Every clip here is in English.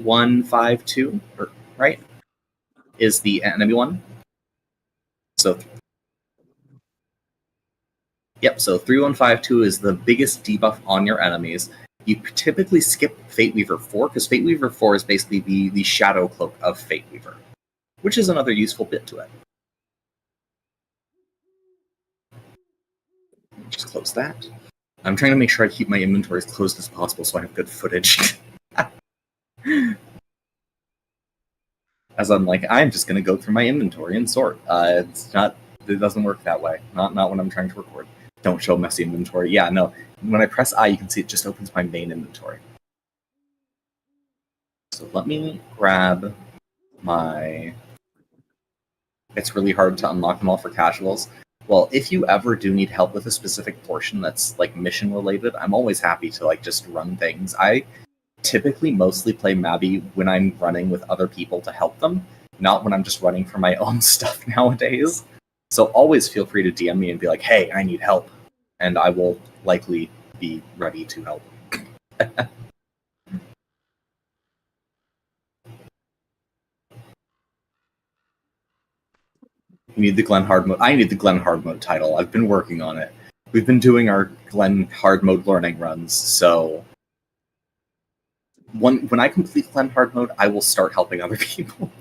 3152, right? Is the enemy one. So, yep, so 3152 is the biggest debuff on your enemies. You typically skip Fate Weaver 4, because Fate Weaver 4 is basically the shadow cloak of Fate Weaver, which is another useful bit to it. Just close that. I'm trying to make sure I keep my inventory as closed as possible so I have good footage. As I'm like, I'm just going to go through my inventory and sort. It doesn't work that way. Not when I'm trying to record. Don't show messy inventory. Yeah, no. When I press I, you can see it just opens my main inventory. So let me grab my... It's really hard to unlock them all for casuals. Well, if you ever do need help with a specific portion that's like mission related, I'm always happy to like just run things. I typically mostly play Mabi when I'm running with other people to help them, not when I'm just running for my own stuff nowadays. So always feel free to DM me and be like, hey, I need help. And I will likely be ready to help. You need the Glen Hard mode. I need the Glen Hard mode title. I've been working on it. We've been doing our Glen Hard mode learning runs, so when I complete Glen Hard mode, I will start helping other people.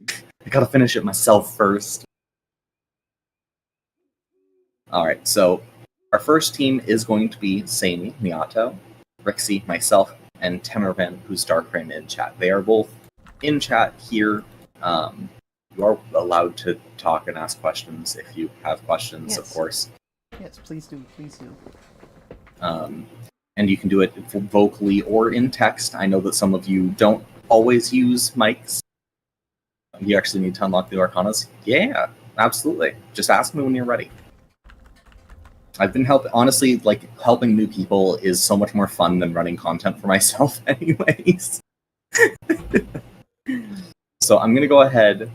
I gotta finish it myself first. Alright, so our first team is going to be Sami, Miato, Rixie, myself, and Temervan, who's Darkrai in chat. They are both in chat here. You are allowed to talk and ask questions if you have questions, yes. Of course. Yes, please do, please do. And you can do it vocally or in text. I know that some of you don't always use mics. You actually need to unlock the Arcanas. Yeah, absolutely. Just ask me when you're ready. I've been honestly, like, helping new people is so much more fun than running content for myself anyways. So I'm going to go ahead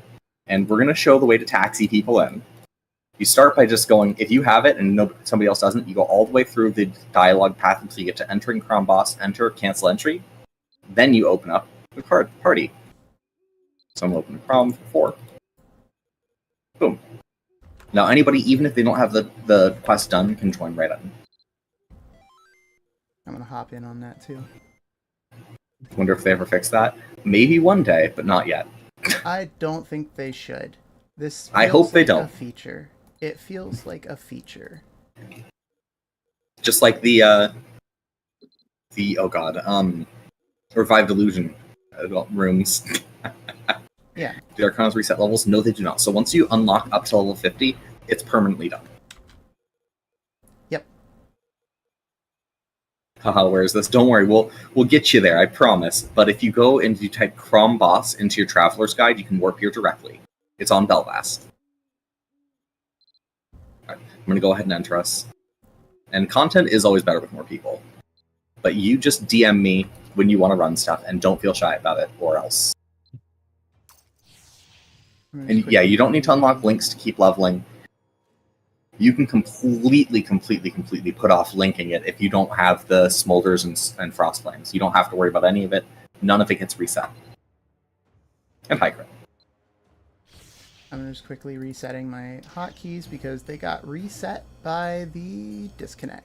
and we're going to show the way to taxi people in. You start by just going, if you have it and somebody else doesn't, you go all the way through the dialogue path until you get to entering Crom Boss, enter, cancel entry. Then you open up the party. So I'm going to open Crom for 4. Boom. Now anybody, even if they don't have the quest done, can join right in. I'm going to hop in on that too. Wonder if they ever fix that. Maybe one day, but not yet. I don't think they should. This I hope they like don't. A feature. It feels like a feature. Just like the Revived Illusion rooms. Yeah. Do the Arcanas reset levels? No, they do not. So once you unlock up to level 50, it's permanently done. Yep. Haha, where is this? Don't worry, we'll get you there, I promise. But if you go and you type Crom Boss into your Traveler's Guide, you can warp here directly. It's on Belvast. Alright, I'm going to go ahead and enter us. And content is always better with more people. But you just DM me when you want to run stuff, and don't feel shy about it, or else. And yeah, you don't need to unlock links to keep leveling. You can completely put off linking it if you don't have the Smolders and Frost Flames. You don't have to worry about any of it. None of it gets reset. And high crit. I'm just quickly resetting my hotkeys because they got reset by the disconnect.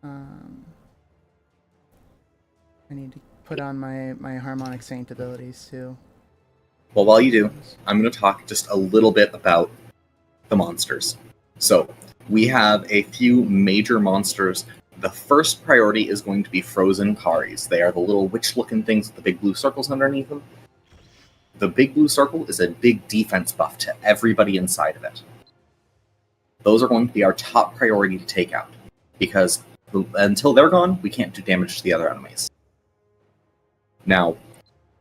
I need to put on my Harmonic Saint abilities too. Well, while you do, I'm going to talk just a little bit about the monsters. So, we have a few major monsters. The first priority is going to be Frozen Karis. They are the little witch-looking things with the big blue circles underneath them. The big blue circle is a big defense buff to everybody inside of it. Those are going to be our top priority to take out, because until they're gone, we can't do damage to the other enemies. Now,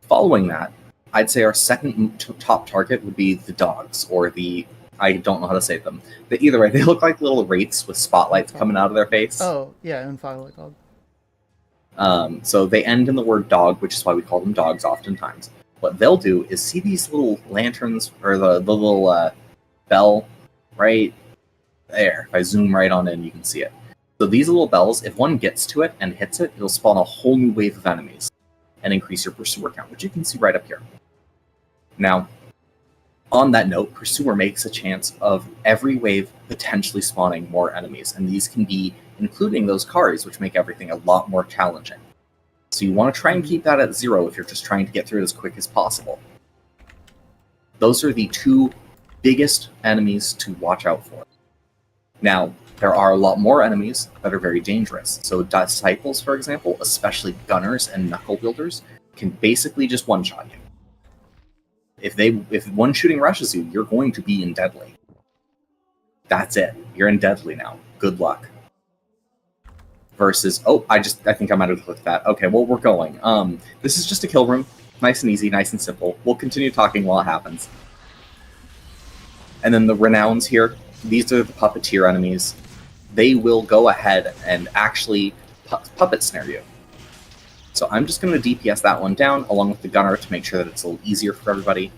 following that, I'd say our second top target would be the dogs, or the... I don't know how to say them. But either way, they look like little wraiths with spotlights coming out of their face. Oh, yeah, Unfoggle Dog. So they end in the word dog, which is why we call them dogs oftentimes. What they'll do is see these little lanterns, or the little bell right there. If I zoom right on in, you can see it. So these little bells, if one gets to it and hits it, it'll spawn a whole new wave of enemies and increase your pursuer count, which you can see right up here. Now, on that note, pursuer makes a chance of every wave potentially spawning more enemies, and these can be including those Karis, which make everything a lot more challenging. So you want to try and keep that at 0 if you're just trying to get through it as quick as possible. Those are the 2 biggest enemies to watch out for. Now, there are a lot more enemies that are very dangerous. So disciples, for example, especially gunners and knuckle wielders, can basically just one-shot you. If one shooting rushes you, you're going to be in deadly. That's it. You're in deadly now. Good luck. Versus, I think I might have clicked that. Okay, well, we're going. This is just a kill room. Nice and easy, nice and simple. We'll continue talking while it happens. And then the renowns here, these are the puppeteer enemies. They will go ahead and actually puppet snare you. So I'm just going to DPS that one down, along with the gunner, to make sure that it's a little easier for everybody.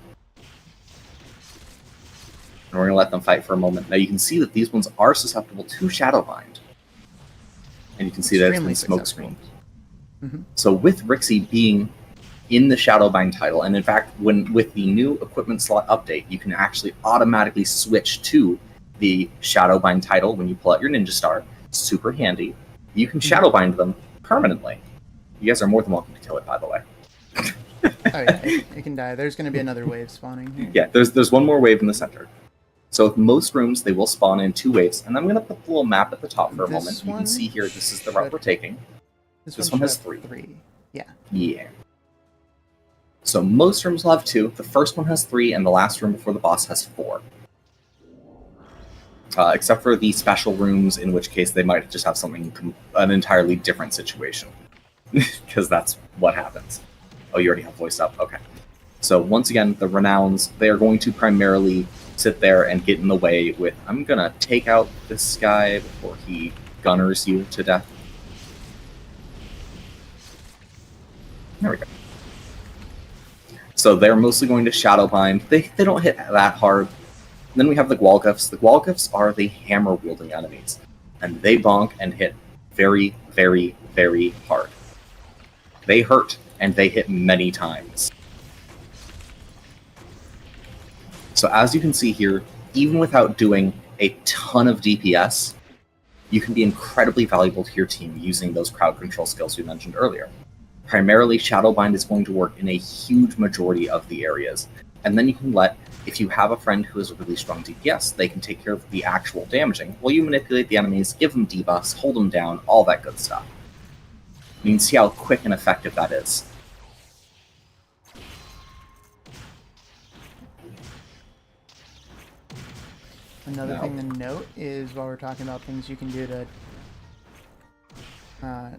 And we're going to let them fight for a moment. Now you can see that these ones are susceptible to Shadowbind. And you can see that it's been smoke screened. Mm-hmm. So with Rixie being in the Shadowbind title, and in fact, with the new equipment slot update, you can actually automatically switch to the Shadowbind title when you pull out your Ninja Star. Super handy. You can Shadowbind them permanently. You guys are more than welcome to kill it, by the way. Oh yeah, it can die. There's going to be another wave spawning here. Yeah, there's one more wave in the center. So with most rooms, they will spawn in 2 waves, and I'm going to put the little map at the top for a moment. You can see here, this is the route we're taking. This one has 3. Yeah. Yeah. So most rooms will have 2. The first one has 3, and the last room before the boss has 4. Except for the special rooms, in which case they might just have an entirely different situation. Because that's what happens. Oh, you already have voice up. Okay. So once again, the renowns, they are going to primarily sit there and get in the way with, I'm going to take out this guy before he gunners you to death. There we go. So they're mostly going to Shadowbind. They don't hit that hard. Then we have the Gwalgifs. The Gwalgifs are the hammer-wielding enemies. And they bonk and hit very, very, very hard. They hurt, and they hit many times. So as you can see here, even without doing a ton of DPS, you can be incredibly valuable to your team using those crowd control skills we mentioned earlier. Primarily, Shadowbind is going to work in a huge majority of the areas. And then you can if you have a friend who is a really strong DPS, they can take care of the actual damaging, while you manipulate the enemies, give them debuffs, hold them down, all that good stuff. You can see how quick and effective that is. Another thing to note is, while we're talking about things you can do to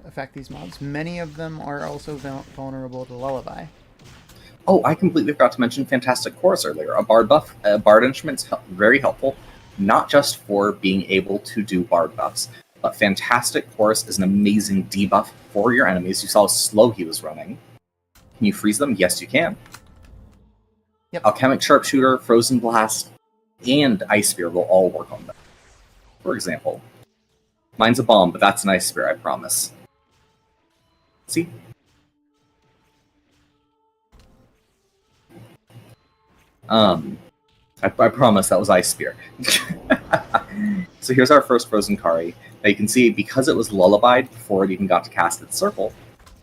affect these mobs, many of them are also vulnerable to Lullaby. Oh, I completely forgot to mention Fantastic Chorus earlier. A bard buff, a bard instrument's very helpful, not just for being able to do bard buffs, but Fantastic Chorus is an amazing debuff for your enemies. You saw how slow he was running. Can you freeze them? Yes, you can. Yep. Alchemic Sharpshooter, Frozen Blast, and Ice Spear will all work on them. For example, mine's a bomb, but that's an Ice Spear, I promise. See? I promise that was Ice Spear. So here's our first Frozen Kari. Now you can see, because it was lullabied before it even got to cast its circle,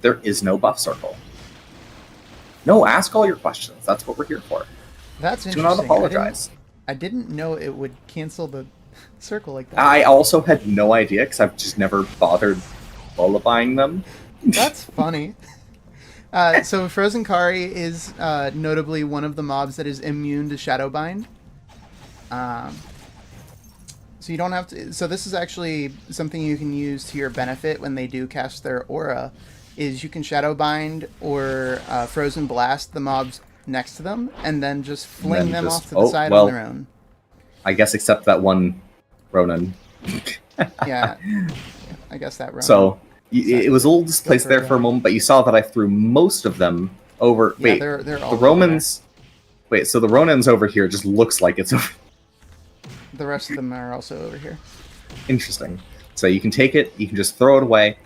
there is no buff circle. No, ask all your questions. That's what we're here for. That's interesting. Do not apologize. I didn't know it would cancel the circle like that. I also had no idea, because I've just never bothered lullabying them. That's funny. So Frozen Kari is notably one of the mobs that is immune to Shadowbind. So you don't have to. So this is actually something you can use to your benefit when they do cast their aura. Is you can Shadowbind or Frozen Blast the mobs next to them, and then just fling them off to the side on their own. I guess except that one Ronin. Yeah, I guess that Ronin. So it was a little displaced there for a moment, but you saw that I threw most of them over. Yeah, wait, they're all the Romans. Wait, so the Ronin's over here just looks like it's over. The rest of them are also over here. Interesting. So you can take it, you can just throw it away,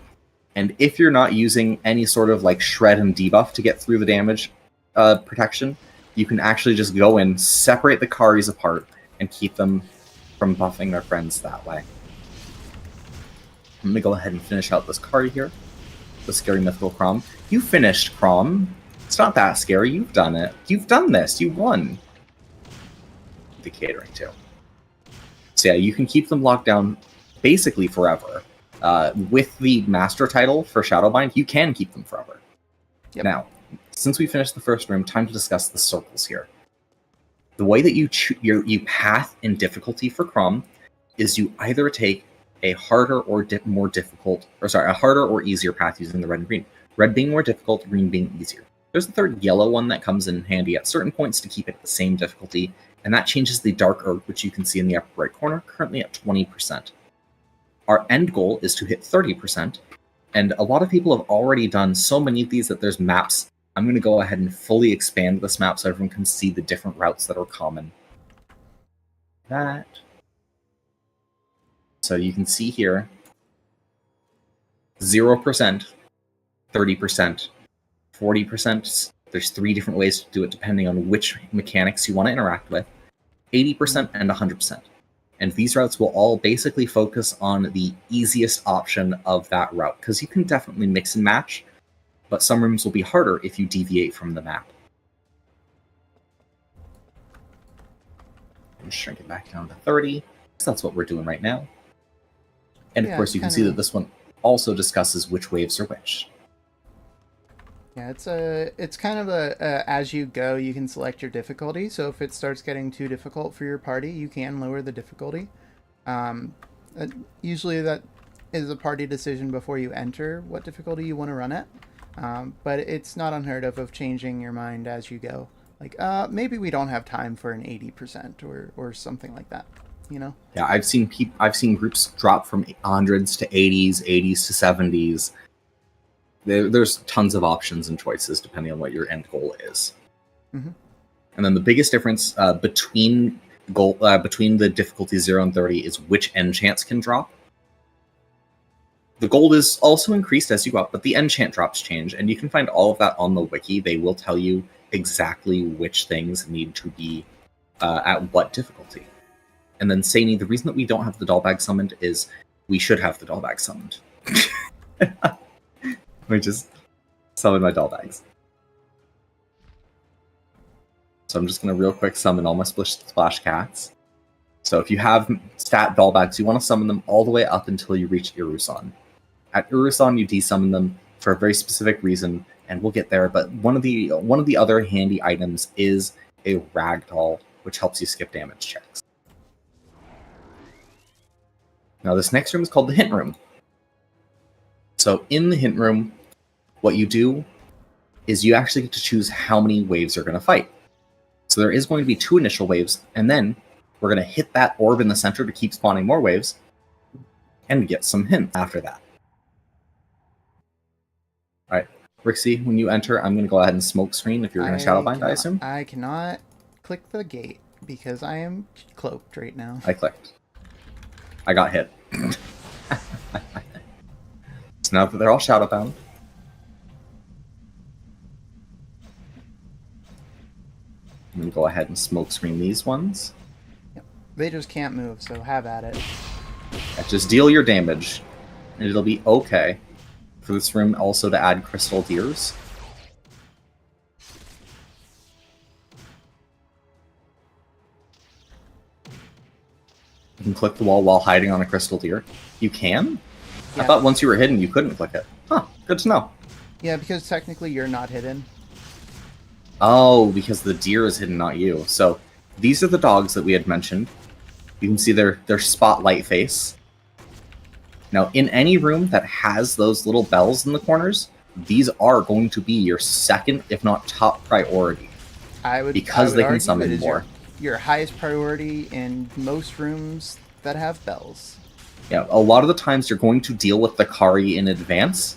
and if you're not using any sort of like shred and debuff to get through the damage protection, you can actually just go in, separate the Karis apart, and keep them from buffing their friends that way. I'm going to go ahead and finish out this card here. The Scary Mythical Crom. You finished, Crom. It's not that scary. You've done it. You've done this. You won. The catering too. So yeah, you can keep them locked down basically forever. With the master title for Shadowbind, you can keep them forever. Yep. Now, since we finished the first room, time to discuss the circles here. The way that you path in difficulty for Crom is you either take a harder or more difficult, or sorry, a harder or easier path using the red and green. Red being more difficult, green being easier. There's a third yellow one that comes in handy at certain points to keep it at the same difficulty, and that changes the dark herb, which you can see in the upper right corner, currently at 20%. Our end goal is to hit 30%, and a lot of people have already done so many of these that there's maps. I'm going to go ahead and fully expand this map so everyone can see the different routes that are common. That. So you can see here, 0%, 30%, 40%. There's 3 different ways to do it depending on which mechanics you want to interact with, 80% and 100%. And these routes will all basically focus on the easiest option of that route, because you can definitely mix and match, but some rooms will be harder if you deviate from the map. And shrink it back down to 30, so that's what we're doing right now. And of course, you can see that this one also discusses which waves are which. Yeah, it's kind of a as you go, you can select your difficulty. So if it starts getting too difficult for your party, you can lower the difficulty. Usually that is a party decision before you enter what difficulty you want to run at. But it's not unheard of changing your mind as you go. Like, maybe we don't have time for an 80% or something like that. You know? Yeah, I've seen groups drop from 100s to 80s, 80s to 70s. There's tons of options and choices depending on what your end goal is. Mm-hmm. And then the biggest difference between the difficulty 0 and 30 is which enchants can drop. The gold is also increased as you go up, but the enchant drops change, and you can find all of that on the wiki. They will tell you exactly which things need to be at what difficulty. And then Saini, the reason that we don't have the doll bag summoned is we should have the doll bag summoned. We just summon my doll bags. So I'm just going to real quick summon all my splash cats. So if you have stat doll bags, you want to summon them all the way up until you reach Irusan. At Irusan, you desummon them for a very specific reason, and we'll get there. But one of the other handy items is a ragdoll, which helps you skip damage checks. Now this next room is called the hint room. So in the hint room, what you do is you actually get to choose how many waves you're going to fight. So there is going to be 2 initial waves, and then we're going to hit that orb in the center to keep spawning more waves, and get some hints after that. Alright, Rixie, when you enter, I'm going to go ahead and smoke screen if you're going to Shadowbind, I assume? I cannot click the gate, because I am cloaked right now. I clicked. I got hit. So now that they're all Shadowbound, I'm going to go ahead and smoke screen these ones. Yep. They just can't move, so have at it. Yeah, just deal your damage, and it'll be okay. For this room, also to add crystal deers. You can click the wall while hiding on a crystal deer. You can? Yeah. I thought once you were hidden, you couldn't click it. Huh, good to know. Yeah, because technically you're not hidden. Oh, because the deer is hidden, not you. So, these are the dogs that we had mentioned. You can see their spotlight face. Now, in any room that has those little bells in the corners, these are going to be your second, if not top priority. Because they can summon more. Your highest priority in most rooms that have bells. Yeah, a lot of the times you're going to deal with the Kari in advance,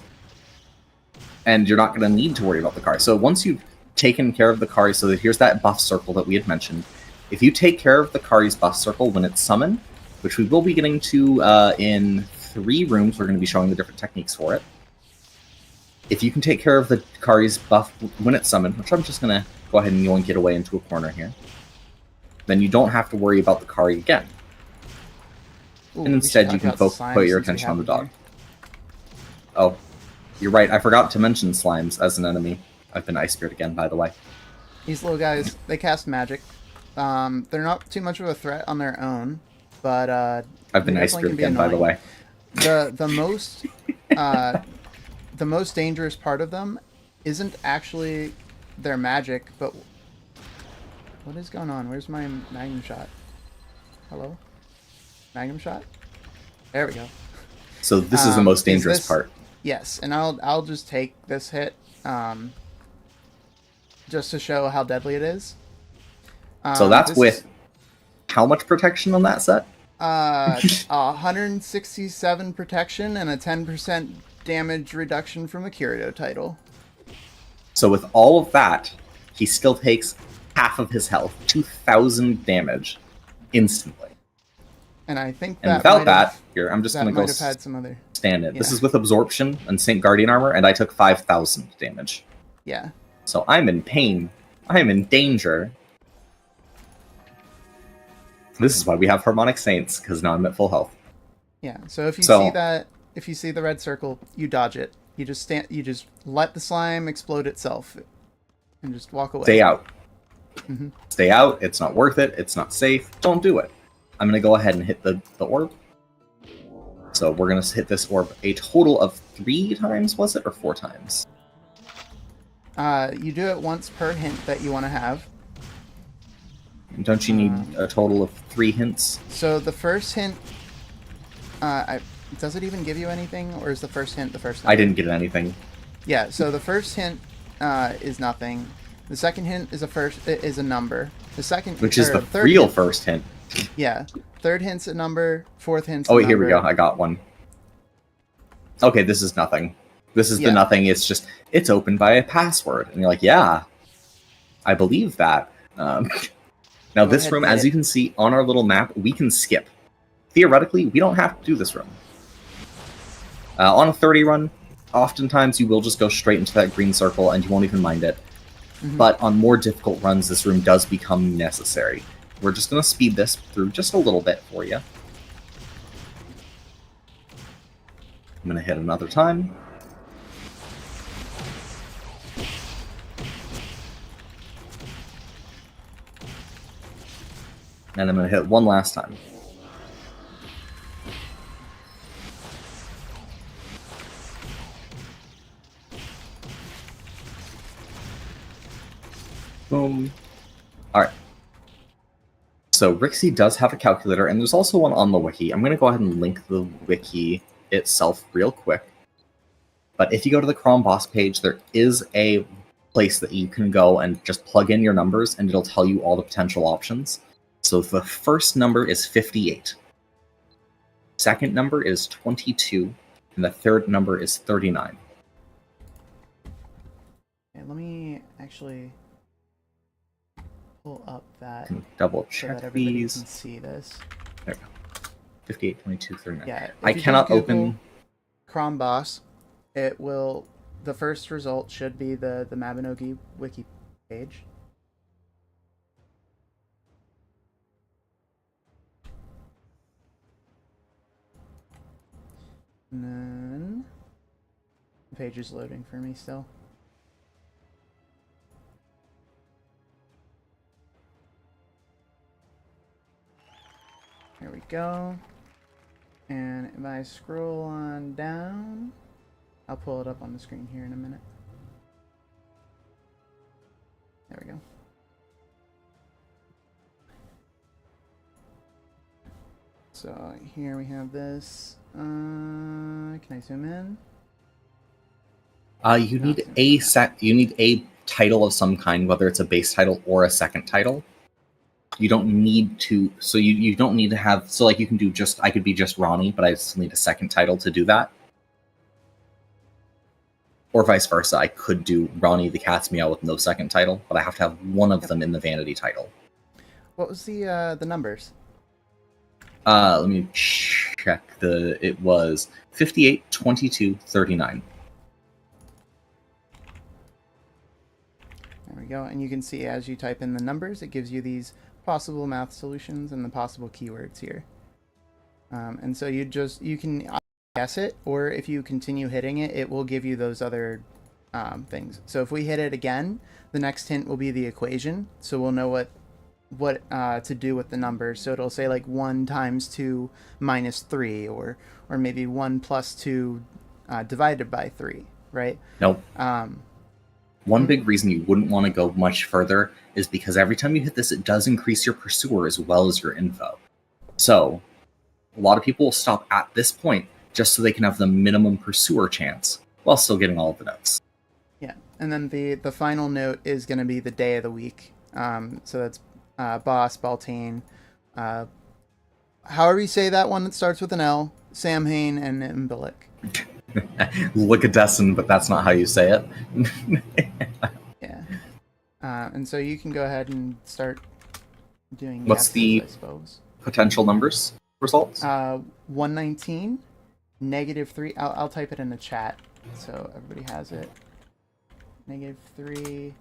and you're not going to need to worry about the Kari. So once you've taken care of the Kari, so that here's that buff circle that we had mentioned. If you take care of the Kari's buff circle when it's summoned, which we will be getting to in 3 rooms. We're going to be showing the different techniques for it. If you can take care of the Kari's buff when it's summoned, which I'm just going to go ahead and yoink it away into a corner here, then you don't have to worry about the Kari again. Ooh, and instead you can put your attention on the dog. Oh, you're right. I forgot to mention slimes as an enemy. I've been Ice Spirit again, by the way. These little guys, they cast magic. They're not too much of a threat on their own, but I've been Ice Spirit again, by the way. The most dangerous part of them isn't actually their magic, but what is going on? Where's my Magnum shot? Hello? Magnum shot? There we go. So this is the most dangerous part. Yes, and I'll just take this hit just to show how deadly it is. So that's with how much protection on that set? 167 protection and a 10% damage reduction from a Kirito title. So with all of that, he still takes half of his health, 2,000 damage, instantly. And I think and without that, here, I'm just going to go had some other... stand it. Yeah. This is with Absorption and Saint Guardian Armor, and I took 5,000 damage. Yeah. So I'm in pain. I am in danger. This is why we have Harmonic Saints, because now I'm at full health. Yeah, so if you see that, if you see the red circle, you dodge it. You just let the slime explode itself, and just walk away. Stay out. Mm-hmm. Stay out. It's not worth it. It's not safe. Don't do it. I'm going to go ahead and hit the orb. So we're going to hit this orb a total of 3 times, was it? Or 4 times? You do it once per hint that you want to have. Don't you need a total of 3 hints? So the first hint... does it even give you anything, or is the first hint the first hint? I didn't get anything. Yeah, so the first hint is nothing. The second hint is a number. The second, which is the real first hint. Yeah, third hint's a number. Fourth hint's a number. Here we go. I got one. Okay, this is nothing. This is the nothing. It's just it's opened by a password, and you're like, yeah, I believe that. Now this room, as you can see on our little map, we can skip. Theoretically, we don't have to do this room. On a 30 run, oftentimes you will just go straight into that green circle and you won't even mind it. Mm-hmm. But on more difficult runs, this room does become necessary. We're just going to speed this through just a little bit for you. I'm going to hit another time. And I'm going to hit one last time. Boom. Alright. So Rixie does have a calculator, and there's also one on the wiki. I'm going to go ahead and link the wiki itself real quick. But if you go to the Crom boss page, there is a place that you can go and just plug in your numbers, and it'll tell you all the potential options. So the first number is 58. Second number is 22. And the third number is 39. Okay, let me actually pull up that. Double check so that everybody these. Can see this. There we go. 58, 22, 39. Yeah, I cannot open Crom boss. It will. The first result should be the Mabinogi wiki page. And then the page is loading for me still. There we go. And if I scroll on down, I'll pull it up on the screen here in a minute. There we go. So here we have this. Can I zoom in? You need a title of some kind, whether it's a base title or a second title. You don't need to, so you don't need to have, so like you can do just, I could be just Ronnie, but I still need a second title to do that. Or vice versa, I could do Ronnie the Cat's Meow with no second title, but I have to have one of them in the vanity title. What was the numbers? Let me check. check it was 58, 22, 39. There we go. And you can see as you type in the numbers, it gives you these possible math solutions and the possible keywords here. And so you can guess it, or if you continue hitting it, it will give you those other things. So if we hit it again, the next hint will be the equation. So we'll know what to do with the numbers. So it'll say like 1 times 2 minus 3, or maybe 1 plus 2 divided by 3, right? Nope. One big reason you wouldn't want to go much further is because every time you hit this, it does increase your pursuer as well as your info. So a lot of people will stop at this point just so they can have the minimum pursuer chance while still getting all of the notes. Yeah, and then the final note is going to be the day of the week. So that's Boss, Baltaine, however you say that one that starts with an L, Samhain, and Imbilic. Look at Destin, but that's not how you say it. Yeah. And so you can go ahead and start doing What's guesses, the I suppose. Potential numbers results? 119, -3. I'll type it in the chat so everybody has it. -3,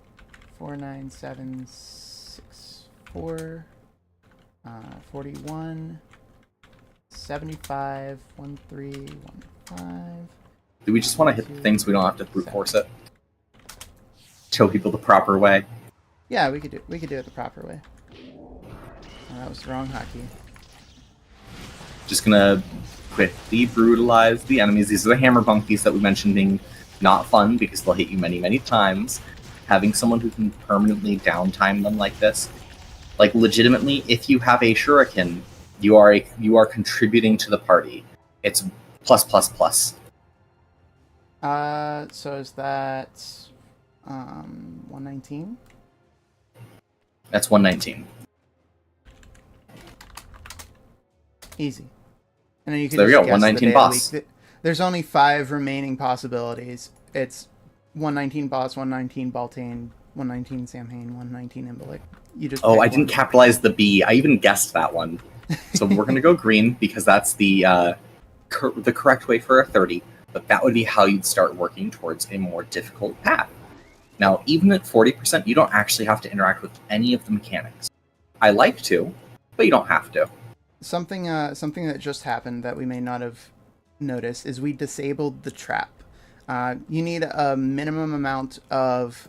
49764, 41, 75, 1315. Do we just want to hit the things? We don't have to brute force it. Show people the proper way. Yeah, we could do it the proper way. Oh, that was the wrong hotkey. Just gonna quickly brutalize the enemies. These are the hammer bunkies that we mentioned being not fun because they'll hit you many, many times. Having someone who can permanently downtime them like this, like legitimately, if you have a shuriken, you are contributing to the party. It's plus plus plus. So is that 119? That's 119. Easy. And then you can So there just we go, guess 119 the day boss. of the week. There's only 5 remaining possibilities. It's 119 boss, 119 Baltaine, 119 Samhain, 119 Imbilic. You just Oh, I one. didn't capitalize the B. I even guessed that one. So we're gonna go green because that's the correct way for a 30. But that would be how you'd start working towards a more difficult path. Now, even at 40%, you don't actually have to interact with any of the mechanics. I like to, but you don't have to. Something that just happened that we may not have noticed is we disabled the trap. You need a minimum amount of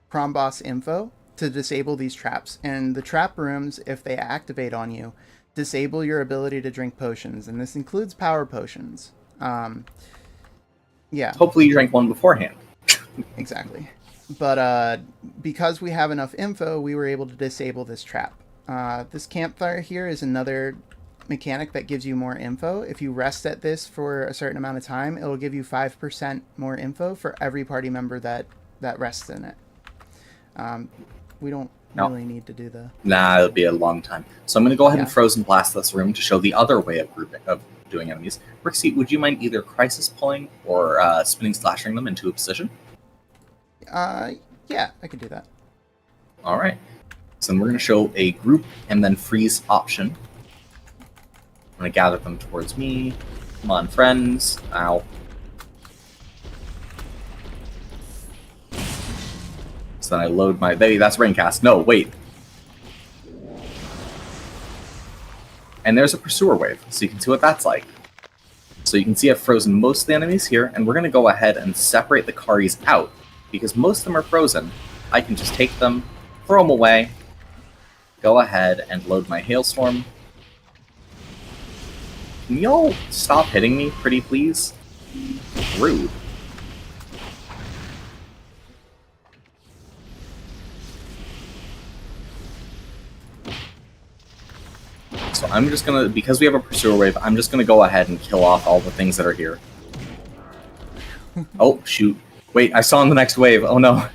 Crom boss info to disable these traps, and the trap rooms, if they activate on you, disable your ability to drink potions, and this includes power potions. Yeah. Hopefully you drank one beforehand. Exactly. But because we have enough info, we were able to disable this trap. This campfire here is another mechanic that gives you more info. If you rest at this for a certain amount of time, it'll give you 5% more info for every party member that rests in it. We don't really need to do the... Nah, it'll be a long time. So I'm going to go ahead and Frozen Blast this room to show the other way of doing enemies. Rixie, would you mind either crisis pulling or spinning slashing them into a position? Yeah, I could do that. All right. So then we're going to show a group and then freeze option. I'm going to gather them towards me. Come on, friends. Ow. So then I load my... That's Raincast. No, wait. And there's a Pursuer Wave, so you can see what that's like. So you can see I've frozen most of the enemies here, and we're going to go ahead and separate the Karis out. Because most of them are frozen, I can just take them, throw them away, go ahead and load my Hailstorm. Can y'all stop hitting me, pretty please? Rude. So I'm just gonna, because we have a Pursuer Wave, I'm just gonna go ahead and kill off all the things that are here. Oh, shoot. Wait, I saw in the next wave. Oh no.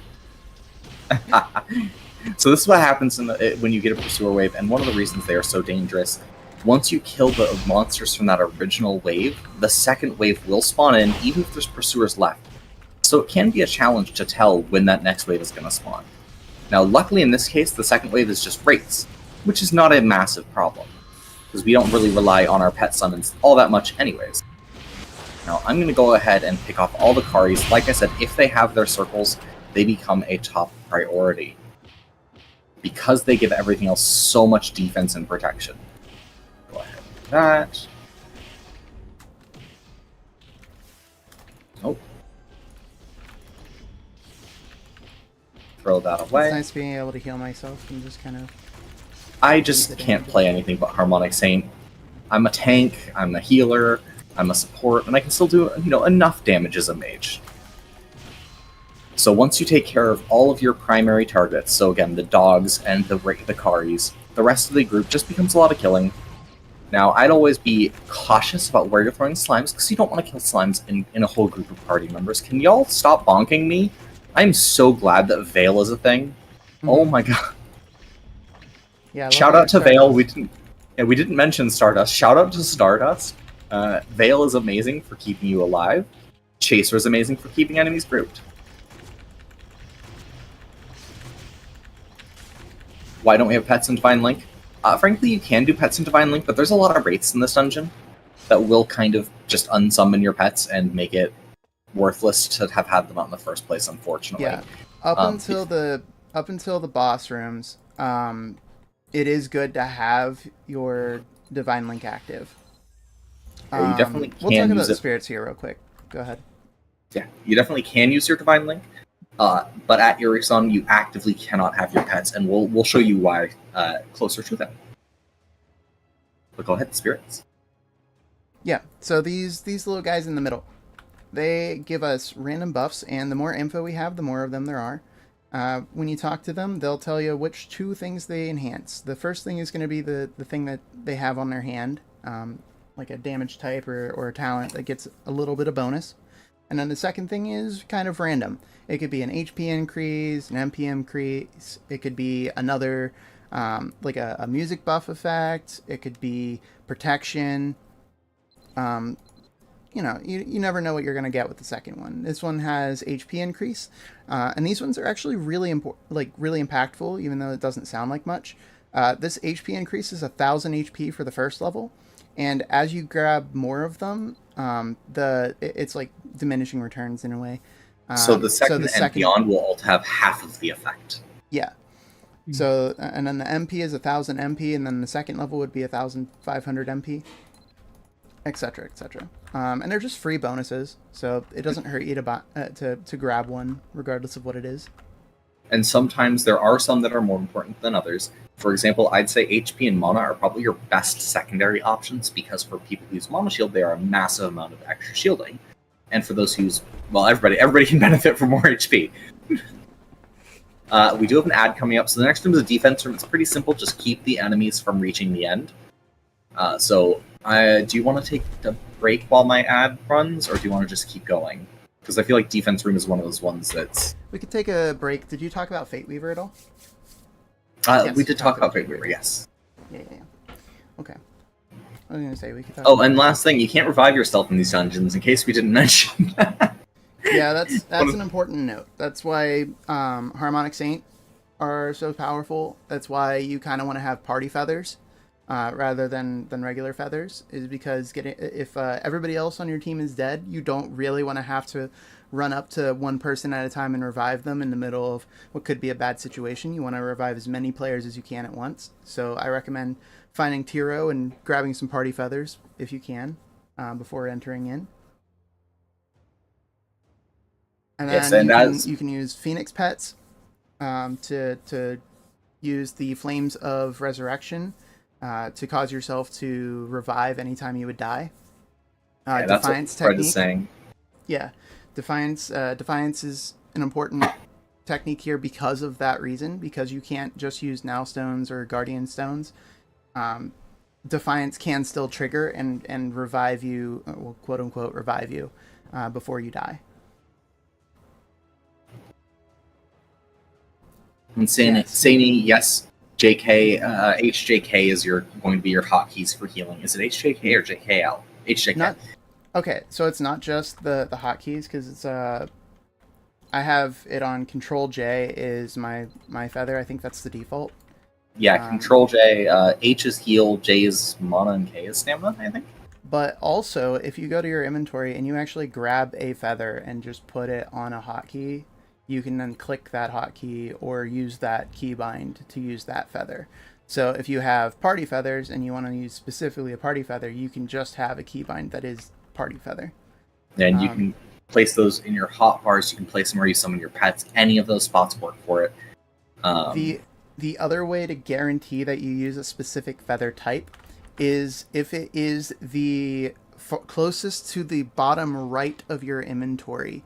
So this is what happens when you get a Pursuer Wave, and one of the reasons they are so dangerous. Once you kill the monsters from that original wave, the second wave will spawn in, even if there's Pursuers left. So it can be a challenge to tell when that next wave is going to spawn. Now, luckily in this case, the second wave is just Wraiths, which is not a massive problem. because we don't really rely on our pet summons all that much anyways. Now, I'm going to go ahead and pick off all the Karis. Like I said, if they have their circles, they become a top priority, because they give everything else so much defense and protection. Go ahead with that. Oh. Throw that away. It's nice being able to heal myself and just kind of... I just can't play anything but Harmonic Saint. I'm a tank, I'm a healer, I'm a support, and I can still do, enough damage as a mage. So once you take care of all of your primary targets, so again, the dogs and the Karis, the rest of the group just becomes a lot of killing. Now, I'd always be cautious about where you're throwing slimes, because you don't want to kill slimes in a whole group of party members. Can y'all stop bonking me? I'm so glad that Veil is a thing. Mm-hmm. Oh my god. Yeah, shout out to Veil. We didn't mention Stardust. Shout out to Stardust. Veil is amazing for keeping you alive. Chaser is amazing for keeping enemies grouped. Why don't we have pets in Divine Link? Frankly, you can do pets in Divine Link, but there's a lot of wraiths in this dungeon that will kind of just unsummon your pets and make it worthless to have had them out in the first place, unfortunately. Yeah. Up until the boss rooms, it is good to have your Divine Link active. Yeah, you definitely can. We'll talk about the spirits here real quick. Go ahead. Yeah, you definitely can use your Divine Link, but at Irisun, you actively cannot have your pets, and we'll show you why closer to them. But go ahead, spirits. Yeah, so these little guys in the middle, they give us random buffs, and the more info we have, the more of them there are. When you talk to them, they'll tell you which two things they enhance. The first thing is going to be the thing that they have on their hand, like a damage type or a talent that gets a little bit of bonus. And then the second thing is kind of random. It could be an HP increase, an MP increase. It could be another, like a music buff effect. It could be protection. You never know what you're going to get with the second one. This one has HP increase, and these ones are actually really really impactful, even though it doesn't sound like much. This HP increase is 1,000 HP for the first level, and as you grab more of them, it's like diminishing returns in a way. So the second and beyond will all have half of the effect. Yeah. So, and then the MP is 1,000 MP, and then the second level would be 1,500 MP. Etc. etc. And they're just free bonuses, so it doesn't hurt you to grab one, regardless of what it is. And sometimes there are some that are more important than others. For example, I'd say HP and Mana are probably your best secondary options, because for people who use Mana Shield, they are a massive amount of extra shielding. And for those who use, well, everybody can benefit from more HP. We do have an ad coming up, so the next room is a defense room. It's pretty simple, just keep the enemies from reaching the end. Do you want to take a break while my ad runs, or do you want to just keep going? Because I feel like defense room is one of those ones that's... We could take a break. Did you talk about Fate Weaver at all? Yes, we did talk about Fate Weaver, yes. Yeah. Okay. I was going to say, we could talk and last thing, you can't revive yourself in these dungeons, in case we didn't mention. Yeah, that's an important note. That's why Harmonic Saint are so powerful. That's why you kind of want to have party feathers. Rather than regular feathers, is because if everybody else on your team is dead, you don't really want to have to run up to one person at a time and revive them in the middle of what could be a bad situation. You want to revive as many players as you can at once. So I recommend finding Tiro and grabbing some party feathers if you can before entering in. And then you can use Phoenix Pets to use the Flames of Resurrection to cause yourself to revive anytime you would die. Defiance technique. Fred is saying. Yeah, Defiance is an important technique here because of that reason, because you can't just use Now Stones or Guardian Stones. Defiance can still trigger and revive you, well, quote unquote, revive you before you die. And Sani, yes. JK, HJK is going to be your hotkeys for healing. Is it HJK or JKL? HJK. Okay, so it's not just the hotkeys, because it's I have it on Control J is my feather. I think that's the default. Yeah, Control J. H is heal, J is mana, and K is stamina, I think. But also, if you go to your inventory and you actually grab a feather and just put it on a hotkey, you can then click that hotkey or use that keybind to use that feather. So if you have party feathers and you want to use specifically a party feather, you can just have a keybind that is party feather. And you can place those in your hotbars. You can place them where you summon your pets. Any of those spots work for it. The other way to guarantee that you use a specific feather type is if it is the closest to the bottom right of your inventory,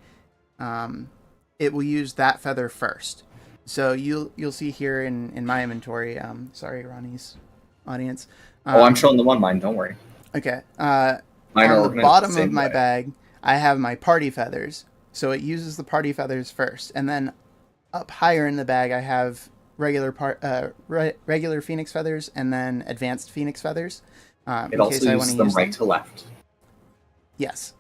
it will use that feather first. So you'll see here in my inventory. Sorry, Ronnie's audience. I'm showing them on mine. Don't worry. Okay. Mine on the bottom of my bag, I have my party feathers. So it uses the party feathers first, and then up higher in the bag, I have regular phoenix feathers and then advanced phoenix feathers. It also uses them right to left. Yes.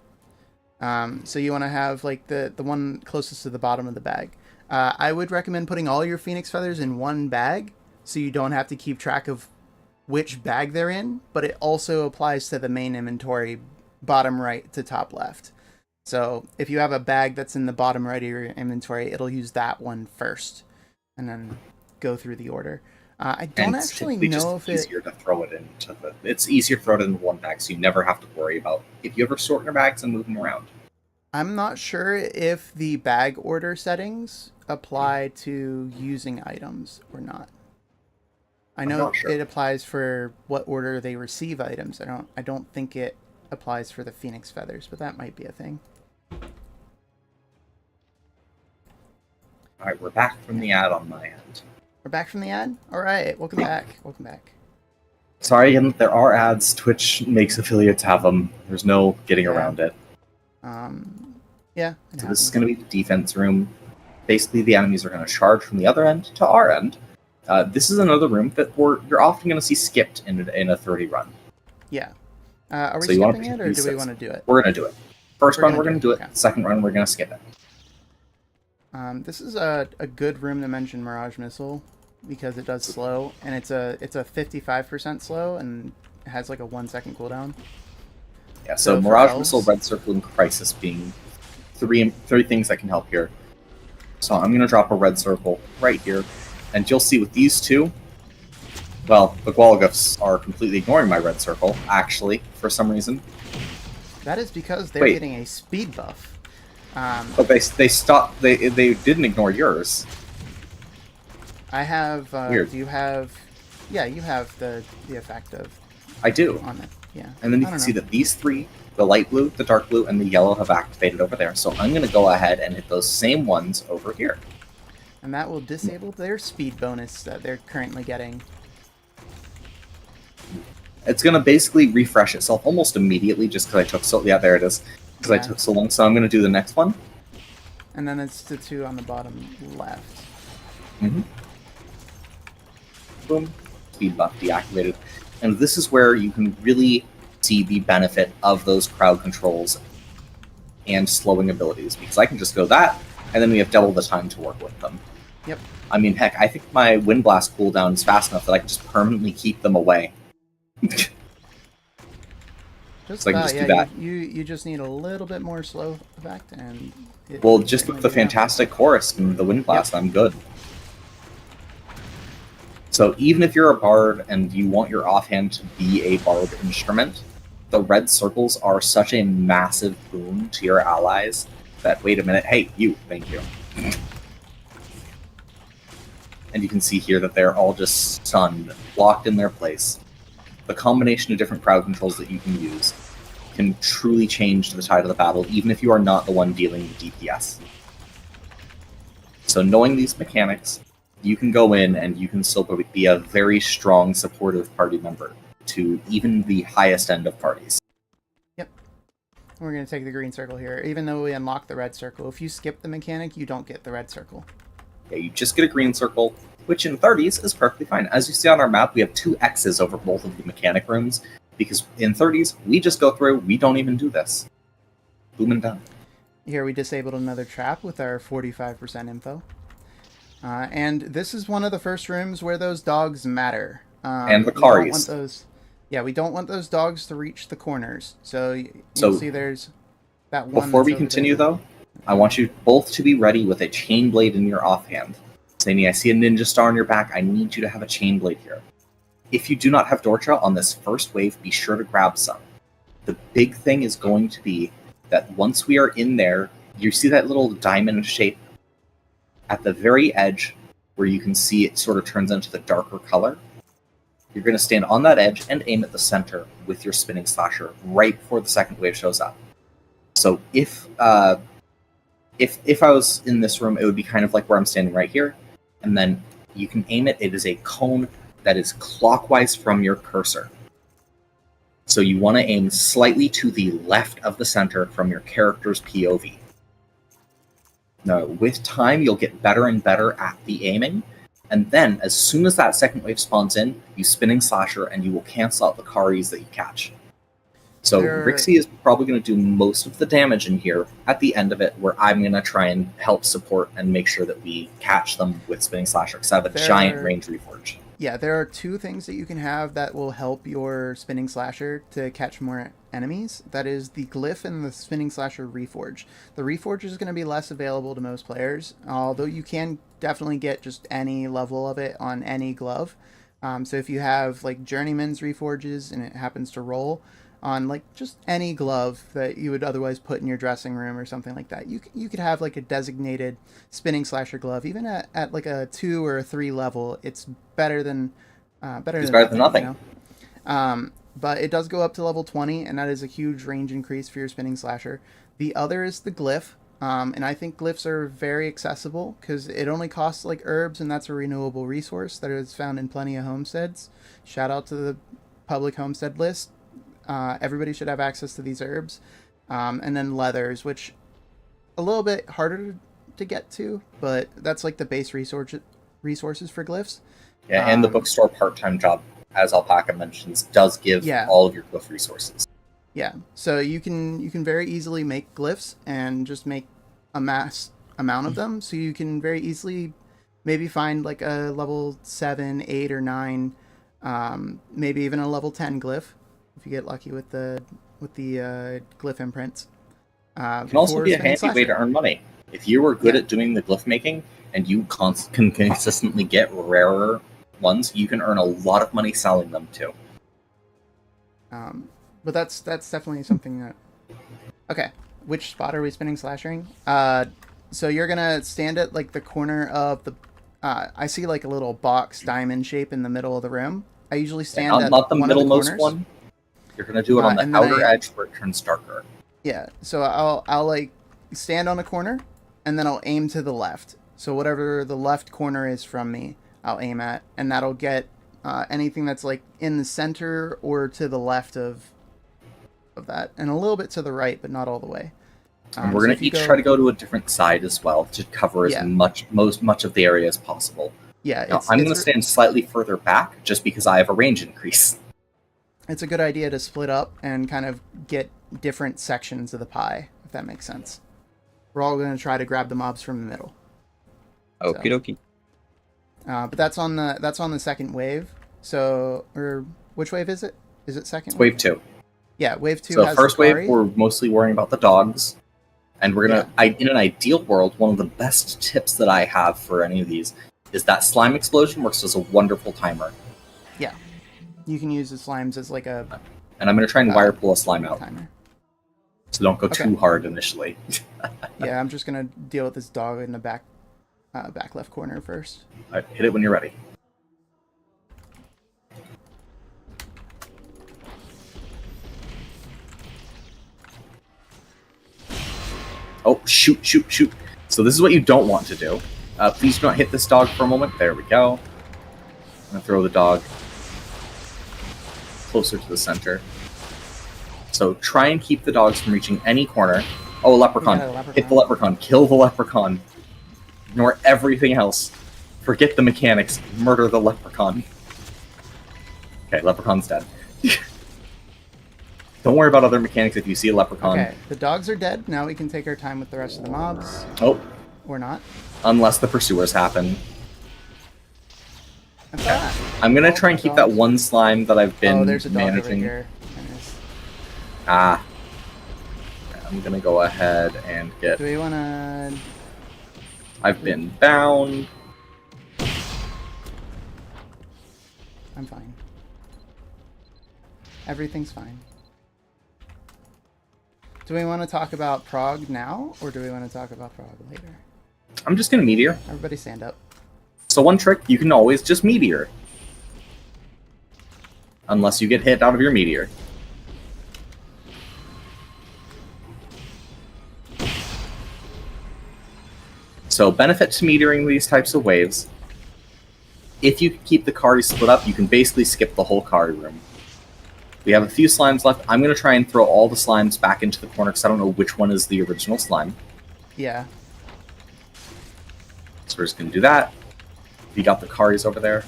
So you want to have like the one closest to the bottom of the bag. I would recommend putting all your phoenix feathers in one bag so you don't have to keep track of which bag they're in, but it also applies to the main inventory, bottom right to top left. So if you have a bag that's in the bottom right of your inventory, it'll use that one first and then go through the order. I don't actually know if it's easier to throw it into it's easier to throw it in one bag, so you never have to worry about if you ever sort your bags and move them around. I'm not sure if the bag order settings apply to using items or not. I know it applies for what order they receive items. I don't think it applies for the phoenix feathers, but that might be a thing. All right, we're back from the ad on my end. We're back from the ad? All right, welcome back. Welcome back. Sorry, again, there are ads. Twitch makes affiliates have them. There's no getting around it. Yeah. So this is going to be the defense room. Basically, the enemies are going to charge from the other end to our end. This is another room that you're often going to see skipped in a 30 run. Yeah. Are we skipping it, or do we want to do it? We're going to do it. First run, we're going to do it. Okay. Second run, we're going to skip it. This is a good room to mention Mirage Missile because it does slow, and it's a 55% slow and it has like a 1 second cooldown. Yeah, so Mirage Missile, Red Circle, and Crisis being three things that can help here. So I'm going to drop a Red Circle right here, and you'll see with these two, well, the Gwalgufs are completely ignoring my Red Circle, actually, for some reason. That is because they're getting a speed buff. But they stopped. They didn't ignore yours. I have. Weird. Do you have? Yeah, you have the effect of. I do. On it. Yeah. And then you can see that these three, the light blue, the dark blue, and the yellow, have activated over there. So I'm going to go ahead and hit those same ones over here. And that will disable their speed bonus that they're currently getting. It's going to basically refresh itself almost immediately just because I took so... Yeah, there it is. Because I took so long. So I'm going to do the next one. And then it's the two on the bottom left. Mm-hmm. Boom. Speed buff deactivated. And this is where you can really see the benefit of those crowd controls and slowing abilities. Because I can just go that, and then we have double the time to work with them. Yep. I mean, heck, I think my Wind Blast cooldown is fast enough that I can just permanently keep them away. So I can just do that. You just need a little bit more slow effect, and just with the fantastic chorus and the Wind Blast, I'm good. So even if you're a bard and you want your offhand to be a bard instrument, the red circles are such a massive boon to your allies that, wait a minute, hey, you, thank you. And you can see here that they're all just stunned, locked in their place. The combination of different crowd controls that you can use can truly change the tide of the battle, even if you are not the one dealing with DPS. So knowing these mechanics, you can go in and you can still be a very strong, supportive party member to even the highest end of parties. Yep. We're going to take the green circle here. Even though we unlock the red circle, if you skip the mechanic, you don't get the red circle. Yeah, you just get a green circle, which in 30s is perfectly fine. As you see on our map, we have 2 X's over both of the mechanic rooms, because in 30s, we just go through, we don't even do this. Boom and done. Here we disabled another trap with our 45% info. And this is one of the first rooms where those dogs matter. And the We don't want Karis. those. Yeah, we don't want those dogs to reach the corners. So you'll So see there's that one. before that's we over continue, there. though, I want you both to be ready with a chain blade in your offhand. Saying, I see a ninja star on your back. I need you to have a chain blade here. If you do not have Dorcha on this first wave, be sure to grab some. The big thing is going to be that once we are in there, you see that little diamond shape at the very edge where you can see it sort of turns into the darker color. You're going to stand on that edge and aim at the center with your spinning slasher right before the second wave shows up. So if I was in this room, it would be kind of like where I'm standing right here, and then you can aim it. It is a cone that is clockwise from your cursor. So you want to aim slightly to the left of the center from your character's POV. Now, with time, you'll get better and better at the aiming, and then as soon as that second wave spawns in, you spinning slasher and you will cancel out the Karis that you catch. So Rixie is probably going to do most of the damage in here at the end of it, where I'm going to try and help support and make sure that we catch them with spinning slasher, because I have a giant range reforge. Yeah, there are two things that you can have that will help your spinning slasher to catch more enemies. That is the glyph and the spinning slasher reforge. The reforge is going to be less available to most players, although you can definitely get just any level of it on any glove. So if you have like Journeyman's reforges and it happens to roll on like just any glove that you would otherwise put in your dressing room or something like that, you could have like a designated spinning slasher glove. Even at like a 2 or a 3 level, it's better than nothing. You know? But it does go up to level 20, and that is a huge range increase for your spinning slasher. The other is the glyph, and I think glyphs are very accessible because it only costs like herbs, and that's a renewable resource that is found in plenty of homesteads. Shout out to the public homestead list. Everybody should have access to these herbs. And then leathers, which a little bit harder to get to, but that's like the base resources for glyphs. Yeah, and the bookstore part-time job, as Alpaca mentions, does give all of your glyph resources. Yeah, so you can very easily make glyphs and just make a mass amount of them, so you can very easily maybe find like a level 7, 8, or 9, maybe even a level 10 glyph if you get lucky with the glyph imprints. It can also be a handy way to earn money. If you were good at doing the glyph making and you can consistently get rarer ones, you can earn a lot of money selling them too. But that's definitely something that... Okay, which spot are we spinning slashering? So you're gonna stand at like the corner of the... I see like a little box diamond shape in the middle of the room. I usually stand at not the one of the middlemost corners. one. You're gonna do it on the outer edge where it turns darker. Yeah, so I'll like stand on a corner, and then I'll aim to the left. So whatever the left corner is from me, I'll aim at, and that'll get anything that's like in the center or to the left of that, and a little bit to the right, but not all the way. And we're gonna each try to go to a different side as well to cover as much of the area as possible. Yeah, now, I'm gonna stand slightly further back just because I have a range increase. It's a good idea to split up and kind of get different sections of the pie, if that makes sense. We're all going to try to grab the mobs from the middle. Okie dokie. But that's on the second wave. So, or which wave is it? Is it second? It's wave 2. Yeah, wave 2. So has first wave, we're mostly worrying about the dogs, and we're gonna. In an ideal world, one of the best tips that I have for any of these is that slime explosion works as a wonderful timer. Yeah. You can use the slimes as like a... And I'm going to try and wire pull a slime out. Timer. So don't go too hard initially. Yeah, I'm just going to deal with this dog in the back left corner first. All right, hit it when you're ready. Oh, shoot. So this is what you don't want to do. Please do not hit this dog for a moment. There we go. I'm going to throw the dog closer to the center. So try and keep the dogs from reaching any corner. Oh, a leprechaun. Hit the leprechaun. Kill the leprechaun. Ignore everything else. Forget the mechanics. Murder the leprechaun. Okay, leprechaun's dead. Don't worry about other mechanics if you see a leprechaun. Okay, the dogs are dead. Now we can take our time with the rest of the mobs. Oh. Or not. Unless the pursuers happen. I thought. I'm gonna try and keep that one slime that I've been there's a dog over managing. here. Ah. I'm gonna go ahead and get... Do we wanna... I've been bound. I'm fine. Everything's fine. Do we want to talk about Prague now, or do we want to talk about Prague later? I'm just gonna meteor. Everybody stand up. So one trick, you can always just meteor. Unless you get hit out of your meteor. So benefit to meteoring these types of waves. If you keep the Kari split up, you can basically skip the whole Kari room. We have a few slimes left. I'm going to try and throw all the slimes back into the corner because I don't know which one is the original slime. Yeah. So we're just going to do that. We got the Karis over there.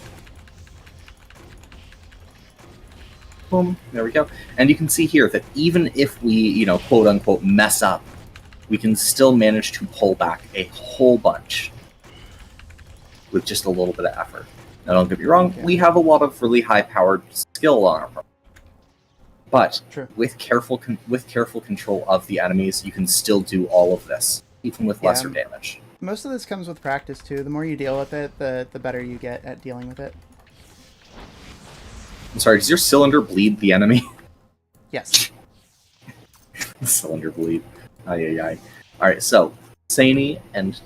Boom. There we go. And you can see here that even if we, quote-unquote mess up, we can still manage to pull back a whole bunch with just a little bit of effort. Now, don't get me wrong, we have a lot of really high-powered skill on our part. But with careful control of the enemies, you can still do all of this, even with lesser damage. Most of this comes with practice, too. The more you deal with it, the better you get at dealing with it. I'm sorry, does your cylinder bleed the enemy? Yes. Cylinder bleed. Ay. Alright, so, Sani and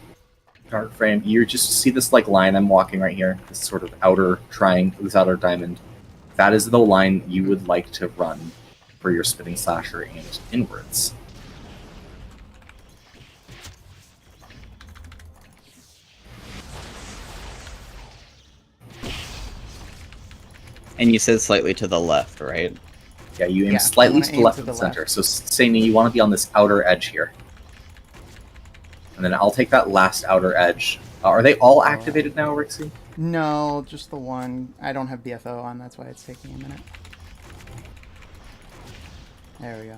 Dark Frame, you just see this line I'm walking right here, this sort of outer triangle, this outer diamond. That is the line you would like to run for your Spinning Slasher and inwards. And you said slightly to the left, right? Yeah, you aim slightly to the left of the center. So, Sani, you want to be on this outer edge here. And then I'll take that last outer edge. Are they all activated now, Rixie? No, just the one. I don't have BFO on, that's why it's taking a minute. There we go.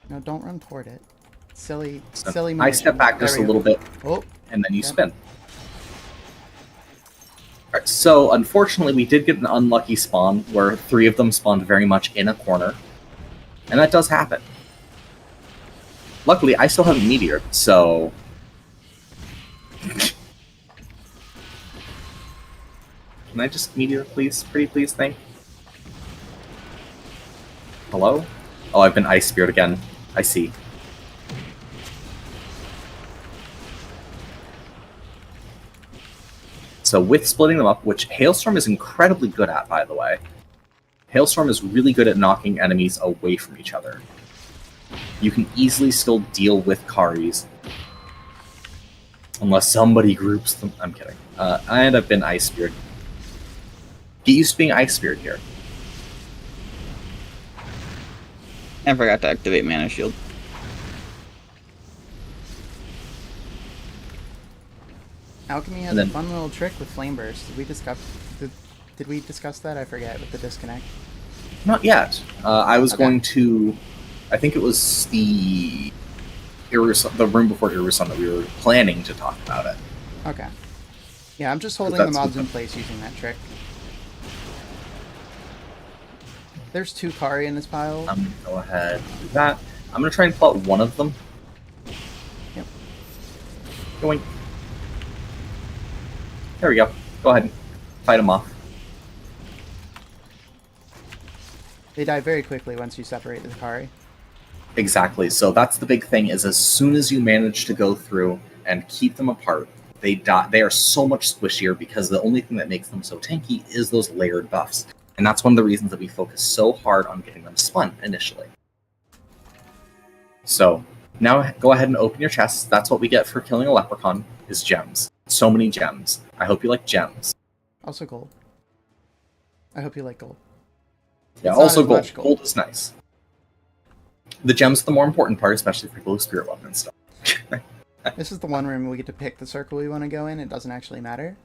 No, don't run toward it. Silly motion. I step back just a little bit, and then you spin. Alright, so unfortunately we did get an unlucky spawn where 3 of them spawned very much in a corner. And that does happen. Luckily, I still haven't meteored, so... Can I just meteor, please? Pretty please, thank. Hello? Oh, I've been ice speared again. I see. So with splitting them up, which Hailstorm is incredibly good at, by the way. Hailstorm is really good at knocking enemies away from each other. You can easily still deal with Karis. Unless somebody groups them. I'm kidding. And I've been ice speared. Get used to being ice speared here. I forgot to activate Mana Shield. Alchemy has a fun little trick with Flame Burst. Did we discuss that? I forget, with the disconnect. Not yet. I was going to... I think it was the room before Irusun that we were planning to talk about it. Okay. Yeah, I'm just holding the mobs in place using that trick. There's 2 Kari in this pile. I'm going to go ahead and do that. I'm going to try and plot one of them. Yep. Going. There we go. Go ahead and fight them off. They die very quickly once you separate the Kari. Exactly. So that's the big thing, is as soon as you manage to go through and keep them apart, they die. They are so much squishier because the only thing that makes them so tanky is those layered buffs. And that's one of the reasons that we focus so hard on getting them spun initially. So now go ahead and open your chests. That's what we get for killing a leprechaun, is gems. So many gems. I hope you like gems. Also gold. I hope you like gold. Yeah, also gold. Gold is nice. The gems are the more important part, especially for people with spirit weapon and stuff. This is the one room we get to pick the circle we want to go in. It doesn't actually matter.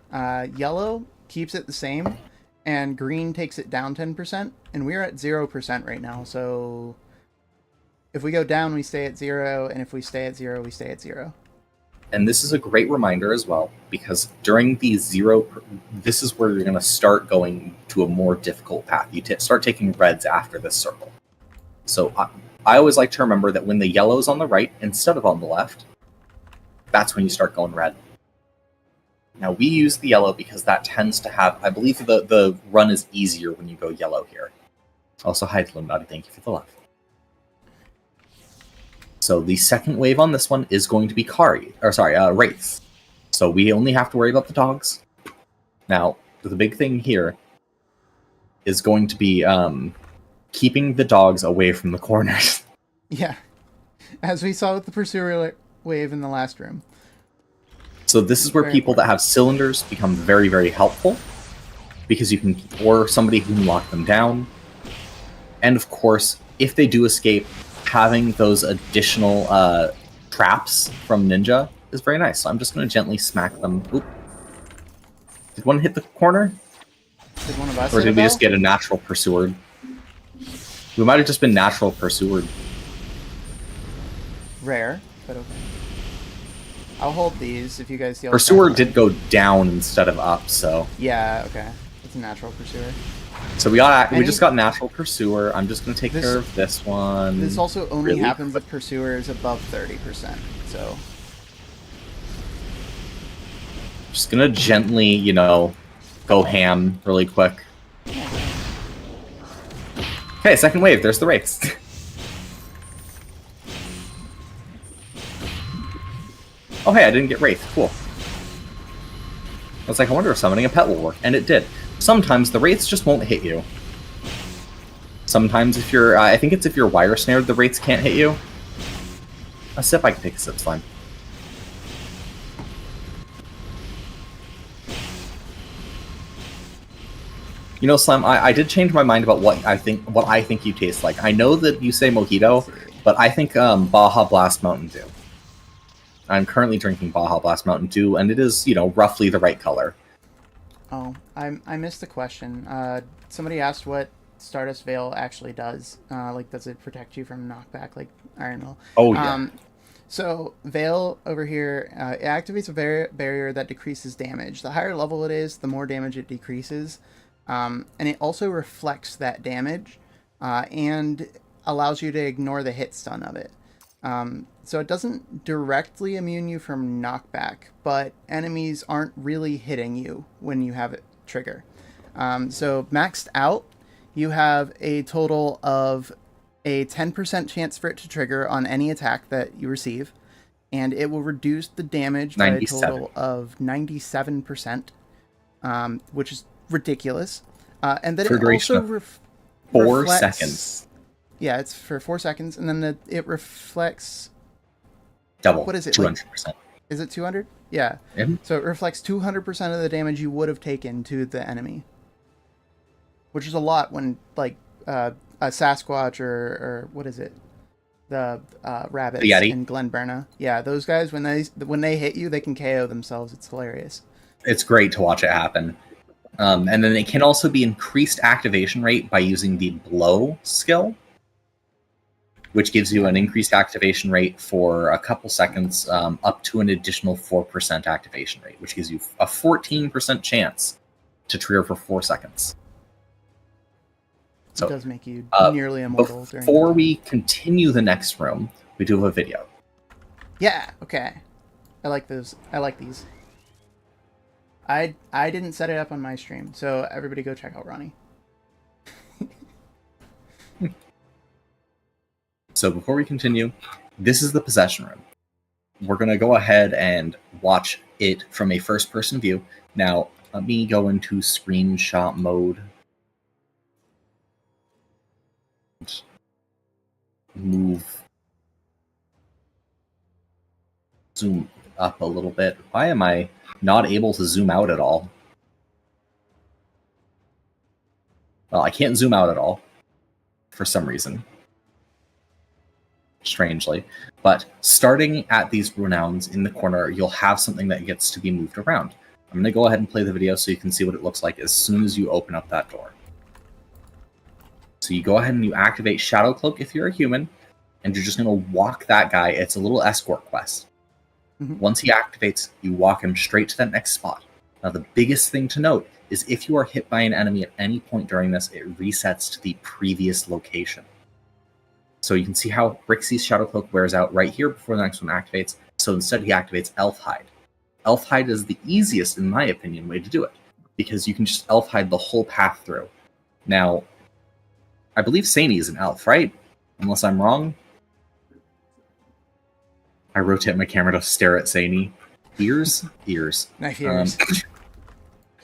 Yellow keeps it the same, and green takes it down 10%, and we're at 0% right now, so if we go down, we stay at 0, and if we stay at 0, we stay at 0. And this is a great reminder as well, because during the this is where you're going to start going to a more difficult path. You start taking reds after this circle. So I always like to remember that when the yellow's on the right instead of on the left, that's when you start going red. Now, we use the yellow because that tends to have, I believe the run is easier when you go yellow here. Also, hi, Illuminati, thank you for the love. So the second wave on this one is going to be wraiths. So we only have to worry about the dogs. Now, the big thing here is going to be keeping the dogs away from the corners. Yeah, as we saw with the pursuer wave in the last room. So this is where people that have cylinders become very, very helpful, because you can, or somebody who can lock them down. And of course, if they do escape, having those additional traps from Ninja is very nice. So I'm just going to gently smack them. Oop. Did one hit the corner? Did one of us or did we just get a natural pursuer? We might have just been natural pursuer. Rare, but okay. I'll hold these if you guys deal. Pursuer did go down instead of up, so. Yeah, okay. It's a natural pursuer. So we just got natural pursuer. I'm just going to take care of this one. This also only happens with pursuers above 30%, so. Just going to gently, go ham really quick. Okay, second wave. There's the wraiths. Oh, hey, I didn't get wraith. Cool. I was like, I wonder if summoning a pet will work. And it did. Sometimes the wraiths just won't hit you. Sometimes if you're... I think it's if you're wire snared, the wraiths can't hit you. A sip, I can take a sip's fine. Slim, I did change my mind about what I think you taste like. I know that you say mojito, but I think Baja Blast Mountain Dew. I'm currently drinking Baja Blast Mountain Dew, and it is, roughly the right color. Oh, I missed the question. Somebody asked what Stardust Veil actually does. Does it protect you from knockback like Iron Will? Oh, yeah. So, Veil over here, it activates a barrier that decreases damage. The higher level it is, the more damage it decreases. And it also reflects that damage and allows you to ignore the hit stun of it. So it doesn't directly immune you from knockback, but enemies aren't really hitting you when you have it trigger. So maxed out, you have a total of a 10% chance for it to trigger on any attack that you receive, and it will reduce the damage by a total of 97%, which is ridiculous. And then it also 4 seconds. Yeah, it's for 4 seconds, and then it reflects... Double. What is it? 200%. Is it 200? Yeah. Mm-hmm. So it reflects 200% of the damage you would have taken to the enemy. Which is a lot when, a Sasquatch or what is it? The rabbits in Glenburna. Yeah, those guys, when they hit you, they can KO themselves. It's hilarious. It's great to watch it happen. And then it can also be increased activation rate by using the blow skill, which gives you an increased activation rate for a couple seconds, up to an additional 4% activation rate, which gives you a 14% chance to trigger for 4 seconds. So, it does make you nearly immortal. Before we continue the next room, we do have a video. Yeah, okay. I like those. I like these. I didn't set it up on my stream, so everybody go check out Ronnie. So before we continue, this is the possession room. We're going to go ahead and watch it from a first-person view. Now, let me go into screenshot mode. Zoom up a little bit. Why am I not able to zoom out at all? Well, I can't zoom out at all for some reason. Strangely. But starting at these pronouns in the corner, you'll have something that gets to be moved around. I'm going to go ahead and play the video so you can see what it looks like as soon as you open up that door. So you go ahead and you activate Shadow Cloak if you're a human, and you're just going to walk that guy. It's a little escort quest. Once he activates, you walk him straight to that next spot. Now, the biggest thing to note is if you are hit by an enemy at any point during this, it resets to the previous location. So you can see how Rixie's Shadow Cloak wears out right here before the next one activates. So instead, he activates Elf Hide. Elf Hide is the easiest, in my opinion, way to do it, because you can just Elf Hide the whole path through. Now, I believe Sani is an elf, right? Unless I'm wrong. I rotate my camera to stare at Sani. Ears? Ears. Knife ears.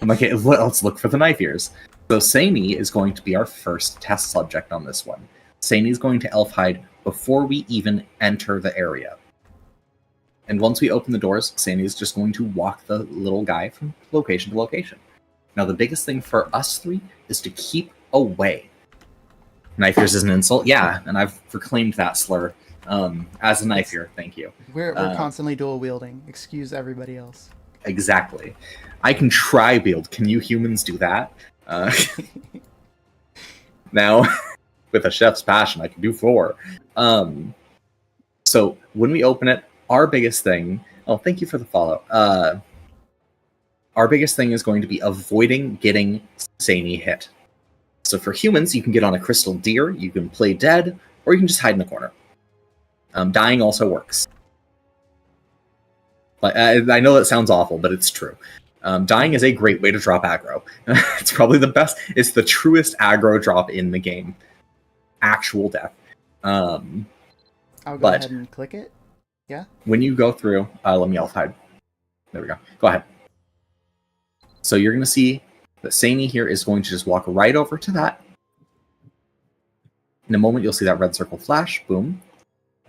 I'm like, okay, let's look for the knife ears. So Sani is going to be our first test subject on this one. Sani is going to Elf Hide before we even enter the area. And once we open the doors, Sani is just going to walk the little guy from location to location. Now, the biggest thing for us three is to keep away. Knife ears is an insult? Yeah, and I've reclaimed that slur as a knife ear. Thank you. We're constantly dual wielding. Excuse everybody else. Exactly. I can tri-wield. Can you humans do that? Now, with a chef's passion, I can do 4. So when we open it, our biggest thing... Oh, thank you for the follow. Our biggest thing is going to be avoiding getting Sani hit. So for humans, you can get on a crystal deer, you can play dead, or you can just hide in the corner. Dying also works. But I know that sounds awful, but it's true. Dying is a great way to drop aggro. It's probably the best. It's the truest aggro drop in the game. Actual death. I'll go ahead and click it. Yeah? When you go through... let me Elf Hide. There we go. Go ahead. So you're going to see that Sani here is going to just walk right over to that. In a moment, you'll see that red circle flash. Boom.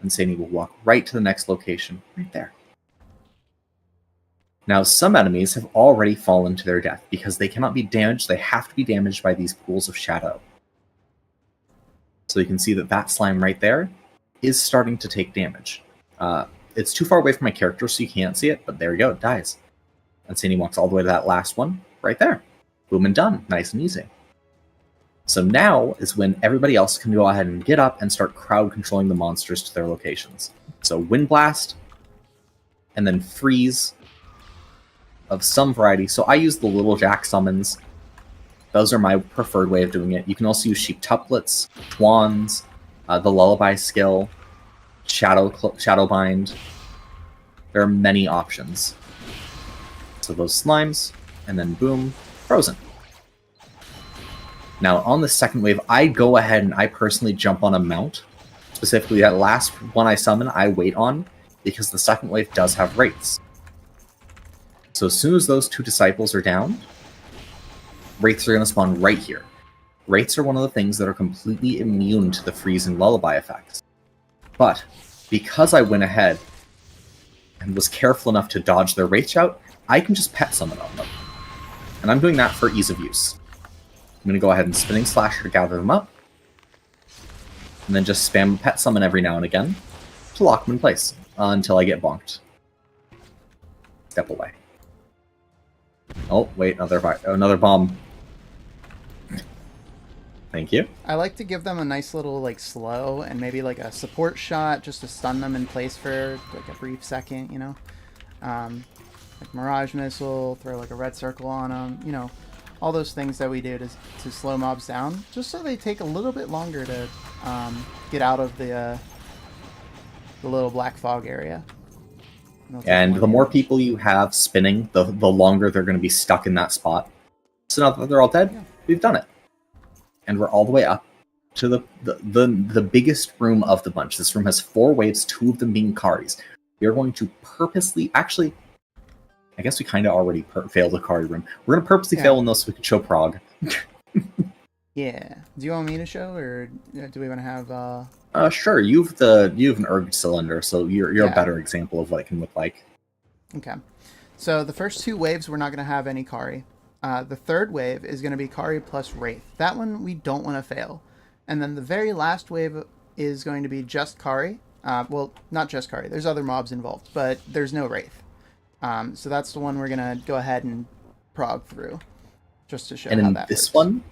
And Sani will walk right to the next location. Right there. Now, some enemies have already fallen to their death because they cannot be damaged. They have to be damaged by these pools of shadow. So you can see that that slime right there is starting to take damage. It's too far away from my character, so you can't see it, but there you go, it dies. And Sani walks all the way to that last one, right there. Boom and done. Nice and easy. So now is when everybody else can go ahead and get up and start crowd controlling the monsters to their locations. So Wind Blast, and then Freeze of some variety. So I use the Little Jack summons. Those are my preferred way of doing it. You can also use Sheep Tuplets, Twans, the Lullaby skill, Shadowbind. There are many options. So those slimes, and then boom, frozen. Now on the second wave, I go ahead and I personally jump on a mount. Specifically, that last one I summon, I wait on, because the second wave does have wraiths. So as soon as those 2 disciples are down, wraiths are going to spawn right here. Wraiths are one of the things that are completely immune to the freeze and lullaby effects. But because I went ahead and was careful enough to dodge their wraith shout, I can just pet summon on them. And I'm doing that for ease of use. I'm going to go ahead and Spinning Slasher to gather them up. And then just spam pet summon every now and again to lock them in place until I get bonked. Step away. Oh, wait, another bomb. Thank you. I like to give them a nice little slow and maybe a support shot just to stun them in place for a brief second, you know. Like Mirage Missile, throw a red circle on them, you know, all those things that we do to slow mobs down, just so they take a little bit longer to get out of the little black fog area. And the more people you have spinning, the longer they're going to be stuck in that spot. So now that they're all dead, we've done it. And we're all the way up to the biggest room of the bunch. This room has 4 waves, 2 of them being Karis. We are going to purposely... Actually, I guess we kind of already failed the Kari room. We're going to purposely fail one though so we can show Prague. Yeah. Do you want me to show, or do we want to have... Sure. You have an erg cylinder, so you're a better example of what it can look like. Okay. So the first 2 waves, we're not going to have any Kari. The third wave is going to be Kari plus Wraith. That one we don't want to fail. And then the very last wave is going to be just Kari. Well, not just Kari. There's other mobs involved, but there's no Wraith. So that's the one we're going to go ahead and prog through, just to show how that works. And in this one,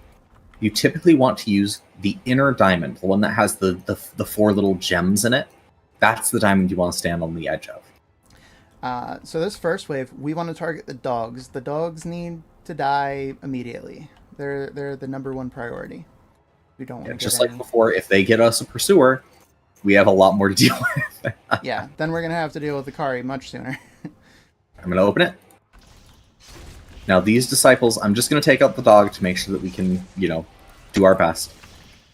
you typically want to use the inner diamond, the one that has the 4 little gems in it. That's the diamond you want to stand on the edge of. So this first wave, we want to target the dogs. The dogs need to die immediately. They're the number one priority. We don't want to Just get like before, if they get us a pursuer, we have a lot more to deal with. Yeah, then we're gonna have to deal with the Kari much sooner. I'm going to open it. Now, these disciples, I'm just going to take out the dog to make sure that we can, do our best.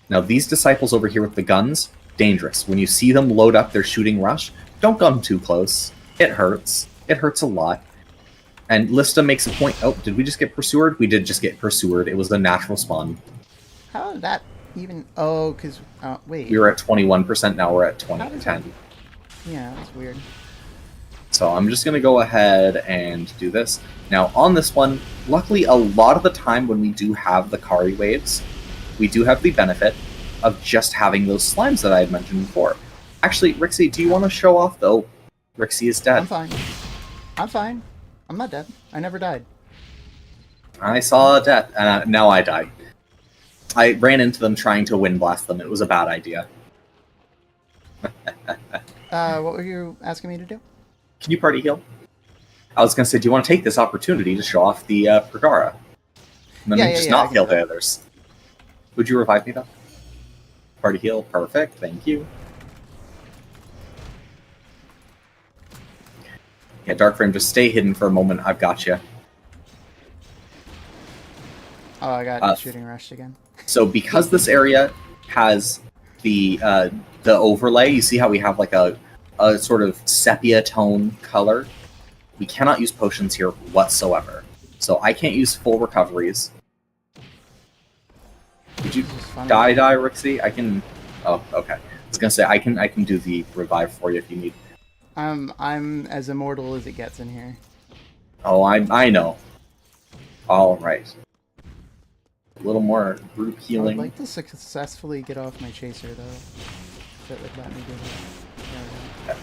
Now, these disciples over here with the guns, dangerous. When you see them load up their shooting rush, don't come too close. It hurts. It hurts a lot. And Lista makes a point. Oh, did we just get pursued? We did just get pursued. It was the natural spawn. How did that even... Oh, because... wait. We were at 21%, now we're at 10. Yeah, that's weird. So I'm just going to go ahead and do this. Now, on this one, luckily, a lot of the time when we do have the Kari waves, we do have the benefit of just having those slimes that I had mentioned before. Actually, Rixie, do you want to show off, though? Rixie is dead. I'm fine. I'm fine. I'm not dead. I never died. I saw a death, and now I died. I ran into them trying to wind blast them. It was a bad idea. What were you asking me to do? Can you party heal? I was going to say, do you want to take this opportunity to show off the Pragara? And then just not heal the others. Would you revive me, though? Party heal, perfect, thank you. Yeah, Darkframe, just stay hidden for a moment, I've got you. Oh, I got shooting rushed again. So because this area has the overlay, you see how we have like a sort of sepia tone color? We cannot use potions here whatsoever. So I can't use full recoveries. Did you die, Rixie? I can... Oh, okay. I was gonna say, I can do the revive for you if you need. I'm as immortal as it gets in here. Oh, I know. Alright. A little more group healing. I'd like to successfully get off my chaser, though. If it would let me do that.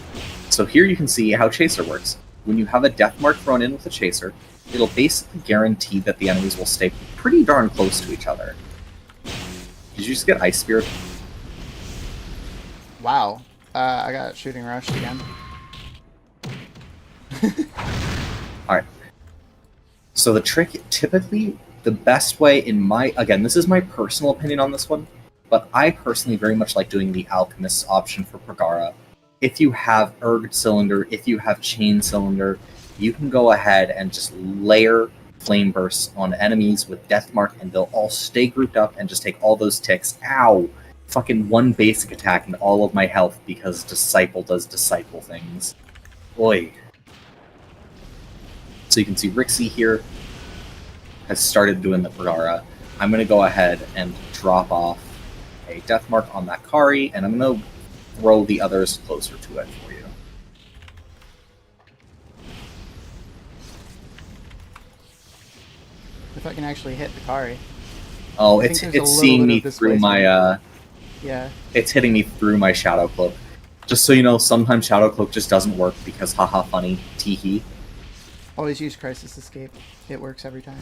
So here you can see how chaser works. When you have a death mark thrown in with a chaser, it'll basically guarantee that the enemies will stay pretty darn close to each other. Did you just get ice speared? Wow. I got shooting rushed again. Alright. So the trick, typically, the best way in my... Again, this is my personal opinion on this one, but I personally very much like doing the Alchemist's option for Pragara. If you have Erged Cylinder, if you have Chain Cylinder, you can go ahead and just layer Flame Bursts on enemies with Death Mark, and they'll all stay grouped up and just take all those ticks. Ow! Fucking one basic attack and all of my health because Disciple does Disciple things. Oi. So you can see Rixie here has started doing the Pragara. I'm going to go ahead and drop off a Death Mark on that Kari, and I'm going to throw the others closer to it for you. If I can actually hit the Kari. Oh, it's seeing me through my yeah. It's hitting me through my Shadow Cloak. Just so you know, sometimes Shadow Cloak just doesn't work because haha funny, teehee. Always use Crisis Escape. It works every time.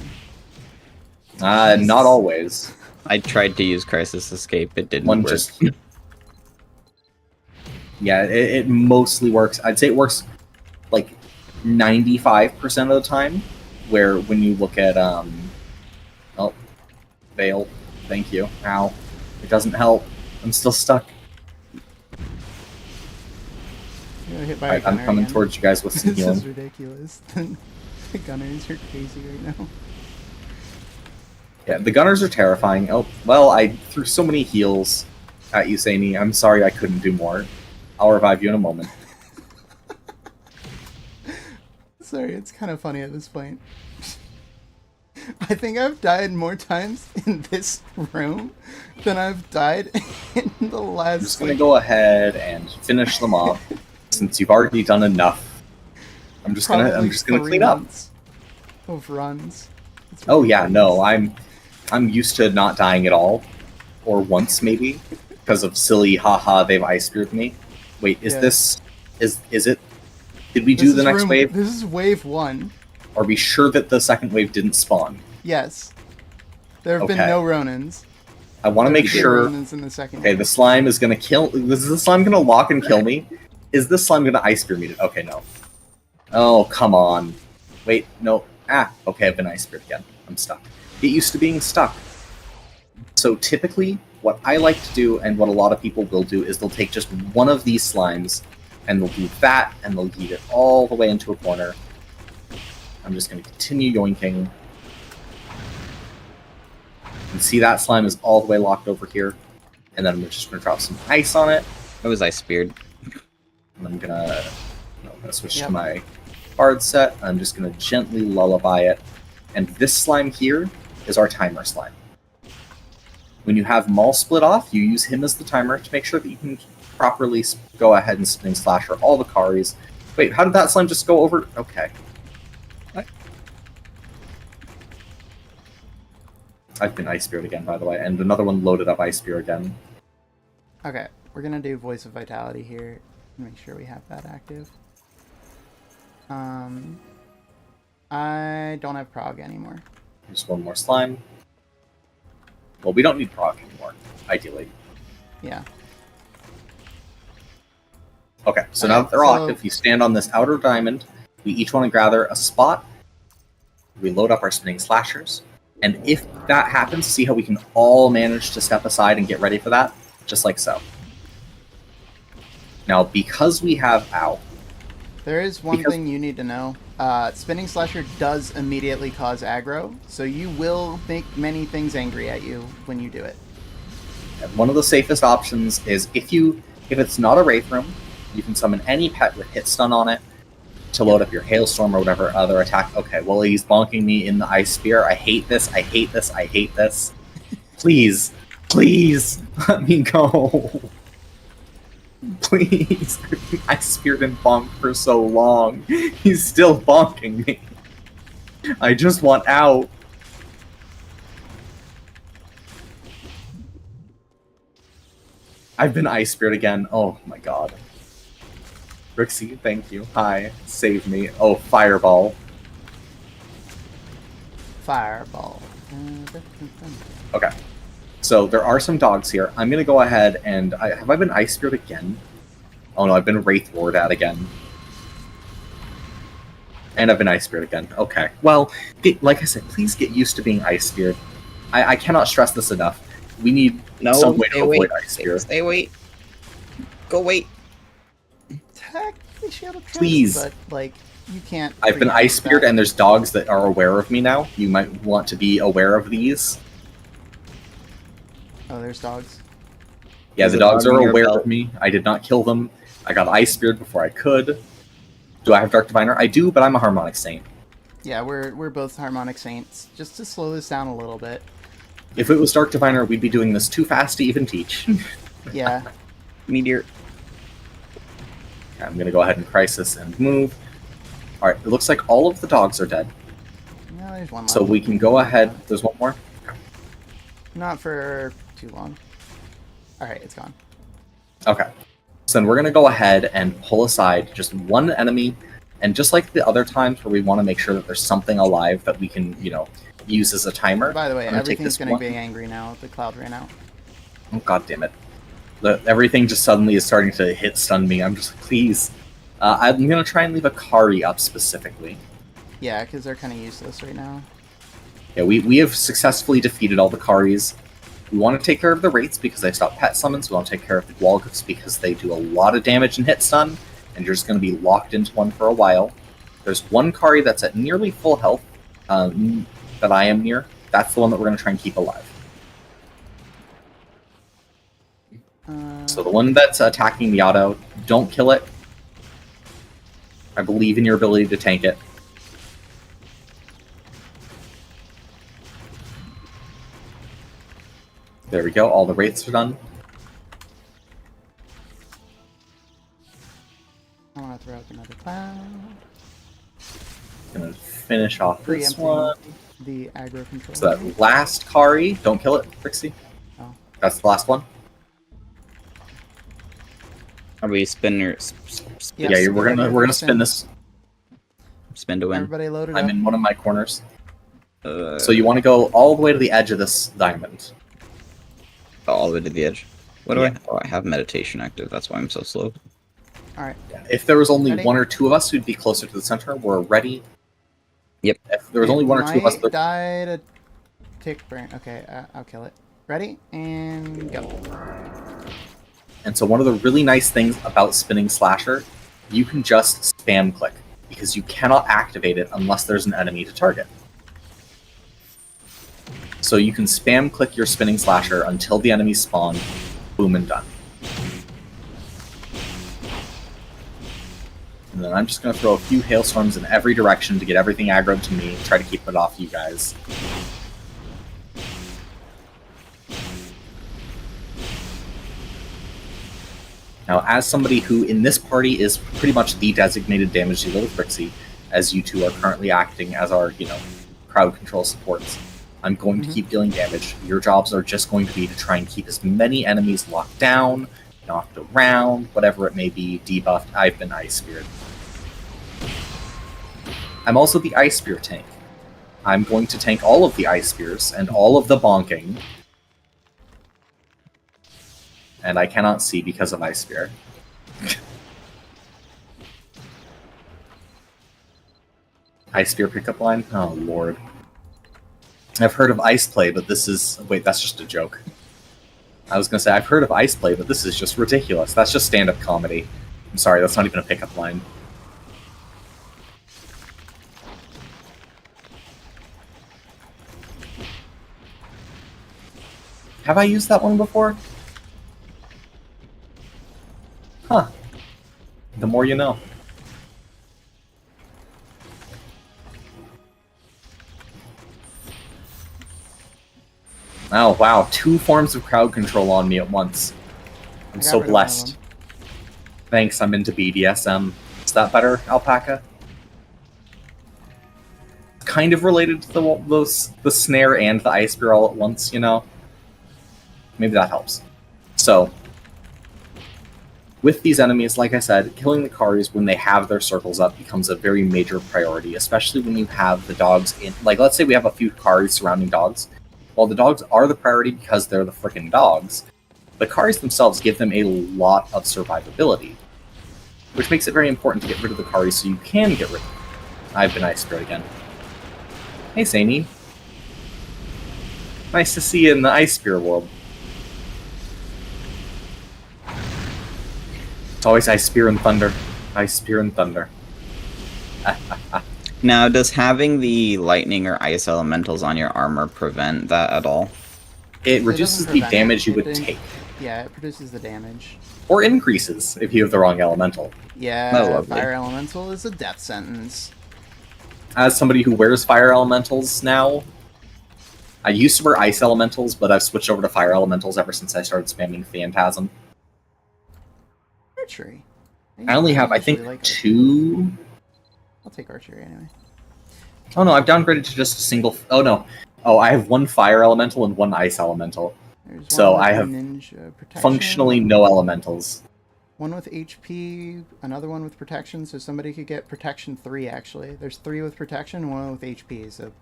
Not always. I tried to use Crisis Escape, it didn't work. Yeah, it mostly works. I'd say it works like 95% of the time, where when you look at, oh, Veil, thank you. Ow. It doesn't help. I'm still stuck. Hit by I'm coming again. towards you guys with some healing. This is ridiculous. The gunners are crazy right now. Yeah, the gunners are terrifying. Oh, well, I threw so many heals at you, Saini. I'm sorry I couldn't do more. I'll revive you in a moment. Sorry, it's kind of funny at this point. I think I've died more times in this room than I've died in the last... I'm just going to go ahead and finish them off, since you've already done enough. I'm just gonna clean up. Of runs. Oh yeah, no, I'm used to not dying at all, or once maybe, because of silly haha they've ice speared me. Wait, is this is it? Did we do the next wave? This is wave 1. Are we sure that the second wave didn't spawn? Yes. There have been no Ronins. I want to make sure. Ronins in the second okay, wave. the slime is gonna kill. Is the slime gonna lock and kill me? Is this slime gonna ice spear me? Okay, no. Oh, come on. Wait, no. Ah, okay, I've been ice speared again. I'm stuck. Get used to being stuck. So typically, what I like to do, and what a lot of people will do, is they'll take just one of these slimes, and they'll do that, and they'll yeet it all the way into a corner. I'm just going to continue yoinking. And see that slime is all the way locked over here. And then I'm just going to drop some ice on it. It was ice speared. And I'm going to switch to my bard set. I'm just going to gently lullaby it. And this slime here is our timer slime. When you have Maul split off, you use him as the timer to make sure that you can properly go ahead and spinning slasher all the Karis. Wait, how did that slime just go over? Okay. What? I've been Ice Speared again, by the way, and another one loaded up Ice Spear again. Okay, we're gonna do Voice of Vitality here. Make sure we have that active. I don't have Prog anymore. Just one more slime. Well, we don't need Prog anymore, ideally. Yeah. Okay, so now that they're active, you stand on this outer diamond. We each want to gather a spot. We load up our spinning slashers. And if that happens, see how we can all manage to step aside and get ready for that? Just like so. Now, because we have... Ow. There is one thing you need to know. Spinning Slasher does immediately cause aggro, so you will make many things angry at you when you do it. One of the safest options is if it's not a Wraith Room, you can summon any pet with hit stun on it to load up your Hailstorm or whatever other attack. Okay, well, he's bonking me in the Ice Spear. I hate this, I hate this, I hate this. Please, please, let me go. Please. I speared and bonked for so long. He's still bonking me. I just want out. I've been Ice Speared again. Oh my god. Rixie, thank you. Hi. Save me. Oh, Fireball. Fireball. Okay. So there are some dogs here. I'm going to go ahead and... have I been Ice Speared again? Oh no, I've been Wraith Roared at again. And I've been Ice Speared again. Okay. Well, like I said, please get used to being Ice Speared. I cannot stress this enough. We need some way to avoid Ice Spear. Stay wait. Go wait. Technically, Shadow Trust, Please. but, like, you can't... I've been Ice Speared and there's dogs that are aware of me now. You might want to be aware of these. Oh, there's dogs. Yeah, the dogs are aware of me. I did not kill them. I got Ice Speared before I could. Do I have Dark Diviner? I do, but I'm a Harmonic Saint. Yeah, we're both Harmonic Saints. Just to slow this down a little bit. If it was Dark Diviner, we'd be doing this too fast to even teach. Yeah. Meteor. Okay, I'm going to go ahead and Crisis and move. Alright, it looks like all of the dogs are dead. No, there's one left. So we can go ahead... There's one more? Okay. Not for too long. Alright, it's gone. Okay. So then we're going to go ahead and pull aside just one enemy, and just like the other times where we want to make sure that there's something alive that we can, use as a timer. By the way, everything's going to one. be angry now. The cloud ran out. Oh, god damn it. Everything just suddenly is starting to hit stun me. I'm just like, please. I'm going to try and leave a Kari up specifically. Yeah, because they're kind of useless right now. Yeah, we have successfully defeated all the Karis. We want to take care of the Wraiths because they stop pet summons. We want to take care of the Gwalgifs because they do a lot of damage and hit stun, and you're just going to be locked into one for a while. There's one Kari that's at nearly full health that I am near. That's the one that we're going to try and keep alive. So the one that's attacking the auto, don't kill it. I believe in your ability to tank it. There we go, all the Wraiths are done. I want to throw out another cloud. Gonna finish off this Preempting one. the aggro control. So that last Kari, don't kill it, Trixie. Oh. That's the last one. Are we spinning? Yes, Yeah, we're gonna spin this. Spin to win. Everybody loaded I'm up. in one of my corners. So you want to go all the way to the edge of this diamond. All the way to the edge. What do Yeah. I? Oh, I have meditation active. That's why I'm so slow. All right. If there was only Ready? one or two of us who'd be closer to the center, we're ready. Yep. If there was only one or two of us, Might die to tick burn. Okay, I'll kill it. Ready and go. and so one of the really nice things about spinning slasher, you can just spam click because you cannot activate it unless there's an enemy to target. So you can spam click your spinning slasher until the enemies spawn, boom and done. And then I'm just going to throw a few hailstorms in every direction to get everything aggroed to me and try to keep it off you guys. Now, as somebody who in this party is pretty much the designated damage dealer with Rixie, as you two are currently acting as our, crowd control supports, I'm going to keep dealing damage. Your jobs are just going to be to try and keep as many enemies locked down, knocked around, whatever it may be, debuffed. I've been Ice Speared. I'm also the Ice Spear tank. I'm going to tank all of the Ice Spears and all of the bonking. And I cannot see because of Ice Spear. Ice Spear pickup line? Oh, lord. I've heard of Ice Play, but this is... Wait, that's just a joke. I was going to say, I've heard of Ice Play, but this is just ridiculous. That's just stand-up comedy. I'm sorry, that's not even a pickup line. Have I used that one before? Huh. The more you know. Oh, wow. 2 forms of crowd control on me at once. I'm so blessed. Thanks, I'm into BDSM. Is that better, Alpaca? Kind of related to the snare and the ice spear all at once, Maybe that helps. So, with these enemies, like I said, killing the Karis when they have their circles up becomes a very major priority, especially when you have the dogs in... Like, let's say we have a few Karis surrounding dogs. While the dogs are the priority because they're the frickin' dogs, the Karis themselves give them a lot of survivability, which makes it very important to get rid of the Karis so you can get rid of them. I've been Ice Spirit again. Hey, Saini. Nice to see you in the Ice Spear world. It's always Ice Spear and Thunder. Ice Spear and Thunder. Now, does having the lightning or ice elementals on your armor prevent that at all? It reduces the damage you would take. Yeah, it reduces the damage. Or increases if you have the wrong elemental. Yeah, fire elemental is a death sentence. As somebody who wears fire elementals now, I used to wear ice elementals, but I've switched over to fire elementals ever since I started spamming Phantasm. Archery. I only have, I think, like 2... I'll take archery anyway. Oh no, I've downgraded to just a single... Oh no. Oh, I have 1 fire elemental and 1 ice elemental. So I have functionally no elementals. 1 with HP, another 1 with protection, so somebody could get protection 3 actually. There's 3 with protection and 1 with HP, so...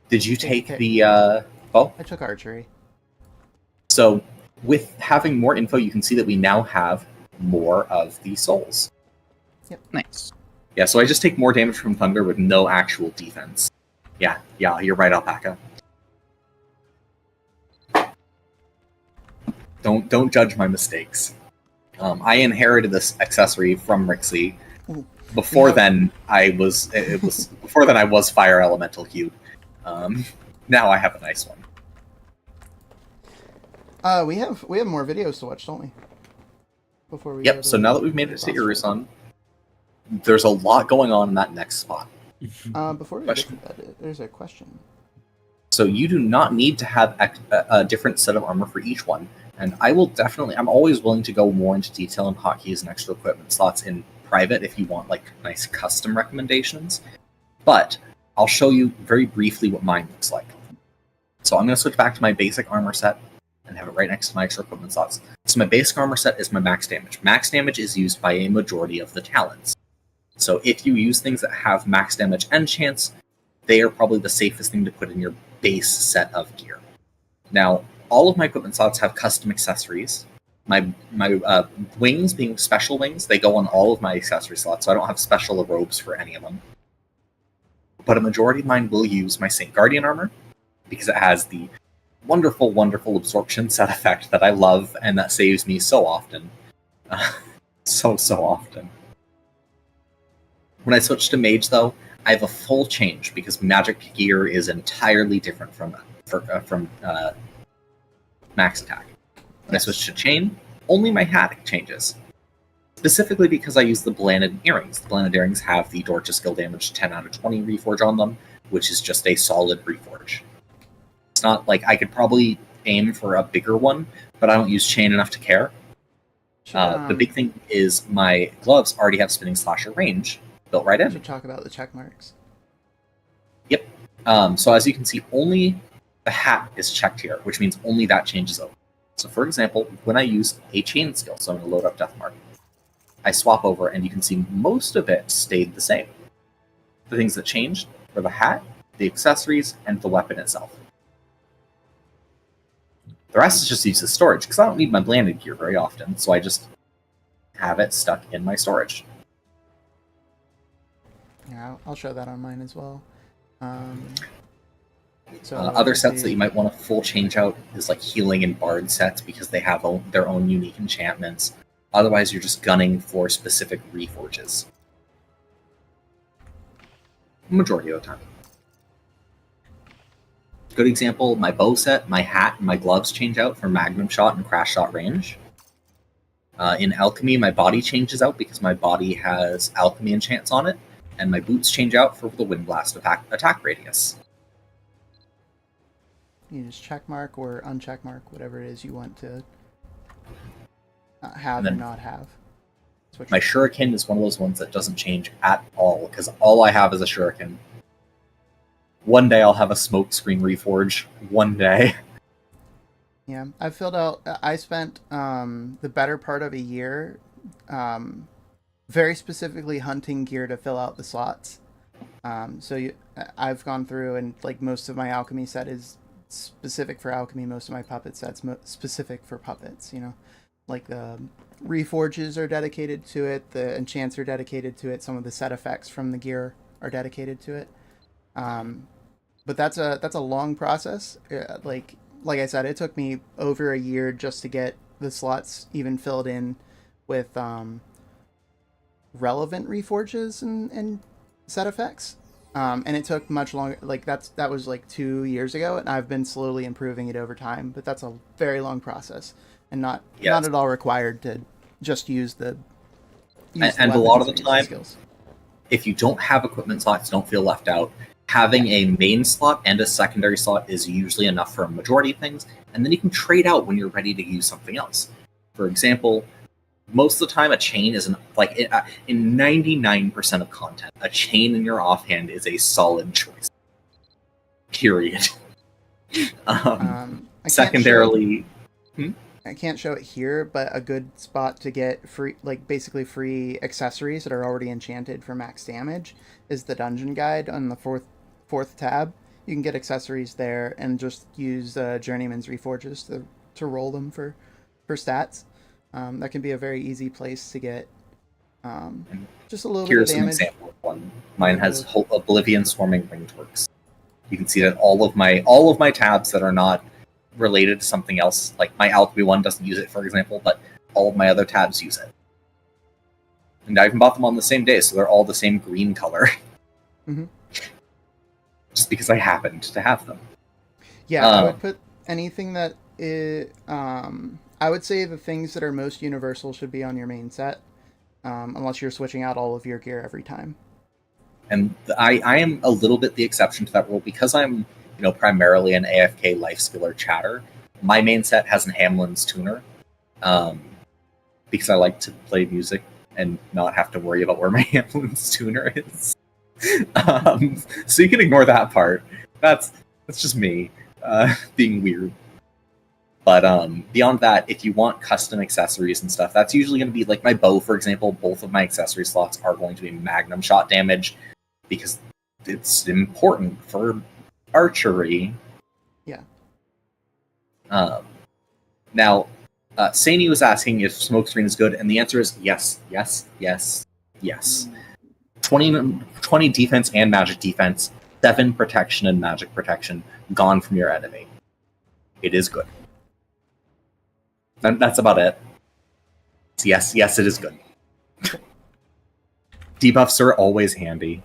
Did you take the, bow? I took archery. So, with having more info, you can see that we now have more of the souls. Yep. Nice. Yeah, so I just take more damage from Thunder with no actual defense. Yeah, you're right, Alpaca. Don't judge my mistakes. I inherited this accessory from Rixie. Before then, I was fire elemental hued. Now I have a nice one. We have more videos to watch, don't we? Before we so now that we've made it to Irusan, there's a lot going on in that next spot. Before we get to that, there's a question. So you do not need to have a different set of armor for each one. And I'm always willing to go more into detail on hotkeys and extra equipment slots in private if you want like nice custom recommendations. But I'll show you very briefly what mine looks like. So I'm going to switch back to my basic armor set and have it right next to my extra equipment slots. So my basic armor set is my max damage. Max damage is used by a majority of the talents. So if you use things that have max damage and chance, they are probably the safest thing to put in your base set of gear. Now, all of my equipment slots have custom accessories, My wings, being special wings, they go on all of my accessory slots, so I don't have special robes for any of them. But a majority of mine will use my Saint Guardian armor, because it has the wonderful, wonderful absorption set effect that I love, and that saves me so often. So often. When I switch to Mage, though, I have a full change, because magic gear is entirely different from max attack. When I switch to Chain, only my hat changes. Specifically because I use the Blanded Earrings. The Blanded Earrings have the Dorcha skill damage 10 out of 20 reforge on them, which is just a solid reforge. It's not like I could probably aim for a bigger one, but I don't use Chain enough to care. The big thing is my gloves already have Spinning Slasher range built right in. We should talk about the check marks. Yep. So as you can see, only the hat is checked here, which means only that changes over. So for example, when I use a chain skill, so I'm going to load up Deathmark, I swap over and you can see most of it stayed the same. The things that changed were the hat, the accessories, and the weapon itself. The rest is just used as storage, because I don't need my blanded gear very often, so I just have it stuck in my storage. Yeah, I'll show that on mine as well. Other sets that you might want to full change out is like healing and bard sets, because they have their own unique enchantments. Otherwise, you're just gunning for specific reforges. Majority of the time. Good example, my bow set, my hat, and my gloves change out for magnum shot and crash shot range. In alchemy, my body changes out because my body has alchemy enchants on it, and my boots change out for the wind blast attack radius. You just check mark or uncheck mark, whatever it is you want to have or not have. My shuriken is one of those ones that doesn't change at all, because all I have is a shuriken. One day I'll have a smoke screen reforge. One day. Yeah, I filled out. I spent the better part of a year very specifically hunting gear to fill out the slots. I've gone through, and like most of my alchemy set is specific for alchemy. Most of my puppet sets specific for puppets. You know, like the reforges are dedicated to it. The enchants are dedicated to it. Some of the set effects from the gear are dedicated to it. But that's a long process. Like I said, it took me over a year just to get the slots even filled in with relevant reforges and set effects. And it took much longer. Like that was like 2 years ago, and I've been slowly improving it over time. But that's a very long process, and not at all required to just use the. And a lot of the time, if you don't have equipment slots, don't feel left out. Having a main slot and a secondary slot is usually enough for a majority of things, and then you can trade out when you're ready to use something else. For example, most of the time a chain is in 99% of content, a chain in your offhand is a solid choice. Period. Secondarily, I can't show it here, but a good spot to get free, like basically free accessories that are already enchanted for max damage is the dungeon guide on the fourth tab. You can get accessories there and just use Journeyman's Reforges to roll them for stats. That can be a very easy place to get just a little bit of damage. Here's an example of one. Mine has Oblivion Swarming Ring Twerks. You can see that all of my tabs that are not related to something else, like my alchemy one doesn't use it, for example, but all of my other tabs use it. And I even bought them on the same day, so they're all the same green color. Mm-hmm. Just because I happened to have them. Yeah, I would put anything that I would say the things that are most universal should be on your main set, unless you're switching out all of your gear every time. And I am a little bit the exception to that rule, because I'm primarily an AFK life skiller chatter. My main set has an Hamlin's tuner, because I like to play music and not have to worry about where my Hamlin's tuner is. So you can ignore that part. That's just me being weird. But beyond that, if you want custom accessories and stuff, that's usually going to be like my bow, for example. Both of my accessory slots are going to be magnum shot damage, because it's important for archery. Yeah. Now, Sani was asking if smokescreen is good, and the answer is yes, yes, yes, yes. 20 defense and magic defense, 7 protection and magic protection gone from your enemy. It is good. That's about it. Yes, it is good. Debuffs are always handy.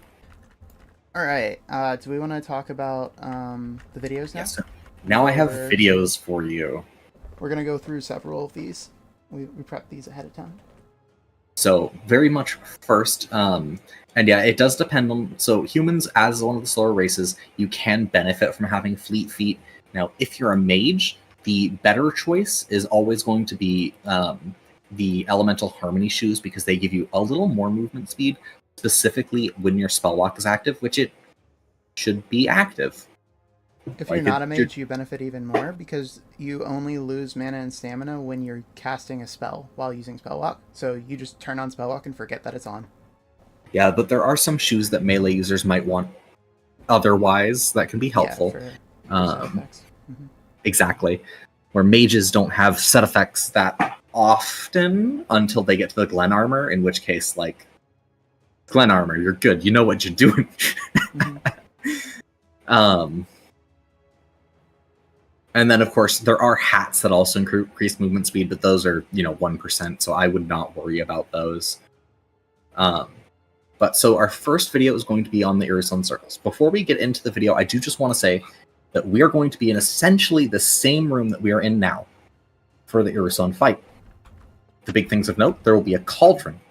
All right. Do we want to talk about the videos now? Yes. Now I have videos for you. We're going to go through several of these. We prepped these ahead of time. So very much first, and yeah, it does depend on. So humans, as one of the slower races, you can benefit from having fleet feet. Now, if you're a mage, the better choice is always going to be the Elemental Harmony shoes, because they give you a little more movement speed, specifically when your spell lock is active, which it should be active. If you're not a mage, you benefit even more because you only lose mana and stamina when you're casting a spell while using spell lock. So you just turn on spell lock and forget that it's on. Yeah, but there are some shoes that melee users might want otherwise that can be helpful. Yeah, for effects. Mm-hmm. Exactly. Where mages don't have set effects that often until they get to the Glen armor, in which case, like, Glen armor, you're good. You know what you're doing. Mm-hmm. And then, of course, there are hats that also increase movement speed, but those are, 1%, so I would not worry about those. But so our first video is going to be on the Irisan circles. Before we get into the video, I do just want to say that we are going to be in essentially the same room that we are in now for the Irisan fight. The big things of note, there will be a cauldron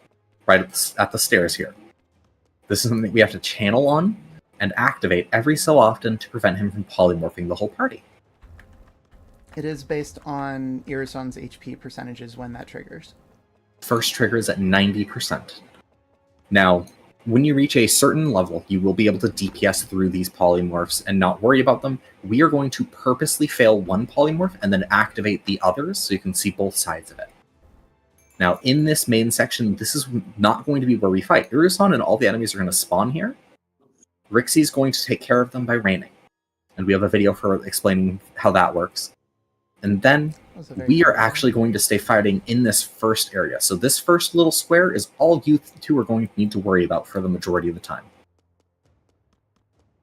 right at the stairs here. This is something we have to channel on and activate every so often to prevent him from polymorphing the whole party. It is based on Irisan's HP percentages when that triggers. First trigger is at 90%. Now, when you reach a certain level, you will be able to DPS through these polymorphs and not worry about them. We are going to purposely fail one polymorph and then activate the others so you can see both sides of it. Now, in this main section, this is not going to be where we fight. Irisan and all the enemies are going to spawn here. Rixie's going to take care of them by raining. And we have a video for explaining how that works. And then we are actually going to stay fighting in this first area. So this first little square is all you two are going to need to worry about for the majority of the time.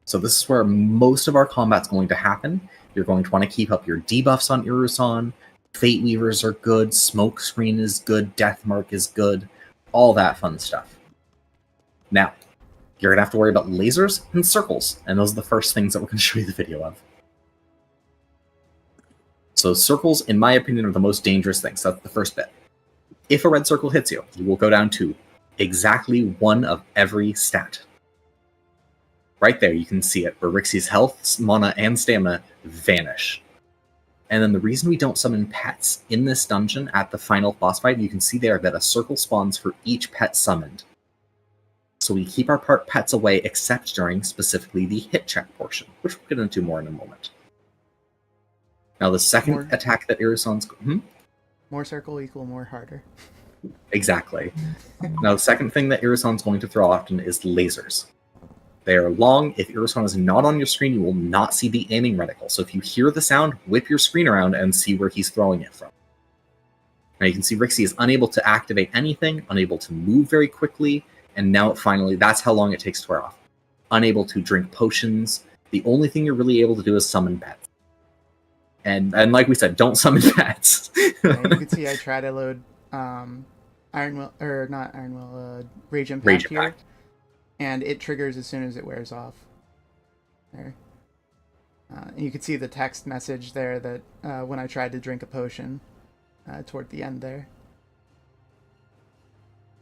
So this is where most of our combat's going to happen. You're going to want to keep up your debuffs on Irisan. Fate Weavers are good. Smokescreen is good. Deathmark is good. All that fun stuff. Now, you're going to have to worry about lasers and circles. And those are the first things that we're going to show you the video of. So circles, in my opinion, are the most dangerous things. That's the first bit. If a red circle hits you, you will go down to exactly one of every stat. Right there, you can see it, where Rixie's health, mana, and stamina vanish. And then the reason we don't summon pets in this dungeon at the final boss fight, you can see there that a circle spawns for each pet summoned. So we keep our pets away except during specifically the hit check portion, which we'll get into more in a moment. Now, the second attack that Irisan's... More circle equal more harder. Exactly. Now, the second thing that Irisan's going to throw often is lasers. They are long. If Irisan is not on your screen, you will not see the aiming reticle. So if you hear the sound, whip your screen around and see where he's throwing it from. Now, you can see Rixie is unable to activate anything, unable to move very quickly, and now finally, that's how long it takes to wear off. Unable to drink potions. The only thing you're really able to do is summon pets. And like we said, don't summon pets. Yeah, you can see I try to load Rage Impact here, and it triggers as soon as it wears off. There. And you can see the text message there that when I tried to drink a potion toward the end there.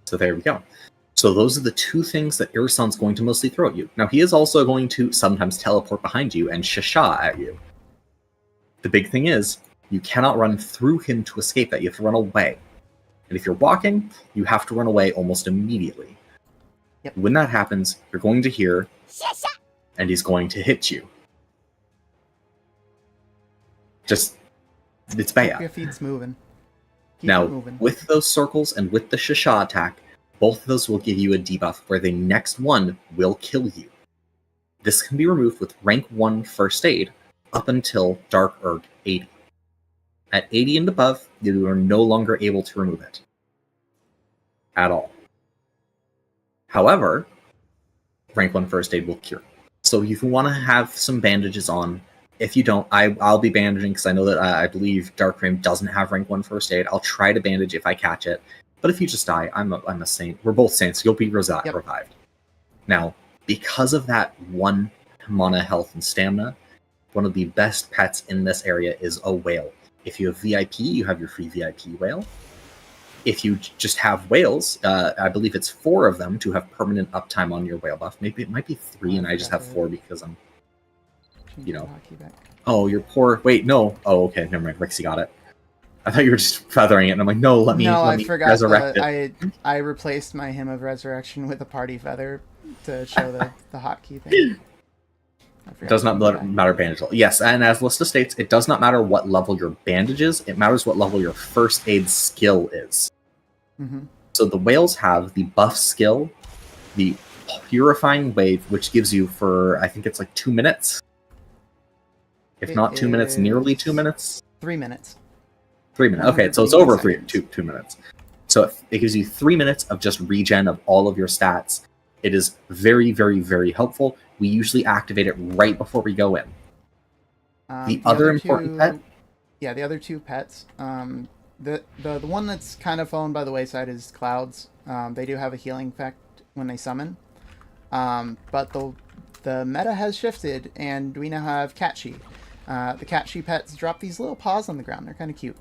So there we go. So those are the two things that Irisan's going to mostly throw at you. Now, he is also going to sometimes teleport behind you and shasha at you. The big thing is, you cannot run through him to escape that. You have to run away. And if you're walking, you have to run away almost immediately. Yep. When that happens, you're going to hear, and he's going to hit you. It's bad. Your feet's moving. Now, with those circles and with the shasha attack, both of those will give you a debuff where the next one will kill you. This can be removed with rank 1 first aid, up until Dark Erg 80. At 80 and above, you are no longer able to remove it at all. However, rank 1 first aid will cure. So if you want to have some bandages on, if you don't, I'll be bandaging because I know that I believe Dark Cream doesn't have rank 1 first aid. I'll try to bandage if I catch it. But if you just die, I'm a saint. We're both saints. You'll be revived. Now, because of that 1 mana health and stamina, one of the best pets in this area is a whale. If you have VIP, you have your free VIP whale. If you just have whales, I believe it's 4 of them to have permanent uptime on your whale buff. Maybe it might be 3 and I just have 4 because I'm, Oh, you're poor. Wait, no. Oh, okay, never mind. Rixie got it. I thought you were just feathering it, and I'm like, no, let me resurrect it. I replaced my Hymn of Resurrection with a party feather to show the hotkey thing. It does not matter bandage level. Yes, and as Lista states, it does not matter what level your bandage is. It matters what level your first aid skill is. Mm-hmm. So the whales have the buff skill, the Purifying Wave, which gives you for, I think it's like 2 minutes. If not 2 minutes, nearly 2 minutes. 3 minutes. 3 minutes. Okay, so it's over 2 minutes. So it gives you 3 minutes of just regen of all of your stats. It is very, very, very helpful. We usually activate it right before we go in. The other important pet? Yeah, the other 2 pets. The one that's kind of fallen by the wayside is Clouds. They do have a healing effect when they summon. But the meta has shifted, and we now have Catchy. The Catchy pets drop these little paws on the ground. They're kind of cute.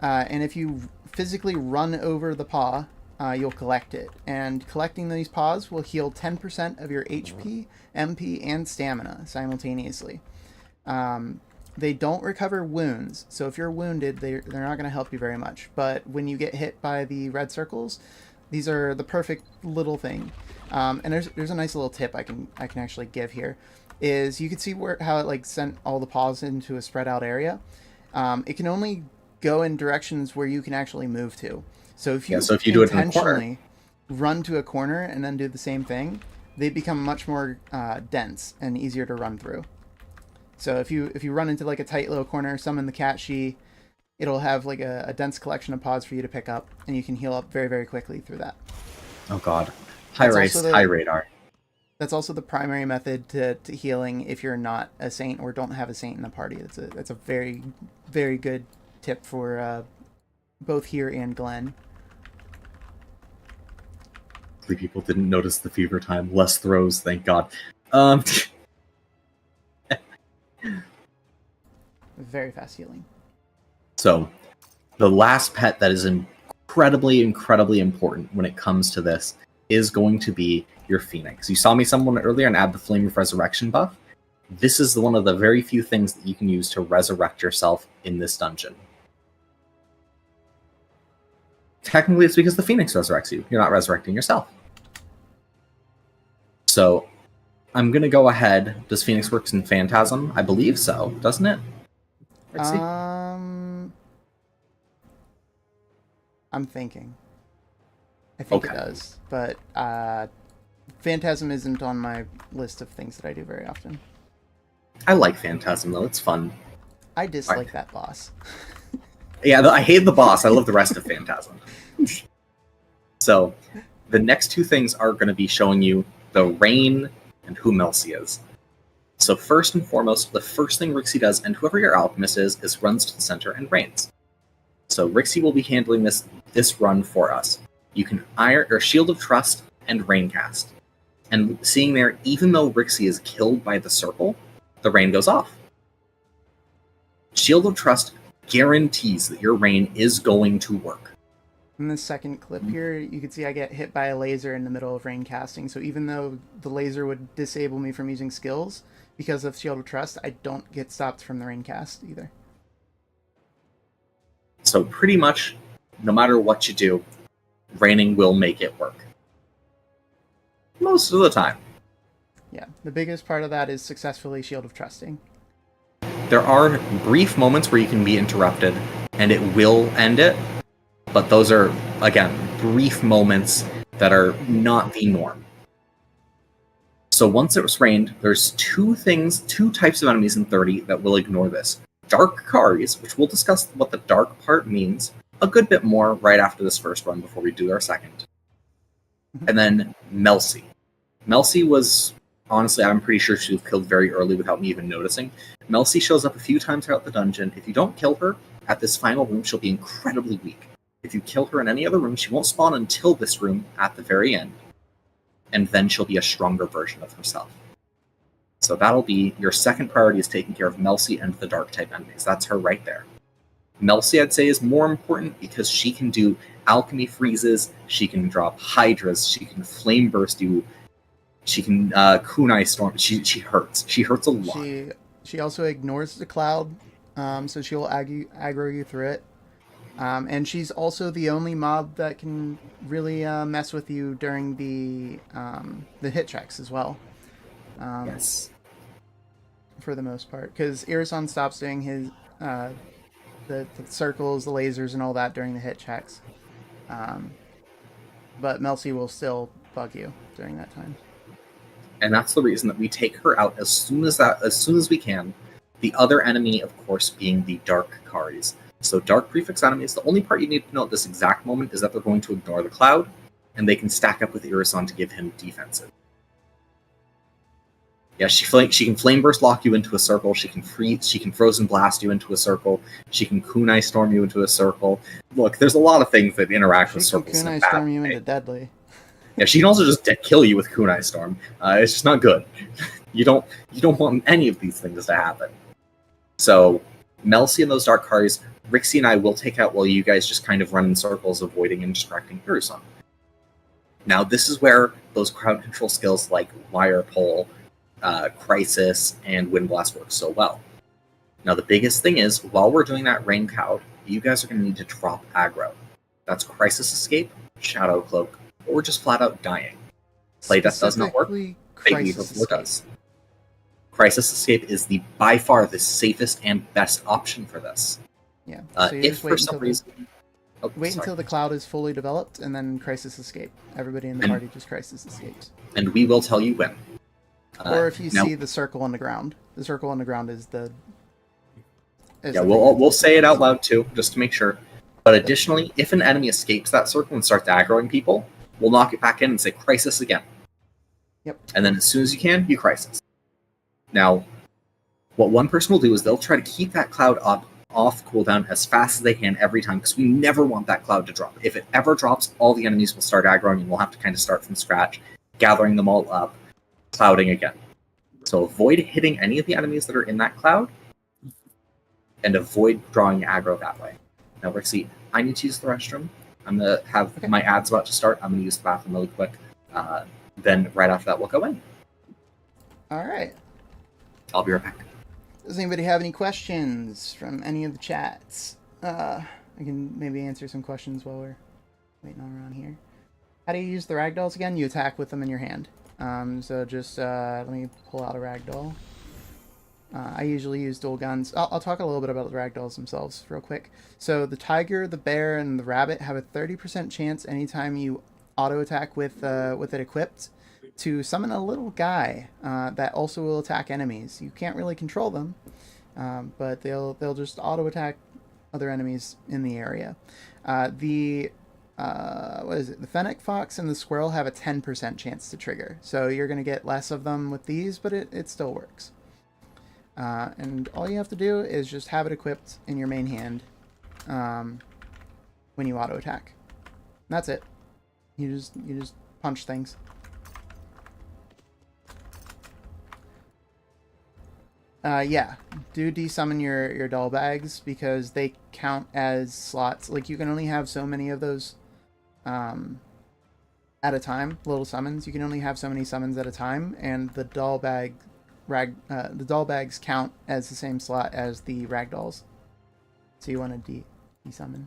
And if you physically run over the paw, you'll collect it. And collecting these paws will heal 10% of your HP, MP, and stamina simultaneously. They don't recover wounds, so if you're wounded, they're not going to help you very much. But when you get hit by the red circles, these are the perfect little thing. And there's a nice little tip I can actually give here. Is you can see how it like sent all the paws into a spread out area. It can only go in directions where you can actually move to. So if you do it in a corner, run to a corner and then do the same thing, they become much more dense and easier to run through. So if you run into like a tight little corner, summon the Catchy, it'll have like a dense collection of pods for you to pick up, and you can heal up very, very quickly through that. Oh god. High radar. That's also the primary method to healing if you're not a saint or don't have a saint in the party. That's a very, very good tip for both here and Glenn. Hopefully people didn't notice the fever time. Less throws, thank god. Very fast healing. So, the last pet that is incredibly, incredibly important when it comes to this is going to be your Phoenix. You saw me someone earlier and add the Flame of Resurrection buff. This is one of the very few things that you can use to resurrect yourself in this dungeon. Technically, it's because the Phoenix resurrects you. You're not resurrecting yourself. So, I'm going to go ahead. Does Phoenix work in Phantasm? I believe so, doesn't it? I'm thinking. I think it does, but Phantasm isn't on my list of things that I do very often. I like Phantasm, though. It's fun. I dislike that boss. Yeah, I hate the boss. I love the rest of Phantasm. So, the next 2 things are going to be showing you the Rain and who Melcy is. So first and foremost, the first thing Rixie does, and whoever your alchemist is runs to the center and rains. So Rixie will be handling this run for us. You can Shield of Trust and Rain cast. And seeing there, even though Rixie is killed by the circle, the rain goes off. Shield of Trust guarantees that your rain is going to work. In the second clip here, you can see I get hit by a laser in the middle of rain casting. So even though the laser would disable me from using skills, because of Shield of Trust, I don't get stopped from the rain cast either. So pretty much, no matter what you do, raining will make it work. Most of the time. Yeah, the biggest part of that is successfully Shield of Trusting. There are brief moments where you can be interrupted, and it will end it. But those are, again, brief moments that are not the norm. So once it was rained, there's 2 types of enemies in 30 that will ignore this. dark Karis, which we'll discuss what the dark part means a good bit more right after this first run before we do our second. And then Melcy. Melcy was, honestly, I'm pretty sure she was killed very early without me even noticing. Melcy shows up a few times throughout the dungeon. If you don't kill her, at this final room, she'll be incredibly weak. If you kill her in any other room, she won't spawn until this room at the very end. And then she'll be a stronger version of herself. So that'll be your second priority, is taking care of Melcy and the dark type enemies. That's her right there. Melcy, I'd say, is more important because she can do alchemy freezes, she can drop hydras, she can flame burst you, she can kunai storm. She hurts. She hurts a lot. She also ignores the cloud, so she'll aggro you through it. And she's also the only mob that can really mess with you during the hit checks as well. Yes. For the most part, because Irisan stops doing his the circles, the lasers, and all that during the hit checks. But Melcy will still bug you during that time. And that's the reason that we take her out as soon as we can. The other enemy, of course, being the dark Karis. So dark prefix enemies, the only part you need to know at this exact moment is that they're going to ignore the cloud, and they can stack up with Irisan to give him defensive. Yeah, she can flame burst lock you into a circle. She can frozen blast you into a circle. She can kunai storm you into a circle. Look, there's a lot of things that interact with circles. She can kunai storm you into deadly. Yeah, she can also just kill you with kunai storm. It's just not good. You don't want any of these things to happen. So Melcy and those dark Karis, Rixie and I will take out while you guys just kind of run in circles, avoiding and distracting Irisan. Now this is where those crowd control skills like wire pull, Crisis, and Wind Blast work so well. Now the biggest thing is, while we're doing that rain cloud, you guys are going to need to drop aggro. That's Crisis Escape, Shadow Cloak, or just flat out dying. Playdeath does not work. Crisis Escape does. Crisis Escape is by far the safest and best option for this. Yeah. So if for some reason... Wait until the cloud is fully developed, and then Crisis Escape. Everybody in the party just Crisis Escapes. And we will tell you when. Or if you see the circle on the ground. The circle on the ground is the... we'll say it out loud too, just to make sure. But additionally, if an enemy escapes that circle and starts aggroing people, we'll knock it back in and say Crisis again. Yep. And then as soon as you can, you Crisis. Now, what one person will do is they'll try to keep that cloud up off cooldown as fast as they can every time, because we never want that cloud to drop. If it ever drops, all the enemies will start aggroing, and we'll have to kind of start from scratch, gathering them all up, clouding again. So avoid hitting any of the enemies that are in that cloud, and avoid drawing aggro that way. Now, Rixie, I need to use the restroom. I'm going to have my ads about to start. I'm going to use the bathroom really quick. Then right after that, we'll go in. All right. I'll be right back. Does anybody have any questions from any of the chats? I can maybe answer some questions while we're waiting on around here. How do you use the ragdolls again? You attack with them in your hand. So just let me pull out a ragdoll. I usually use dual guns. I'll talk a little bit about the ragdolls themselves real quick. So the tiger, the bear, and the rabbit have a 30% chance anytime you auto attack with it equipped to summon a little guy that also will attack enemies. You can't really control them, but they'll just auto attack other enemies in the area. The Fennec fox and the squirrel have a 10% chance to trigger. So you're going to get less of them with these, but it still works. And all you have to do is just have it equipped in your main hand when you auto attack. That's it. You just punch things. Yeah, do desummon your doll bags because they count as slots. Like, you can only have so many of those at a time. Little summons. You can only have so many summons at a time, and the doll bags count as the same slot as the ragdolls. So you want to desummon.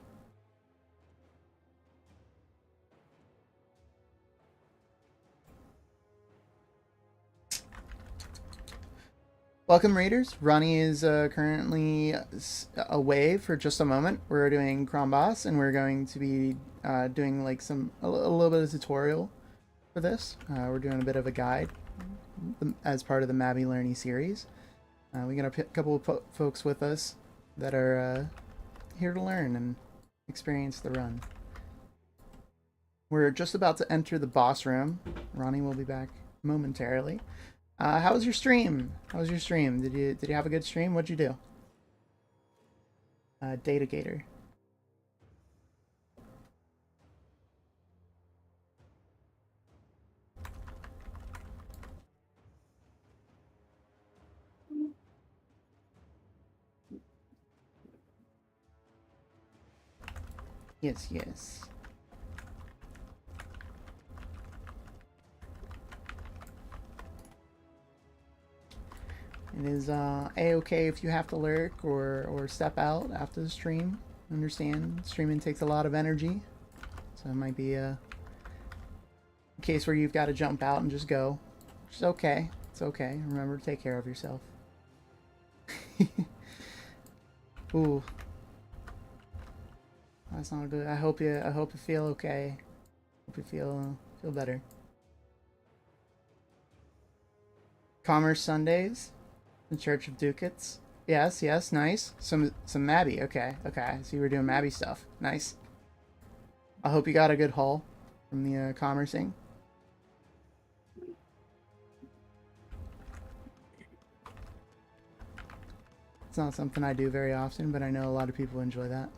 Welcome, readers. Ronnie is currently away for just a moment. We're doing Crom Boss, and we're going to be doing like a little bit of tutorial for this. We're doing a bit of a guide as part of the MabiLearni series. We got a couple of folks with us that are here to learn and experience the run. We're just about to enter the boss room. Ronnie will be back momentarily. How was your stream? How was your stream? Did you have a good stream? What'd you do? Data Gator. Yes, yes. It is a-okay if you have to lurk or step out after the stream. Understand, streaming takes a lot of energy. So it might be a case where you've got to jump out and just go. Which is okay. It's okay. Remember to take care of yourself. Ooh. That's not good. I hope you feel okay. Hope you feel better. Commerce Sundays. The Church of Ducats. Yes, yes, nice. Some Mabi. Okay, okay. So you were doing Mabi stuff. Nice. I hope you got a good haul from the commercing. It's not something I do very often, but I know a lot of people enjoy that.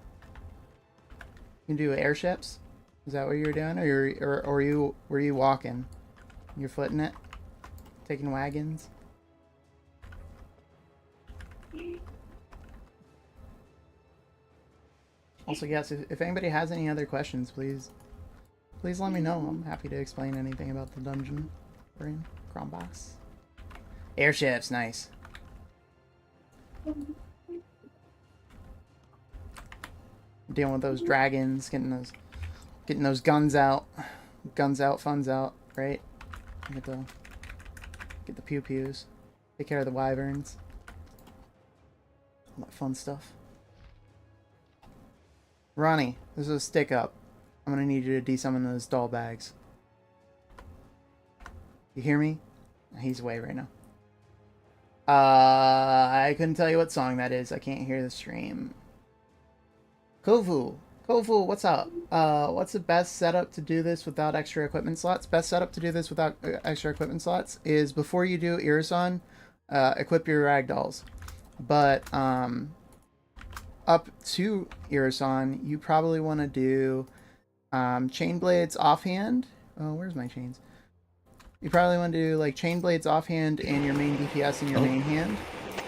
You can do airships. Is that what you were doing, or were you walking? You're footing it, taking wagons. Also, yes, if anybody has any other questions, please let me know. I'm happy to explain anything about the dungeon we're in. Crom box. Airships, nice. Dealing with those dragons, getting those guns out. Guns out, funds out, right? Get the pew-pews. Take care of the wyverns. All that fun stuff. Ronnie, this is a stick up. I'm gonna need you to desummon those doll bags. You hear me? He's away right now. I couldn't tell you what song that is. I can't hear the stream. Kovu, what's up? What's the best setup to do this without extra equipment slots? Best setup to do this without extra equipment slots is before you do Irisan, equip your ragdolls. But up to Irisan, you probably want to do chain blades offhand. Oh, where's my chains? You probably want to do like chain blades offhand and your main DPS in your main hand.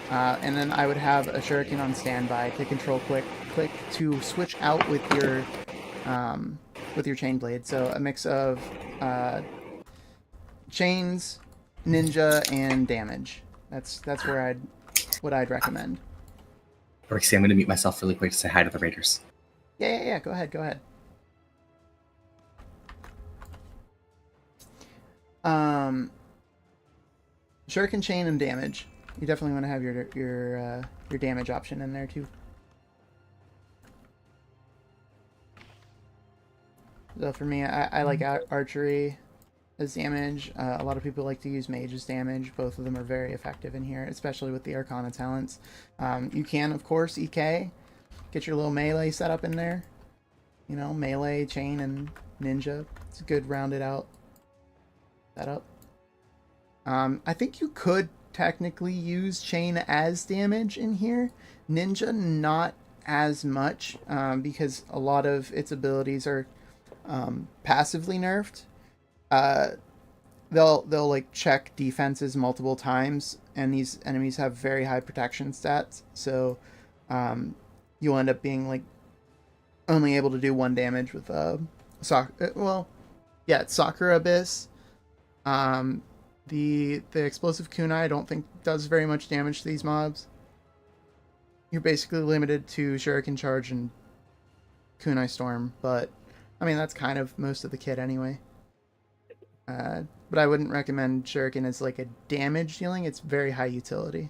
And then I would have a shuriken on standby to control click to switch out with your chain blade. So a mix of chains, ninja, and damage. That's what I'd recommend. Rixie, I'm going to mute myself really quick to say hi to the raiders. Yeah. Go ahead. Shuriken, chain, and damage. You definitely want to have your damage option in there too. So for me, I like archery as damage. A lot of people like to use mage as damage. Both of them are very effective in here, especially with the Arcana talents. You can, of course, EK. Get your little melee set up in there. You know, melee, chain, and ninja. It's a good rounded out setup. I think you could technically use chain as damage in here. Ninja, not as much, because a lot of its abilities are passively nerfed. They'll like check defenses multiple times, and these enemies have very high protection stats, so you'll end up being like only able to do 1 damage with Sakura Abyss. The explosive kunai I don't think does very much damage to these mobs. You're basically limited to shuriken charge and kunai storm, but I mean that's kind of most of the kit anyway. But I wouldn't recommend shuriken as like a damage dealing. It's very high utility.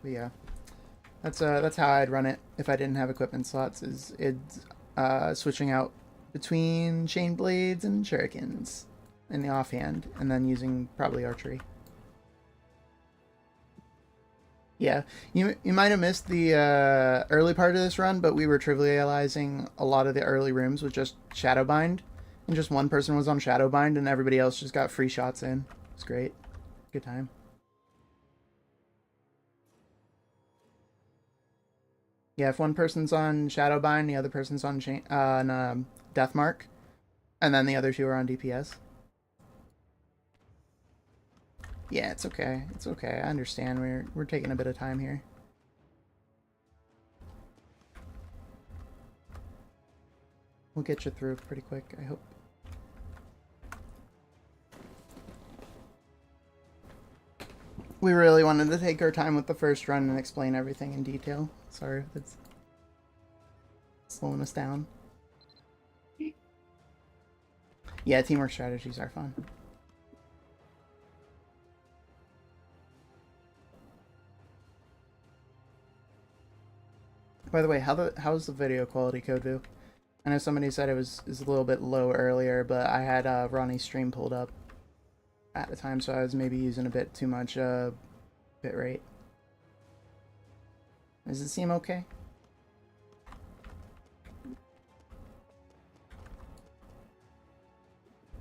But yeah, that's how I'd run it if I didn't have equipment slots. Is it's switching out between chain blades and shurikens. in the offhand, and then using probably archery. Yeah, you might have missed the early part of this run, but we were trivializing a lot of the early rooms with just Shadowbind, and just one person was on Shadowbind, and everybody else just got free shots in. It's great. Good time. Yeah, if one person's on Shadowbind, the other person's on Deathmark, and then the other two are on DPS. Yeah, it's okay. It's okay. I understand. We're taking a bit of time here. We'll get you through pretty quick, I hope. We really wanted to take our time with the first run and explain everything in detail. Sorry if it's slowing us down. Yeah, teamwork strategies are fun. By the way, how's the video quality, Codeview? I know somebody said is a little bit low earlier, but I had Ronnie's stream pulled up at the time, so I was maybe using a bit too much bitrate. Does it seem okay?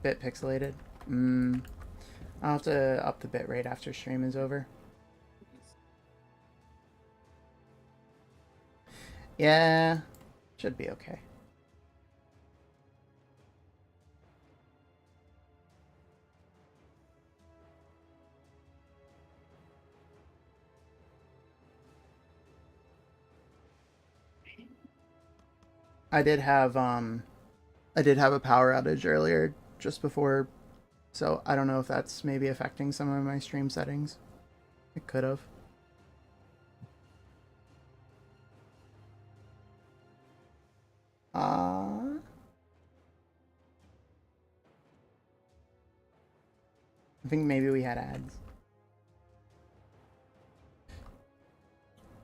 Bit pixelated? I'll have to up the bitrate after stream is over. Yeah, should be okay. I did have a power outage earlier just before, so I don't know if that's maybe affecting some of my stream settings. It could have. I think maybe we had ads.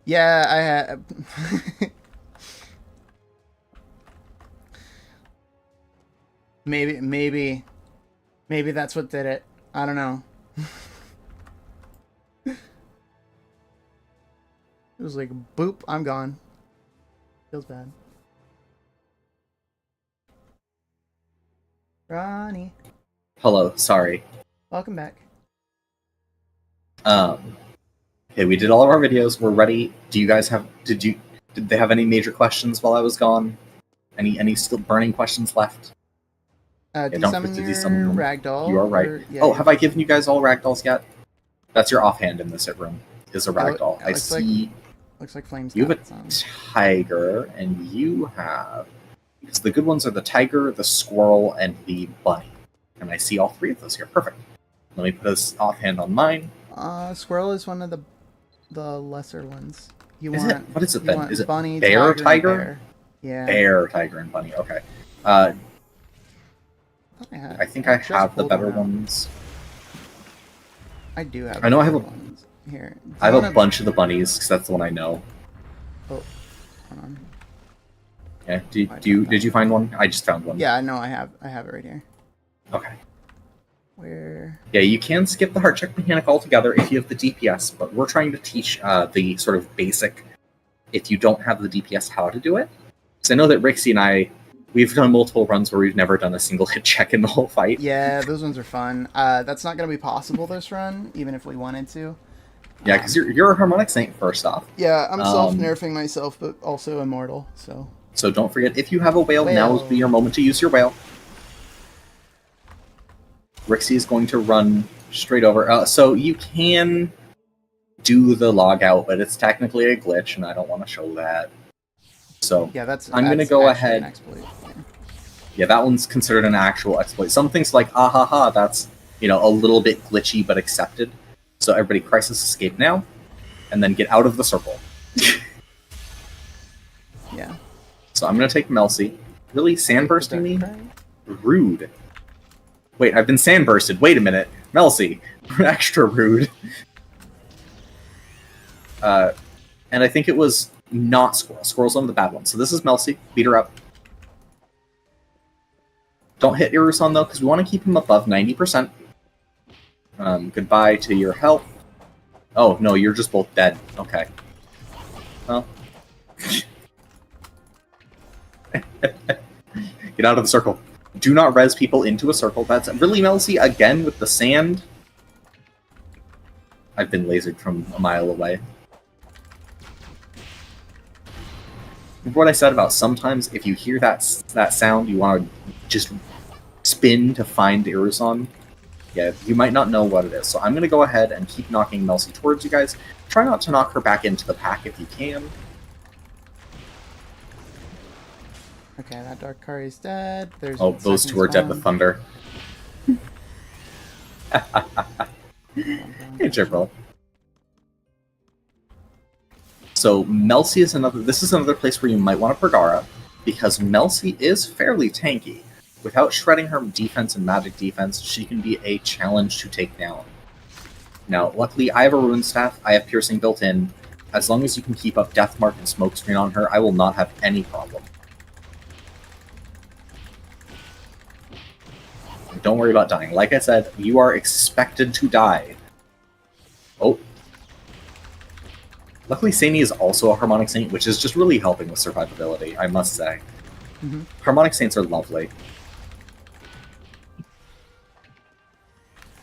Yeah, I had. Maybe that's what did it. I don't know. It was like, boop, I'm gone. Feels bad. Ronnie. Hello, sorry. Welcome back. Okay, we did all of our videos. We're ready. Do you guys have? Did they have any major questions while I was gone? Any still burning questions left? Do you summon your ragdoll? You are right. Yeah, have I given you guys all ragdolls yet? That's your offhand in this room. Is a ragdoll. I see. Looks like Flames. You have a tiger, and you have. Because the good ones are the tiger, the squirrel, and the bunny. And I see all three of those here. Perfect. Let me put this offhand on mine. Squirrel is one of the lesser ones. What is it then? Is it bunny, bear, tiger? Bear. Yeah. Bear, tiger, and bunny. Okay. I think I have the better ones. I do have. I know I have ones. Here. I have a bunch of the bunnies because that's the one I know. Oh, hold on. Yeah. Did you find one? I just found one. Yeah, no, I have it right here. Okay. Where? Yeah, you can skip the heart check mechanic altogether if you have the DPS, but we're trying to teach the sort of basic, if you don't have the DPS, how to do it. So I know that Rixie and I, we've done multiple runs where we've never done a single hit check in the whole fight. Yeah, those ones are fun. That's not going to be possible this run, even if we wanted to. Yeah, because you're a Harmonic Saint, first off. Yeah, I'm self-nerfing myself, but also immortal, so... So don't forget, if you have a whale, now will be your moment to use your whale. Rixie is going to run straight over. So you can do the log out, but it's technically a glitch, and I don't want to show that. So yeah, I'm going to go ahead. Yeah, that one's considered an actual exploit. Some things like, ah ha ha, that's, a little bit glitchy but accepted. So everybody crisis escape now, and then get out of the circle. Yeah. So I'm going to take Melcy. Really sandbursting me? Rude. Wait, I've been sandbursted. Wait a minute. Melcy. Extra rude. And I think it was not Squirrel. Squirrel's one of the bad ones. So this is Melcy. Beat her up. Don't hit Irusan, though, because we want to keep him above 90%. Goodbye to your health. Oh, no, you're just both dead. Okay. Well. Get out of the circle. Do not res people into a circle. That's really Melcy again with the sand. I've been lasered from a mile away. Remember what I said about sometimes if you hear that sound, you want to just spin to find Irusan? Yeah, you might not know what it is. So I'm going to go ahead and keep knocking Melcy towards you guys. Try not to knock her back into the pack if you can. Okay, that Darkari is dead. There's those two are dead with thunder. Hey, Jibril. So Melcy is another. This is another place where you might want to Pergara, because Melcy is fairly tanky. Without shredding her defense and magic defense, she can be a challenge to take down. Now, luckily, I have a Rune Staff. I have Piercing built in. As long as you can keep up Deathmark and Smokescreen on her, I will not have any problem. Don't worry about dying. Like I said, you are expected to die. Oh. Luckily, Saini is also a Harmonic Saint, which is just really helping with survivability, I must say. Mm-hmm. Harmonic Saints are lovely.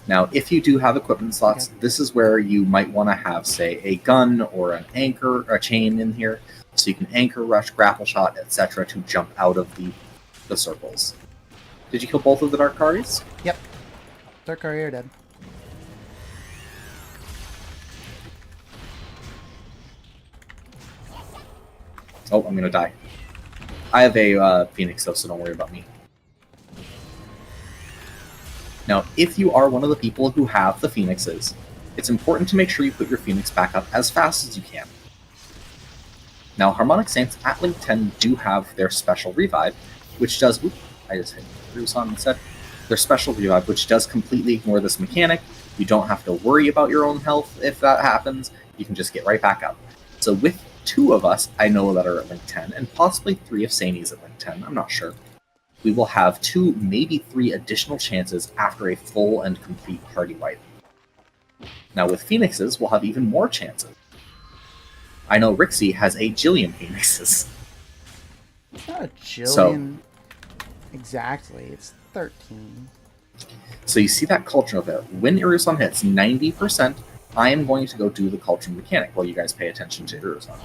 Now, if you do have equipment slots, this is where you might want to have, say, a gun or an anchor, or a chain in here, so you can anchor, rush, grapple shot, etc. to jump out of the circles. Did you kill both of the Darkaris? Yep. Darkari are dead. Oh, I'm gonna die. I have a Phoenix though, so don't worry about me. Now, if you are one of the people who have the Phoenixes, it's important to make sure you put your Phoenix back up as fast as you can. Now, Harmonic Saints at Link 10 do have their special revive, which does... Oops, I just hit Rusan instead. Their special revive, which does completely ignore this mechanic. You don't have to worry about your own health if that happens. You can just get right back up. So with 2 of us, I know that are at Link 10, and possibly 3 of Saini's at Link 10, I'm not sure. We will have 2, maybe 3 additional chances after a full and complete party wipe. Now with Phoenixes, we'll have even more chances. I know Rixie has a jillion Phoenixes. It's not a jillion exactly, it's 13. So you see that Cauldron over there. When Irusan hits 90%, I am going to go do the Cauldron mechanic while you guys pay attention to Irusan.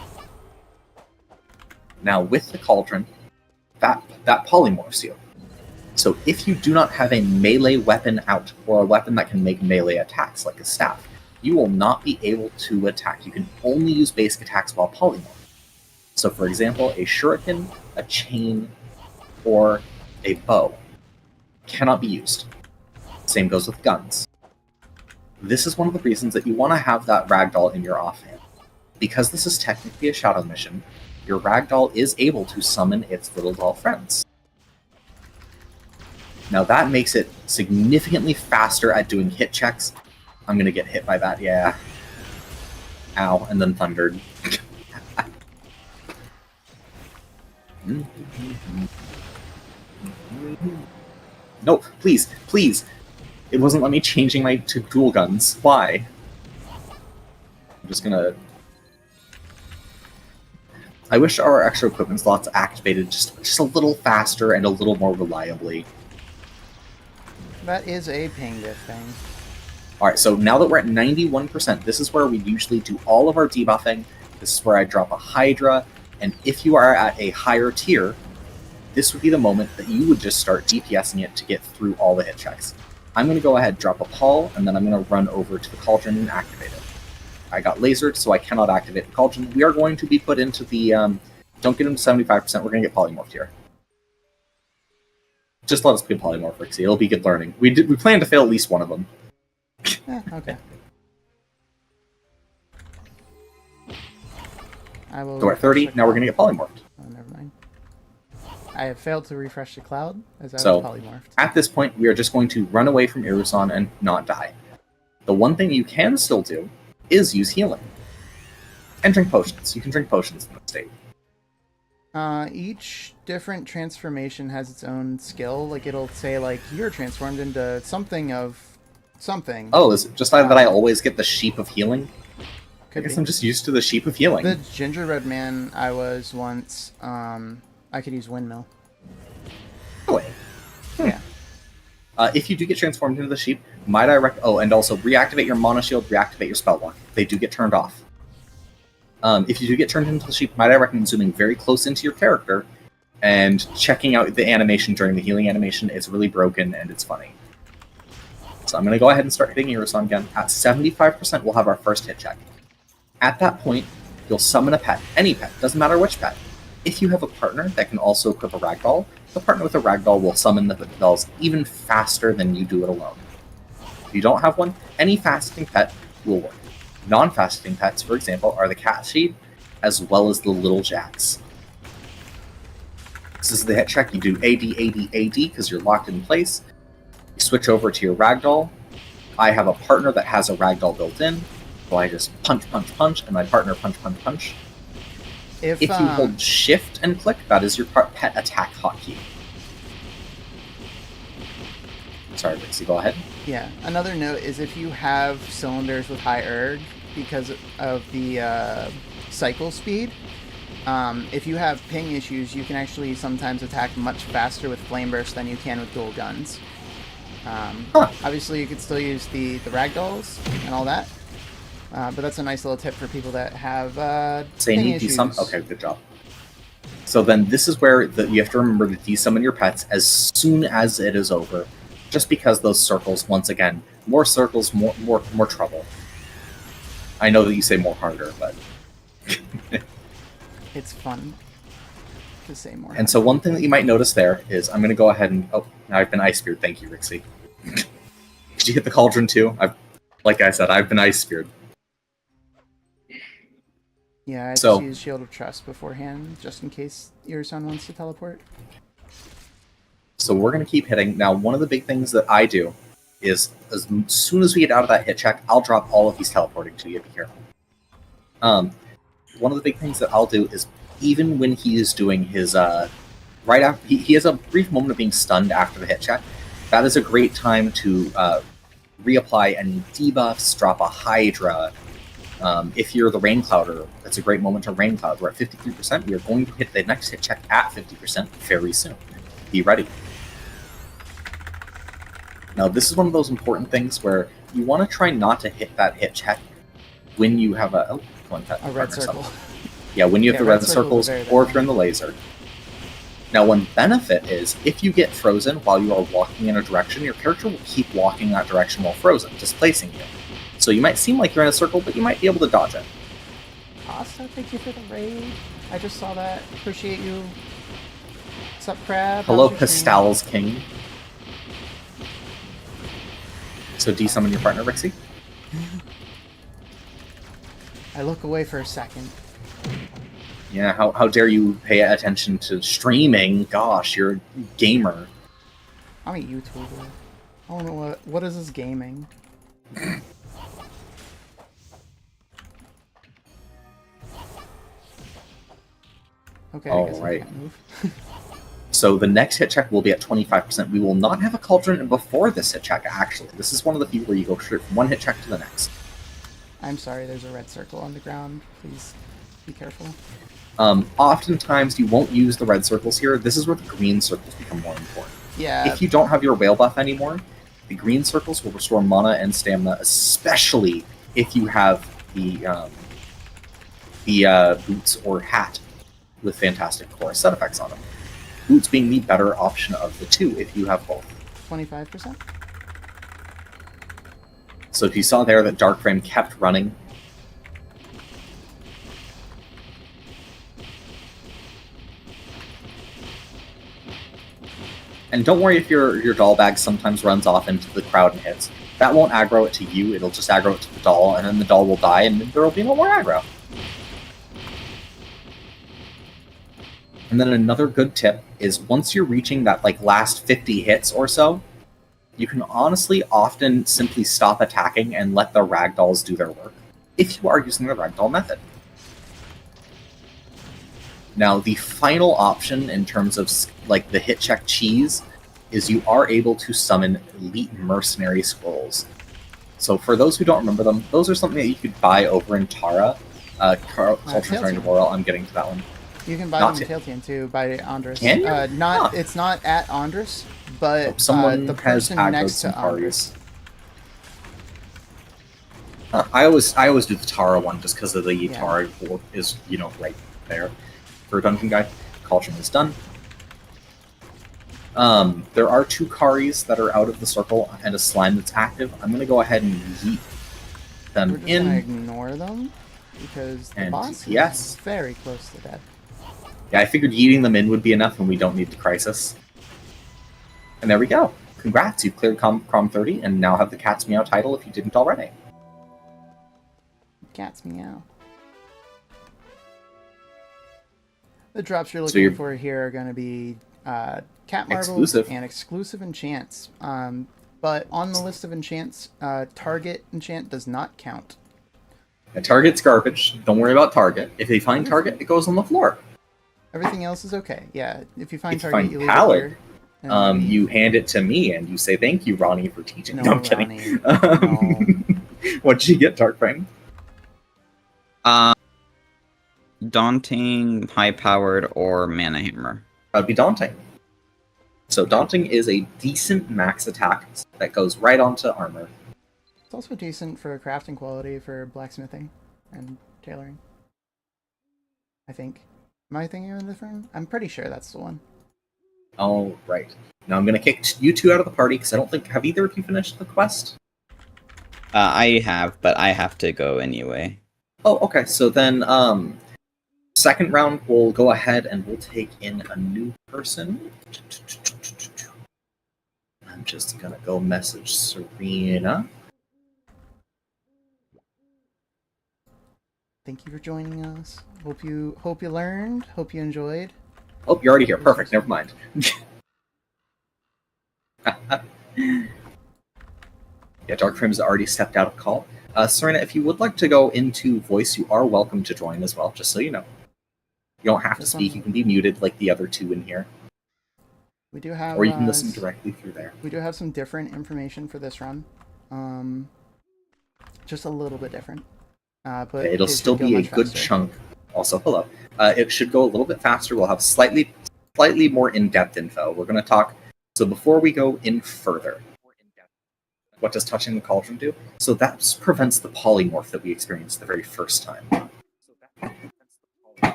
Now with the Cauldron, that polymorphs you. So if you do not have a melee weapon out, or a weapon that can make melee attacks, like a staff, you will not be able to attack. You can only use basic attacks while polymorphed. So for example, a shuriken, a chain, or a bow cannot be used. Same goes with guns. This is one of the reasons that you want to have that ragdoll in your offhand. Because this is technically a shadow mission, your ragdoll is able to summon its little doll friends. Now that makes it significantly faster at doing hit checks. I'm gonna get hit by that, yeah. Ow, and then thundered. No, please, please! It wasn't letting me changing my to dual guns. Why? I'm just gonna... I wish our extra equipment slots activated just a little faster and a little more reliably. That is a ping diff thing. Alright, so now that we're at 91%, this is where we usually do all of our debuffing. This is where I drop a Hydra, and if you are at a higher tier, this would be the moment that you would just start DPSing it to get through all the hit checks. I'm going to go ahead, drop a Paul, and then I'm going to run over to the Cauldron and activate it. I got lasered, so I cannot activate the Cauldron. We are going to be put into the... don't get into 75%, we're going to get polymorphed here. Just let us be polymorph, Rixie. It'll be good learning. We plan to fail at least one of them. Okay. I will. So we're at 30, now we're going to get polymorphed. Oh, never mind. I have failed to refresh the cloud as I was polymorphed. At this point, we are just going to run away from Irusan and not die. The one thing you can still do is use healing. And drink potions. You can drink potions in this state. Each different transformation has its own skill. Like, it'll say, like, you're transformed into something of something. Oh, is it just that I always get the sheep of healing? I guess be. I'm just used to the sheep of healing. The gingerbread man I was once, I could use windmill. Really? Yeah. If you do get transformed into the sheep, might I and also reactivate your mana shield, reactivate your spell block. They do get turned off. If you do get turned into the sheep, might I recommend zooming very close into your character and checking out the animation during the healing animation. It's really broken and it's funny. So I'm going to go ahead and start hitting Irisan again. At 75%, we'll have our first hit check. At that point, you'll summon a pet. Any pet. Doesn't matter which pet. If you have a partner that can also equip a ragdoll, the partner with a ragdoll will summon the dolls even faster than you do it alone. If you don't have one, any fasting pet will work. Non-fasting pets, for example, are the cat sheep, as well as the little jacks. This is the hit check. You do AD, AD, AD, because you're locked in place. You switch over to your ragdoll. I have a partner that has a ragdoll built in, so I just punch, punch, punch, and my partner punch, punch, punch. If you hold shift and click, that is your pet attack hotkey. Sorry, Rixie, go ahead. Yeah, another note is if you have cylinders with high erg, because of the cycle speed, if you have ping issues, you can actually sometimes attack much faster with Flame Burst than you can with dual guns. Obviously, you could still use the ragdolls and all that, but that's a nice little tip for people that have ping issues. Okay, good job. So then this is where you have to remember to desummon your pets as soon as it is over, just because those circles, once again, more circles, more trouble. I know that you say more harder, but... It's fun to say more. And so one thing that you might notice there is I'm going to go ahead and... Oh, now I've been ice speared. Thank you, Rixie. Did you hit the cauldron too? Like I said, I've been ice speared. Yeah, I just use Shield of Trust beforehand, just in case Irisan wants to teleport. So we're going to keep hitting. Now, one of the big things that I do is as soon as we get out of that hit check, I'll drop all of these teleporting to you. Be careful. One of the big things that I'll do is even when he is doing his right after he has a brief moment of being stunned after the hit check, that is a great time to reapply any debuffs, drop a Hydra. If you're the Rain Clouder, that's a great moment to Rain Cloud. We're at 53%. We are going to hit the next hit check at 50% very soon. Be ready. Now, this is one of those important things where you want to try not to hit that hit check when you have a red circle. Yeah, when you have the red circles, or if you're in the laser. Now, one benefit is if you get frozen while you are walking in a direction, your character will keep walking that direction while frozen, displacing you. So you might seem like you're in a circle, but you might be able to dodge it. Pasta, thank you for the raid. I just saw that. Appreciate you. What's up, Crab? Hello, Pastel's King. So desummon your partner, Rixie? I look away for a second. Yeah, how dare you pay attention to streaming? Gosh, you're a gamer. I'm a YouTuber. I don't know what is this gaming? Okay, I guess I can't move. So the next hit check will be at 25%. We will not have a cauldron before this hit check, actually. This is one of the few where you go straight from one hit check to the next. I'm sorry, there's a red circle on the ground. Please be careful. Oftentimes, you won't use the red circles here. This is where the green circles become more important. Yeah. If you don't have your whale buff anymore, the green circles will restore mana and stamina, especially if you have the boots or hat with fantastic core set effects on them. Boots being the better option of the two if you have both. 25%? So if you saw there that Dark Frame kept running, and don't worry if your doll bag sometimes runs off into the crowd and hits. That won't aggro it to you, it'll just aggro it to the doll, and then the doll will die, and there will be no more aggro. And then another good tip is once you're reaching that last 50 hits or so, you can honestly often simply stop attacking and let the ragdolls do their work, if you are using the ragdoll method. Now, the final option in terms of like the hit check cheese is you are able to summon elite mercenary scrolls. So for those who don't remember them, those are something that you could buy over in Tara. Culture's Returning to Boral, I'm getting to that one. You can buy them in Tailtean too by Andres. Can you? It's not at Andres, but someone the has person aggroed next some to Andres. I always do the Tara one just because of the Tara board is right there. For Dungeon Guide, Cauldron is done. There are 2 Karis that are out of the circle and a slime that's active. I'm going to go ahead and yeet them We're just in. going to ignore them because the boss is very close to death. Yeah, I figured yeeting them in would be enough and we don't need the Crisis. And there we go. Congrats, you've cleared Crom 30 and now have the Cat's Meow title if you didn't already. Cat's Meow. The drops you're looking for here are going to be Cat Marbles and exclusive enchants. But on the list of enchants, target enchant does not count. And target's garbage. Don't worry about target. If they find target, it goes on the floor. Everything else is okay. Yeah, if you find if target, you leave Pallid, it here. You hand it to me and you say, thank you, Ronnie, for teaching. No, I'm kidding. No. What'd you get, Darkframe? Daunting, high-powered, or Mana Hammer. That'd be Daunting. So Daunting is a decent max attack that goes right onto armor. It's also decent for crafting quality for blacksmithing and tailoring. I think. Am I thinking of a different? I'm pretty sure that's the one. Oh, right. Now I'm going to kick you 2 out of the party because I don't think... Have either of you finished the quest? I have, but I have to go anyway. Oh, okay. So then, second round, we'll go ahead and we'll take in a new person. I'm just gonna go message Serena. Thank you for joining us. Hope you learned. Hope you enjoyed. Oh, you're already here. Perfect. Never mind. Yeah, Darkframe's already stepped out of call. Serena, if you would like to go into voice, you are welcome to join as well, just so you know. You don't have to speak, you can be muted like the other 2 in here. We do have... Or you can listen directly through there. We do have some different information for this run. Just a little bit different. But it'll still be a good chunk. Also, hello. It should go a little bit faster. We'll have slightly more in-depth info. We're going to talk... So before we go in further... What does touching the cauldron do? So that prevents the polymorph that we experienced the very first time.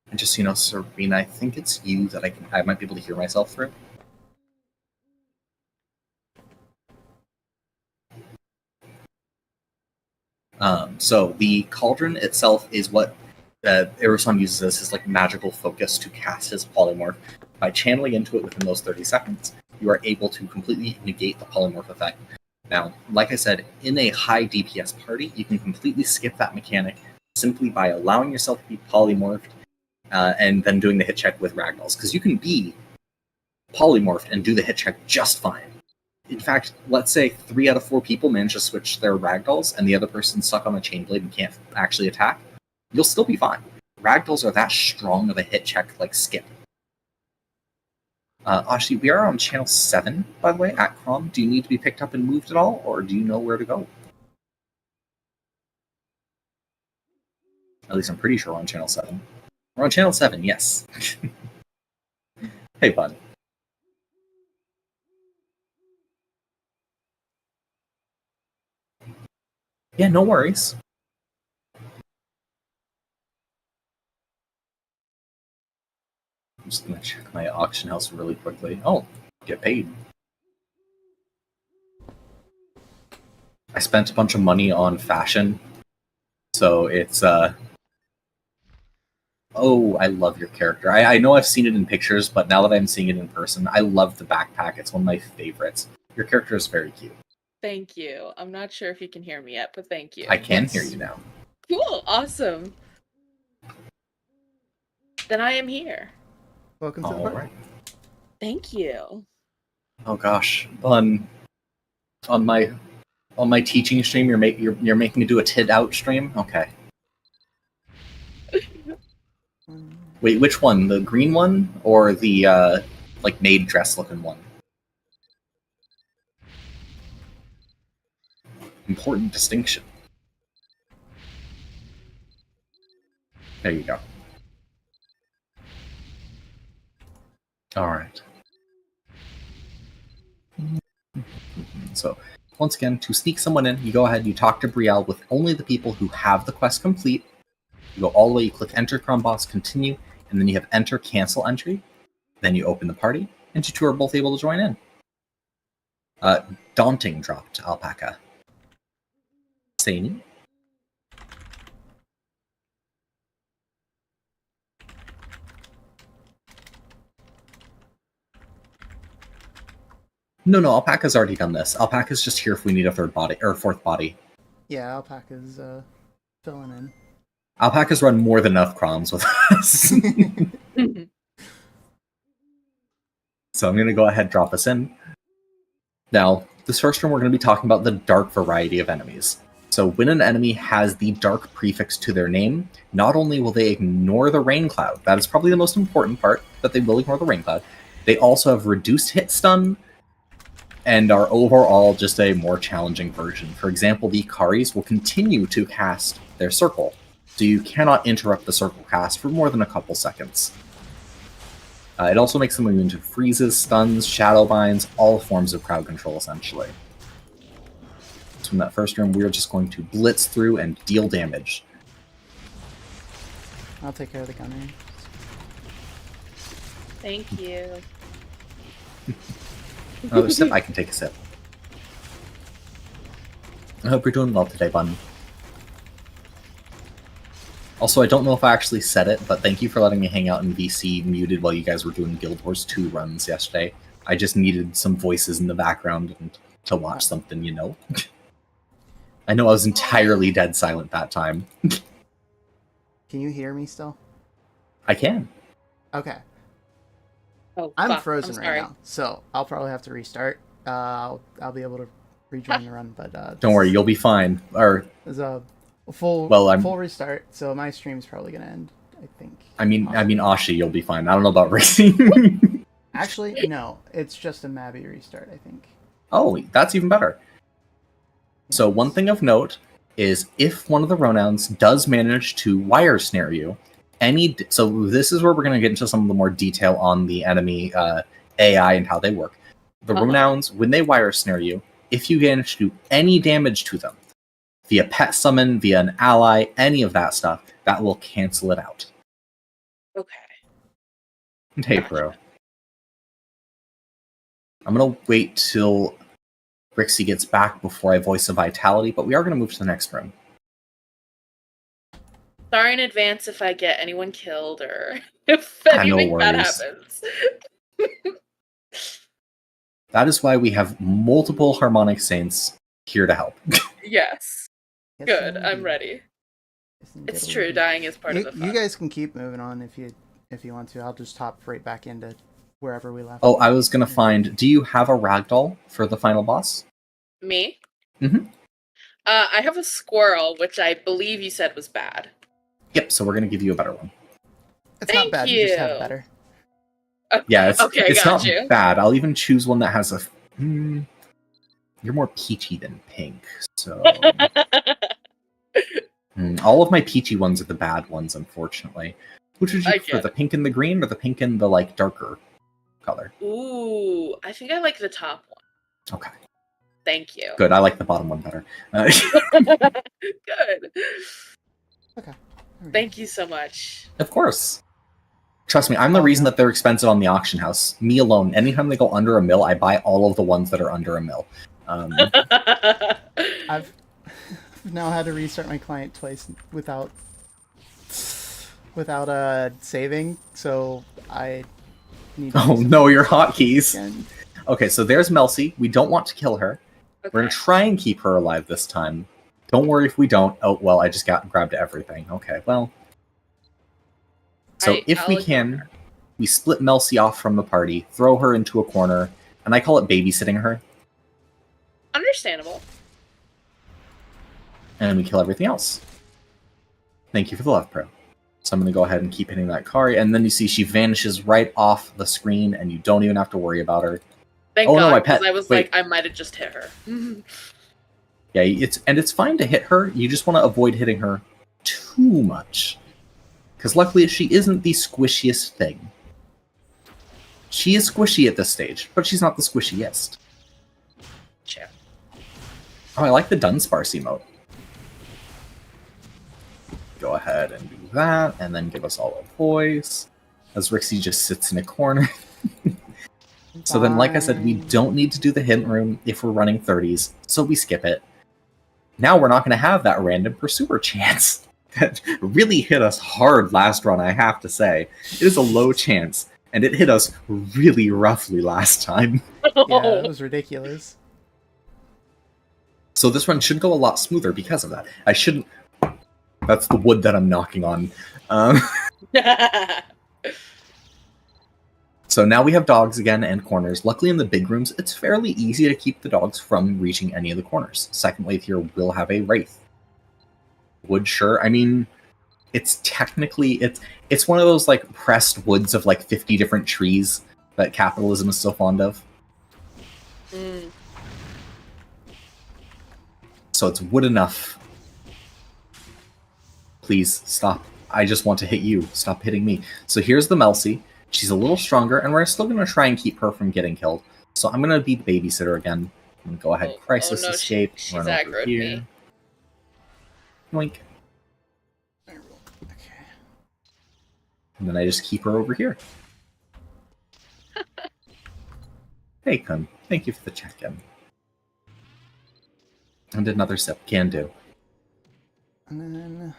And just so you know, Serena, I think it's you that I might be able to hear myself through. So the cauldron itself is what Erison uses as his magical focus to cast his polymorph. By channeling into it within those 30 seconds, you are able to completely negate the polymorph effect. Now, like I said, in a high DPS party, you can completely skip that mechanic simply by allowing yourself to be polymorphed and then doing the hit check with ragdolls. Because you can be polymorphed and do the hit check just fine. In fact, let's say 3 out of 4 people manage to switch their ragdolls and the other person's stuck on a chain blade and can't actually attack. You'll still be fine. Ragdolls are that strong of a hit check skip. Actually, we are on channel 7, by the way, at Crom. Do you need to be picked up and moved at all, or do you know where to go? At least I'm pretty sure we're on channel 7. We're on channel 7, yes. Hey, bud. Yeah, no worries. I'm just going to check my auction house really quickly. Oh, get paid. I spent a bunch of money on fashion. So it's, Oh, I love your character. I know I've seen it in pictures, but now that I'm seeing it in person, I love the backpack. It's one of my favorites. Your character is very cute. Thank you. I'm not sure if you can hear me yet, but thank you. I can hear you now. Cool. Awesome. Then I am here. Welcome to the party. Right. Thank you. Oh gosh, on my teaching stream, you're making me do a tid out stream. Okay. Wait, which one? The green one or the like maid dress looking one? Important distinction. There you go. All right. So, once again, to sneak someone in, you go ahead, you talk to Brielle with only the people who have the quest complete. You go all the way, you click Enter Crom Boss, Continue, and then you have Enter Cancel Entry. Then you open the party, and you two are both able to join in. Daunting dropped Alpaca. Sane. No, Alpaca's already done this. Alpaca's just here if we need a third body, or fourth body. Yeah, Alpaca's filling in. Alpaca's run more than enough Croms with us. So I'm going to go ahead and drop us in. Now, this first room we're going to be talking about the dark variety of enemies. So when an enemy has the dark prefix to their name, not only will they ignore the rain cloud, that is probably the most important part, that they will ignore the rain cloud, they also have reduced hit stun, and are overall just a more challenging version. For example, the Karis will continue to cast their circle, so you cannot interrupt the circle cast for more than a couple seconds. It also makes them immune to freezes, stuns, shadow binds, all forms of crowd control, essentially. So in that first room, we're just going to blitz through and deal damage. I'll take care of the gunner. Thank you. Another sip? I can take a sip. I hope you're doing well today, Bun. Also, I don't know if I actually said it, but thank you for letting me hang out in VC muted while you guys were doing Guild Wars 2 runs yesterday. I just needed some voices in the background and to watch something, you know? I know I was entirely dead silent that time. Can you hear me still? I can. Okay. Oh, I'm fuck. frozen I'm right sorry. now, so I'll probably have to restart. I'll be able to rejoin the run, but Don't worry, you'll be fine. Or, there's a full full restart, so my stream's probably gonna end, I think. I mean, Ashi, you'll be fine. I don't know about racing. Actually, no, it's just a Mabi restart, I think. Oh, that's even better. So one thing of note is if one of the Ronouns does manage to wire snare you, so this is where we're going to get into some of the more detail on the enemy AI and how they work. The Ronouns, when they wire snare you, if you manage to do any damage to them, via pet summon, via an ally, any of that stuff, that will cancel it out. Okay. And hey, bro. I'm going to wait till Rixie gets back before I voice a Vitality, but we are going to move to the next room. Sorry in advance if I get anyone killed or if anything bad happens. That is why we have multiple Harmonic Saints here to help. Yes. Good, I'm ready. It's true, dying is part of the fun. You guys can keep moving on if you want to. I'll just hop right back into wherever we left. Oh, I was going to find... Do you have a ragdoll for the final boss? Me? Mm-hmm. I have a squirrel, which I believe you said was bad. Yep, so we're going to give you a better one. It's not bad, you just have better. Yeah, it's not you. bad. I'll even choose one that has a... you're more peachy than pink, so... all of my peachy ones are the bad ones, unfortunately. Which would you prefer, the pink and the green, or the pink and the, like, darker color? Ooh, I think I like the top one. Okay. Thank you. Good, I like the bottom one better. Good. Okay. Thank you so much. Of course. Trust me, I'm the reason that they're expensive on the auction house. Me alone. Anytime they go under a mil, I buy all of the ones that are under a mil. I've now had to restart my client twice without saving, so I need to no, your hotkeys. Again. Okay, so there's Melcy. We don't want to kill her. Okay. We're going to try and keep her alive this time. Don't worry if we don't. Oh, well, I just grabbed everything. Okay, well. So if we can, we split Melcy off from the party, throw her into a corner, and I call it babysitting her. Understandable. And we kill everything else. Thank you for the love, Pro. So I'm going to go ahead and keep hitting that Kari, and then you see she vanishes right off the screen, and you don't even have to worry about her. Thank God, no, my pet. I was Wait. I might have just hit her. Yeah, it's fine to hit her. You just want to avoid hitting her too much. Because luckily she isn't the squishiest thing. She is squishy at this stage, but she's not the squishiest. Sure. Oh, I like the Dunsparce emote. Go ahead and do that, and then give us all a voice. As Rixie just sits in a corner. So then, like I said, we don't need to do the hint room if we're running 30s, so we skip it. Now we're not going to have that random pursuer chance. That really hit us hard last run, I have to say. It is a low chance, and it hit us really roughly last time. Yeah, it was ridiculous. So this run should go a lot smoother because of that. I shouldn't... That's the wood that I'm knocking on. So now we have dogs again and corners. Luckily in the big rooms, it's fairly easy to keep the dogs from reaching any of the corners. Second wave here will have a Wraith. Wood, sure. I mean, it's technically... It's one of those like pressed woods of like 50 different trees that capitalism is so fond of. So it's wood enough. Please, stop. I just want to hit you. Stop hitting me. So here's the Melcy. She's a little stronger, and we're still going to try and keep her from getting killed. So I'm going to be the babysitter again. I'm going to go ahead, crisis escape, she's run over here. me. Yoink. Okay. And then I just keep her over here. Hey, Kun. Thank you for the check-in. And another sip. Can do. And then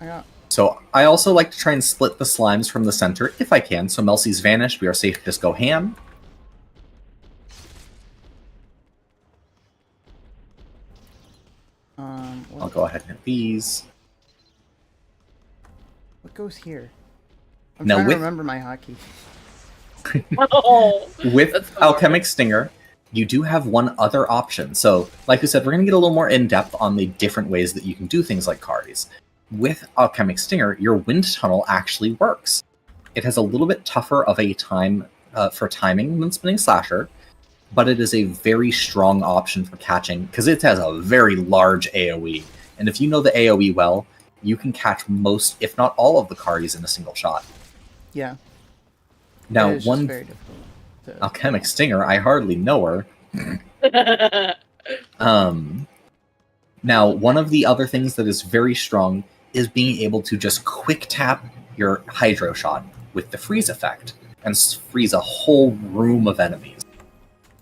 I got... So I also like to try and split the slimes from the center, if I can. So Melcy's vanished. We are safe to just go ham. I'll go ahead and hit these. What goes here? I'm now trying to remember my hotkey. With Alchemic Stinger, you do have one other option. So, like I said, we're going to get a little more in-depth on the different ways that you can do things like Karis. With Alchemic Stinger, your Wind Tunnel actually works. It has a little bit tougher of a time for timing than Spinning Slasher, but it is a very strong option for catching, because it has a very large AoE. And if you know the AoE well, you can catch most, if not all, of the Karis in a single shot. Yeah. Now, one very difficult Alchemic Stinger, I hardly know her. Now, one of the other things that is very strong is being able to just quick tap your Hydro Shot with the freeze effect and freeze a whole room of enemies.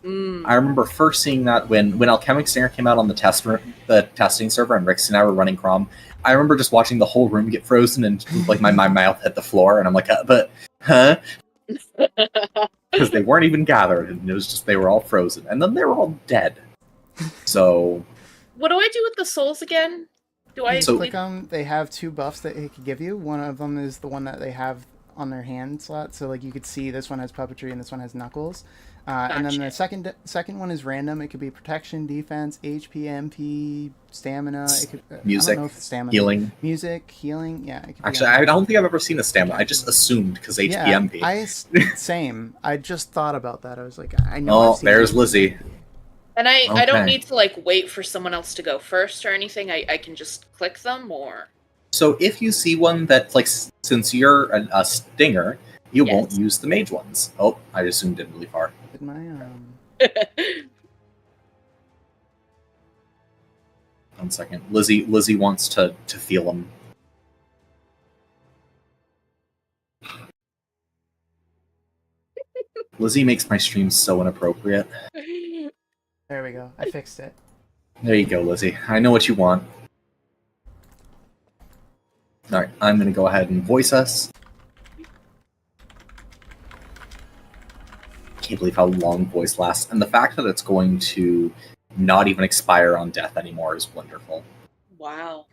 I remember first seeing that when Alchemic Stinger came out on the testing server and Rix and I were running Crom. I remember just watching the whole room get frozen and like my mouth hit the floor, and I'm like, because they weren't even gathered, and it was just they were all frozen, and then they were all dead. So, what do I do with the souls again? Do I click on? They have two buffs that it could give you. One of them is the one that they have on their hand slot, so like you could see this one has puppetry and this one has knuckles. Gotcha. And then the second one is random. It could be protection, defense, HP, MP, stamina. It could, music, I don't know if stamina, healing. Music, healing. Yeah. It could actually, I don't think I've ever seen a stamina. I just assumed because HP, MP. Same. I just thought about that. I was like, I know. Oh, there's Lizzie. And I don't need to like wait for someone else to go first or anything. I can just click them or. So if you see one that like, since you're a stinger, you won't use the mage ones. Oh, I just zoomed in really far. My 1 second. Lizzie wants to feel them. Lizzie makes my streams so inappropriate. There we go. I fixed it. There you go, Lizzie. I know what you want. Alright, I'm going to go ahead and voice us. Can't believe how long voice lasts, and the fact that it's going to not even expire on death anymore is wonderful. Wow.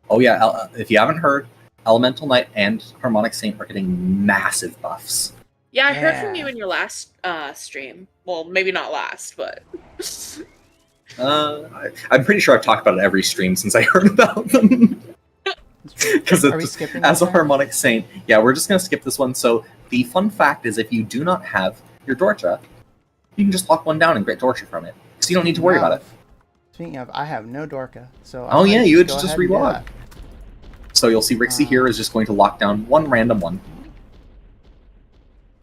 Oh yeah, if you haven't heard, Elemental Knight and Harmonic Saint are getting massive buffs. Yeah, I heard from you in your last stream. Well, maybe not last, but... I'm pretty sure I've talked about it every stream since I heard about them. Because Are we skipping as a this? harmonic saint, yeah, we're just gonna skip this one. So the fun fact is, if you do not have your Dorcha, you can just lock one down and get Dorcha from it, so you don't need to worry about it. Speaking of, I have no Dorka, so Oh yeah, you would go just ahead and do relog. that. So you'll see Rixie here is just going to lock down one random one.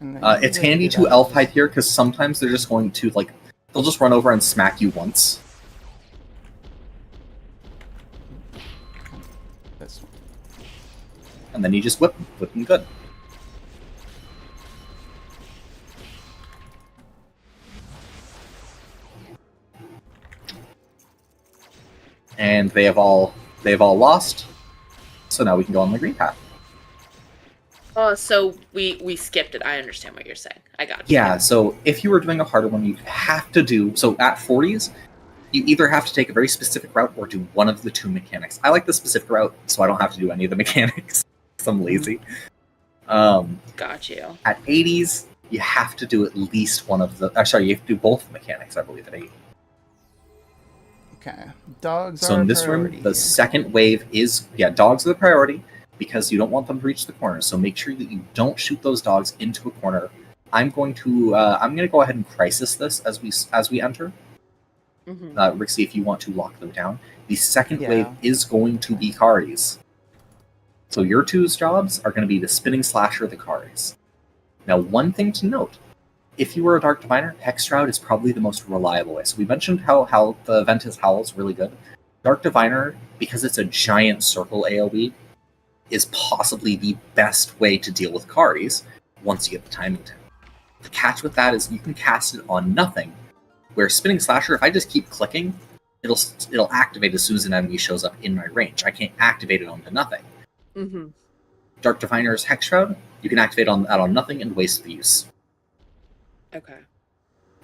It's handy to elf hide here because sometimes they're just going to they'll just run over and smack you once. This one. And then you just whip them good. And they've all lost. So now we can go on the green path. Oh, so we skipped it. I understand what you're saying. I got it. Yeah, so if you were doing a harder one, you have to do... So at 40s, you either have to take a very specific route or do one of the two mechanics. I like the specific route, so I don't have to do any of the mechanics, because I'm lazy. Got you. At 80s, you have to do at least one of the... sorry, you have to do both mechanics, I believe, at 80. Okay. Dogs So are in this priority room, the here. second wave is... Yeah, dogs are the priority, because you don't want them to reach the corner. So make sure that you don't shoot those dogs into a corner. I'm going to go ahead and crisis this as we enter. Rixie, if you want to lock them down, the second wave is going to be Kari's. So your two's jobs are going to be the spinning slasher, the Kari's. Now, one thing to note: if you were a Dark Diviner, Hex Shroud is probably the most reliable way. So we mentioned how the Ventus Howl is really good. Dark Diviner, because it's a giant circle AoE, is possibly the best way to deal with Kari's once you get the timing down. The catch with that is you can cast it on nothing, where Spinning Slasher, if I just keep clicking, it'll activate as soon as an enemy shows up in my range. I can't activate it onto nothing. Dark Diviner's Hex Shroud, you can activate that on nothing and waste the use. Okay.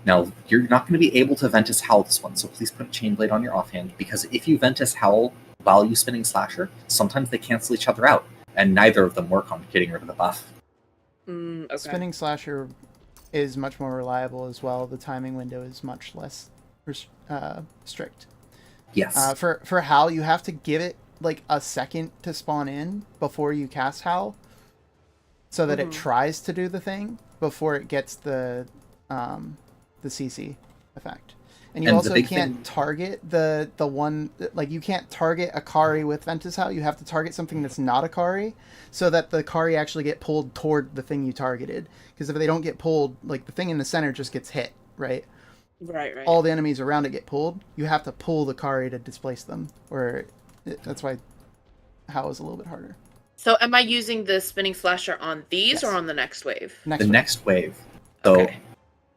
Now, you're not going to be able to Ventus Howl this one, so please put a Chain Blade on your offhand, because if you Ventus Howl while you Spinning Slasher, sometimes they cancel each other out, and neither of them work on getting rid of the buff. Okay. Spinning Slasher is much more reliable as well. The timing window is much less strict. Yes. For Howl, you have to give it like a second to spawn in before you cast Howl, so that it tries to do the thing before it gets the CC effect. And you also can't target the one, like you can't target a Kari with Ventus Howl. You have to target something that's not a Kari, so that the Kari actually get pulled toward the thing you targeted. Because if they don't get pulled, like the thing in the center just gets hit, right? Right. All the enemies around it get pulled. You have to pull the Kari to displace them, that's why Howl is a little bit harder. So am I using the Spinning Slasher on these or on the next wave? Next wave. So,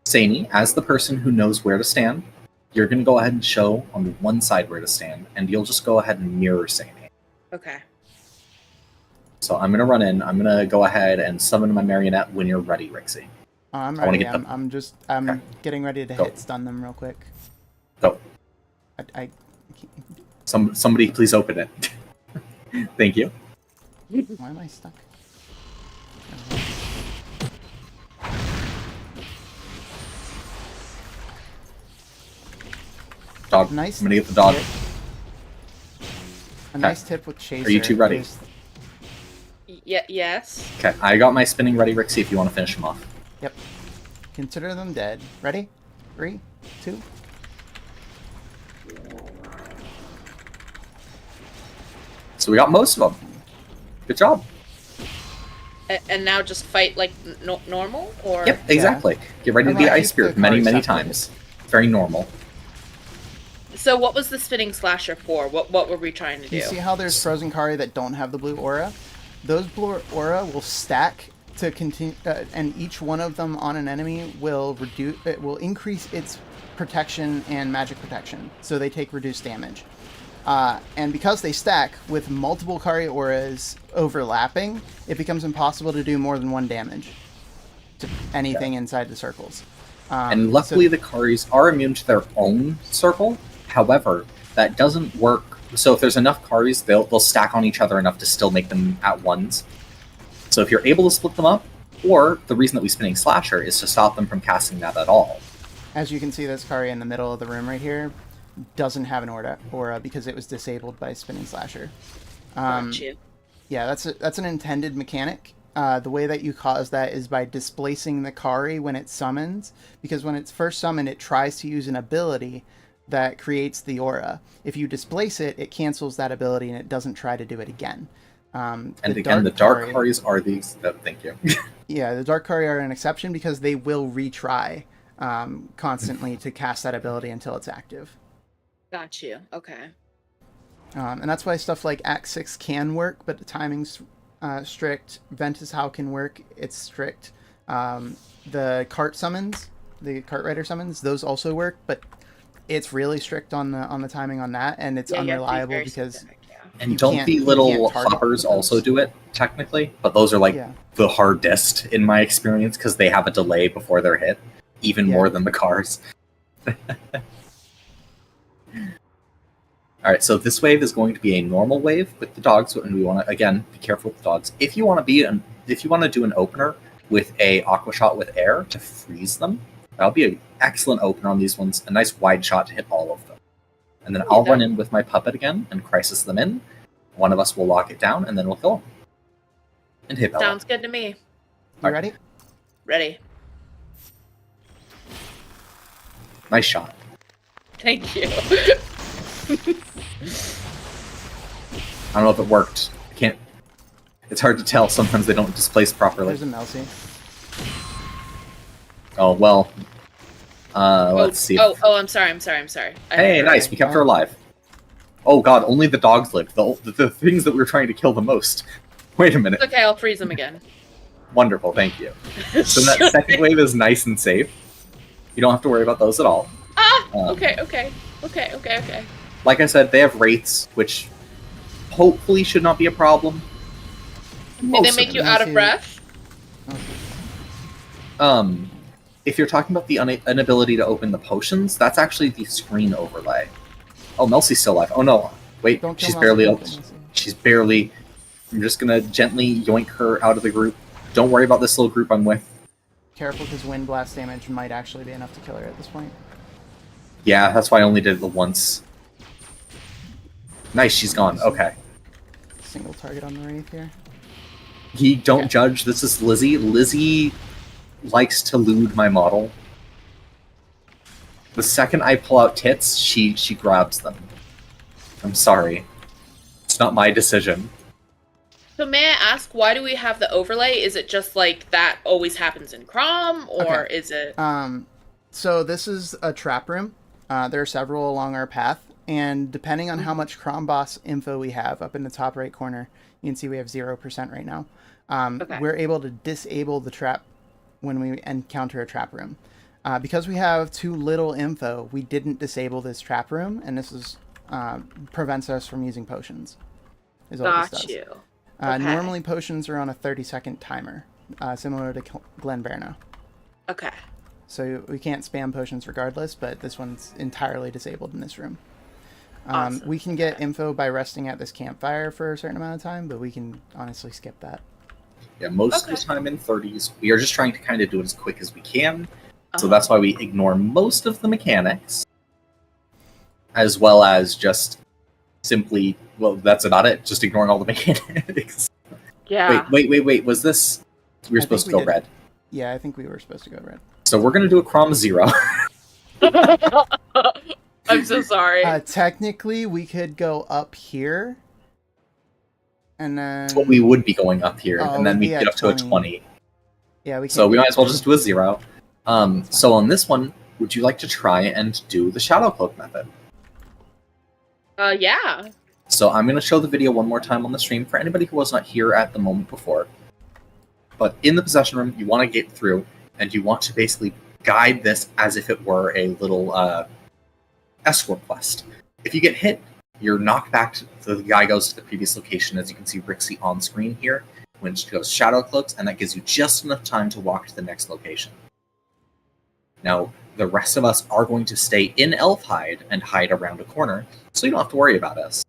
Saini, as the person who knows where to stand, you're going to go ahead and show on the one side where to stand, and you'll just go ahead and mirror Saini. Okay. So I'm going to run in. I'm going to go ahead and summon my marionette when you're ready, Rixie. I'm ready. I'm getting ready to hit stun them real quick. Go. Somebody please open it. Thank you. Why am I stuck? Dog. Nice. I'm gonna get the dog. A nice tip with Chaser. Are you two ready? Yes. Okay, I got my spinning ready, Rixie, if you want to finish him off. Yep. Consider them dead. Ready? 3, 2. So we got most of them. Good job. And now just fight like normal, or? Yep, exactly. Get ready to be Ice Spirit many times. Very normal. So what was the Spinning Slasher for? What were we trying to do? You see how there's Frozen Kari that don't have the blue aura? Those blue aura will stack to continue, and each one of them on an enemy will increase its protection and magic protection, so they take reduced damage. And because they stack with multiple Kari auras overlapping, it becomes impossible to do more than 1 damage to anything inside the circles. And luckily the Karis are immune to their own circle. However, that doesn't work. So if there's enough Karis, they'll stack on each other enough to still make them at ones. So if you're able to split them up, or the reason that we Spinning Slasher is to stop them from casting that at all. As you can see, this Kari in the middle of the room right here doesn't have an aura because it was disabled by Spinning Slasher. Yeah, that's an intended mechanic. The way that you cause that is by displacing the Kari when it summons, because when it's first summoned, it tries to use an ability that creates the aura. If you displace it, it cancels that ability and it doesn't try to do it again. And again, the Dark Karis are these. Thank you. Yeah, the Dark Kari are an exception because they will retry constantly to cast that ability until it's active. Got you. Okay. And that's why stuff like Act 6 can work, but the timing's strict. Ventus How can work, it's strict. The cart summons, the cart rider summons, those also work, but it's really strict on the timing on that, and it's unreliable be because specific, and don't the little hoppers also do it technically? But those are like the hardest in my experience because they have a delay before they're hit, even more than the cars. All right, so this wave is going to be a normal wave with the dogs, and we want to again be careful with the dogs. If you want to do an opener with a aqua shot with air to freeze them, that'll be an excellent opener on these ones. A nice wide shot to hit all of them, and then I'll run in with my puppet again and crisis them in. One of us will lock it down, and then we'll kill them. And hit Bella. Sounds good to me. You ready? Ready. Nice shot. Thank you. I don't know if it worked. I can't. It's hard to tell. Sometimes they don't displace properly. There's a Melcy. Oh well. Let's see. I'm sorry. Hey, nice. We kept her alive. Oh god, only the dogs lived. The things that we were trying to kill the most. Wait a minute. It's okay, I'll freeze them again. Wonderful, thank you. So that second wave is nice and safe. You don't have to worry about those at all. Okay. Like I said, they have wraiths, which hopefully should not be a problem. Did they make you out of breath? If you're talking about the inability to open the potions, that's actually the screen overlay. Oh, Melcy's still alive. Oh no, wait, she's barely. She's barely. I'm just gonna gently yoink her out of the group. Don't worry about this little group I'm with. Careful, because wind blast damage might actually be enough to kill her at this point. Yeah, that's why I only did it once. Nice, she's gone. Okay. Single target on the wraith here. Don't judge. This is Lizzie. Lizzie likes to lewd my model. The second I pull out tits, she grabs them. I'm sorry. It's not my decision. So may I ask, why do we have the overlay? Is it just like that always happens in Crom, or is it... So this is a trap room. There are several along our path, and depending on how much Crom boss info we have, up in the top right corner, you can see we have 0% right now. We're able to disable the trap when we encounter a trap room. Because we have too little info, we didn't disable this trap room, and this is prevents us from using potions. Is all this does. Normally potions are on a 30-second timer, similar to Glenberno. Okay. So we can't spam potions regardless, but this one's entirely disabled in this room. Awesome. We can get info by resting at this campfire for a certain amount of time, but we can honestly skip that. Yeah, most of the time in 30s. We are just trying to kind of do it as quick as we can. So that's why we ignore most of the mechanics. As well as just simply, well, that's about it. Just ignoring all the mechanics. Yeah. Wait. Was this... We were supposed to go red. Yeah, I think we were supposed to go red. So we're going to do a Crom 0. I'm so sorry. Technically, we could go up here. And then... Well, we would be going up here, and then we get up to a 20. Yeah, we can. So we might as well just do a 0. So on this one, would you like to try and do the Shadow Cloak method? Yeah. So I'm going to show the video one more time on the stream for anybody who was not here at the moment before. But in the possession room, you want to get through, and you want to basically guide this as if it were a little escort quest. If you get hit, you're knocked back to the guy goes to the previous location, as you can see Rixie on screen here, which goes Shadow Cloaks, and that gives you just enough time to walk to the next location. Now, the rest of us are going to stay in Elfhide and hide around a corner, so you don't have to worry about us.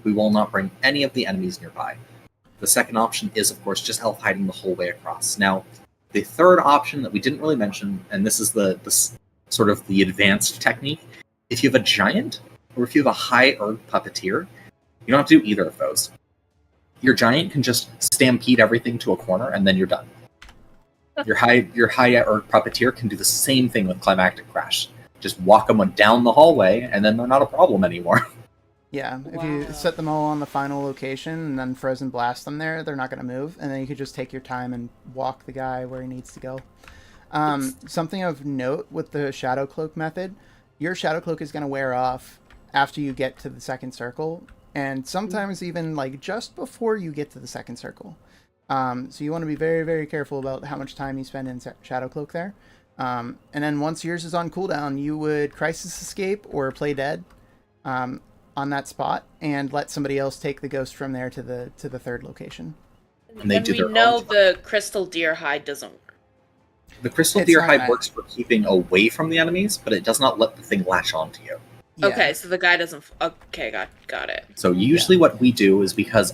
We will not bring any of the enemies nearby. The second option is, of course, just Elfhiding the whole way across. Now, the third option that we didn't really mention, and this is the sort of the advanced technique, if you have a giant, or if you have a high Erg puppeteer, you don't have to do either of those. your giant can just stampede everything to a corner, and then you're done. Your high or puppeteer can do the same thing with climactic crash. Just walk them down the hallway, and then they're not a problem anymore. Yeah, if you set them all on the final location and then frozen blast them there, they're not going to move, and then you could just take your time and walk the guy where he needs to go. Something of note with the Shadow Cloak method, your Shadow Cloak is going to wear off after you get to the second circle, and sometimes even like just before you get to the second circle. So you want to be very, very careful about how much time you spend in Shadow Cloak there. And then once yours is on cooldown, you would Crisis Escape or Play Dead on that spot and let somebody else take the ghost from there to the third location. And they do we their know own the Crystal Deer Hide doesn't work. The Crystal Deer Hide works for keeping away from the enemies, but it does not let the thing latch onto you. Yeah. Okay, so the guy doesn't... Okay, got it. So usually what we do is because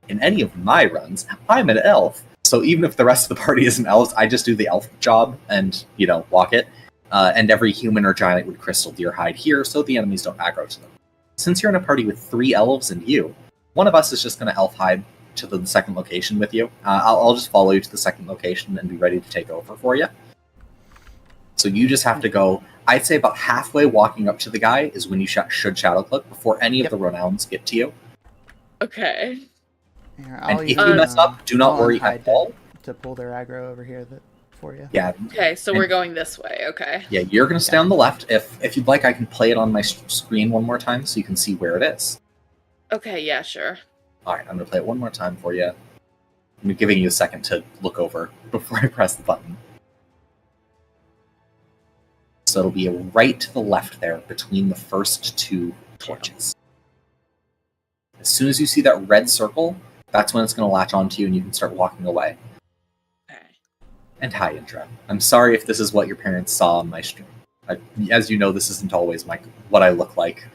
in any of my runs, I'm an elf. So even if the rest of the party isn't elves, I just do the elf job and, walk it. And every human or giant would Crystal Deer Hide here so the enemies don't aggro to them. Since you're in a party with 3 elves and you, one of us is just going to elf hide to the second location with you. I'll just follow you to the second location and be ready to take over for you. So you just have to go, I'd say about halfway walking up to the guy is when you should Shadow Cloak before any of the renowned get to you. Okay. Here, And if you mess up, do not worry at all. To pull their aggro over here for you. Yeah. Okay, so we're going this way, okay. Yeah, you're going to stay on the left. If you'd like, I can play it on my screen one more time so you can see where it is. Okay, yeah, sure. Alright, I'm going to play it one more time for you. I'm giving you a second to look over before I press the button. So it'll be right to the left there between the first 2 torches. As soon as you see that red circle, that's when it's going to latch onto you and you can start walking away. Okay. And hi, Indra. I'm sorry if this is what your parents saw on my stream. As you know, this isn't always what I look like.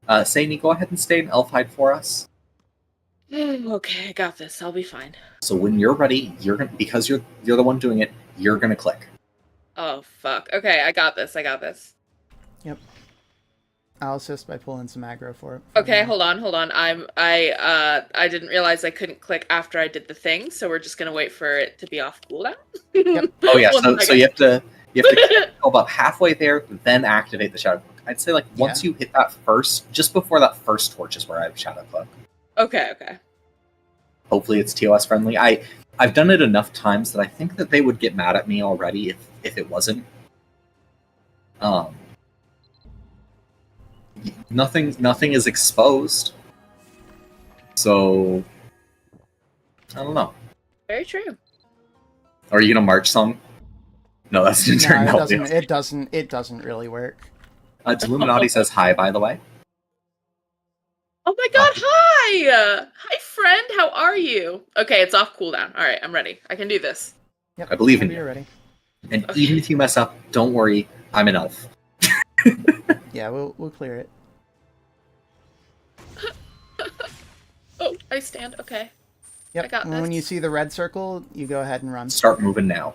Saini, go ahead and stay in elf hide for us. Okay, I got this. I'll be fine. So when you're ready, because you're the one doing it, you're gonna click. Oh, fuck. Okay, I got this. Yep. I'll assist by pulling some aggro for it. Okay, hold on. I didn't realize I couldn't click after I did the thing, so we're just gonna wait for it to be off cooldown. Yep. Oh yeah, so you have to go about halfway there, then activate the Shadow Cloak. I'd say once you hit that first, just before that first torch is where I have Shadow Cloak. Okay. Hopefully it's TOS friendly. I've done it enough times that I think that they would get mad at me already if it wasn't. Nothing is exposed. So I don't know. Very true. Are you gonna march some? No, that's No, internal. it doesn't really work. Illuminati says hi, by the way. Oh my god, hi! Hi, friend, how are you? Okay, it's off cooldown. Alright, I'm ready. I can do this. Yep. I believe in You're you. ready. And even if you mess up, don't worry, I'm an elf. Yeah, we'll clear it. Oh, I stand. Okay. Yep. I got And when this. you see the red circle, you go ahead and run. Start moving now.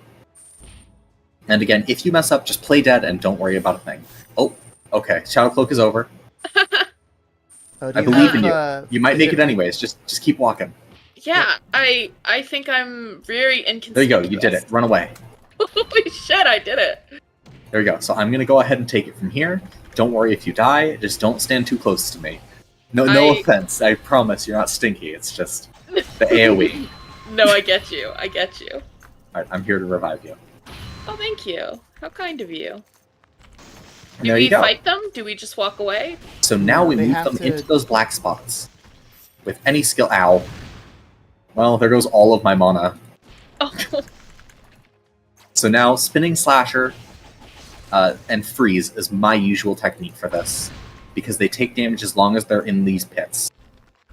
And again, if you mess up, just play dead and don't worry about a thing. Oh, okay. Shadow Cloak is over. Oh, I believe in you. You might make it anyways. Just keep walking. Yeah, I think I'm very inconspicuous. There you go. You did it. Run away. Holy shit, I did it. There you go. So I'm going to go ahead and take it from here. Don't worry if you die. Just don't stand too close to me. No offense. I promise you're not stinky. It's just the AoE. No, I get you. Alright, I'm here to revive you. Oh, thank you. How kind of you. And Do there we you go. fight them? Do we just walk away? So now we They move have them to- into those black spots. With any skill. Ow. Well, there goes all of my mana. Oh, So now, Spinning Slasher and Freeze is my usual technique for this. Because they take damage as long as they're in these pits.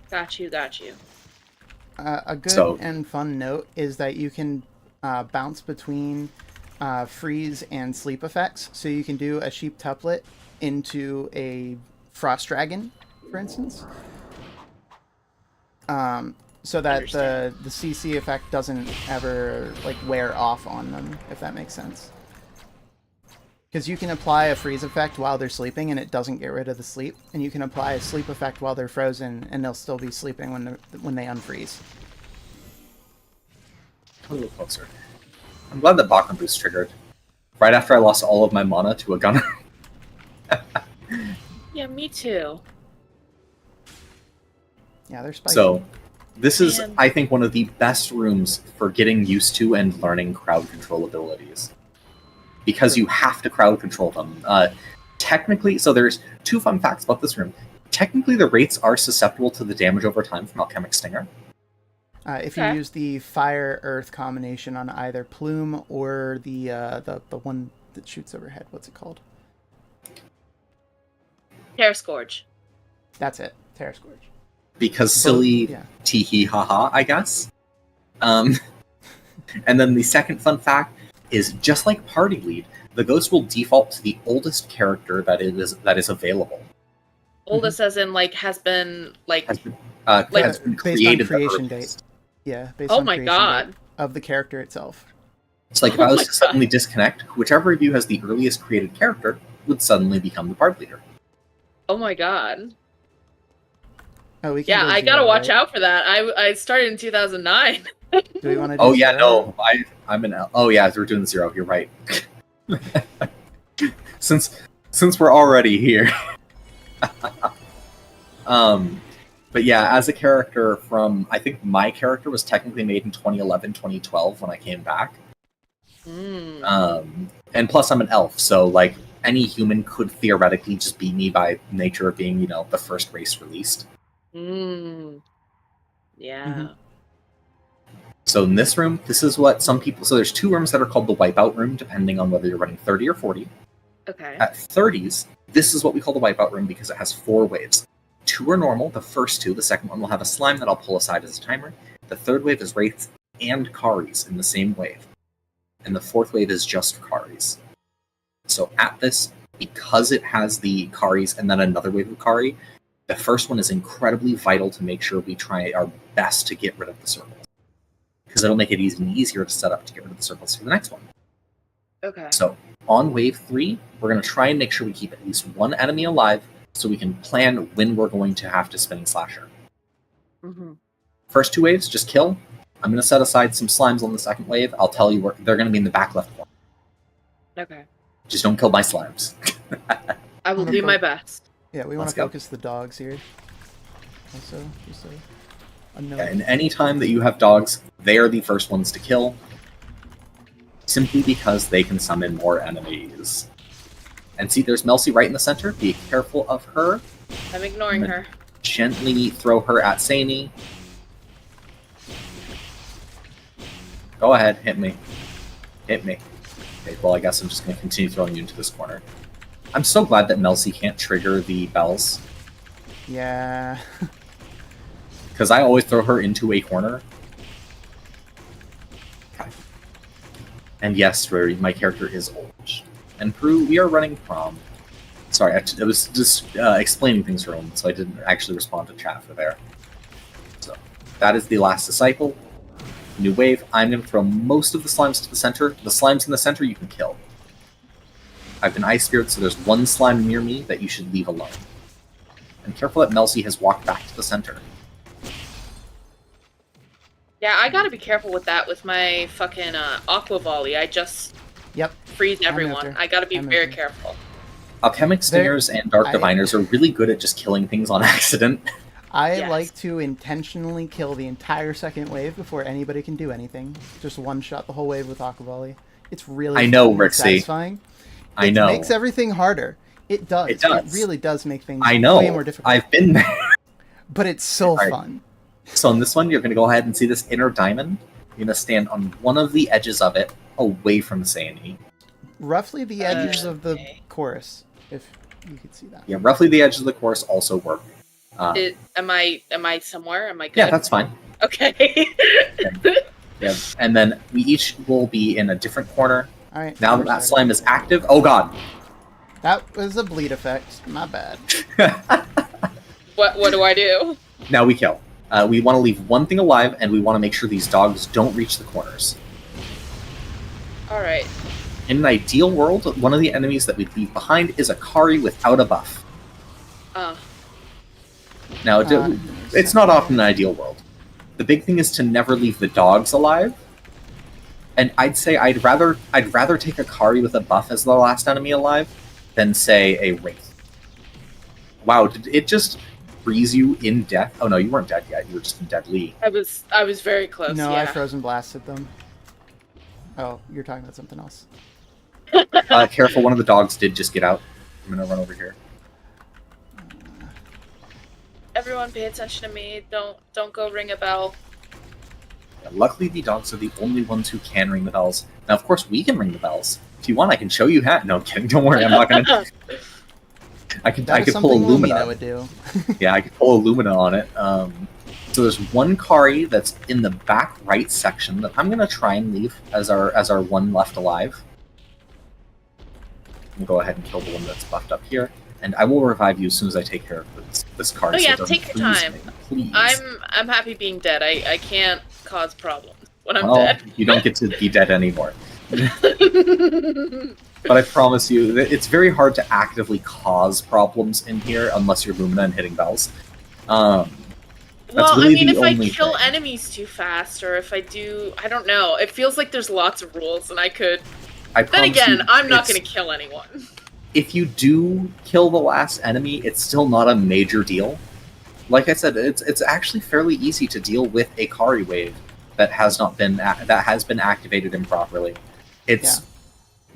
got you. A good and fun note is that you can bounce between freeze and sleep effects. So you can do a sheep tuplet into a frost dragon, for instance. So that the CC effect doesn't ever wear off on them, if that makes sense. Because you can apply a freeze effect while they're sleeping, and it doesn't get rid of the sleep. And you can apply a sleep effect while they're frozen, and they'll still be sleeping when they unfreeze. A little closer. I'm glad that Bakram Boost triggered. Right after I lost all of my mana to a gunner. Yeah, me too. Yeah, they're spiky. So, this is, Man. I think, one of the best rooms for getting used to and learning crowd control abilities. Because you have to crowd control them. Technically, so there's 2 fun facts about this room. Technically, the rates are susceptible to the damage over time from Alchemic Stinger. If you use the fire-earth combination on either Plume or the one that shoots overhead, what's it called? Terror Scourge. That's it, Terror Scourge. Because silly Yeah. tee-hee ha-ha, I guess. And then the second fun fact is, just like Party Lead, the ghost will default to the oldest character that is available. Oldest as in, like, has been Has been based on created the creation earliest. date. Yeah, based Oh on my creation god. date of the character itself. It's like if Oh I was my to suddenly disconnect, whichever of you has the earliest created character would suddenly become the party leader. Oh my god. Oh, we can Yeah, go I 0, gotta watch right? out for that. I started in 2009. Do we want to do Oh yeah, 0? no, I'm an L. Oh yeah, we're doing 0. You're right. since we're already here. But yeah, as a character from, I think my character was technically made in 2011, 2012 when I came back. And plus I'm an elf, so like any human could theoretically just beat me by nature of being, the first race released. Yeah. Mhm. So in this room, this is what some people... So there's 2 rooms that are called the Wipeout Room, depending on whether you're running 30 or 40. Okay. At 30s, this is what we call the Wipeout Room because it has 4 waves. 2 are normal, the first 2. The second one will have a slime that I'll pull aside as a timer. The third wave is Wraiths and Karis in the same wave. And the fourth wave is just Karis. So at this, because it has the Karis and then another wave of Kari, the first one is incredibly vital to make sure we try our best to get rid of the circles. Because it'll make it even easier to set up to get rid of the circles for the next one. Okay. So on wave 3, we're going to try and make sure we keep at least 1 enemy alive so we can plan when we're going to have to Spinning Slasher. First 2 waves, just kill. I'm going to set aside some slimes on the second wave. I'll tell you where they're going to be in the back left corner. Okay. Just don't kill my slimes. I will do my best. Yeah, we want Let's to go. focus the dogs here. Also, just a note. And any time that you have dogs, they are the first ones to kill. Simply because they can summon more enemies. And see, there's Melcy right in the center. Be careful of her. I'm ignoring her. Gently throw her at Sani. Go ahead, hit me. Hit me. Okay, well, I guess I'm just going to continue throwing you into this corner. I'm so glad that Melcy can't trigger the bells, Yeah. because I always throw her into a corner. Okay. And yes, Rory, my character is old. And Prue, we are running Crom. Sorry, I was just explaining things for him, so I didn't actually respond to chat for there. So, that is the last disciple. New wave. I'm going to throw most of the slimes to the center. The slimes in the center you can kill. I've been Ice Spirit, so there's 1 slime near me that you should leave alone. And careful that Melcy has walked back to the center. Yeah, I gotta be careful with that with my fucking Aqua Volley. I just Yep. freeze everyone. there. I gotta be I'm very there. careful. Alchemic Stingers and Dark I- Diviners are really good at just killing things on accident. I Yes. like to intentionally kill the entire second wave before anybody can do anything. Just one shot the whole wave with Aqua Volley. It's really I know, fun and Rixie. satisfying. I It know. makes everything harder. It does. It does. It really does make things I know. way more difficult. I've been there. But it's so Alright. fun. So in this one, you're going to go ahead and see this inner diamond. You're going to stand on one of the edges of it, away from Sani. Roughly the edges of the Okay. chorus, if you could see that. Yeah, roughly the edges of the course also work. Am I somewhere? Am I good? Yeah, that's fine. Okay. Yeah, and then we each will be in a different corner. All right. Now that that slime is active, oh god! That was a bleed effect. My bad. What do I do? Now we kill. We want to leave one thing alive, and we want to make sure these dogs don't reach the corners. All right. In an ideal world, one of the enemies that we'd leave behind is a Kari without a buff. Now, it's not often an ideal world. The big thing is to never leave the dogs alive. And I'd say I'd rather take a Kari with a buff as the last enemy alive than, say, a Wraith. Wow, did it just freeze you in death? Oh no, you weren't dead yet. You were just deadly. I was very close. No, yeah. I frozen blasted them. Oh, you're talking about something else. Careful, one of the dogs did just get out. I'm gonna run over here. Everyone, pay attention to me. Don't go ring a bell. Yeah, luckily, the dogs are the only ones who can ring the bells. Now, of course, we can ring the bells. If you want, I can show you how. No, I'm kidding. Don't worry, I'm not gonna. I could pull Illumina. Lumina would do. Yeah, I could pull Illumina on it. So there's one Kari that's in the back right section that I'm gonna try and leave as our one left alive. We'll go ahead and kill the one that's buffed up here, and I will revive you as soon as I take care of this Kari. Oh yeah, so take your time. Please. I'm happy being dead. I can't cause problems when I'm Well, dead. You don't get to be dead anymore. But I promise you, that it's very hard to actively cause problems in here unless you're Lumina and hitting bells. Well, really I mean, if I only kill thing. enemies too fast, or if I do, I don't know. It feels like there's lots of rules, and I could. Then promise again, you, I'm not going to kill anyone. If you do kill the last enemy, it's still not a major deal. Like I said, it's actually fairly easy to deal with a Kari wave that has been activated improperly. It's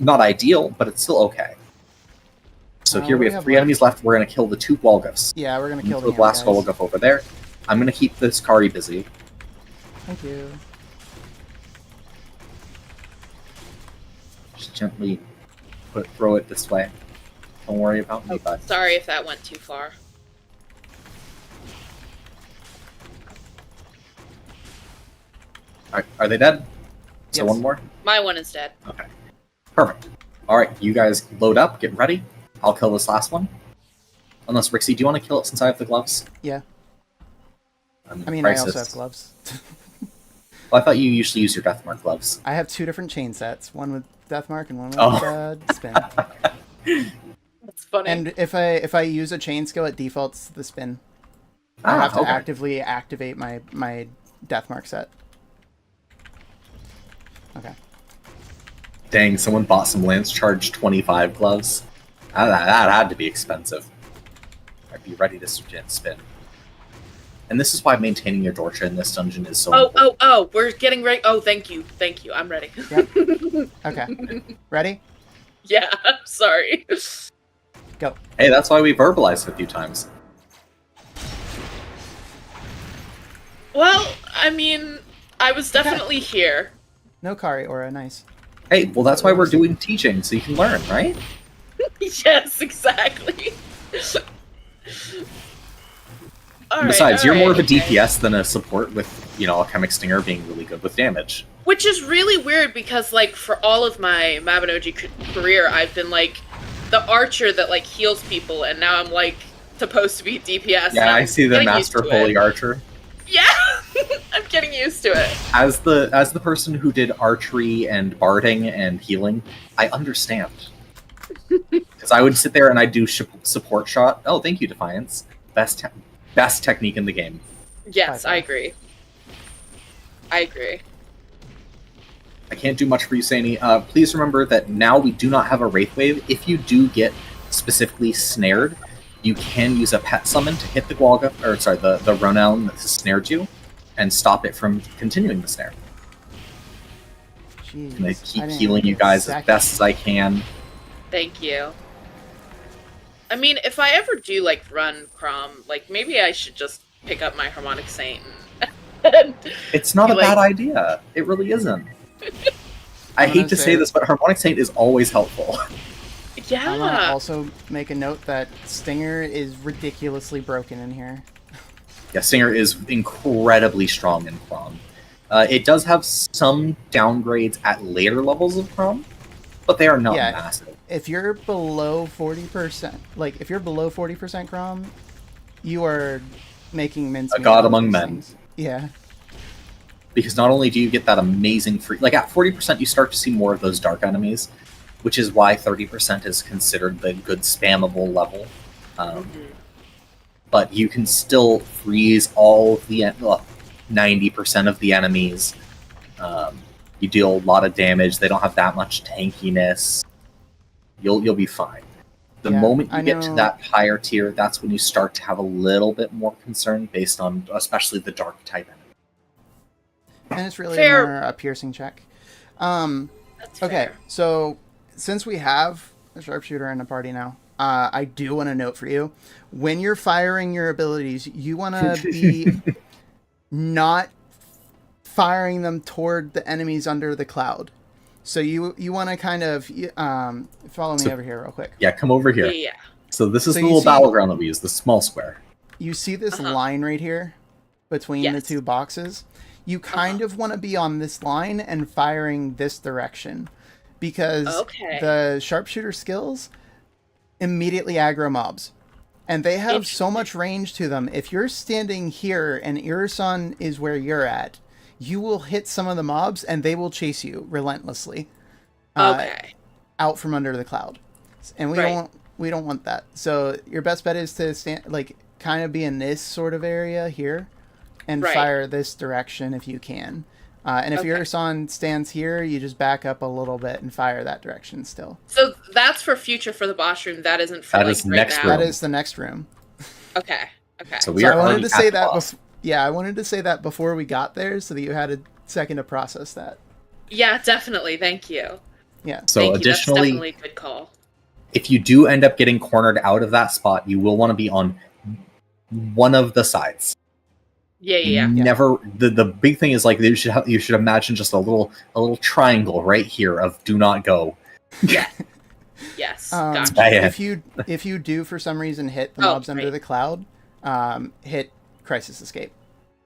not ideal, but it's still okay. So here we have 3 enemies left. We're going to kill the 2 Walgufs. Yeah, we're going to kill the last guys. Walguf over there. I'm going to keep this Kari busy. Thank you. Just gently throw it this way. Don't worry about me, bud. Sorry if that went too far. Are they dead? So Yes. one more? My one is dead. Okay. Perfect. Alright, you guys load up, get ready. I'll kill this last one. Unless, Rixie, do you want to kill it since I have the gloves? Yeah. I'm I mean, I crisis. also have gloves. Well, I thought you usually use your Deathmark gloves. I have 2 different chain sets, one with Deathmark and one with spin. That's funny. And if I use a chain skill, it defaults to the spin. I have to actively activate my Deathmark set. Okay. Dang, someone bought some Lance Charge 25 gloves. That had to be expensive. I'd be ready to spin. And this is why maintaining your Dorcha in this dungeon is so important. Oh, we're getting ready. Oh, thank you. I'm ready. Yep. Okay. Ready? Yeah, sorry. Go. Hey, that's why we verbalized a few times. Well, I mean, I was definitely here. No Kari aura, nice. Hey, well that's why we're doing teaching, so you can learn, right? Yes, exactly. Besides, you're more of a DPS than a support with, a Chemic Stinger being really good with damage. Which is really weird because, like, for all of my Mabinogi career, I've been, like, the archer that, like, heals people, and now I'm, like, supposed to be DPS. Yeah, I see the Master Holy Archer. Yeah! I'm getting used to it. As the person who did archery and barding and healing, I understand. Because I would sit there and I'd do support shot. Oh, thank you, Defiance. Best technique in the game. Yes, I agree. I can't do much for you, Sani. Please remember that now we do not have a Wraith Wave. If you do get specifically snared, you can use a pet summon to hit the the Ronelm that snared you, and stop it from continuing the snare. Jeez, I'm gonna keep healing you guys as best as I can. Thank you. I mean, if I ever do, like, run Crom, like, maybe I should just pick up my Harmonic Saint and It's not a bad idea. It really isn't. I hate to say this, but Harmonic Saint is always helpful. Yeah. I want to also make a note that Stinger is ridiculously broken in here. Yeah, Stinger is incredibly strong in Crom. It does have some downgrades at later levels of Crom, but they are not massive. If you're below 40%, if you're below 40% Crom, you are making mincemeat. A god among men. Yeah. Because not only do you get that amazing free... Like, at 40%, you start to see more of those dark enemies. which is why 30% is considered the good spammable level. But you can still freeze all of the 90% of the enemies. You deal a lot of damage. They don't have that much tankiness. You'll be fine. The moment you get to that higher tier, that's when you start to have a little bit more concern based on especially the dark type enemy. And it's really more a piercing check. That's okay, fair. so since we have a sharpshooter in the party now, I do want to note for you, when you're firing your abilities, you want to be not firing them toward the enemies under the cloud. So you want to kind of follow me over here real quick. Yeah, come over here. Yeah. So this is the little battleground that we use, the small square. You see this line right here between the two boxes? You kind of want to be on this line and firing this direction, because the sharpshooter skills immediately aggro mobs. And they have so much range to them. If you're standing here and Irisan is where you're at, you will hit some of the mobs and they will chase you relentlessly out from under the cloud. And we don't want that. So your best bet is to stand, like, kind of be in this sort of area here and fire this direction if you can. And if Irisan stands here, you just back up a little bit and fire that direction still. So that's for future for the boss room. That isn't for is next now. room. That is the next room. Okay. So I wanted to say that. I wanted to say that before we got there, so that you had a second to process that. Yeah, definitely. Thank you. Yeah. So additionally, that's definitely a good call. If you do end up getting cornered out of that spot, you will want to be on one of the sides. Yeah. Never. The big thing is, like, you should imagine just a little triangle right here of do not go. Yeah. Yes. Gotcha. If you do for some reason hit the mobs under the cloud, hit crisis escape.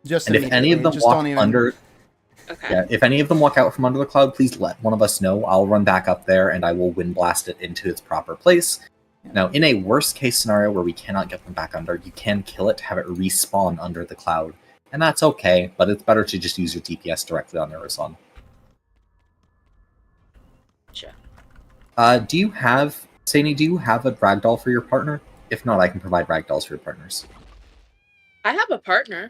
And if any of them walk under, if any of them walk out from under the cloud, please let one of us know. I'll run back up there and I will wind blast it into its proper place. Now, in a worst case scenario where we cannot get them back under, you can kill it to have it respawn under the cloud. And that's okay, but it's better to just use your DPS directly on Irisan. Sure. Do you have a ragdoll for your partner? If not, I can provide ragdolls for your partners. I have a partner.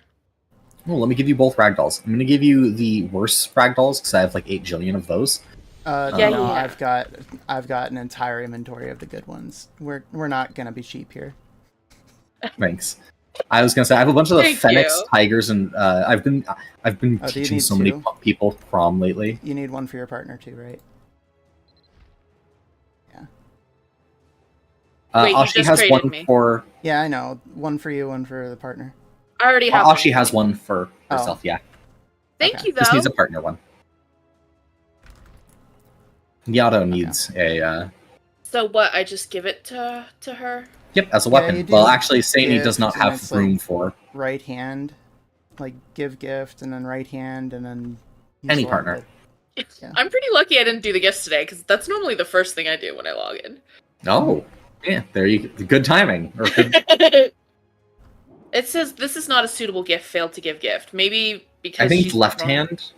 Well, let me give you both ragdolls. I'm going to give you the worst ragdolls because I have like 8 jillion of those. I've got an entire inventory of the good ones. We're not going to be cheap here. Thanks. I was gonna say I have a bunch of the Phoenix tigers, and I've been teaching so many people Crom lately. You need one for your partner too, right? Yeah. Wait, Ashi has one for. Yeah, I know. One for you, one for the partner. I already have. Ashi has one for herself. Yeah. Thank you, though. Just needs a partner one. Yato needs a. So what? I just give it to her. Yep, as a weapon. Well, actually, Saini does not have room for right hand, like give gift, and then right hand, and then any partner. Yeah. I'm pretty lucky I didn't do the gifts today because that's normally the first thing I do when I log in. Oh, yeah, there you go. Good timing. Or good... It says this is not a suitable gift. Failed to give gift. Maybe because I think it's left hand.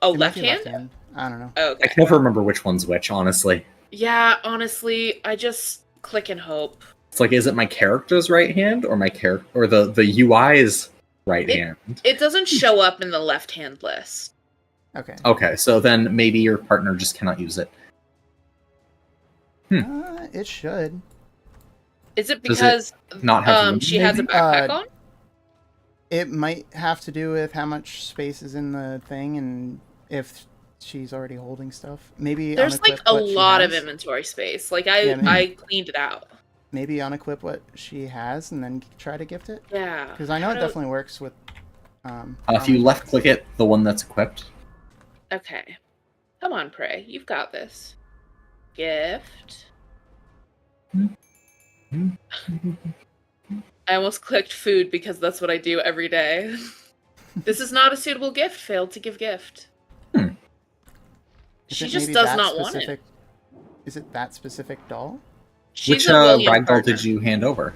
Oh, left hand? I don't know. Okay. I can never remember which one's which, honestly. Yeah, honestly, I just click and hope. It's like, is it my character's right hand or my character or the UI's right hand? It doesn't show up in the left hand list. Okay. Okay, so then maybe your partner just cannot use it. It should. Is it because not have she has a backpack on? It might have to do with how much space is in the thing and if she's already holding stuff. Maybe there's like a lot of inventory space. Like I cleaned it out. Maybe unequip what she has and then try to gift it? Yeah. Because I know it definitely works with... if you left-click it, the one that's equipped. Okay. Come on, Prey. You've got this. Gift. I almost clicked food because that's what I do every day. This is not a suitable gift. Failed to give gift. She just does not want it. Is it that specific doll? Which ragdoll did you hand over?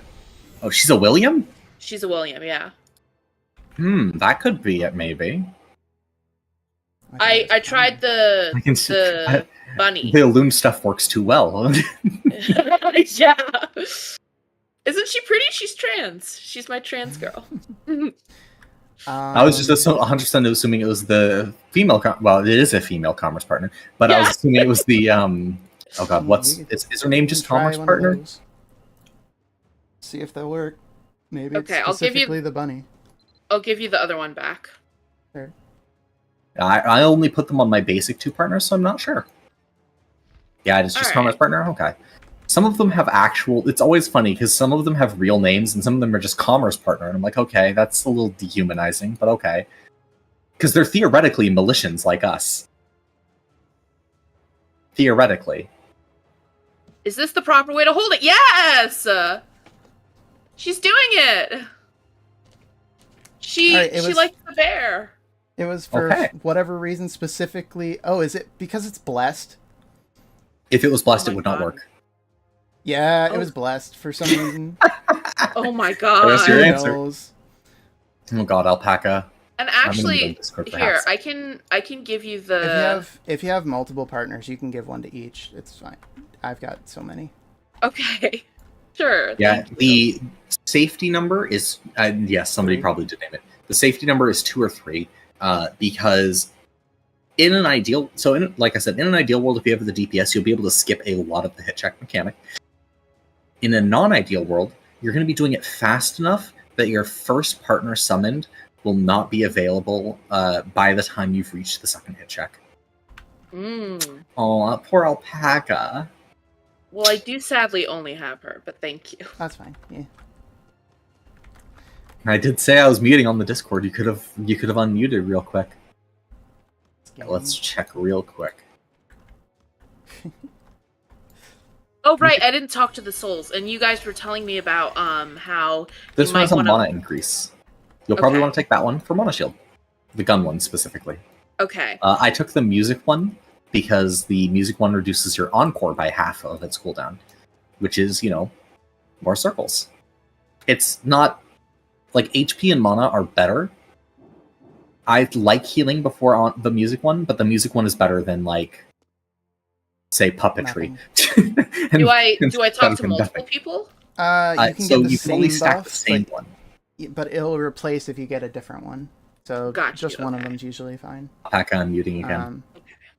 Oh, she's a William? She's a William, yeah. That could be it, maybe. I tried the I can see the bunny. the Loom stuff works too well. Yeah. Isn't she pretty? She's trans. She's my trans girl. I was just 100% assuming it was the female. Well, it is a female commerce partner, but I was assuming it was the Oh god, is her name just commerce partner? See if they'll work. Maybe Okay, it's specifically the bunny. I'll give you the other one back. There. I only put them on my basic 2 partners, so I'm not sure. Yeah, it's just commerce partner? Okay. Some of them have actual... It's always funny, because some of them have real names, and some of them are just commerce partner, and I'm like, okay, that's a little dehumanizing, but okay. Because they're theoretically militians like us. Theoretically. Is this the proper way to hold it? Yes! She's doing it! She likes the bear. It was for whatever reason specifically... Oh, is it because it's blessed? If it was blessed, it would not work. Yeah, it was blessed for some reason. Oh my god. That's your answer. Oh god, alpaca. And actually, here, I can give you the... If you have multiple partners, you can give one to each. It's fine. I've got so many. Okay. Sure. Yeah, the safety number is... yes, somebody probably did name it. The safety number is 2 or 3, because in an ideal... So, like I said, in an ideal world, if you have the DPS, you'll be able to skip a lot of the hit check mechanic. In a non-ideal world, you're going to be doing it fast enough that your first partner summoned will not be available by the time you've reached the second hit check. Oh, poor alpaca. Well, I do sadly only have her, but thank you. That's fine. Yeah. I did say I was muting on the Discord. You could have unmuted real quick. Let's check real quick. Oh right, I didn't talk to the souls, and you guys were telling me about how this one has a mana increase. You'll probably want to take that one for Mana Shield, the gun one specifically. Okay. I took the music one because the music one reduces your encore by half of its cooldown, which is, you know, more circles. It's not like HP and mana are better. I like healing before on the music one, but the music one is better than, like, say, puppetry. Do I talk to multiple people? You can get the same only stack buff, the same one. But it'll replace if you get a different one. So just one of them's usually fine. Alpaca, I'm muting again.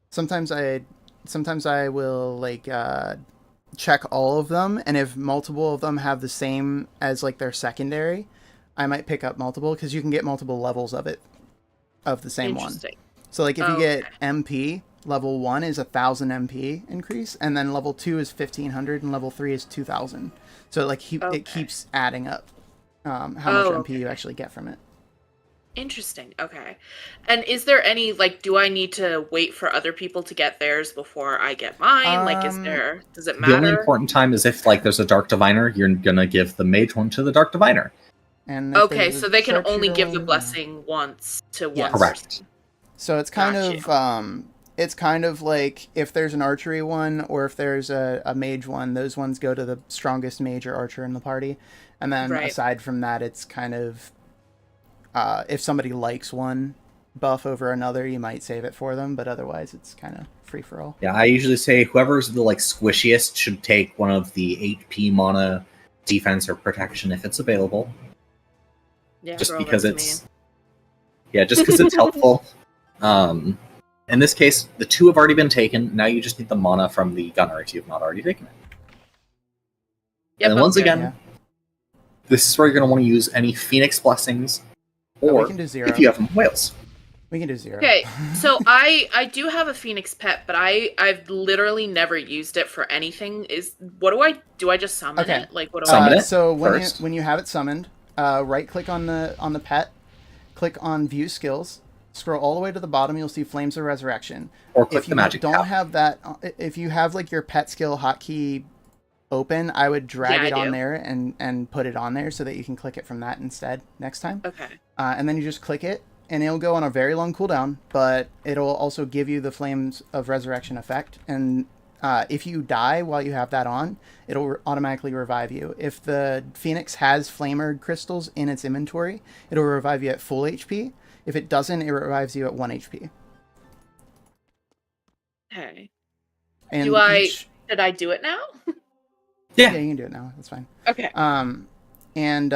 Sometimes I will like check all of them, and if multiple of them have the same as like their secondary, I might pick up multiple because you can get multiple levels of the same one. So like if you get MP, level 1 is 1,000 MP increase, and then level 2 is 1,500, and level 3 is 2,000. So like it keeps adding up how much MP you actually get from it. Interesting. Okay. And is there any, like, do I need to wait for other people to get theirs before I get mine? Like, does it matter? The only important time is if, like, there's a Dark Diviner, you're gonna give the mage one to the Dark Diviner. And okay, so they can only give the blessing once to one. Correct. So it's kind of like if there's an archery one or if there's a mage one, those ones go to the strongest mage or archer in the party. And then aside from that, it's kind of if somebody likes one buff over another, you might save it for them, but otherwise it's kind of free for all. Yeah, I usually say whoever's the like squishiest should take one of the 8p mana defense or protection if it's available. Yeah, just because it's helpful. In this case, the 2 have already been taken. Now you just need the mana from the gunner if you've not already taken it. Yep, and then once again, this is where you're going to want to use any Phoenix Blessings, or we can do 0. if you have whales. We can do 0. Okay, so I do have a Phoenix pet, but I've literally never used it for anything. Do I just summon it? Like what do summon I it? So when you have it summoned, right click on the pet, click on View Skills. Scroll all the way to the bottom, you'll see Flames of Resurrection. Or click the magic tab. Have that, if you have like your pet skill hotkey open, I would drag it on there and put it on there so that you can click it from that instead next time. Okay. And then you just click it, and it'll go on a very long cooldown, but it'll also give you the Flames of Resurrection effect. And if you die while you have that on, it'll automatically revive you. If the Phoenix has Flamer crystals in its inventory, it'll revive you at full HP. If it doesn't, it revives you at 1 HP. Okay. And Did I do it now? Yeah, you can do it now. That's fine. Okay. And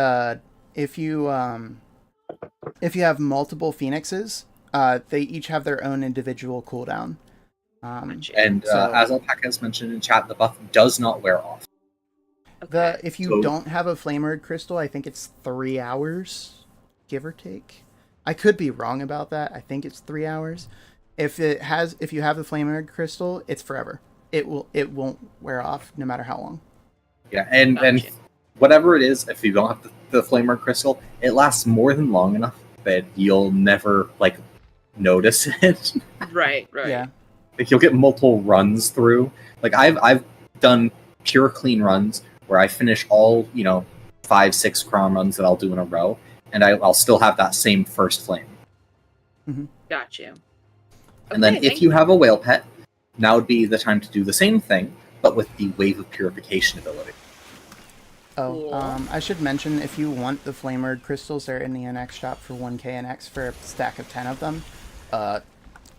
if you have multiple phoenixes, they each have their own individual cooldown. And as Alpaca has mentioned in chat, the buff does not wear off. Okay. If you don't have a flamered crystal, I think it's 3 hours, give or take. I could be wrong about that. I think it's 3 hours. If you have the flamered crystal, it's forever. It won't wear off no matter how long. Yeah, and whatever it is, if you don't have the flamer crystal, it lasts more than long enough that you'll never like notice it. Right. Yeah. Like you'll get multiple runs through. Like I've done pure clean runs where I finish all 5-6 Crom runs that I'll do in a row, and I'll still have that same first flame. Mm-hmm. Got you. And then if you have a whale pet, now would be the time to do the same thing, but with the Wave of Purification ability. Oh, Cool. I should mention, if you want the flamered crystals, they're in the NX shop for 1k NX for a stack of 10 of them.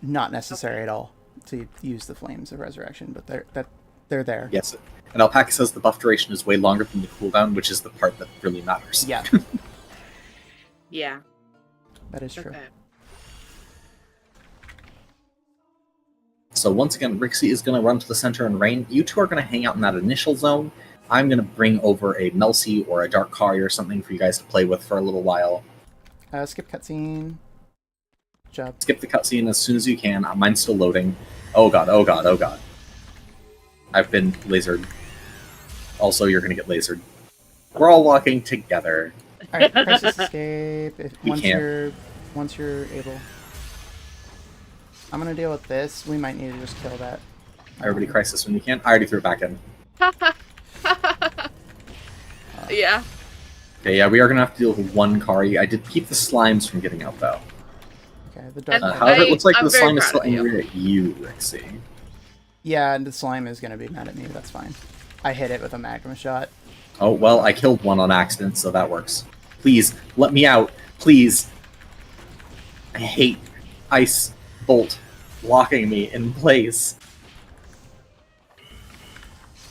Not necessary at all to use the Flames of Resurrection, but they're there. Yes, and Alpaca says the buff duration is way longer than the cooldown, which is the part that really matters. Yeah. Yeah. That is true. Okay. So once again, Rixie is going to run to the center and rain. You two are going to hang out in that initial zone. I'm going to bring over a Melcy or a Dark Kari or something for you guys to play with for a little while. Skip cutscene. Job. Skip the cutscene as soon as you can. Mine's still loading. Oh god, oh god, oh god. I've been lasered. Also, you're going to get lasered. We're all walking together. Alright, crisis escape. can't. Once you're able. I'm going to deal with this. We might need to just kill that. Everybody crisis when you can. I already threw it back in. Yeah. Okay, yeah, we are going to have to deal with one Kari. I did keep the slimes from getting out, though. Okay, the dark. However, it looks like I'm the very slime is proud still of you. angry at you, Rixie. Yeah, and the slime is going to be mad at me. That's fine. I hit it with a magma shot. Oh, well, I killed one on accident, so that works. Please, let me out. Please. I hate Ice Bolt blocking me in place.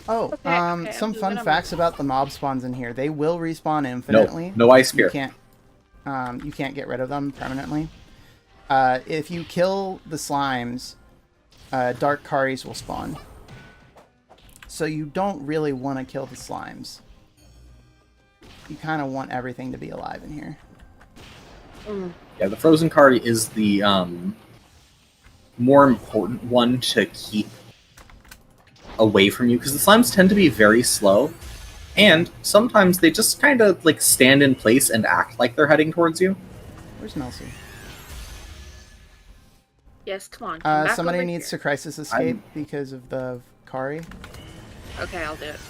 Oh, Okay, some I'm fun moving facts about the mob spawns in here. They will respawn infinitely. No Ice Spear. You can't get rid of them permanently. If you kill the slimes, Dark Karis will spawn. So you don't really want to kill the slimes. You kind of want everything to be alive in here. Yeah, the Frozen Kari is the more important one to keep away from you, because the slimes tend to be very slow, and sometimes they just kind of like stand in place and act like they're heading towards you. Where's Melcy? Yes, come on. Come back Somebody over needs here. to crisis escape because of the Kari. Okay, I'll do it.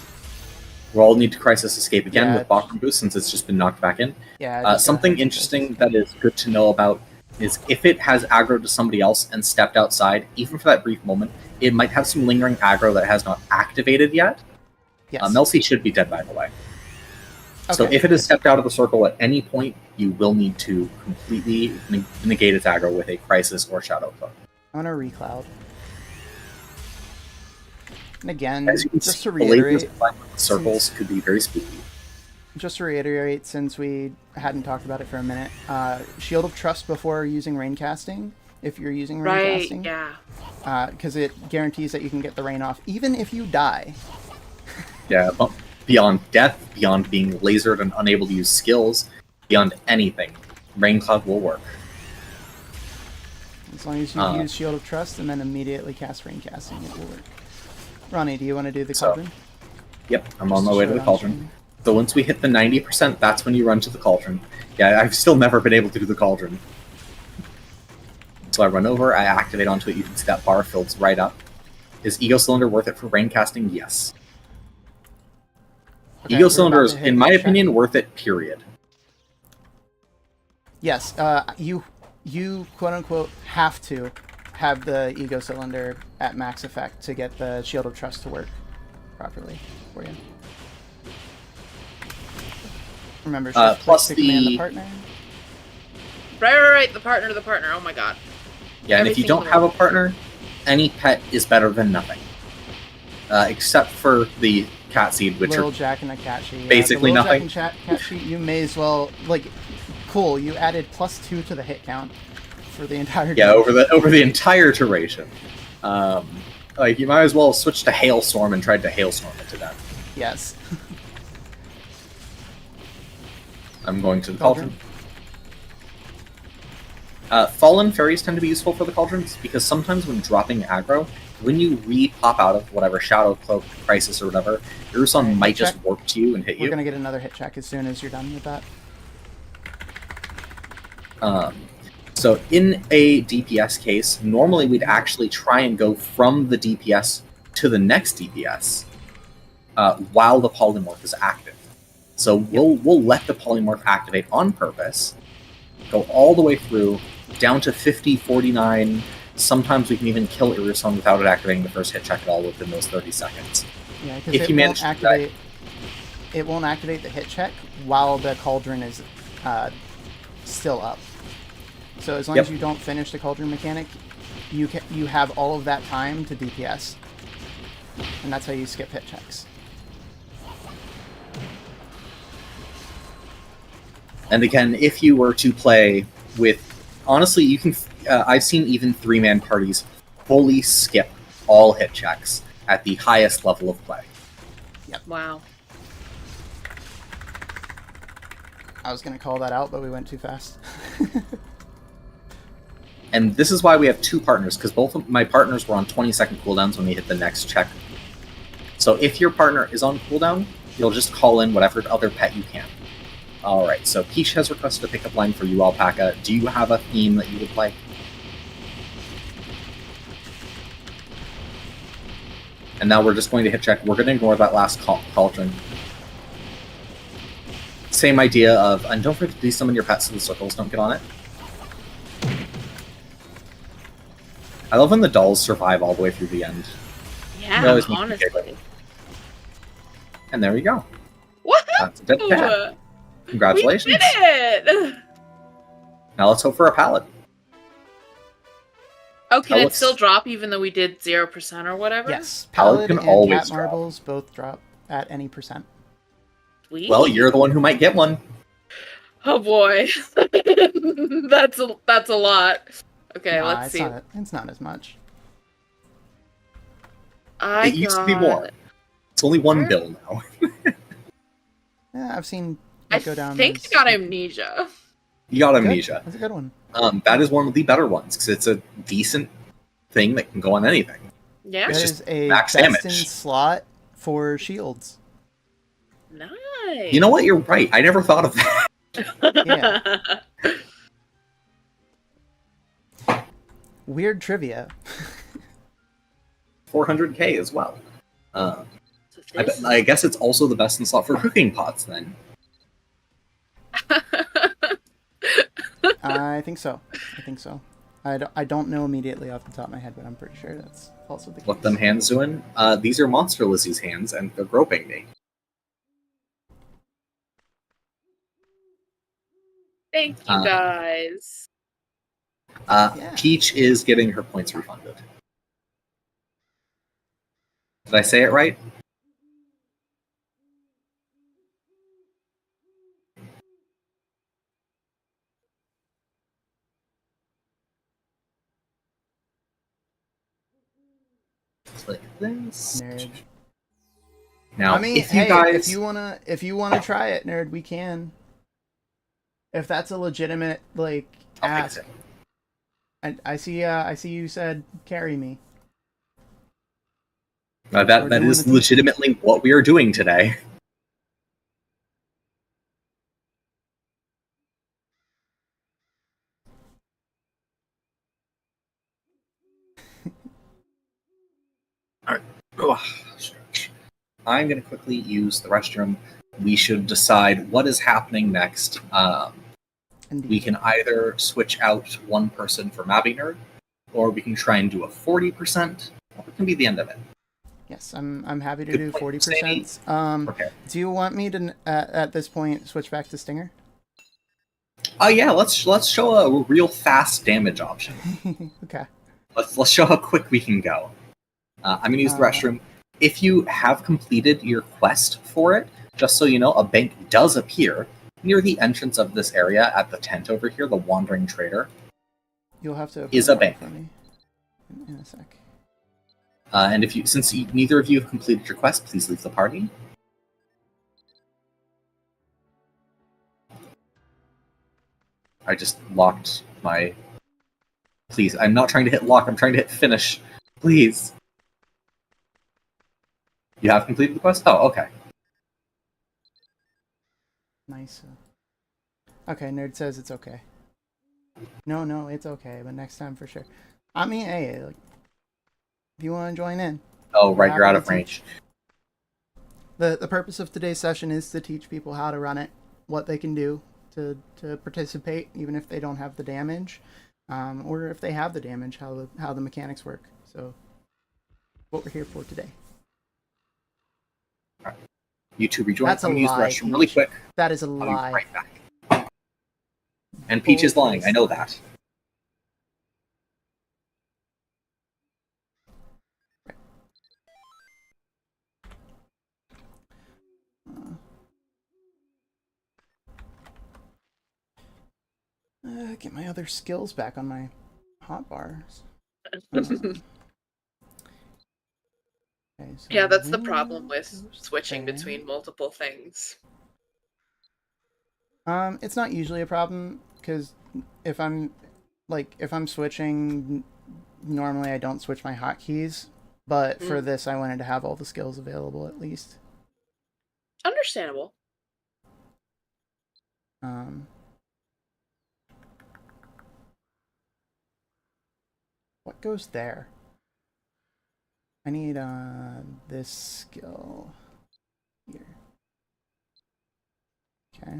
We'll all need to crisis escape again Yeah. with Bachman Boost since it's just been knocked back in. Yeah. Something interesting that is good to know about is if it has aggro to somebody else and stepped outside, even for that brief moment, it might have some lingering aggro that has not activated yet. Yes. Melcy should be dead, by the way. So Okay. if it has stepped out of the circle at any point, you will need to completely negate its aggro with a crisis or shadow cloak. I'm gonna recloud. And again, As you can just see, to the lasers reiterate, combined with the circles could be very spooky. since we hadn't talked about it for a minute, Shield of Trust before using rain casting, if you're using rain Right, casting, yeah. because it guarantees that you can get the rain off, even if you die. Yeah, but beyond death, beyond being lasered and unable to use skills, beyond anything, Rain Cloud will work. As long as you use Shield of Trust and then immediately cast rain casting, it will work. Ronnie, do you want to do the cauldron? Yep, I'm on Just my to way show to it the on cauldron. screen. So once we hit the 90%, that's when you run to the cauldron. Yeah, I've still never been able to do the cauldron. So I run over, I activate onto it, you can see that bar fills right up. Is Ego Cylinder worth it for rain casting? Yes. Okay, Ego we're Cylinder about is, to hit in my the check. opinion, worth it, period. Yes, you quote unquote have to have the Ego Cylinder at max effect to get the Shield of Trust to work properly for you. Remember, shift plus click to command the the- partner. Right. The partner. Oh my god. Yeah, and if you Everything don't will- have a partner, any pet is better than nothing. Except for the cat seed, which Little are Jack and a cat sheet. basically the nothing. Jack and cat sheet, you may as well, like, cool, you added +2 to the hit count for the entire game. over the entire duration. Like, you might as well have switched to Hailstorm and tried to Hailstorm it to death. Yes. I'm going to the Cauldron. Fallen fairies tend to be useful for the Cauldrons, because sometimes when dropping aggro, when you re-pop out of whatever Shadow Cloak, Crisis, or whatever, Irusan might just warp to you and hit you. We're going to get another hit check as soon as you're done with that. So in a DPS case, normally we'd actually try and go from the DPS to the next DPS while the polymorph is active. So we'll let the polymorph activate on purpose, go all the way through, down to 50, 49. Sometimes we can even kill Irusan without it activating the first hit check at all within those 30 seconds. Yeah, because it won't activate the hit check while the Cauldron is still up. So as long as you don't finish the Cauldron mechanic, you have all of that time to DPS. And that's how you skip hit checks. And again, if you were to play with... Honestly, you can... I've seen even 3-man parties fully skip all hit checks at the highest level of play. Yep. Wow. I was going to call that out, but we went too fast. And this is why we have 2 partners, because both of my partners were on 20-second cooldowns when we hit the next check. So if your partner is on cooldown, you'll just call in whatever other pet you can. Alright, so Peach has requested a pickup line for you, Alpaca. Do you have a theme that you would like? And now we're just going to hit check. We're going to ignore that last Cauldron. Same idea of, and don't forget to desummon your pets so the circles don't get on it. I love when the dolls survive all the way through the end. Yeah, honestly. And there we go. What? That's a dead cat. Congratulations. We did it! Now let's hope for a pallet. Oh, can it still drop even though we did 0% or whatever? Yes. Pallet can and always cat marbles both drop at any %. Sweet. Well, you're the one who might get one. Oh boy. That's a lot. Okay, let's see. It's not as much. It used to be more. It's only 1 bill now. Yeah, I've seen it go down. I think I got Amnesia. You got Amnesia. That's a good one. That is one of the better ones, because it's a decent thing that can go on anything. Yeah. It's That just is a max best in damage. slot for shields. Nice. You know what? You're right. I never thought of that. Yeah. Weird trivia. 400k as well. I guess it's also the best in slot for cooking pots, then. I think so. I don't know immediately off the top of my head, but I'm pretty sure that's also the case. What them hands doing? These are Monster Lizzie's hands, and they're groping me. Thank you, guys. Yeah. Peach is getting her points refunded. Did I say it right? Click this. Nerd. Now, I mean, if you hey, guys... if you wanna try it, nerd, we can. If that's a legitimate I'll fix ask. it. I see you said carry me. That is legitimately what we are doing today. Alright. I'm going to quickly use the restroom. We should decide what is happening next. We can either switch out one person for MabiNerd, or we can try and do a 40%, or it can be the end of it. Yes, I'm happy to Good do point, 40%. Okay. Do you want me to at this point switch back to Stinger? Oh yeah, let's show a real fast damage option. Okay. let's show how quick we can go. I'm going to use the restroom. If you have completed your quest for it, just so you know, a bank does appear near the entrance of this area at the tent over here, the Wandering Trader. You'll have to open Is the a door bank. for me in a sec. And since neither of you have completed your quest, please leave the party. I just locked my... Please, I'm not trying to hit lock, I'm trying to hit finish. Please. You have completed the quest? Oh, okay. Nice. Okay, Nerd says it's okay. No, it's okay, but next time for sure. I mean, hey, like, if you want to join in. Oh, right, you're out of range. The purpose of today's session is to teach people how to run it, what they can do to participate, even if they don't have the damage, or if they have the damage, how the mechanics work. So, what we're here for today. Right. You two rejoin. That's I'm going to use the lie, restroom Peach. really quick. That is a I'll be lie. right back. And Peach is lying, I know that. Get my other skills back on my hotbars. Okay, so Yeah, that's the problem with switching there. between multiple things. It's not usually a problem because if I'm switching, normally I don't switch my hotkeys. But for this, I wanted to have all the skills available at least. Understandable. What goes there? I need this skill here. Okay.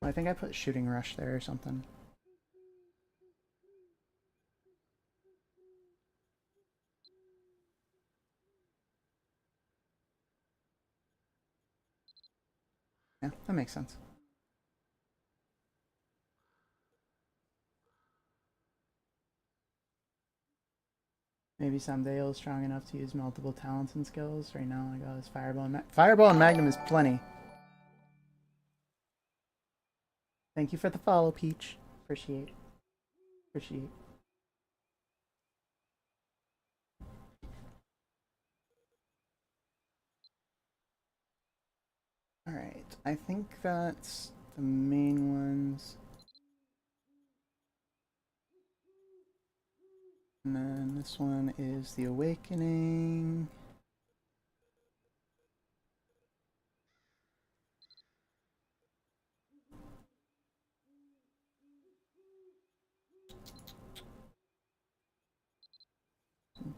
I think I put shooting rush there or something. Yeah, that makes sense. Maybe someday he'll strong enough to use multiple talents and skills. Right now, I got his Fireball and Fireball and Magnum is plenty. Thank you for the follow, Peach. Appreciate. Alright, I think that's the main ones. And then this one is the Awakening.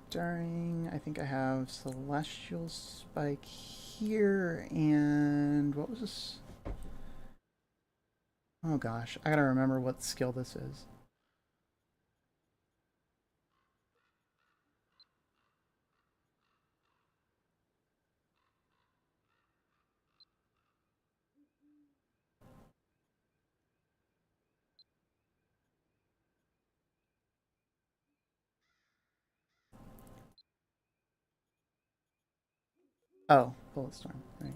During, I think I have Celestial Spike here, and what was this? Oh gosh, I gotta remember what skill this is. Oh, Bullet Storm. Right.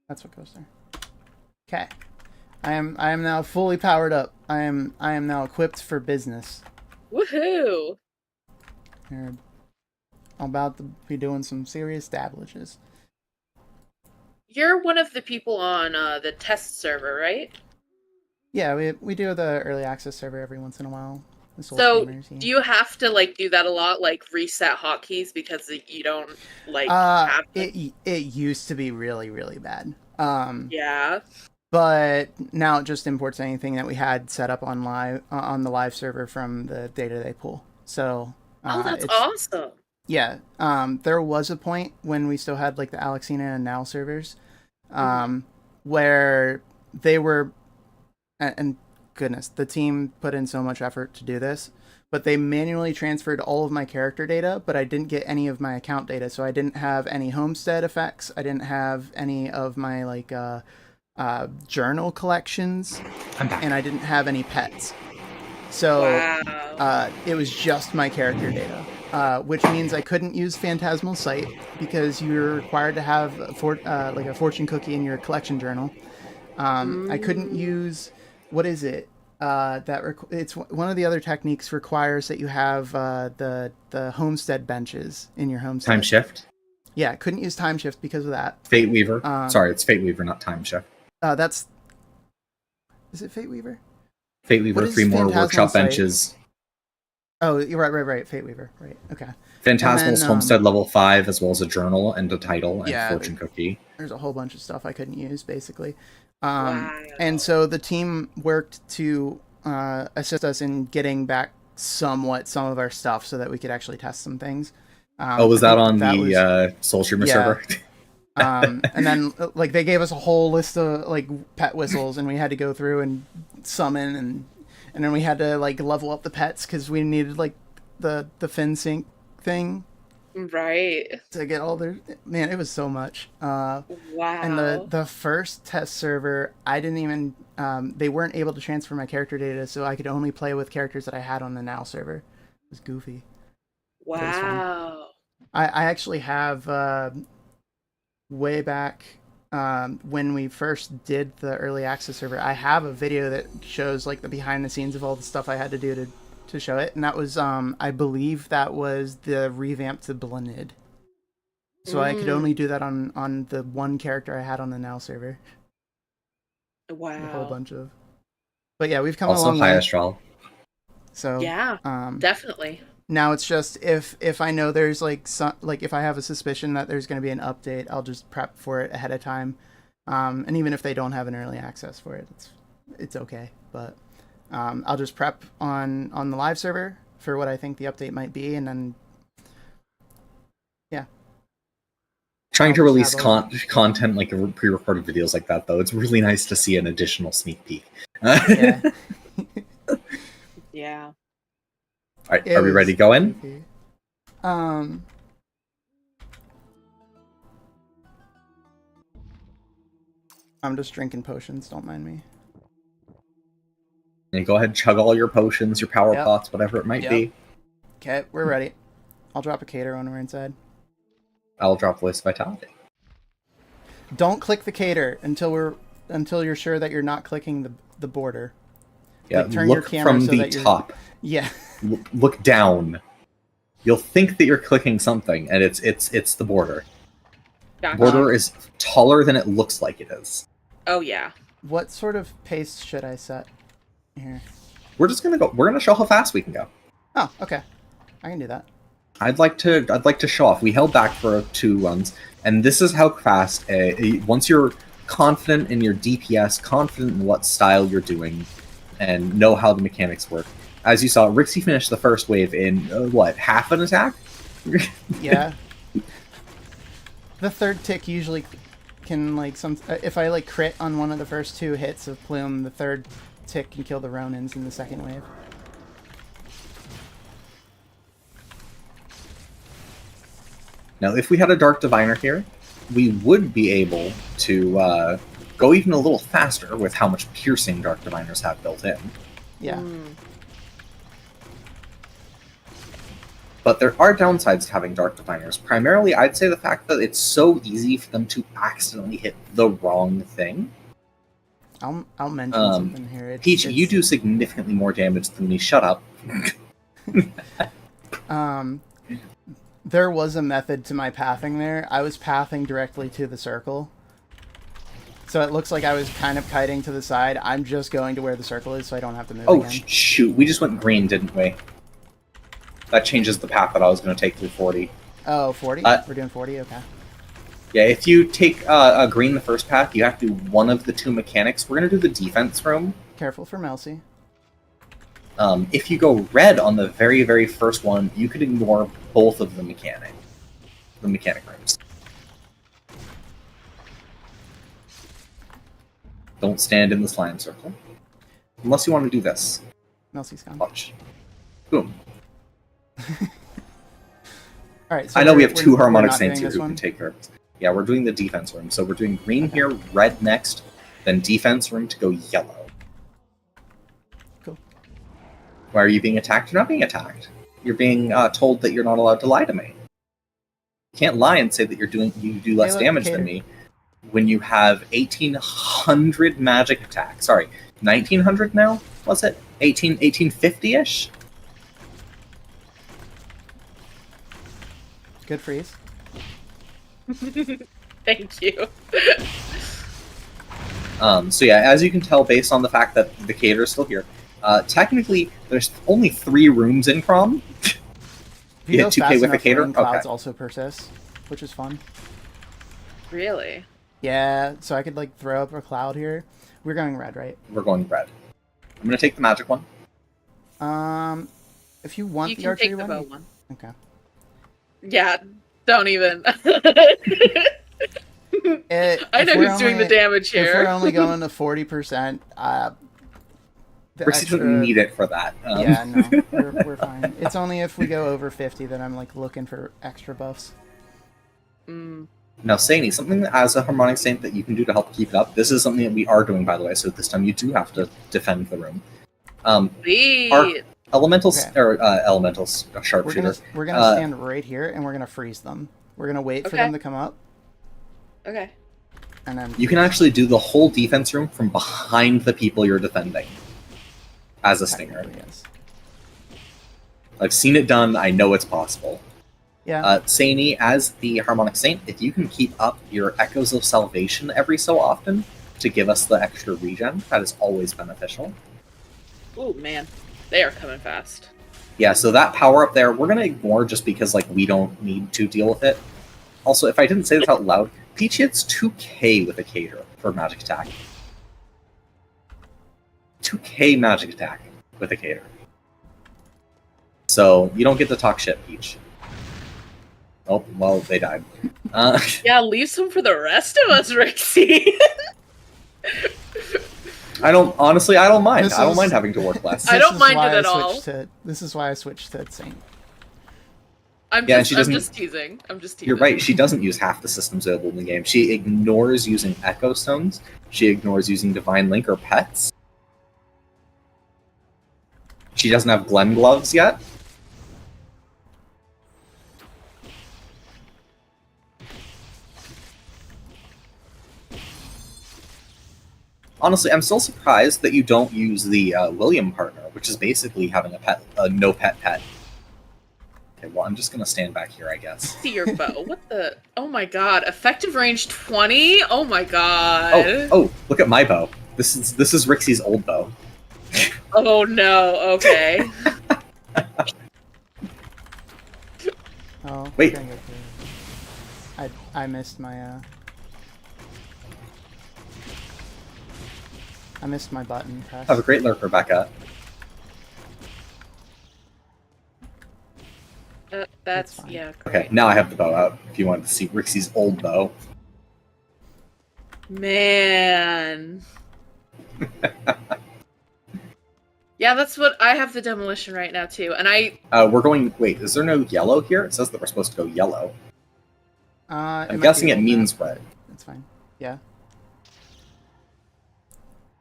That's what goes there. Okay. I am now fully powered up. I am now equipped for business. Woohoo! I'm about to be doing some serious dablages. You're one of the people on the test server, right? Yeah, we do the early access server every once in a while. So, do you have to do that a lot, reset hotkeys because you don't have them? It used to be really, really bad. Yeah. But now it just imports anything that we had set up on the live server from the data they pull. So that's awesome. Yeah. There was a point when we still had the Alexina and Nal servers, where they were, and goodness, the team put in so much effort to do this, but they manually transferred all of my character data, but I didn't get any of my account data. So I didn't have any homestead effects. I didn't have any of my journal collections, I'm back. and I didn't have any pets. So Wow. it was just my character data, which means I couldn't use Phantasmal Sight because you're required to have like a fortune cookie in your collection journal. I couldn't use, what is it? It's one of the other techniques requires that you have the homestead benches in your homestead. Time shift. Yeah, couldn't use time shift because of that. Fate Weaver. Sorry, it's Fate Weaver, not time shift. Is it Fate Weaver? Fate Weaver, 3 more Phantasmal workshop Sight? benches. Oh, you're right. Fate Weaver. Right. Okay. Phantasmal's then, Homestead level 5, as well as a journal and a title and Yeah, fortune cookie. There's a whole bunch of stuff I couldn't use, basically. Wow. And so the team worked to assist us in getting back somewhat some of our stuff so that we could actually test some things. Was that on the Soul Streamer server? And then like they gave us a whole list of like pet whistles, and we had to go through and summon, and then we had to like level up the pets because we needed like the fin sync thing Right. to get all their. Man, it was so much. Wow. And the first test server, I didn't even they weren't able to transfer my character data, so I could only play with characters that I had on the now server. It was goofy. Wow. I actually have way back when we first did the early access server, I have a video that shows like the behind the scenes of all the stuff I had to do to show it, and that was I believe that was the revamp to Blenid. So I could only do that on the one character I had on the now server. Wow. A whole bunch of. But yeah, we've come Also, a long High way. Astral. So Yeah. Definitely. now it's just if I know there's like if I have a suspicion that there's going to be an update, I'll just prep for it ahead of time. And even if they don't have an early access for it, it's okay. But I'll just prep on the live server for what I think the update might be, and then yeah. Trying to release content like pre-recorded videos like that, though, it's really nice to see an additional sneak peek. Yeah. Yeah. All right, are we ready to go in? I'm just drinking potions, don't mind me. And go ahead and chug all your potions, your power Yep. pots, whatever it might be. Okay, we're ready. I'll drop a cater when we're inside. I'll drop voice vitality. Don't click the cater until you're sure that you're not clicking the border. Yeah, Like, turn look your camera from so the that you're- top. Yeah. Look down. You'll think that you're clicking something, and it's the border. Gotcha. Border is taller than it looks like it is. Oh yeah. What sort of pace should I set here? We're just gonna go. We're gonna show how fast we can go. Oh, okay. I can do that. I'd like to show off. We held back for 2 runs, and this is how fast. Once you're confident in your DPS, confident in what style you're doing, and know how the mechanics work. As you saw, Rixie finished the first wave in half an attack? Yeah. The third tick usually can if I crit on one of the first 2 hits of Plume, the third tick can kill the Ronins in the second wave. Now, if we had a Dark Diviner here, we would be able to go even a little faster with how much piercing Dark Diviners have built in. Yeah. But there are downsides to having Dark Diviners. Primarily, I'd say the fact that it's so easy for them to accidentally hit the wrong thing. I'll mention something here. Peach, you do significantly more damage than me. Shut up. There was a method to my pathing there. I was pathing directly to the circle. So it looks like I was kind of kiting to the side. I'm just going to where the circle is so I don't have to move again. Shoot. We just went green, didn't we? That changes the path that I was going to take through 40. Oh, 40? We're doing 40? Okay. Yeah, if you take a green the first path, you have to do one of the 2 mechanics. We're going to do the defense room. Careful for Melcy. If you go red on the very, very first one, you could ignore both of the mechanic rooms. Don't stand in the slime circle. Unless you want to do this. Melcy's gone. Watch. Boom. Alright, so I know we have 2 harmonic not saints doing here this who one? can take care of it. Yeah, we're doing the defense room. So we're doing green here, red next, then defense room to go yellow. Cool. Why are you being attacked? You're not being attacked. You're being told that you're not allowed to lie to me. You can't lie and say that you do less damage than me when you have 1,800 magic attack. Sorry, 1,900 now? Was it? 1850-ish? Good freeze. Thank you. So yeah, as you can tell based on the fact that the cater is still here, technically there's only 3 rooms in Crom. If You hit 2k with a cater? rain clouds Okay. also persist, which is fun. Really? Yeah, so I could like throw up a cloud here. We're going red, right? We're going red. I'm gonna take the magic one. If you want You the can archery take the one, bow one. okay. Yeah, don't even. I know who's doing the damage If we're here. only going to 40%, Rixie doesn't need it for that. Yeah, no, we're fine. It's only if we go over 50 that I'm like looking for extra buffs. Now, Saini, something that, as a harmonic saint that you can do to help keep it up. This is something that we are doing, by the way. So this time you do have to defend the room. Our elementals Okay. or elementals sharpshooter. We're gonna stand right here and we're gonna freeze them. We're gonna wait for Okay. them to come up, Okay. and then You can actually do the whole defense room from behind the people you're defending as a stinger. technically, yes. I've seen it done. I know it's possible. Yeah. Saini, as the harmonic saint, if you can keep up your echoes of salvation every so often to give us the extra regen, that is always beneficial. Oh man, they are coming fast. Yeah, so that power up there, we're gonna ignore just because like we don't need to deal with it. Also, if I didn't say this out loud, Peach hits 2k with a cater for magic attack. 2k magic attack with a cater. So you don't get to talk shit, Peach. Oh, well, they died. Yeah, leave some for the rest of us, Rixie. I don't mind. This I don't is- mind having to work less. I don't This is mind why it I at all. switched to- This is why I switched to Saint. Yeah, and she I'm doesn't- just teasing. I'm just teasing. You're right, she doesn't use half the systems available in the game. She ignores using Echo Stones. She ignores using Divine Link or pets. She doesn't have Glen Gloves yet. Honestly, I'm still surprised that you don't use the William partner, which is basically having a no pet pet. Okay, well, I'm just gonna stand back here, I guess. See your bow. What the? Oh my god! Effective range 20. Oh my god. Oh, look at my bow. This is Rixie's old bow. Oh no. Okay. Oh, Wait. we're gonna go through. I missed my I missed my button press. Have a great lurk, Rebecca. That's fine. yeah. Okay, now I have the bow out. If you wanted to see Rixie's old bow. Man. Yeah, that's what I have the demolition right now too, and I. We're going. Wait, is there no yellow here? It says that we're supposed to go yellow. I'm guessing it means red. That's fine. Yeah.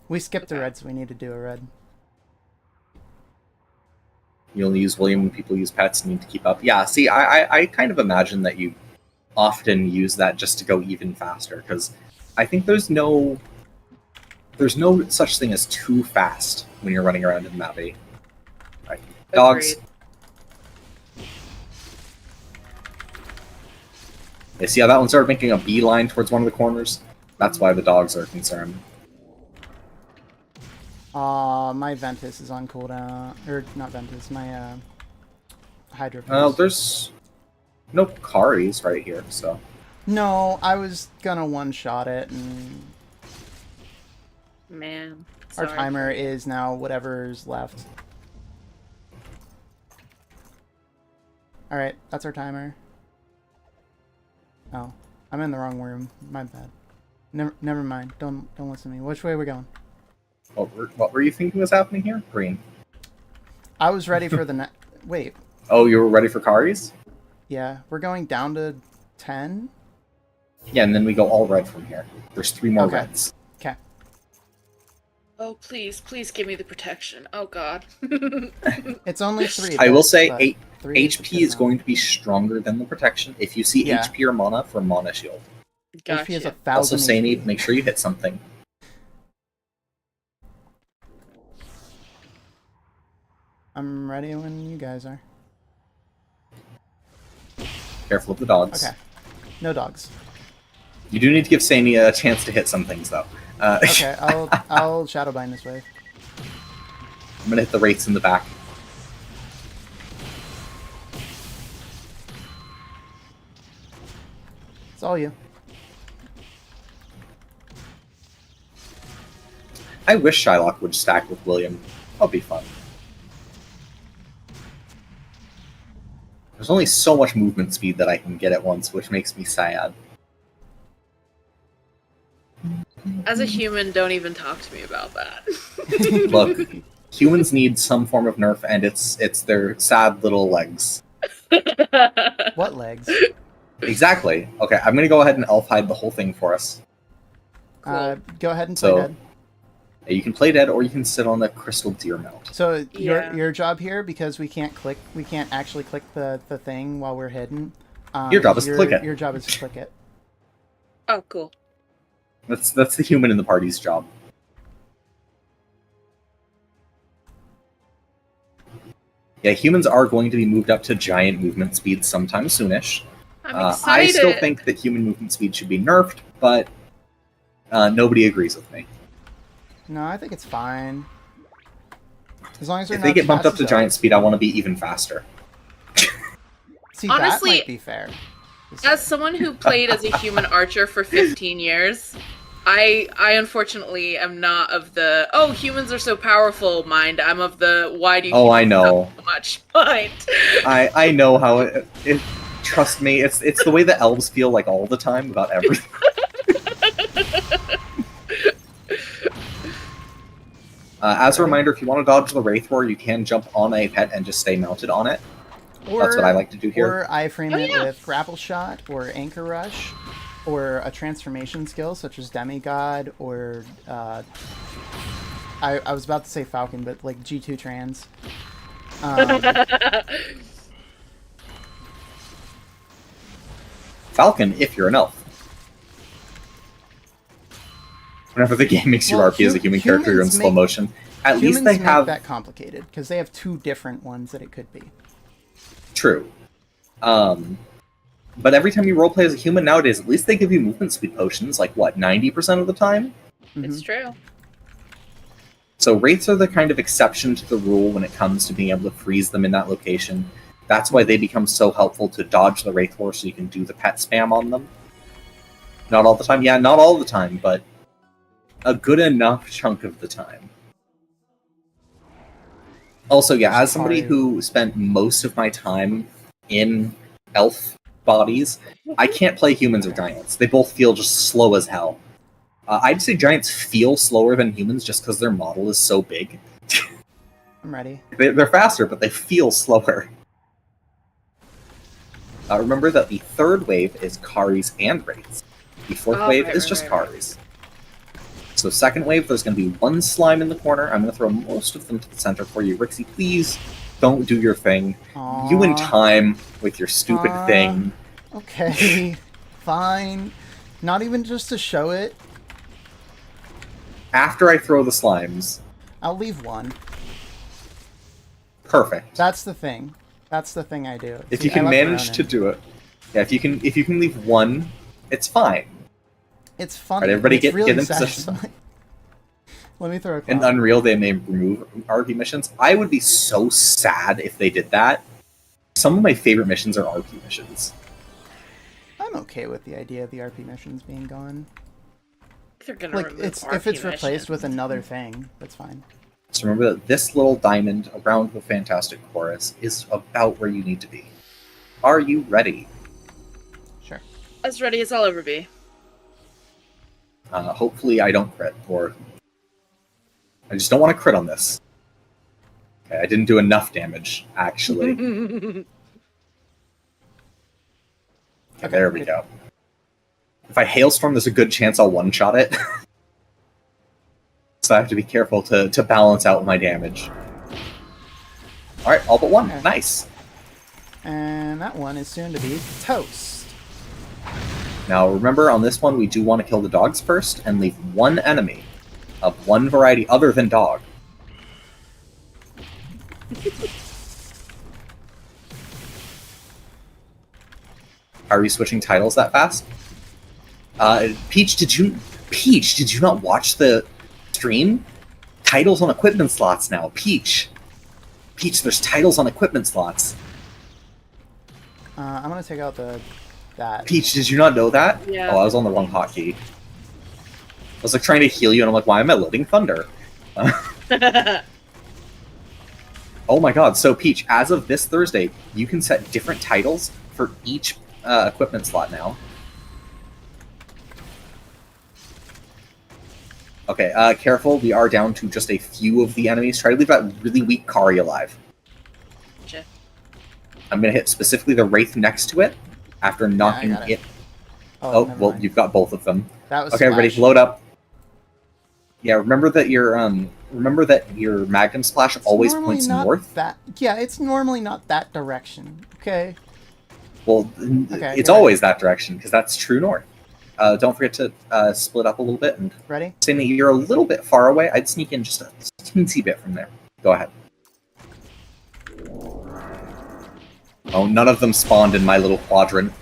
We skipped the red, so we need to do a red. You only use William when people use pets and need to keep up. Yeah, see, I kind of imagine that you often use that just to go even faster, because I think there's no such thing as too fast when you're running around in Mabi. Right. Dogs. Agreed. You see how that one started making a beeline towards one of the corners? That's why the dogs are concerned. My Ventus is on cooldown. Or, not Ventus, my, Hydro. There's no Karis right here, so... No, I was gonna one-shot it, and Man. our Sorry. timer is now whatever's left. Alright, that's our timer. Oh, I'm in the wrong room. My bad. Never mind. Don't listen to me. Which way are we going? What were you thinking was happening here? Green. I was ready for the wait. Oh, you were ready for Karis? Yeah, we're going down to 10? Yeah, and then we go all red from here. There's 3 more Okay. reds. Okay. Oh, please give me the protection. Oh God. It's only 3. I will bits, say but 8 3 is a HP good is amount. going to be stronger than the protection if you see Yeah. HP or mana for mana shield. HP is Gotcha. 1,000 Also, Saini, HP. make sure you hit something. I'm ready when you guys are. Careful of the dogs. Okay. No dogs. You do need to give Saini a chance to hit some things, though. Okay, I'll Shadowbind this wave. I'm gonna hit the wraiths in the back. It's all you. I wish Shylock would stack with William. That'll be fun. There's only so much movement speed that I can get at once, which makes me sad. As a human, don't even talk to me about that. Look, humans need some form of nerf, and it's their sad little legs. What legs? Exactly. Okay, I'm gonna go ahead and elf hide the whole thing for us. Cool. Go ahead and play So, dead. You can play dead, or you can sit on the crystal deer mount. So Yeah. your job here, because we can't actually click the thing while we're hidden. Your job is to click it. Your job is to click it. Oh, cool. That's the human in the party's job. Yeah, humans are going to be moved up to giant movement speed sometime soonish. I'm I excited. still think that human movement speed should be nerfed, but nobody agrees with me. No, I think it's fine. As long as they're If not they get as bumped fast up to as giant us. speed, I want to be even faster. See, Honestly, that might be fair. As someone who played as a human archer for 15 years, I unfortunately am not of the humans are so powerful mind. I'm of the why do you Oh, I know. so much mind. I know how it. Trust me, it's the way the elves feel like all the time about everything. As a reminder, if you want to dodge the Wraith War, you can jump on a pet and just stay mounted on it. That's what I like to do here. Or iframe Oh, it yeah. with Grapple Shot or Anchor Rush or a transformation skill such as Demigod or I was about to say Falcon, but like G2 Trans. Falcon, if you're an elf. Whenever the game makes you Well, RP as a human character, you're in humans slow make- motion. At least Humans they make have... that complicated because they have 2 different ones that it could be. True. But every time you roleplay as a human nowadays, at least they give you movement speed potions, like, what, 90% of the time? It's Mhm. true. So Wraiths are the kind of exception to the rule when it comes to being able to freeze them in that location. That's why they become so helpful to dodge the Wraith War so you can do the pet spam on them. Not all the time. Yeah, not all the time, but a good enough chunk of the time. Also, yeah, as somebody who spent most of my time in elf bodies, I can't play humans or giants. They both feel just slow as hell. I'd say giants feel slower than humans just because their model is so big. I'm ready. They're faster, but they feel slower. Remember that the third wave is Karis and Wraiths. The fourth wave is just Karis. So second wave, there's going to be 1 slime in the corner. I'm going to throw most of them to the center for you. Rixie, please don't do your thing. Aww. You and time with your stupid thing. Okay, fine. Not even just to show it. After I throw the slimes. I'll leave 1. Perfect. That's the thing. That's the thing I do. If See, you can I left manage Ronan. to do it. Yeah, if you can leave 1, it's fine. It's fun. Right, everybody it's get really in position. satisfying. Let me throw a In clown. Unreal, they may remove RP missions. I would be so sad if they did that. Some of my favorite missions are RP missions. I'm okay with the idea of the RP missions being gone. They're gonna Like, remove if RP it's replaced missions. with another thing, that's fine. So remember that this little diamond around the Fantastic Chorus is about where you need to be. Are you ready? Sure. As ready as I'll ever be. Hopefully I don't crit, or... I just don't want to crit on this. Okay, I didn't do enough damage, actually. Okay, there we go. If I Hailstorm, there's a good chance I'll one-shot it. So I have to be careful to balance out my damage. Alright, all but one. Okay. Nice. And that one is soon to be toast. Now remember, on this one, we do want to kill the dogs first and leave one enemy of one variety other than dog. Are we switching titles that fast? Peach, did you not watch the stream? Titles on equipment slots now. Peach, there's titles on equipment slots. I'm gonna take out that. Peach, did you not know that? Yeah. Oh, I was on the wrong hotkey. I was like trying to heal you, and I'm like, why am I loading Thunder? Oh my god! So Peach, as of this Thursday, you can set different titles for each equipment slot now. Okay, careful. We are down to just a few of the enemies. Try to leave that really weak Kari alive. Gotcha. I'm gonna hit specifically the Wraith next to it after knocking got it. it. Oh, never well, mind. you've got both of them. That was Okay, ready? Splash. Load up. Yeah, remember that your Magnum Splash It's always normally points not north. Yeah, it's normally not that direction. Okay. Well, Okay, it's you're always that direction because that's true north. Don't forget to split up a little bit and Ready? saying that you're a little bit far away. I'd sneak in just a teensy bit from there. Go ahead. Oh, none of them spawned in my little quadrant.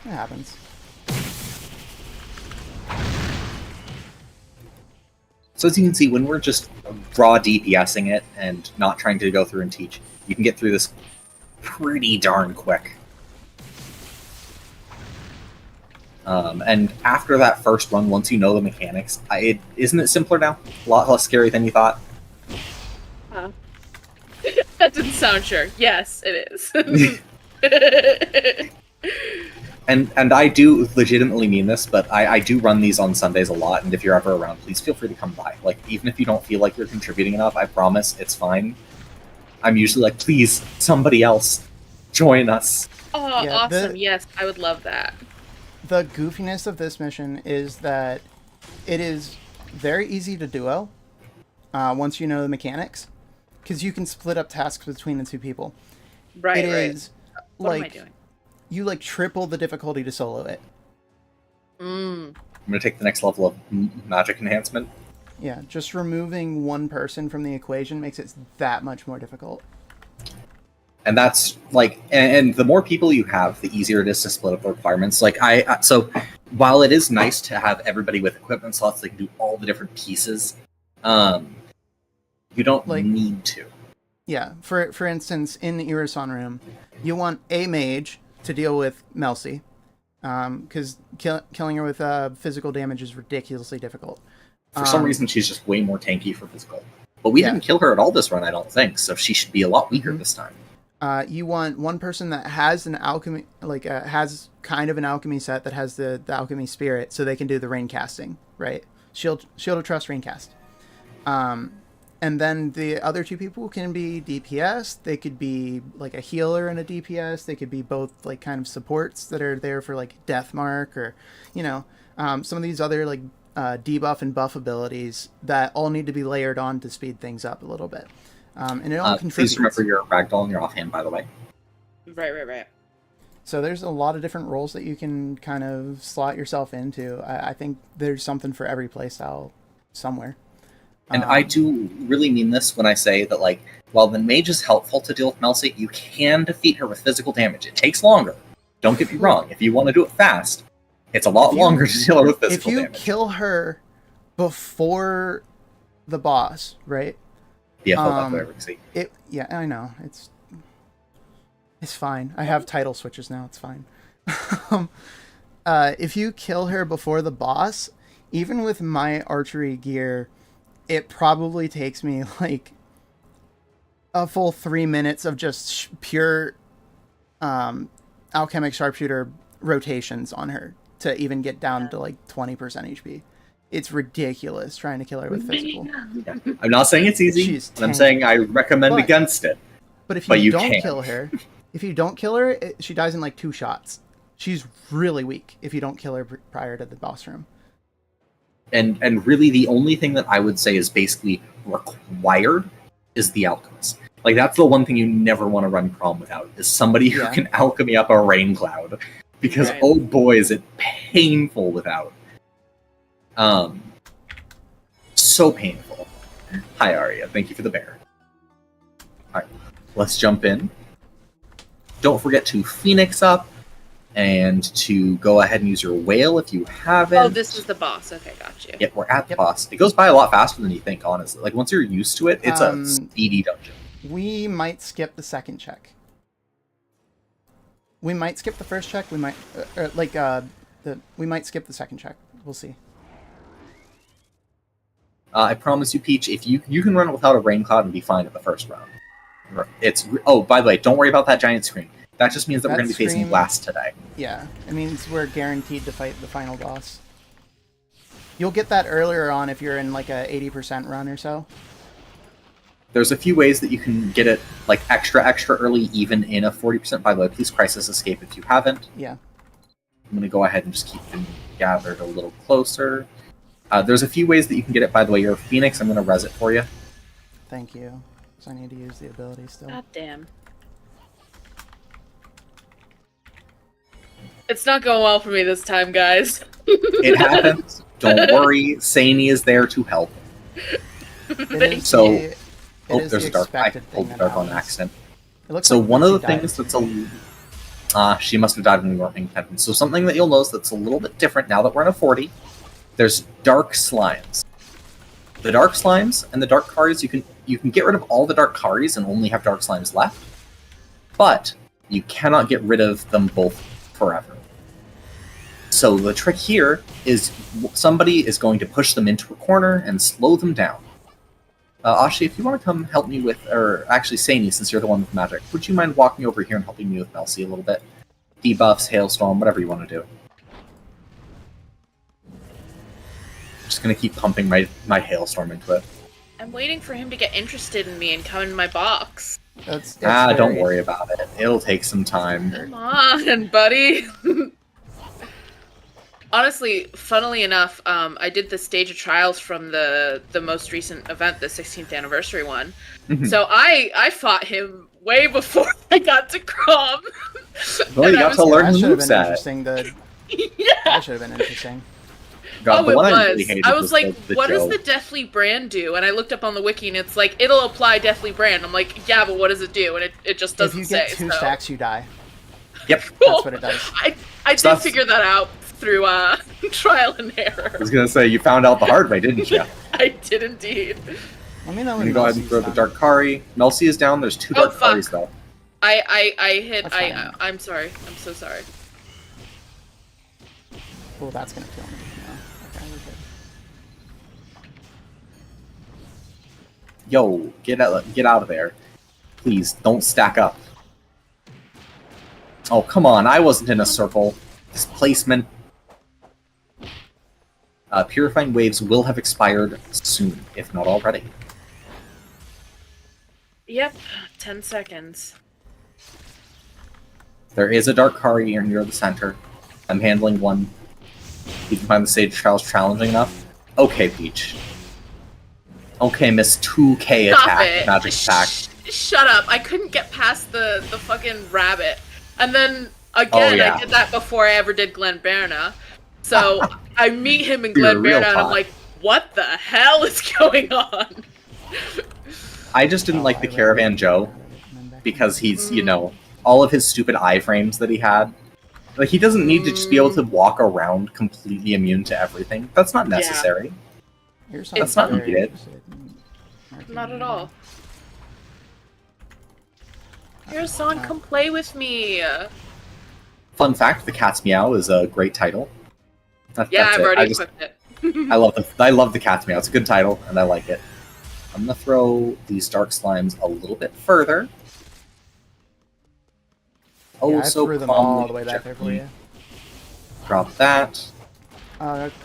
It happens. So as you can see, when we're just raw DPSing it and not trying to go through and teach, you can get through this pretty darn quick. And after that first run, once you know the mechanics, isn't it simpler now? A lot less scary than you thought? That didn't sound sure. Yes, it is. And I do legitimately mean this, but I do run these on Sundays a lot, and if you're ever around, please feel free to come by. Like, even if you don't feel like you're contributing enough, I promise it's fine. I'm usually like, please, somebody else, join us. Oh, Yeah, awesome. Yes, I would love that. The goofiness of this mission is that it is very easy to duo once you know the mechanics, because you can split up tasks between the two people. Right, It right. is What am I like doing? you like triple the difficulty to solo it. I'm going to take the next level of magic enhancement. Yeah, just removing one person from the equation makes it that much more difficult. And that's like, and the more people you have, the easier it is to split up the requirements. Like so while it is nice to have everybody with equipment slots that can do all the different pieces, you don't need to. Yeah, for instance, in the Irasan room, you want a mage to deal with Melcy, because killing her with physical damage is ridiculously difficult. For some reason, she's just way more tanky for physical. But we didn't kill her at all this run, I don't think, so she should be a lot weaker this time. You want one person that has an alchemy, has kind of an alchemy set that has the alchemy spirit, so they can do the rain casting, right? Shield of Trust rain cast. And then the other two people can be DPS. They could be like a healer and a DPS. They could be both like kind of supports that are there for like death mark or, some of these other like debuff and buff abilities that all need to be layered on to speed things up a little bit. And it all contributes. Please remember your ragdoll and your offhand, by the way. Right. So there's a lot of different roles that you can kind of slot yourself into. I think there's something for every playstyle somewhere. And I do really mean this when I say that, like, while the mage is helpful to deal with Melcy, you can defeat her with physical damage. It takes longer. Don't get me wrong. If you want to do it fast, it's a lot longer to deal with physical damage. If you kill her before the boss, right? BFO that way, see. Yeah, I know. It's fine. I have title switches now. It's fine. If you kill her before the boss, even with my archery gear, it probably takes me like a full 3 minutes of just pure alchemic sharpshooter rotations on her to even get down to like 20% HP. It's ridiculous trying to kill her with physical. Yeah. I'm not saying it's easy, but I'm saying I recommend against it. But if you don't kill her, she dies in like 2 shots. She's really weak if you don't kill her prior to the boss room. And really the only thing that I would say is basically required is the alchemist. Like, that's the one thing you never want to run Crom without, is somebody who can alchemy up a rain cloud. Because, oh boy, is it painful without. So painful. Hi, Arya. Thank you for the bear. Alright, let's jump in. Don't forget to Phoenix up, and to go ahead and use your whale if you haven't. Oh, this is the boss. Okay, got you. Yep, we're at the boss. It goes by a lot faster than you think, honestly. Like, once you're used to it, it's a speedy dungeon. We might skip the second check. We might skip the first check. We might, we might skip the second check. We'll see. I promise you, Peach, if you can run it without a rain cloud and be fine at the first round. Oh, by the way, don't worry about that giant screen. That just means that we're going to be facing Blast today. Yeah, it means we're guaranteed to fight the final boss. You'll get that earlier on if you're in like a 80% run or so. There's a few ways that you can get it like extra early, even in a 40%. By the way, please Crisis Escape if you haven't. Yeah. I'm going to go ahead and just keep them gathered a little closer. There's a few ways that you can get it. By the way, you're a Phoenix. I'm going to res it for you. Thank you. So I need to use the ability still. God damn. It's not going well for me this time, guys. It happens. Don't worry. Sani is there to help. There's a dark. I pulled the dark on accident. So one of the things that's she must have died when we weren't paying attention. So something that you'll notice that's a little bit different now that we're in a 40. There's dark slimes. The dark slimes and the dark cards, you can get rid of all the dark cards and only have dark slimes left. But you cannot get rid of them both forever. So the trick here is somebody is going to push them into a corner and slow them down. Ashi, if you want to come help me with, or actually Sani, since you're the one with magic, would you mind walking over here and helping me with Melcy a little bit? Debuffs, Hailstorm, whatever you want to do. Just going to keep pumping my Hailstorm into it. I'm waiting for him to get interested in me and come in my box. Don't worry about it. It'll take some time. Come on, buddy. Honestly, funnily enough, I did the stage of trials from the most recent event, the 16th anniversary one. So I fought him way before I got to Crom. Well, you got to learn the moveset. That should have been interesting. God, it was. I was like, what does the Deathly Brand do? And I looked up on the wiki and it's like, it'll apply Deathly Brand. I'm like, yeah, but what does it do? And it just doesn't say. If you get 2 stacks, you die. Yep. That's what it does. I did figure that out through trial and error. I was going to say, you found out the hard way, didn't you? I did indeed. Let me know when you go ahead and throw the Darkari. Melcy is down. There's 2 Darkaris, though. I hit. I'm sorry. I'm so sorry. Well, that's going to kill me. No. Okay, we're good. Yo, get out of there. Please, don't stack up. Oh, come on. I wasn't in a circle. Displacement. Purifying Waves will have expired soon, if not already. Yep, 10 seconds. There is a Darkari here near the center. I'm handling one. You can find the Sage Trials challenging enough. Okay, Peach. Okay, Miss 2K attack, magic attack. Shut up! I couldn't get past the fucking rabbit, and then again I did that before I ever did Glenberna. So I meet him in Glenberna, and I'm like, "What the hell is going on?" I just didn't like the Caravan Joe because he's, you know, all of his stupid iframes that he had. Like, he doesn't need to just be able to walk around completely immune to everything. That's not necessary. Yeah. That's not needed. Not at all. Here's Son, come play with me. Fun fact: the Cat's Meow is a great title. I've already equipped it. I love the Cat's Meow. It's a good title, and I like it. I'm gonna throw these dark slimes a little bit further. I threw them all the way back there for you. Drop that.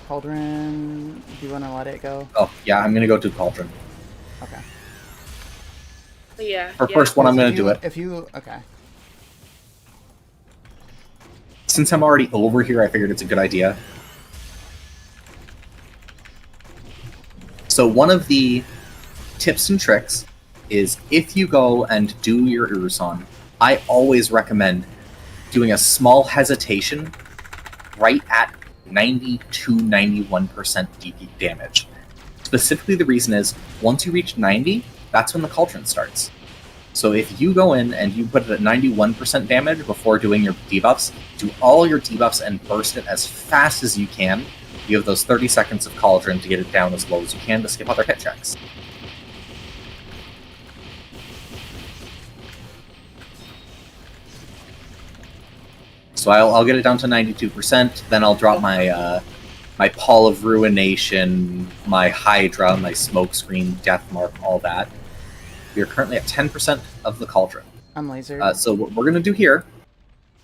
Cauldron, do you want to let it go? Oh, yeah, I'm going to go to Cauldron. Okay. Yeah. For first one, I'm going to do it. Okay. Since I'm already over here, I figured it's a good idea. So one of the tips and tricks is if you go and do your Urusan, I always recommend doing a small hesitation right at 90-91% DP damage. Specifically, the reason is once you reach 90, that's when the cauldron starts. So if you go in and you put it at 91% damage before doing your debuffs, do all your debuffs and burst it as fast as you can. You have those 30 seconds of cauldron to get it down as low as you can to skip other hit checks. So I'll get it down to 92%, then I'll drop my my Pall of Ruination, my Hydra, my Smokescreen, Death Mark, all that. We are currently at 10% of the cauldron. I'm laser. So what we're going to do here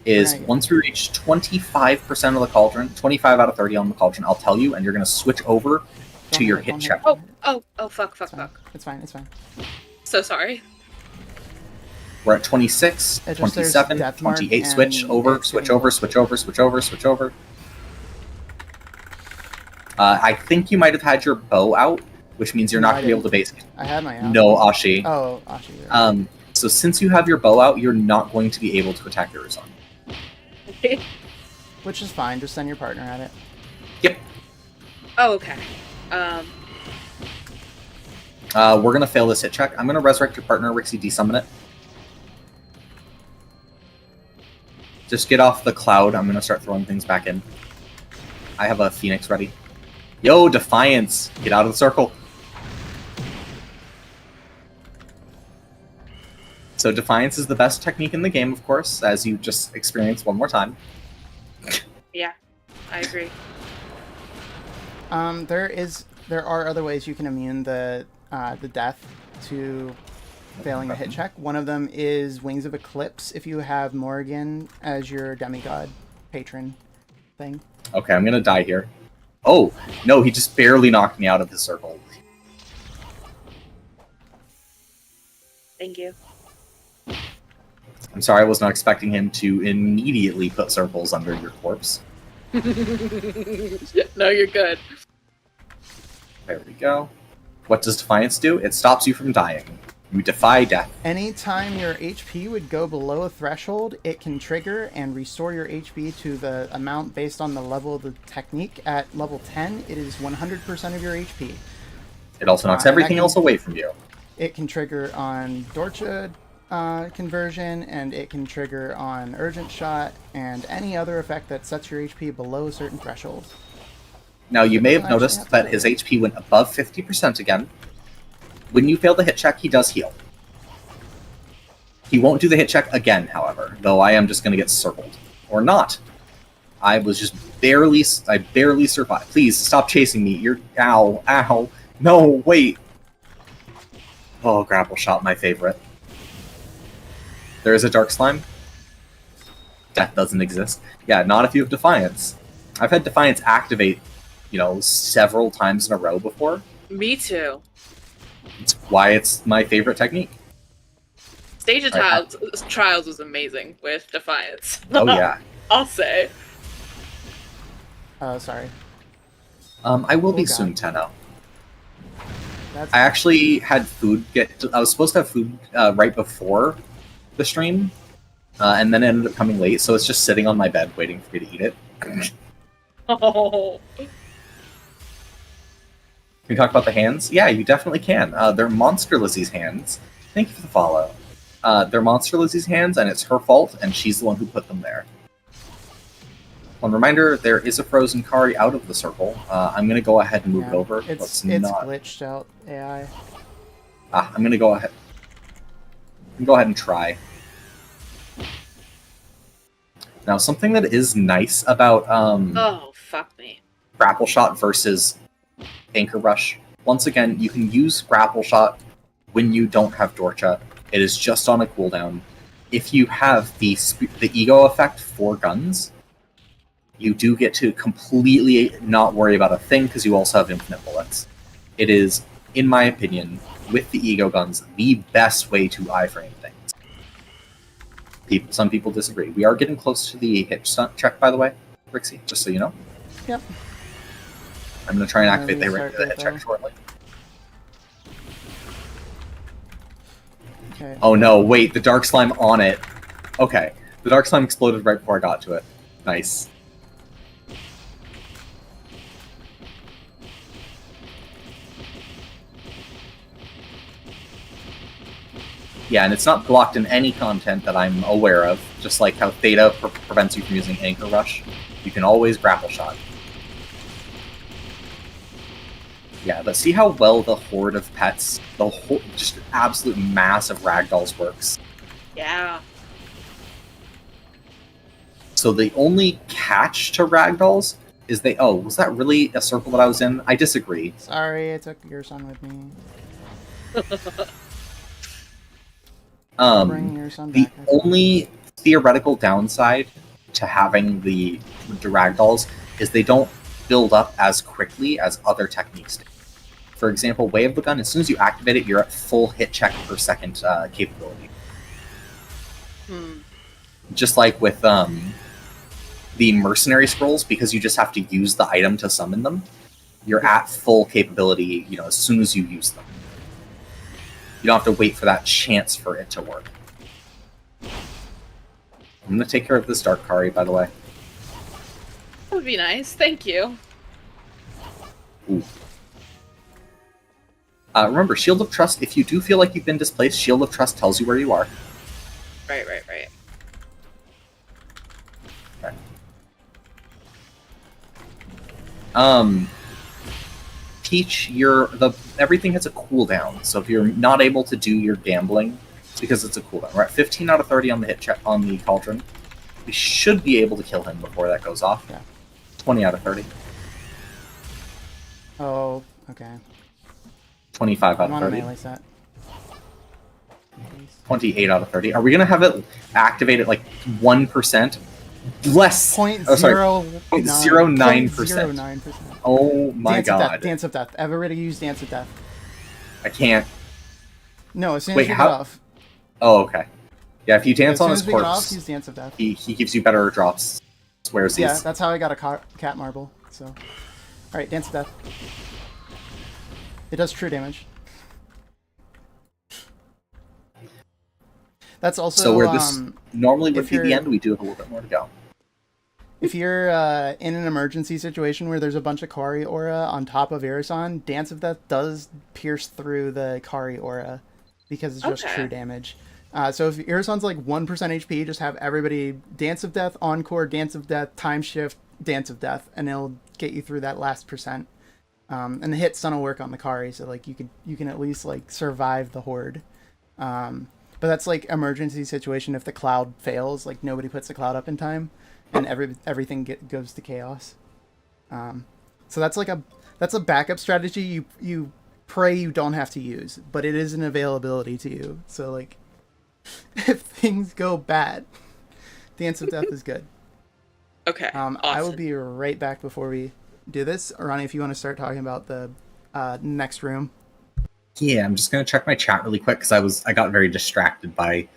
is once we reach 25% of the cauldron, 25 out of 30 on the cauldron, I'll tell you, and you're going to switch over to your hit check. Oh, fuck. It's fine. So sorry. We're at 26, 27, 28, switch over. I think you might have had your bow out, which means you're not going to be able to base it. I had my out. No, Ashi. Oh, Ashi. Right. So since you have your bow out, you're not going to be able to attack Urusan. Okay. Which is fine, just send your partner at it. Yep. Oh, okay. We're going to fail this hit check. I'm going to resurrect your partner, Rixie, desummon it. Just get off the cloud. I'm going to start throwing things back in. I have a Phoenix ready. Yo, Defiance! Get out of the circle. So Defiance is the best technique in the game, of course, as you just experienced one more time. Yeah, I agree. There are other ways you can immune the death to failing a hit check. One of them is Wings of Eclipse if you have Morrigan as your demigod patron thing. Okay, I'm gonna die here. Oh, no, he just barely knocked me out of the circle. Thank you. I'm sorry, I was not expecting him to immediately put circles under your corpse. No, you're good. There we go. What does Defiance do? It stops you from dying. You defy death. Anytime your HP would go below a threshold, it can trigger and restore your HP to the amount based on the level of the technique. At level 10, it is 100% of your HP. It also knocks everything else away from you. It can trigger on Dorcha conversion, and it can trigger on Urgent Shot, and any other effect that sets your HP below a certain threshold. Now, you may have noticed that his HP went above 50% again. When you fail the hit check, he does heal. He won't do the hit check again, however, though I am just going to get circled. Or not. I barely survived. Please, stop chasing me. Ow. No, wait. Oh, grapple shot, my favorite. There is a dark slime. Death doesn't exist. Yeah, not if you have Defiance. I've had Defiance activate, several times in a row before. Me too. It's why it's my favorite technique. Stage of Trials was amazing with Defiance. Oh, yeah. I'll say. Sorry. I will be soon, Tenno. I actually had food I was supposed to have food right before the stream, and then it ended up coming late, so it's just sitting on my bed waiting for me to eat it. Oh. Can we talk about the hands? Yeah, you definitely can. They're Monster Lizzie's hands. Thank you for the follow. They're Monster Lizzie's hands, and it's her fault, and she's the one who put them there. One reminder, there is a frozen Kari out of the circle. I'm going to go ahead and move it over. It's glitched out AI. I'm going to go ahead. Go ahead and try. Now, something that is nice about oh, fuck me. Grapple Shot versus Anchor Rush. Once again, you can use Grapple Shot when you don't have Dorcha. It is just on a cooldown. If you have the ego effect for guns, you do get to completely not worry about a thing because you also have infinite bullets. It is, in my opinion, with the ego guns, the best way to iframe things. Some people disagree. We are getting close to the hit check, by the way, Rixie, just so you know. Yep. I'm going to try and activate the hit check shortly. Okay. Oh no, wait, the dark slime on it. Okay, the dark slime exploded right before I got to it. Nice. Yeah, and it's not blocked in any content that I'm aware of, just like how Theta prevents you from using Anchor Rush. You can always grapple shot. Yeah, but see how well the horde of pets, the whole just absolute mass of ragdolls works. Yeah. So the only catch to ragdolls is they. Oh, was that really a circle that I was in? I disagree. Sorry, I took your son with me. Bring your son The back. only theoretical downside to having the ragdolls is they don't build up as quickly as other techniques do. For example, Way of the Gun, as soon as you activate it, you're at full hit check per second capability. Just like with the Mercenary Scrolls, because you just have to use the item to summon them, you're at full capability, as soon as you use them. You don't have to wait for that chance for it to work. I'm going to take care of this Dark Kari, by the way. That would be nice. Thank you. Ooh. Remember, Shield of Trust, if you do feel like you've been displaced, Shield of Trust tells you where you are. Right. Okay. Teach everything has a cooldown, so if you're not able to do your gambling, it's because it's a cooldown. We're at 15 out of 30 on the hit check on the Cauldron. We should be able to kill him before that goes off. Yeah. 20 out of 30. Oh, okay. 25 out I'm of on a 30. melee set. 28 out of 30. Are we going to have it activated like 1%? Less. Point oh, sorry. 0.09%. 0.09%. Oh my god. Dance of Death. Everybody use Dance of Death. I can't. No, as soon as you get off. Oh, okay. Yeah, if you dance on his corpse, off, use Dance of Death. He gives you better drops. Swears yeah, that's how I got a cat marble. So, alright, Dance of Death. It does true damage. That's also so where this normally would be the end, we do have a little bit more to go. If you're in an emergency situation where there's a bunch of Kari aura on top of Irasan, Dance of Death does pierce through the Kari aura because it's just true damage. So if Irasan's like 1% HP, just have everybody Dance of Death, Encore, Dance of Death, Time Shift, Dance of Death, and it'll get you through that last percent. And the hit stun will work on the Kari, so like you can at least like survive the horde. But that's like emergency situation. If the cloud fails, like nobody puts the cloud up in time, and everything goes to chaos. So that's like a backup strategy. You pray you don't have to use, but it is an availability to you. So like, if things go bad, Dance of Death is good. Okay. Awesome. I will be right back before we do this. Ronnie, if you want to start talking about the next room. Yeah, I'm just gonna check my chat really quick because I got very distracted by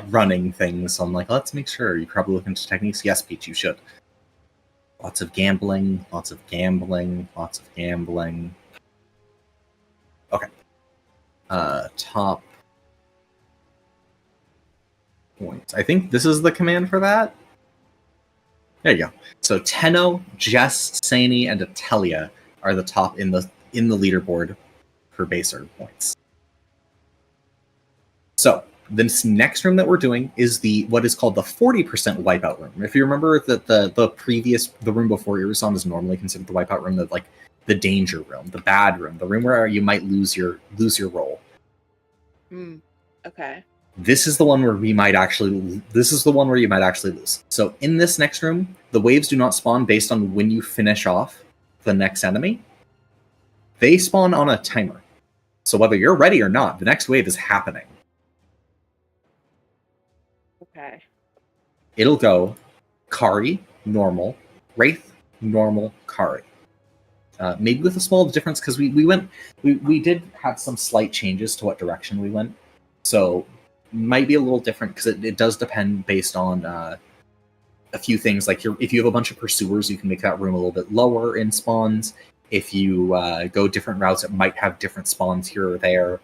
running things. So I'm like, let's make sure. You probably look into techniques. Yes, Peach, you should. Lots of gambling. Lots of gambling. Lots of gambling. Okay. Top points. I think this is the command for that. There you go. So Tenno, Jess, Sani, and Atelia are the top in the leaderboard for base earn points. So this next room that we're doing is what is called the 40% wipeout room. If you remember that the room before Irasan is normally considered the wipeout room, the danger room, the bad room, the room where you might lose your role. Okay. This is the one where you might actually lose. So in this next room, the waves do not spawn based on when you finish off the next enemy. They spawn on a timer. So whether you're ready or not, the next wave is happening. Okay. It'll go Kari, normal, Wraith, normal, Kari. Maybe with a small difference because we did have some slight changes to what direction we went. So might be a little different because it does depend based on a few things. Like if you have a bunch of pursuers, you can make that room a little bit lower in spawns. If you go different routes, it might have different spawns here or there.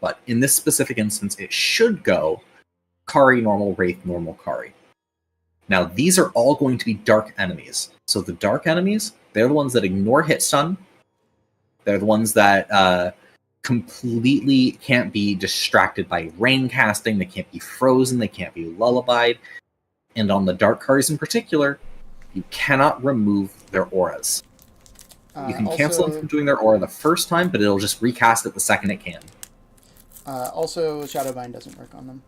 But in this specific instance, it should go Kari, normal, Wraith, normal, Kari. Now, these are all going to be dark enemies. So the dark enemies, they're the ones that ignore hit stun. They're the ones that completely can't be distracted by rain casting. They can't be frozen. They can't be lullabied. And on the dark Karis in particular, you cannot remove their auras. You can cancel them from doing their aura the first time, but it'll just recast it the second it can. Also, Shadowbind doesn't work on them.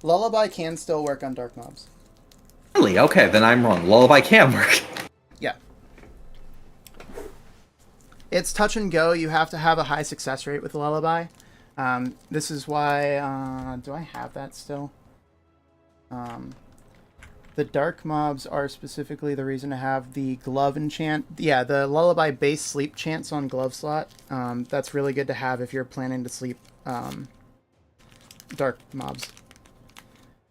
Lullaby can still work on dark mobs. Really? Okay, then I'm wrong. Lullaby can work. Yeah. It's touch and go. You have to have a high success rate with Lullaby. This is why... do I have that still? The dark mobs are specifically the reason to have the glove enchant. Yeah, the Lullaby base sleep chance on glove slot. That's really good to have if you're planning to sleep dark mobs.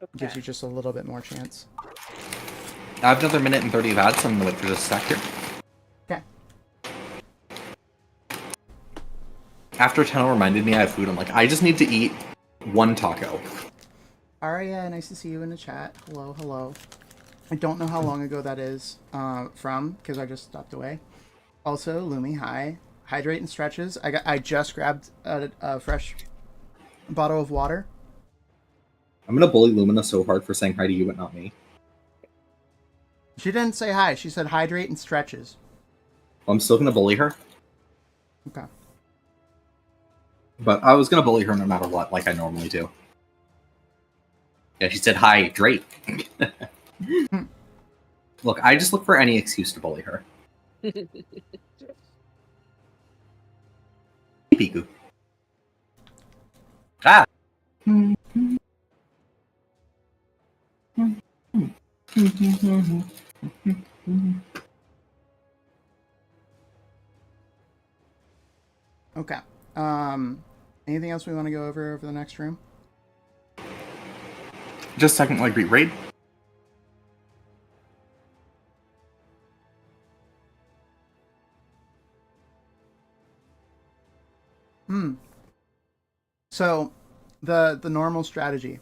Okay. Gives you just a little bit more chance. I have another minute and 30 of ads, so I'm going to wait for this sec here. Okay. After Tenno reminded me I have food, I'm like, I just need to eat one taco. Aria, nice to see you in the chat. Hello, hello. I don't know how long ago that is from, because I just stepped away. Also, Lumi, hi. Hydrate and stretches. I just grabbed a fresh bottle of water. I'm going to bully Lumina so hard for saying hi to you, but not me. She didn't say hi. She said hydrate and stretches. Well, I'm still going to bully her. Okay. But I was going to bully her no matter what, like I normally do. Yeah, she said hydrate. Look, I just look for any excuse to bully her. Piku. Ah! Okay. Anything else we want to go over the next room? Just a second, like we raid. So, the normal strategy.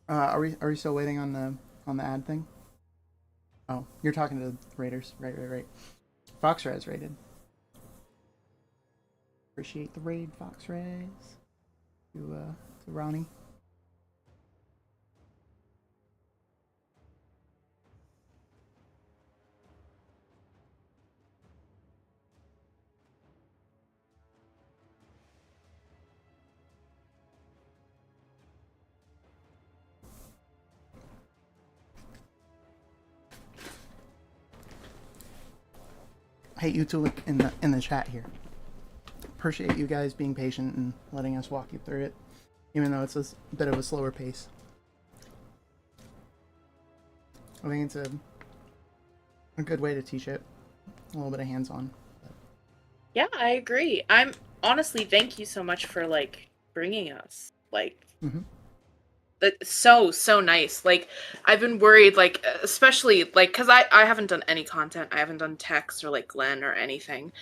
Are we still waiting on the ad thing? Oh, you're talking to the raiders. Right. Foxrez raided. Appreciate the raid, Foxrez. To Ronnie. Hey, you two in the chat here. Appreciate you guys being patient and letting us walk you through it, even though it's a bit of a slower pace. I think it's a good way to teach it. A little bit of hands-on. Yeah, I agree. I'm honestly, thank you so much for like bringing us That's so nice. Like, I've been worried, like, especially, like, because I haven't done any content. I haven't done text or, like, Glenn or anything.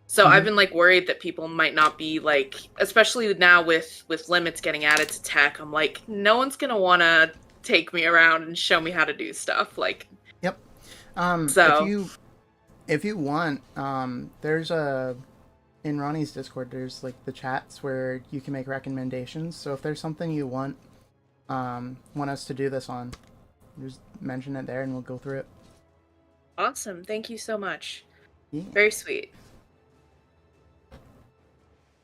So I've been, like, worried that people might not be, like, especially now with limits getting added to tech, I'm like, no one's going to want to take me around and show me how to do stuff. Like, yep. So if you want, there's in Ronnie's Discord, there's, like, the chats where you can make recommendations. So if there's something you want us to do this on, just mention it there and we'll go through it. Awesome. Thank you so much. Yeah. Very sweet.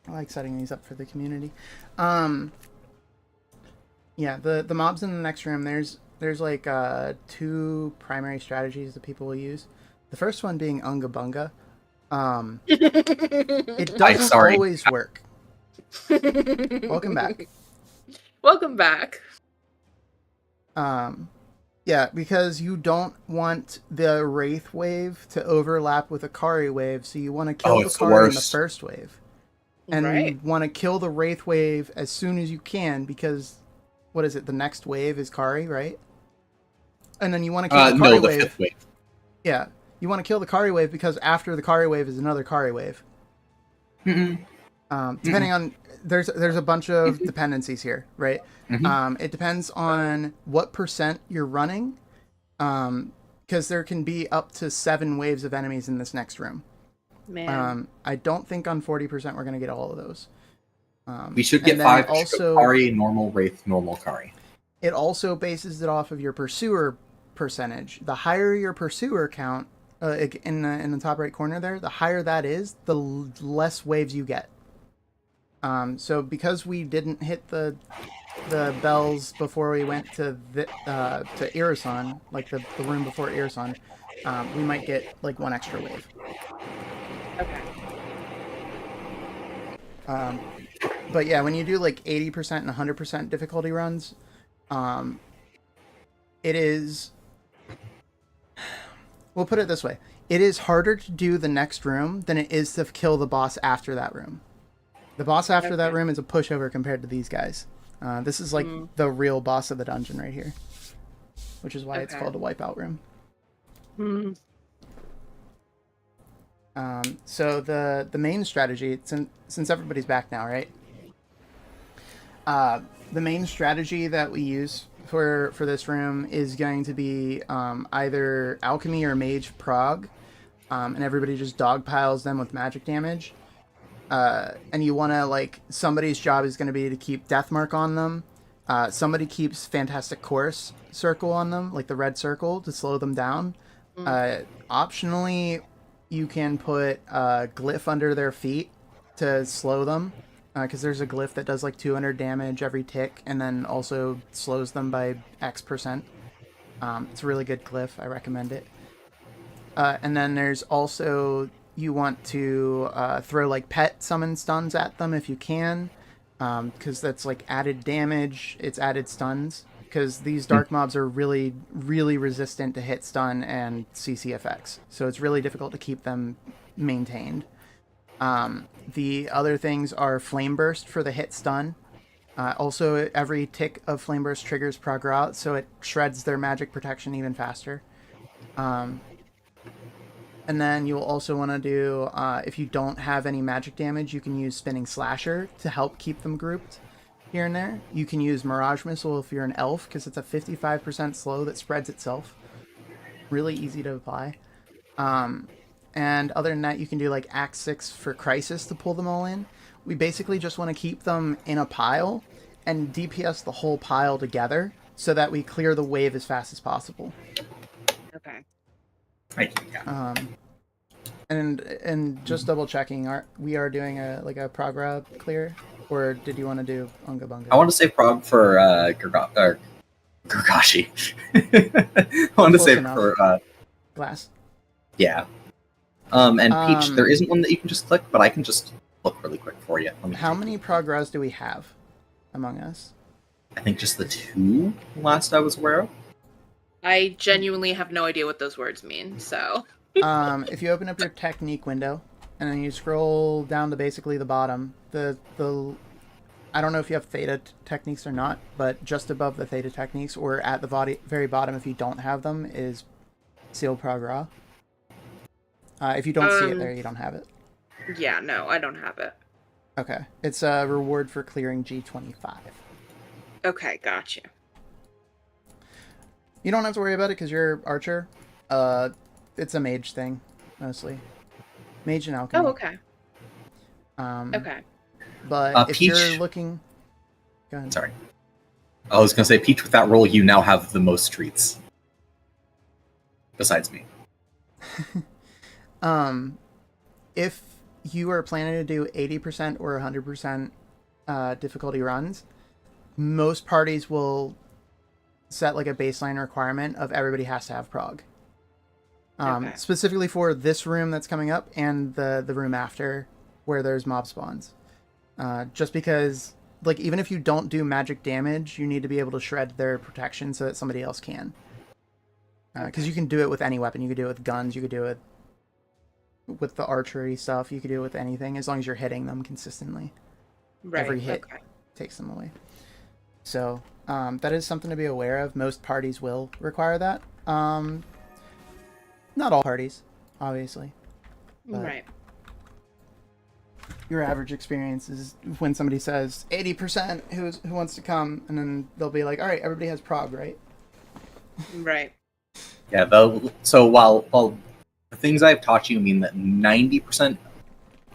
I like setting these up for the community. Yeah, the mobs in the next room, there's like two primary strategies that people will use. The first one being Unga Bunga. It doesn't always work. Welcome back. Welcome back. Yeah, because you don't want the Wraith wave to overlap with a Kari wave, so you want to kill the Kari in the first wave. And you want to kill the Wraith wave as soon as you can, because, what is it, the next wave is Kari, right? And then you want to kill the Kari wave. Fifth wave. Yeah, you want to kill the Kari wave because after the Kari wave is another Kari wave. Depending on there's a bunch of dependencies here, right? It depends on what percent you're running, because there can be up to 7 waves of enemies in this next room. Man. I don't think on 40% we're gonna get all of those. We should get 5 Kari, normal Wraith, normal Kari. It also bases it off of your pursuer percentage. The higher your pursuer count, in the top right corner there, the higher that is, the less waves you get. So because we didn't hit the bells before we went to Irasan, like the room before Irasan, we might get like 1 extra wave. Okay. But yeah, when you do like 80% and 100% difficulty runs, it is... We'll put it this way. It is harder to do the next room than it is to kill the boss after that room. The boss after that room is a pushover compared to these guys. This is like the real boss of the dungeon right here. Which is why it's called a wipeout room. So the main strategy, since everybody's back now, right? The main strategy that we use for this room is going to be either alchemy or mage prog, and everybody just dogpiles them with magic damage. And you want to, like, somebody's job is going to be to keep Deathmark on them. Somebody keeps Fantastic Chorus Circle on them, like the red circle, to slow them down. Optionally, you can put Glyph under their feet to slow them, because there's a Glyph that does like 200 damage every tick, and then also slows them by X%. It's a really good Glyph. I recommend it. And then there's also... You want to throw like pet summon stuns at them if you can, because that's like added damage. It's added stuns, because these dark mobs are really, really resistant to hit stun and CC effects. So it's really difficult to keep them maintained. The other things are Flame Burst for the hit stun. Also, every tick of Flame Burst triggers Prograt, so it shreds their magic protection even faster. And then you'll also want to do, if you don't have any magic damage, you can use Spinning Slasher to help keep them grouped here and there. You can use Mirage Missile if you're an elf, because it's a 55% slow that spreads itself. Really easy to apply. And other than that, you can do like Act 6 for Crisis to pull them all in. We basically just want to keep them in a pile and DPS the whole pile together so that we clear the wave as fast as possible. Okay. And just double checking, we are doing a Progra clear, or did you want to do Unga Bunga? I want to say Prog for Gurgashi. I want to say for Glass. Yeah. And Peach, there isn't one that you can just click, but I can just look really quick for you. How many Progras do we have among us? I think just the 2 last I was aware of. I genuinely have no idea what those words mean, so... If you open up your technique window, and then you scroll down to basically the bottom, the I don't know if you have theta techniques or not, but just above the theta techniques, or at the very bottom if you don't have them, is Seal Progra. If you don't see it there, you don't have it. Yeah, no, I don't have it. Okay. It's a reward for clearing G25. Okay, gotcha. You don't have to worry about it because you're Archer. It's a mage thing, mostly. Mage and alchemy. Oh, okay. Okay. But if Peach... you're looking... Go ahead. Sorry. I was going to say, Peach, with that roll, you now have the most treats. Besides me. If you are planning to do 80% or 100% difficulty runs, most parties will set like a baseline requirement of everybody has to have prog. Specifically for this room that's coming up and the room after where there's mob spawns. Just because, like, even if you don't do magic damage, you need to be able to shred their protection so that somebody else can. Because you can do it with any weapon. You could do it with guns. You could do it with the archery stuff. You could do it with anything as long as you're hitting them consistently. Right. Every hit takes them away. So that is something to be aware of. Most parties will require that. Not all parties, obviously. But, right. your average experience is when somebody says 80% who wants to come, and then they'll be like, all right, everybody has prog, right? Right. Yeah, so while the things I've taught you mean that 90%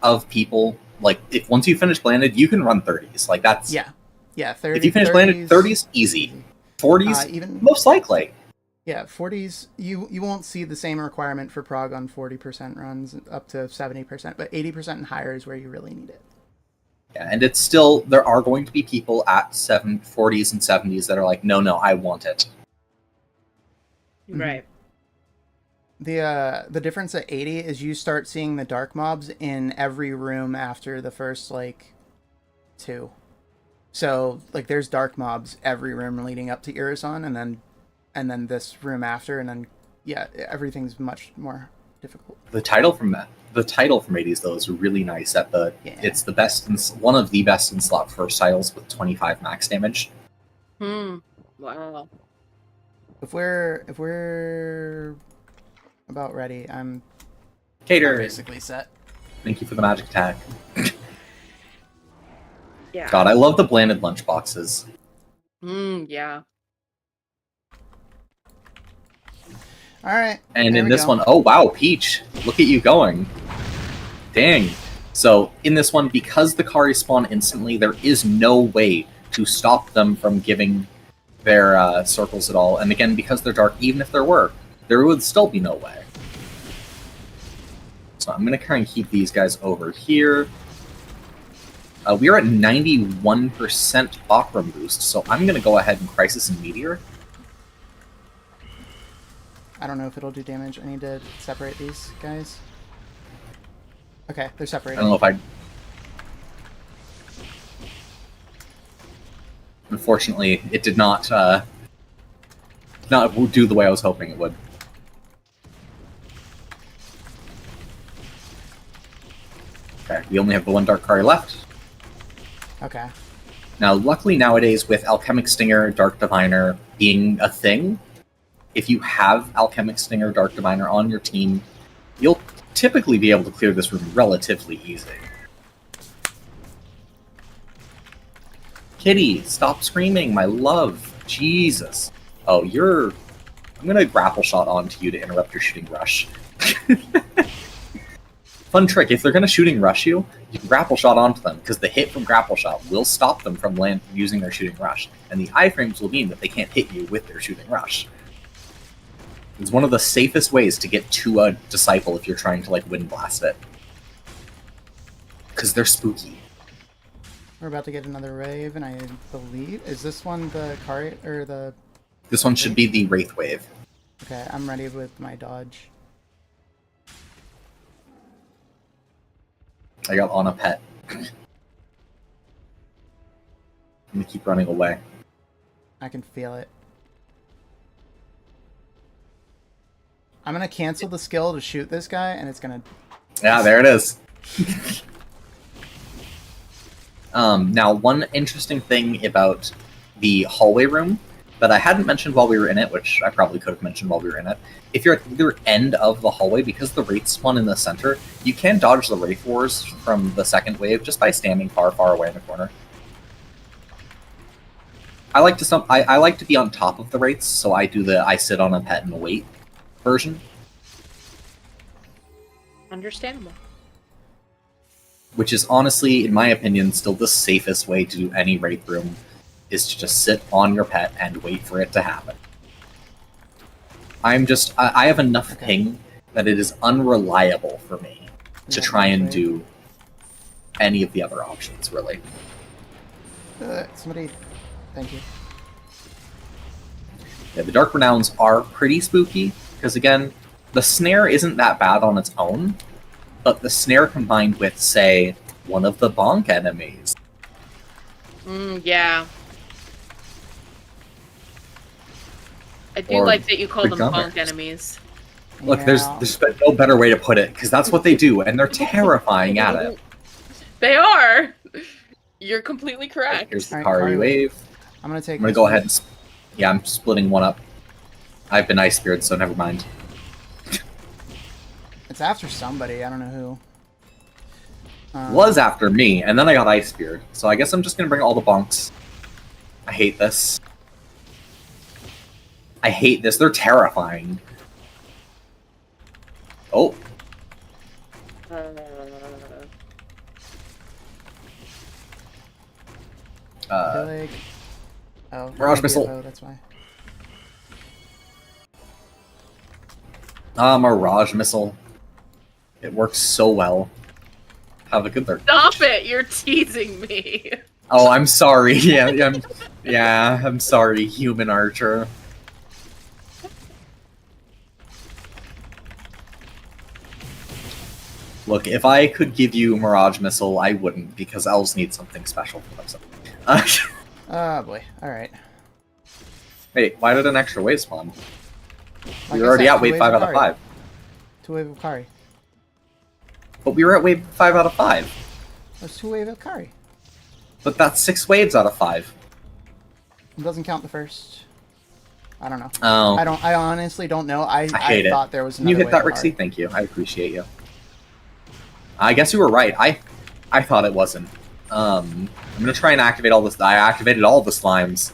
of people, like, if once you finish Blanded, you can run 30s. Like, that's... Yeah, 30, if you finish 30s, Blanded, 30s, easy. 40s, even most likely. Yeah, 40s, you won't see the same requirement for prog on 40% runs up to 70%, but 80% and higher is where you really need it. Yeah, and it's still, there are going to be people at 40s and 70s that are like, no, I want it. Right. The difference at 80 is you start seeing the dark mobs in every room after the first, like, 2. So, like, there's dark mobs every room leading up to Irisan, and then this room after, and then, yeah, everything's much more difficult. The title from 80s, though, is really nice. It's the best, one of the best in slot first titles with 25 max damage. Wow. If we're about ready, I'm Cater. basically set. Thank you for the magic attack. Yeah. God, I love the Blanded lunch boxes. Yeah. All right. And in this one, oh wow, Peach, look at you going. Dang. So in this one, because the Kari spawn instantly, there is no way to stop them from giving their circles at all. And again, because they're dark, even if there would still be no way. So I'm going to kind of keep these guys over here. We are at 91% Bakram boost, so I'm going to go ahead and Crisis and Meteor. I don't know if it'll do damage. I need to separate these guys. Okay, they're separated. I don't know if I... Unfortunately, it did not do the way I was hoping it would. Okay, we only have the one Dark Kari left. Okay. Now, luckily nowadays, with Alchemic Stinger, Dark Diviner being a thing, if you have Alchemic Stinger, Dark Diviner on your team, you'll typically be able to clear this room relatively easy. Kitty, stop screaming, my love. Jesus. Oh, I'm gonna grapple shot onto you to interrupt your shooting rush. Fun trick, if they're gonna shooting rush you, you can grapple shot onto them, because the hit from grapple shot will stop them from using their shooting rush. And the iframes will mean that they can't hit you with their shooting rush. It's one of the safest ways to get to a Disciple if you're trying to, like, Wind Blast it. Because they're spooky. We're about to get another Rave, and I believe... Is this one the Kari, or the... This one should be the Wraith Wave. Okay, I'm ready with my dodge. I got on a pet. I'm gonna keep running away. I can feel it. I'm gonna cancel the skill to shoot this guy, and it's gonna... Yeah, there it is. Now, one interesting thing about the hallway room that I hadn't mentioned while we were in it, which I probably could have mentioned while we were in it, if you're at either end of the hallway, because the Wraiths spawn in the center, you can dodge the Wraith Wars from the second wave just by standing far, far away in the corner. I like to be on top of the Wraiths, so I sit on a pet and wait version. Understandable. Which is honestly, in my opinion, still the safest way to do any Wraith room, is to just sit on your pet and wait for it to happen. I have enough ping that it is unreliable for me to try and do any of the other options, really. Somebody... Thank you. Yeah, the Dark Renowns are pretty spooky, because again, the snare isn't that bad on its own, but the snare combined with, say, one of the bonk enemies. Yeah. I do like that you call them bonk enemies. Look, there's been no better way to put it, because that's what they do, and they're terrifying at it. They are! You're completely correct. Here's the Kari wave. I'm gonna go ahead and... Yeah, I'm splitting one up. I've been Ice Speared, so never mind. It's after somebody, I don't know was after me, and then I got Ice Speared. So I guess I'm just gonna bring all the bonks. I hate this. I hate this. They're terrifying. Oh. I feel like... Oh, Mirage Missile. Oh, that's why. Mirage Missile. It works so well. Have a good there. Stop it! You're teasing me. Oh, I'm sorry. I'm sorry, human archer. Look, if I could give you Mirage Missile, I wouldn't, because elves need something special for themselves. Oh boy, alright. Wait, why did an extra wave spawn? Like We were already at wave 5 out of 5. 2 wave of Kari. But we were at wave 5 out of 5. That's 2 wave of Kari. But that's 6 waves out of 5. It doesn't count the first. I don't know. Oh. I honestly don't know. I hate it. thought there was Can another you hit wave that, of Kari. Rixie? Thank you. I appreciate you. I guess you were right. I thought it wasn't. I'm gonna try and activate all this. I activated all the slimes.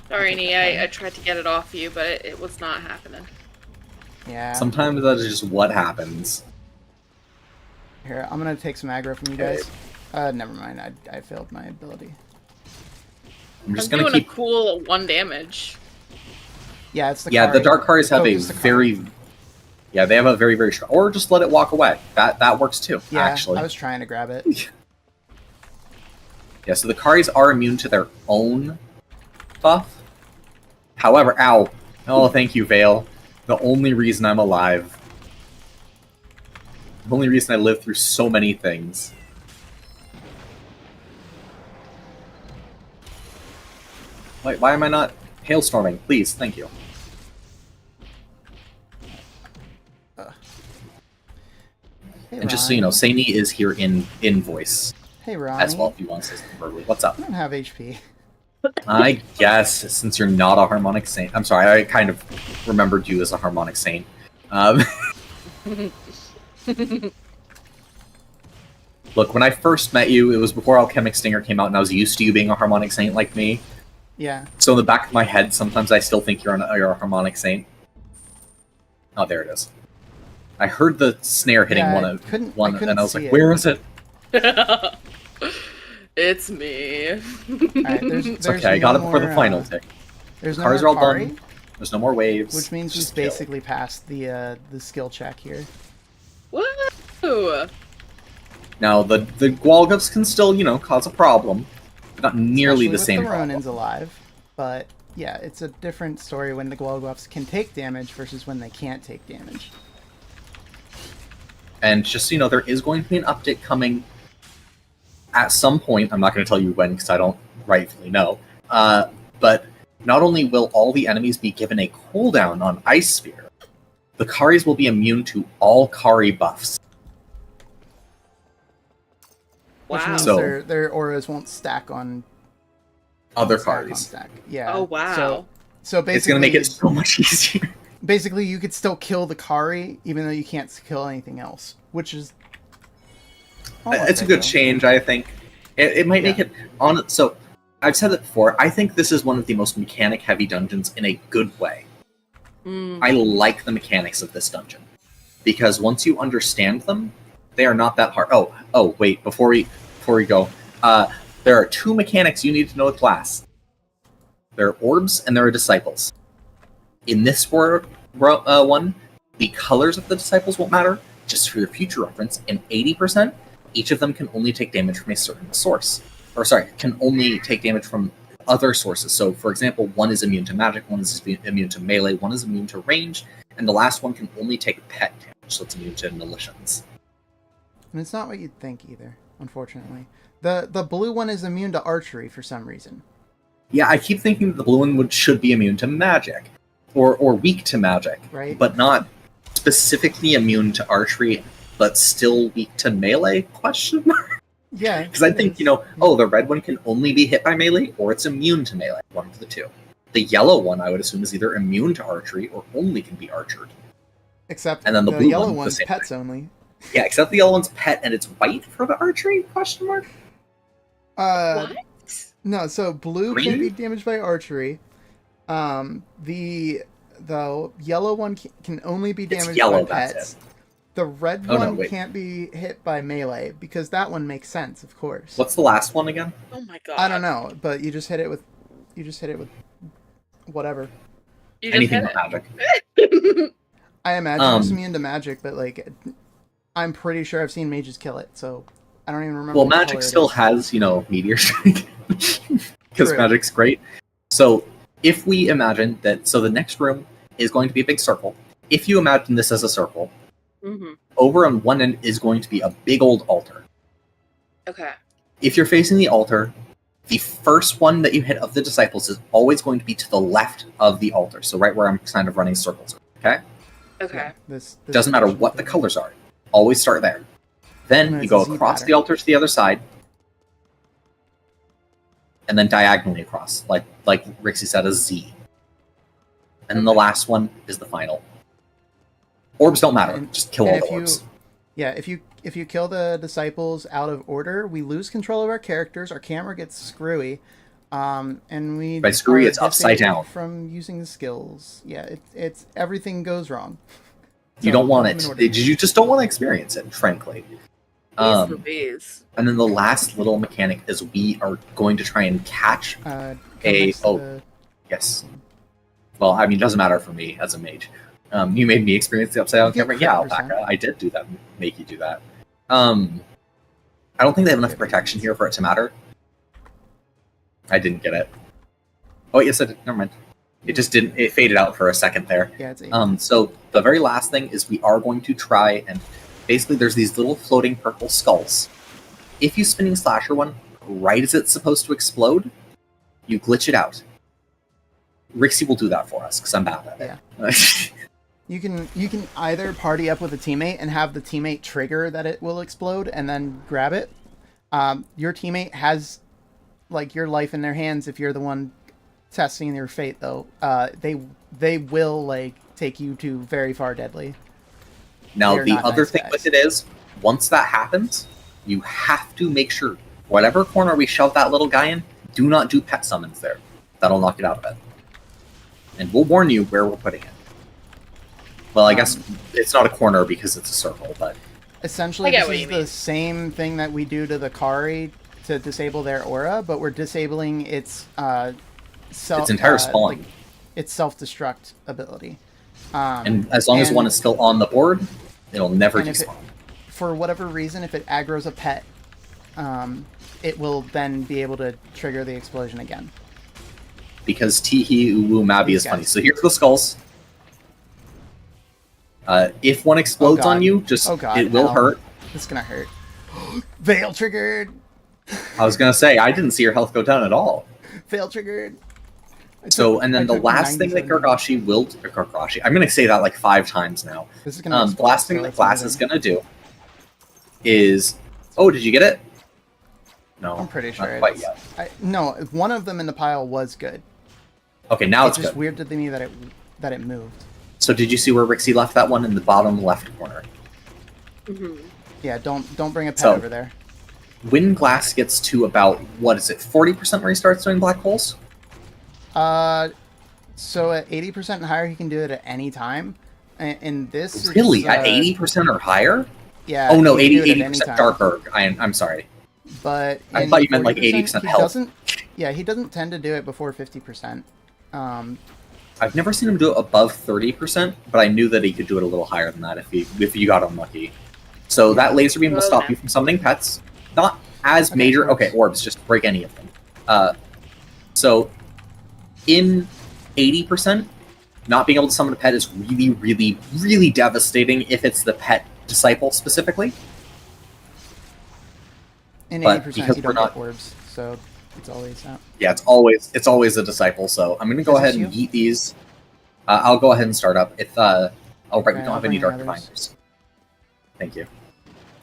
Sorry, Nee, I tried to get it off you, but it was not happening. Yeah. Sometimes that is just what happens. Here, I'm gonna take some aggro from you guys. Never mind. I failed my ability. I'm just I'm gonna doing keep. a cool 1 damage. Yeah, it's the Yeah, Kari. the Dark Karis have a Focus the Kari. very. Yeah, they have a very, very strong. Or just let it walk away. That works too. Yeah, actually. I was trying to grab it. Yeah, so the Karis are immune to their own buff. However, ow. Oh, thank you, Vale. The only reason I'm alive. The only reason I lived through so many things. Why am I not hailstorming? Please, thank you. Hey, And just so you know, Saini is here in voice Hey, Ronnie. as well if you want to say something verbally. What's up? I don't have HP. I guess, since you're not a harmonic saint. I'm sorry, I kind of remembered you as a harmonic saint. Look, when I first met you, it was before Alchemic Stinger came out, and I was used to you being a harmonic saint like me. Yeah. So in the back of my head, sometimes I still think you're a harmonic saint. Oh, there it is. I heard the snare hitting Yeah, one, I couldn't and I was see like, it. where is it? It's me. Alright, It's okay, I got it before the final tick. There's no Cars are more all Kari, done. There's no more waves. which means we've just kill. basically passed the skill check here. Woo! Now, the Gwalgufs can still, cause a problem. Not nearly Especially the with same the problem. Ronin's alive, but yeah, it's a different story when the Gwalgufs can take damage versus when they can't take damage. And just so you know, there is going to be an update coming at some point. I'm not going to tell you when because I don't rightfully know. But not only will all the enemies be given a cooldown on Ice Spear, the Karis will be immune to all Kari buffs. Which Wow. means So- their auras won't stack on Other stack on Karis. stack. Yeah. Oh, wow. So basically, It's going to make it so much easier. basically you could still kill the Kari even though you can't kill anything else, which is almost It's a good ideal. change, I think. It might make Yeah. it on. So I've said it before. I think this is one of the most mechanic-heavy dungeons in a good way. I like the mechanics of this dungeon because once you understand them, they are not that hard. Oh, wait! Before we go, there are 2 mechanics you need to know with class. There are orbs and there are disciples. In this one, the colors of the disciples won't matter. Just for your future reference, in 80%, each of them can only take damage from a certain source. Or sorry, can only take damage from other sources. So, for example, one is immune to magic, one is immune to melee, one is immune to range, and the last one can only take pet damage, so it's immune to inhalations. And it's not what you'd think either, unfortunately. The blue one is immune to archery for some reason. Yeah, I keep thinking that the blue one should be immune to magic, or weak to magic, Right. but not specifically immune to archery, but still weak to melee? Question mark. Yeah. Because I it think, is. the red one can only be hit by melee, or it's immune to melee, one of the two. The yellow one, I would assume, is either immune to archery, or only can be archered. Except and then the the blue yellow one, the one's same pets thing. only. Yeah, except the yellow one's pet, and it's white for the archery? Question mark. What? No, so blue Green? can't be damaged by archery. The yellow one can only be damaged yellow, by that's pets. it. The red Oh, no, one wait. can't be hit by melee because that one makes sense, of course. What's the last one again? Oh my god. I don't know, but you just hit it with whatever. You just Anything hit with magic. it. I imagine it's immune to magic, but like, I'm pretty sure I've seen mages kill it, so I don't even remember. Well, what color magic it still is. has, meteor strike. Because True. magic's great. So if we imagine that, so the next room is going to be a big circle. If you imagine this as a circle, Mm-hmm. over on one end is going to be a big old altar. Okay. If you're facing the altar, the first one that you hit of the disciples is always going to be to the left of the altar. So right where I'm kind of running circles. Okay? Okay. Yeah, this Doesn't matter what the colors are. Always start there. Then And you go it's a Z across the pattern. altar to the other side. And then diagonally across. Like Rixie said, a Z. And then the last one is the final. Orbs don't matter. And- Just kill and all the if you- orbs. Yeah, if you kill the disciples out of order, we lose control of our characters. Our camera gets screwy, and we By screwy, are it's upside disabled down. from using the skills. Yeah, it's everything goes wrong. You So, don't want put them in it. order. You just don't want to experience it, frankly. Bees. And then the last little mechanic is we are going to try and catch. Come a- next to oh. the- Yes. Well, I mean, it doesn't matter for me as a mage. You made me experience the upside down You get camera. Yeah, crit percent. Alpaca. I did do that. Make you do that. I don't think they have enough protection here for it to matter. I didn't get it. Oh, yes, I did. Never mind. It just didn't. It faded out for a second there. Yeah, it's 8. So the very last thing is we are going to try and basically there's these little floating purple skulls. If you spinning slasher one right as it's supposed to explode, you glitch it out. Rixie will do that for us because I'm bad at it. You can either party up with a teammate and have the teammate trigger that it will explode and then grab it. Your teammate has like your life in their hands if you're the one testing your fate, though. They will like take you to very far deadly. Now They're the not other nice thing guys. with it is once that happens, you have to make sure whatever corner we shove that little guy in, do not do pet summons there. That'll knock it out of it. And we'll warn you where we're putting it. Well, I guess it's not a corner because it's a circle, but Essentially, I get this what is you the mean. same thing that we do to the Kari to disable their aura, but we're disabling its its entire spawn. its self-destruct ability. And as long as and- one is still on the board, it'll never and if it- despawn. For whatever reason, if it aggroes a pet, it will then be able to trigger the explosion again. Because Teehee Uwu Mabi These is funny. guys. So here's the skulls. If one explodes God. on you, just Oh God, it will ow. hurt. It's gonna hurt. Veil triggered. I was gonna say I didn't see your health go down at all. Veil triggered. And then the last thing that Gargashi will Gargashi, I'm gonna say that like 5 times now. This is gonna The last thing so that it's Glass is amazing. gonna do is did you get it? No, I'm pretty sure. not quite it's- yet. No, one of them in the pile was good. Okay, now It's it's just good. weird to me that it moved. So did you see where Rixie left that one in the bottom left corner? Mm-hmm. Yeah, don't bring a pet So- over there. When Glass gets to about 40% where he starts doing black holes? So at 80% and higher, he can do it at any time. And this Really? is, At 80% or higher? Yeah. Oh no, he can do it at 80% any time. dark erg. I'm sorry. But I in thought you meant like 40%, 80% he health. doesn't. Yeah, he doesn't tend to do it before 50%. I've never seen him do it above 30%, but I knew that he could do it a little higher than that if you got unlucky. So that laser beam will Oh, stop yeah. you from summoning pets. Not as Okay, major. orbs. Okay, orbs, just break any of them. So in 80%, not being able to summon a pet is really, really, really devastating if it's the pet disciple specifically. In But 80%, because you we're don't not- get orbs, so it's always out. Yeah, it's always a disciple. So I'm gonna go Is this ahead and you? yeet these. I'll go ahead and start up. If we Okay, don't I'll have any bring dark others. diviners. Thank you.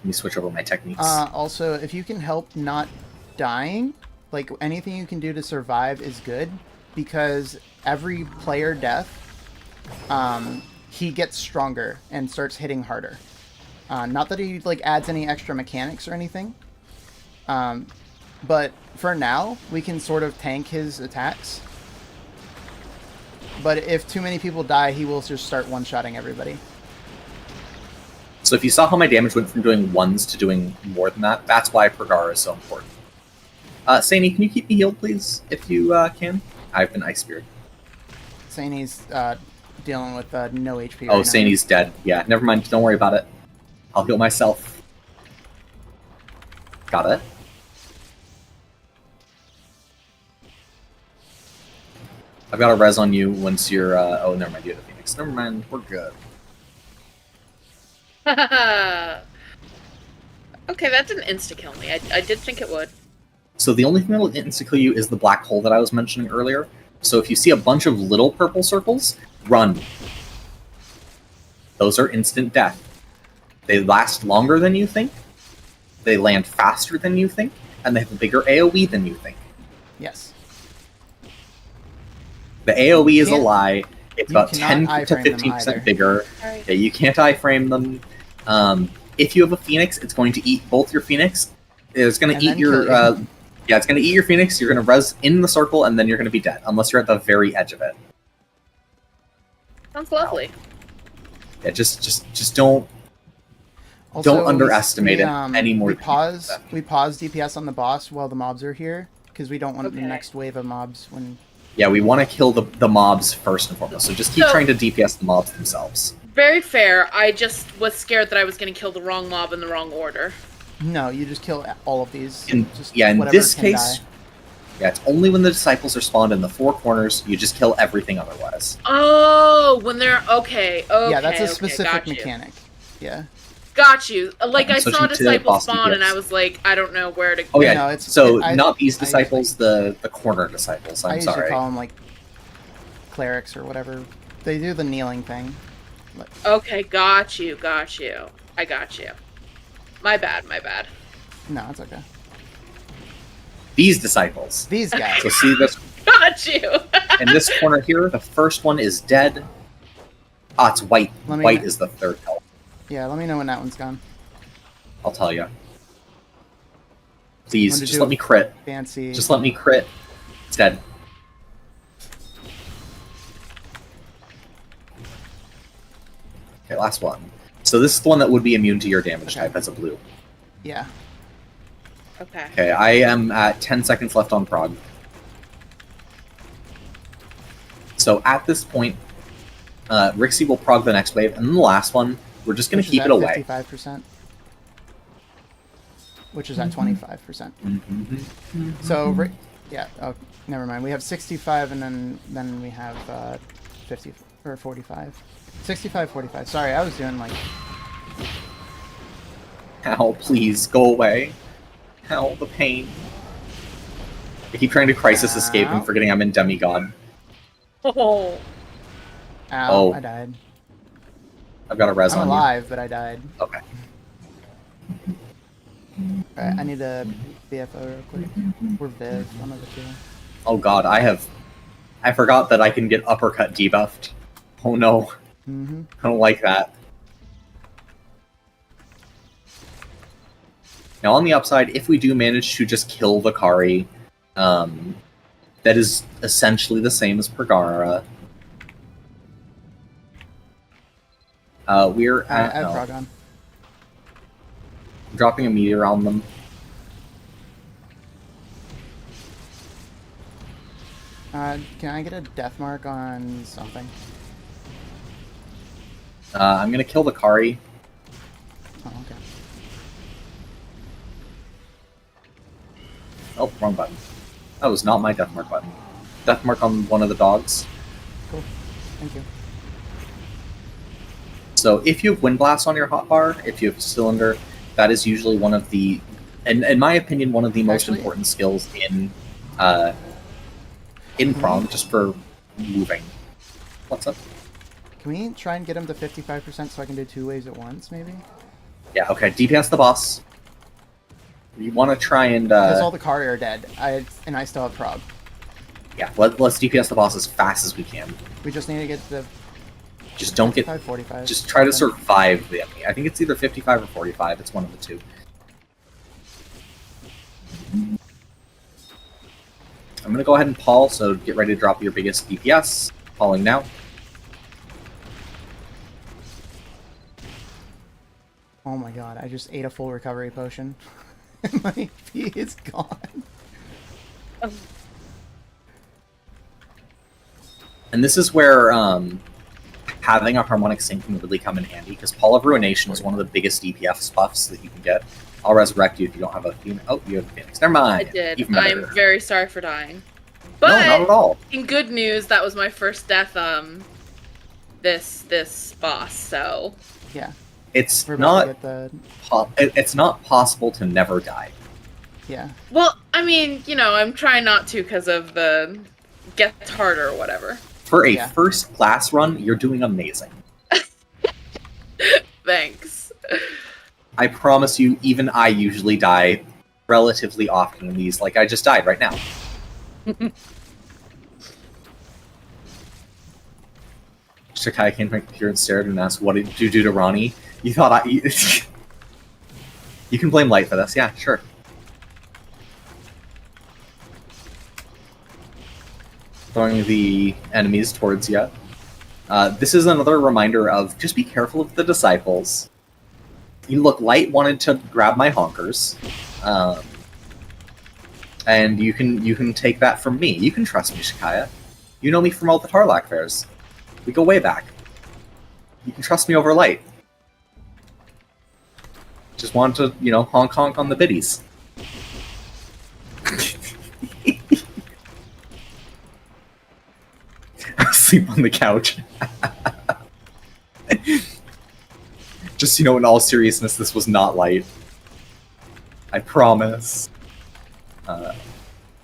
Let me switch over my techniques. Also, if you can help not dying, like anything you can do to survive is good, because every player death he gets stronger and starts hitting harder. Not that he like adds any extra mechanics or anything, but for now we can sort of tank his attacks. But if too many people die, he will just start one-shotting everybody. So if you saw how my damage went from doing 1s to doing more than that, that's why Pergara is so important. Sani, can you keep me healed, please, if you can? I've been Ice Speared. Sani's dealing with no HP. Oh, Sani's dead. Yeah, never mind. Don't worry about it. I'll heal myself. Got it. I've got a res on you once you're... oh, never mind. You have a Phoenix. Never mind. We're good. Okay, that didn't insta-kill me. I did think it would. So the only thing that will insta-kill you is the black hole that I was mentioning earlier. So if you see a bunch of little purple circles, run. Those are instant death. They last longer than you think, they land faster than you think, and they have a bigger AoE than you think. Yes. The AoE is a lie. It's about 10 to 15% bigger. Right. Yeah, you can't iframe them. If you have a Phoenix, it's going to eat both your Phoenix. It's going to eat your... yeah, it's going to eat your Phoenix, you're going to res in the circle, and then you're going to be dead, unless you're at the very edge of it. Sounds lovely. Yeah, just don't... Also, don't underestimate it anymore. We pause DPS on the boss while the mobs are here, because we don't want the next wave of mobs when... Yeah, we want to kill the mobs first and foremost, so just keep trying to DPS the mobs themselves. Very fair, I just was scared that I was going to kill the wrong mob in the wrong order. No, you just kill all of these. Just in this case, yeah, it's only when the disciples are spawned in the four corners, you just kill everything otherwise. Oh, when they're... Okay. Yeah, that's a specific mechanic. Yeah. Got you. Like, I saw disciples spawn, and I was like, I don't know where to go. Oh, yeah, no, not these disciples, the corner disciples, I'm sorry. I usually call them, like, clerics or whatever. They do the kneeling thing. Okay, got you. I got you. My bad. No, it's okay. These disciples. These guys. So see this? Got you! In this corner here, the first one is dead. Ah, it's white. White is the third color. Yeah, let me know when that one's gone. I'll tell you. Please, just let me crit. Fancy. Just let me crit. It's dead. Okay, last one. So this is the one that would be immune to your damage type as a blue. Yeah. Okay. Okay, I am at 10 seconds left on prog. So at this point, Rixie will prog the next wave, and then the last one, we're just going to keep it away. 55%. Which is at 25%. So, yeah, oh, never mind. We have 65, and then we have 50, or 45. 65, 45. Sorry, I was doing like... Ow, please, go away. Ow, the pain. I keep trying to crisis escape and forgetting I'm in demigod. Oh. Ow, I died. I've got a res on you. I'm alive, but I died. Okay. Alright, I need a BFO real quick. Or Viv, one of the two. Oh god, I forgot that I can get uppercut debuffed. Oh no. I don't like that. Now on the upside, if we do manage to just kill the Kari, that is essentially the same as Pergara. We're at... I have prog on. Dropping a meteor on them. Can I get a death mark on something? I'm gonna kill the Kari. Oh, okay. Oh, wrong button. That was not my death mark button. Death mark on one of the dogs. Cool. Thank you. So if you have Wind Blast on your hotbar, if you have Cylinder, that is usually one of the, in my opinion, one of the most important skills in Crom, just for moving. What's up? Can we try and get him to 55% so I can do 2 waves at once, maybe? Yeah, okay. DPS the boss. You want to try and... Because all the Kari are dead, and I still have prog. Yeah, let's DPS the boss as fast as we can. We just need to get the Just don't get... 45. Just try to survive the enemy. I think it's either 55 or 45. It's one of the two. I'm going to go ahead and Paul, so get ready to drop your biggest DPS. Pauling now. Oh my god, I just ate a full recovery potion. My HP is gone. And this is where having a harmonic sync can really come in handy, because Paul of Ruination is one of the biggest DPS buffs that you can get. I'll resurrect you if you don't have a Phoenix. Oh, you have a Phoenix. Never mind. I did. Even better. I'm very sorry for dying. But no, not at all. In good news, that was my first death. This boss. So yeah, it's We're about not. to get It's not possible to never die. yeah. Well, I mean, you know, I'm trying not to because of the gets harder or whatever. For a first class run, you're doing amazing. Thanks. I promise you, even I usually die relatively often in these. Like, I just died right now. Shakai came here and stared and asked, what did you do to Ronnie? You thought I... You can blame Light for this. Yeah, sure. Throwing the enemies towards you. This is another reminder of just be careful of the disciples. You look, Light wanted to grab my honkers, and you can take that from me. You can trust me, Shikaya. You know me from all the Tarlac fairs. We go way back. You can trust me over Light. Just want to, you know, honk on the biddies. Sleep on the couch. Just, you know, in all seriousness, this was not Light. I promise. I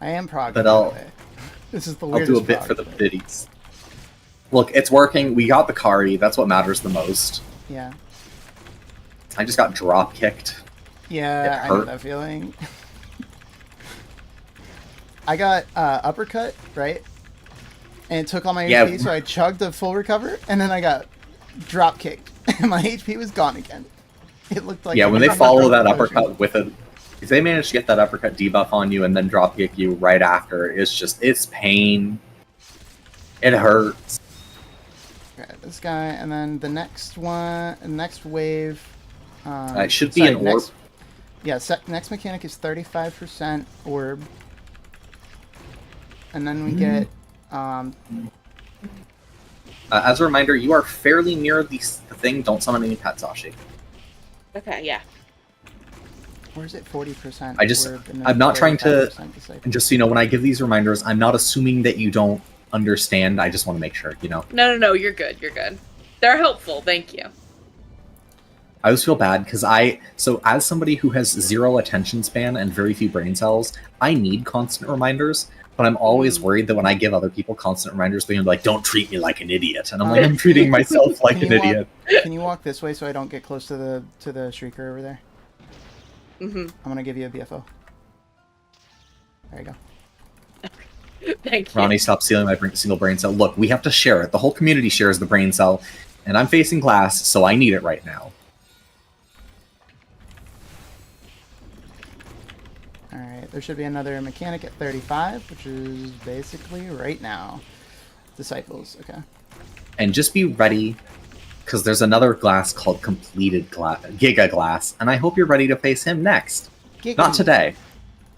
am prog. But I'll This is the I'll weirdest do a bit prog, for the but- biddies. Look, it's working. We got the Kari. That's what matters the most. Yeah. I just got drop kicked. Yeah, I know that feeling. I got uppercut, right? And it took all my HP, so I chugged a full recover, and then I got drop kicked, and my HP was gone again. It looked like... Yeah, when they follow that uppercut with a... If they manage to get that uppercut debuff on you and then drop kick you right after, it's pain. It hurts. Okay, this guy, and then the next one, next wave... it should be an orb. Yeah, next mechanic is 35% orb. And then we get... as a reminder, you are fairly near the thing. Don't summon any pets, Ashi. Okay, yeah. Or is it 40%? I'm not trying to... And just so you know, when I give these reminders, I'm not assuming that you don't understand. I just want to make sure, you know. No, you're good, you're good. They're helpful, thank you. I always feel bad because so as somebody who has 0 attention span and very few brain cells, I need constant reminders, but I'm always worried that when I give other people constant reminders, they're like, don't treat me like an idiot. And I'm like, I'm treating myself like an idiot. Can you walk this way so I don't get close to the Shrieker over there? Mm-hmm. I'm going to give you a BFO. There you go. Thank you. Ronnie, stop stealing my single brain cell. Look, we have to share it. The whole community shares the brain cell, and I'm facing glass, so I need it right now. Alright, there should be another mechanic at 35, which is basically right now. Disciples, okay. And just be ready, because there's another glass called Completed Glass, Giga Glass, and I hope you're ready to face him next. Not today,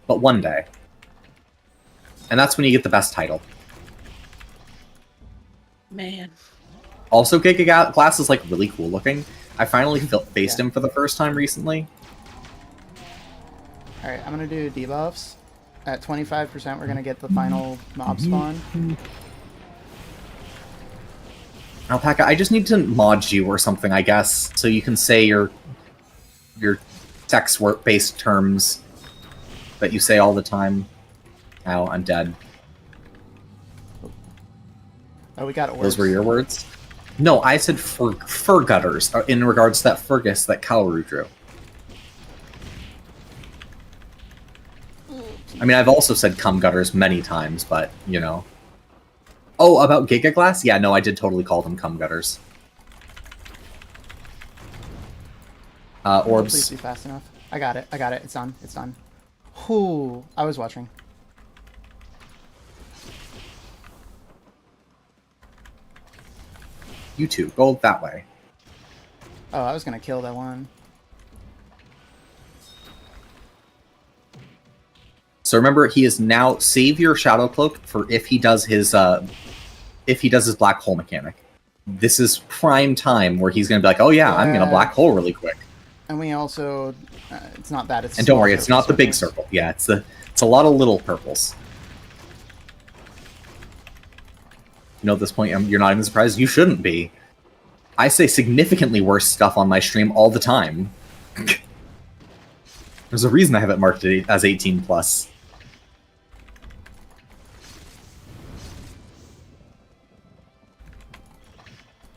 but one day. And that's when you get the best title. Man. Also, Giga Glass is, like, really cool looking. I finally faced him for the first time recently. Alright, I'm going to do debuffs. At 25%, we're going to get the final mob spawn. Alpaca, I just need to mod you or something, I guess, so you can say your sex-based terms that you say all the time. Ow, I'm dead. Oh, we got orbs. Those were your words? No, I said fur gutters, in regards to that Fergus that Kaoru drew. I mean, I've also said cum gutters many times, but, you know. Oh, about Giga Glass? Yeah, no, I did totally call them cum gutters. Orbs. Please be fast enough. I got it. It's done. Whew. I was watching. You two, go that way. Oh, I was gonna kill that one. So remember, he is now save your Shadow Cloak for if he does his black hole mechanic. This is prime time where he's gonna be like, oh yeah, I'm gonna black hole really quick. And we also, it's not that. It's and don't worry, it's not the big circle. Yeah, it's a lot of little purples. You know, at this point, you're not even surprised. You shouldn't be. I say significantly worse stuff on my stream all the time. There's a reason I have it marked as 18 plus.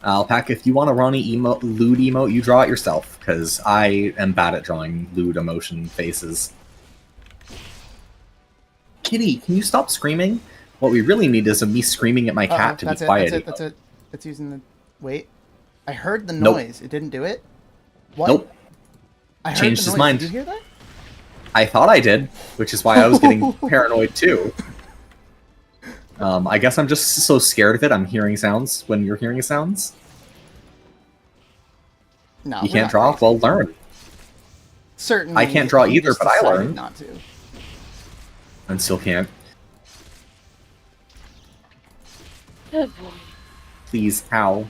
Alpaca, if you want a Ronnie lewd emote, you draw it yourself, because I am bad at drawing lewd emotion faces. Kitty, can you stop screaming? What we really need is me screaming at my cat to be quiet. That's it. It's using the... Wait. I heard the noise. Nope. It didn't do it? What? Nope. I heard changed his mind. Did you hear that? I thought I did, which is why I was getting paranoid too. I guess I'm just so scared of it, I'm hearing sounds when you're hearing sounds. No, you can't draw? Well, learn. Certainly. I can't draw either, but I learned. Not to. And still can't. Please, how?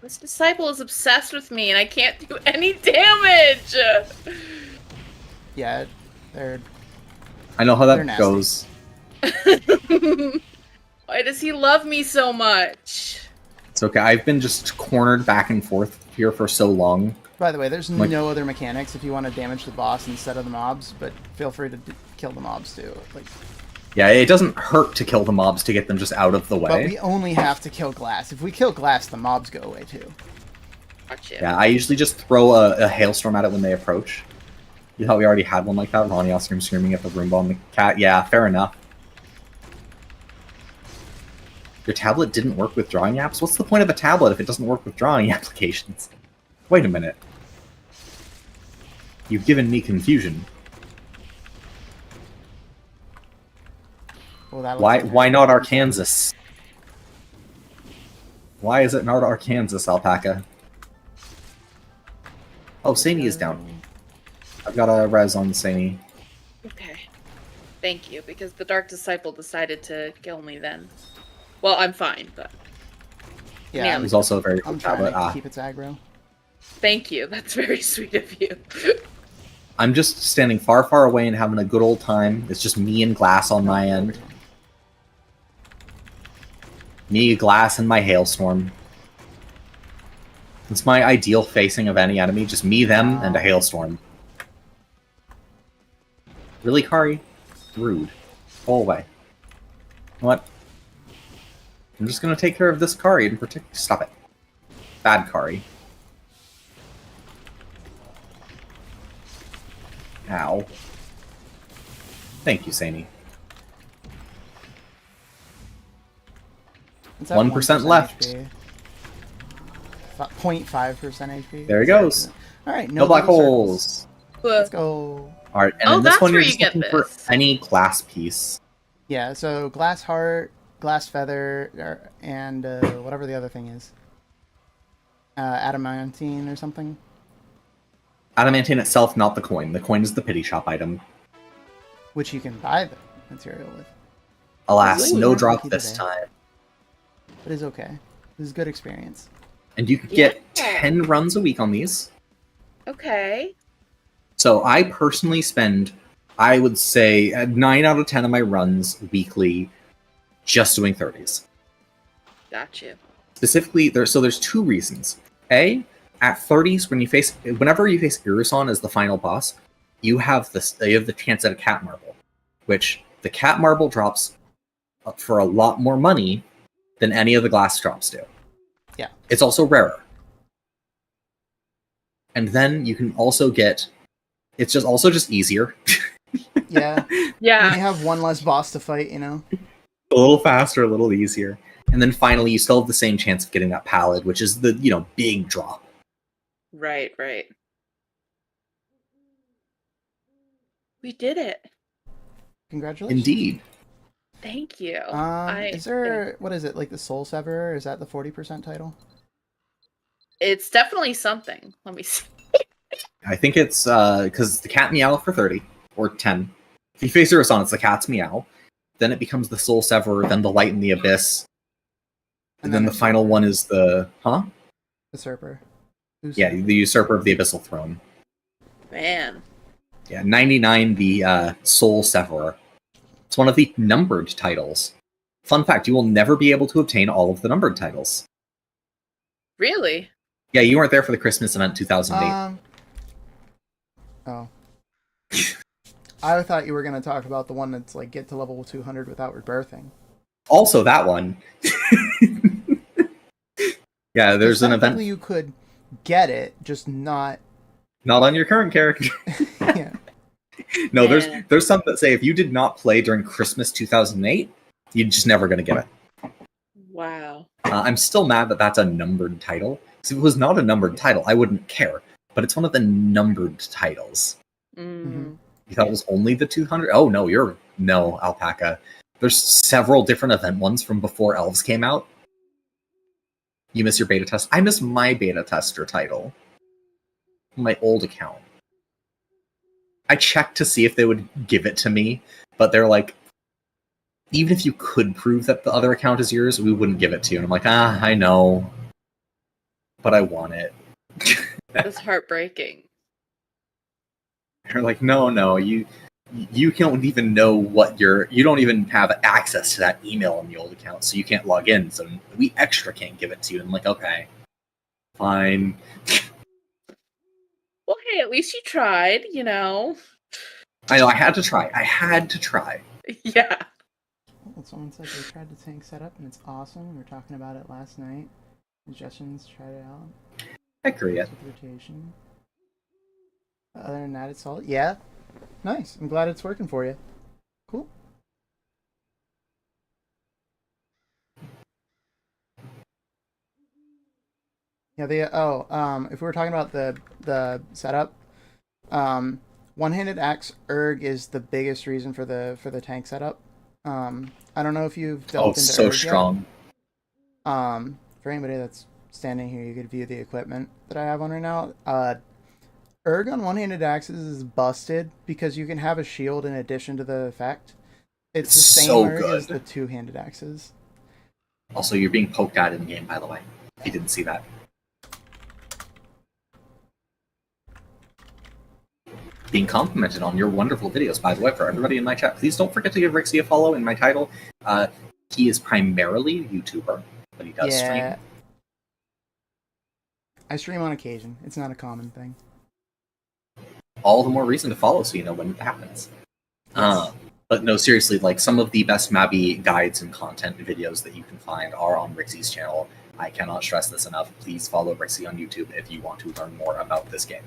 This disciple is obsessed with me, and I can't do any damage! Yeah, they're... I know how that goes. Why does he love me so much? It's okay, I've been just cornered back and forth here for so long. By the way, there's no other mechanics if you want to damage the boss instead of the mobs, but feel free to kill the mobs too. Like... Yeah, it doesn't hurt to kill the mobs to get them just out of the way. But we only have to kill glass. If we kill glass, the mobs go away too. Gotcha. Yeah, I usually just throw a hailstorm at it when they approach. You thought we already had one like that? Ronnie Oscar screaming at the Roomba and the cat? Yeah, fair enough. Your tablet didn't work with drawing apps? What's the point of a tablet if it doesn't work with drawing applications? Wait a minute. You've given me confusion. Well, why not Arkansas? Why is it not Arkansas, Alpaca? Oh, Sani is down. I've got a res on Sani. Okay. Thank you, because the Dark Disciple decided to kill me then. Well, I'm fine, but... Yeah, it was also a very cool tablet. To keep its aggro. Thank you, that's very sweet of you. I'm just standing far, far away and having a good old time. It's just me and Glass on my end. Me, Glass, and my Hailstorm. It's my ideal facing of any enemy. Just me, them, and a Hailstorm. Really, Kari? Rude. Go away. What? I'm just gonna take care of this Kari in particular. Stop it. Bad Kari. Ow. Thank you, Sani. 1% left. 0.5% HP. There he goes. Alright, no black holes. Let's go. Alright, and in this one you're just looking for any glass piece. Yeah, so glass heart, glass feather, and whatever the other thing is. Adamantine or something. Adamantine itself, not the coin. The coin is the pity shop item. Which you can buy the material with. Alas, no drop this time. But it's okay. This is a good experience. And you can get 10 runs a week on these. Okay. So I personally spend, I would say, 9 out of 10 of my runs weekly just doing 30s. Gotcha. Specifically, there's two reasons. A, at 30s, whenever you face Irusan as the final boss, you have the chance at a cat marble, which the cat marble drops for a lot more money than any of the glass drops do. Yeah. It's also rarer. And then you can also get... It's just easier. Yeah. Yeah. You have one less boss to fight, you know? A little faster, a little easier. And then finally, you still have the same chance of getting that pallid, which is the, big drop. Right. We did it. Congratulations. Indeed. Thank you. Is there, what is it, like the Soul Severer? Is that the 40% title? It's definitely something. Let me see. I think it's because the cat meow for 30 or 10. If you face your on, it's the cat's meow. Then it becomes the Soul Severer, then the Light in the Abyss. And then the final one is the Usurper. Yeah, the Usurper of the Abyssal Throne. Man. Yeah, 99, the Soul Severer. It's one of the numbered titles. Fun fact, you will never be able to obtain all of the numbered titles. Really? Yeah, you weren't there for the Christmas event 2008. Oh. I thought you were going to talk about the one that's like get to level 200 without rebirthing. Also that one. Yeah, there's an event. You could get it, just not on your current character. Yeah. No, there's some that say if you did not play during Christmas 2008, you're just never going to get it. Wow. I'm still mad that that's a numbered title. Because if it was not a numbered title, I wouldn't care. But it's one of the numbered titles. Mm-hmm. You thought it was only the 200? Oh, no, Alpaca. There's several different event ones from before Elves came out. You miss your beta test. I miss my beta tester title. My old account. I checked to see if they would give it to me, but they're like, even if you could prove that the other account is yours, we wouldn't give it to you. And I'm like, I know. But I want it. That's heartbreaking. They're like, no, you don't even know you don't even have access to that email on the old account, so you can't log in, so we extra can't give it to you. And I'm like, okay, fine. Well, hey, at least you tried, you know. I know, I had to try. Yeah. Well, someone said they tried the tank setup and it's awesome. We were talking about it last night. Suggestions, try it out. I agree. Rotation. Other than that, it's all... Yeah. Nice. I'm glad it's working for you. Cool. Yeah, if we were talking about the setup, one-handed axe erg is the biggest reason for the tank setup. I don't know if you've delved into so erg strong. Yet. For anybody that's standing here, you could view the equipment that I have on right now. Erg on one-handed axes is busted because you can have a shield in addition to the effect. It's the same so erg good. as the two-handed axes. Also, you're being poked at in the game, by the way. If you didn't see that. Being complimented on your wonderful videos, by the way, for everybody in my chat. Please don't forget to give Rixie a follow in my title. He is primarily a YouTuber, but he does stream. I stream on occasion. It's not a common thing. All the more reason to follow so you know when it happens. But no, seriously, like some of the best Mabi guides and content videos that you can find are on Rixie's channel. I cannot stress this enough. Please follow Rixie on YouTube if you want to learn more about this game.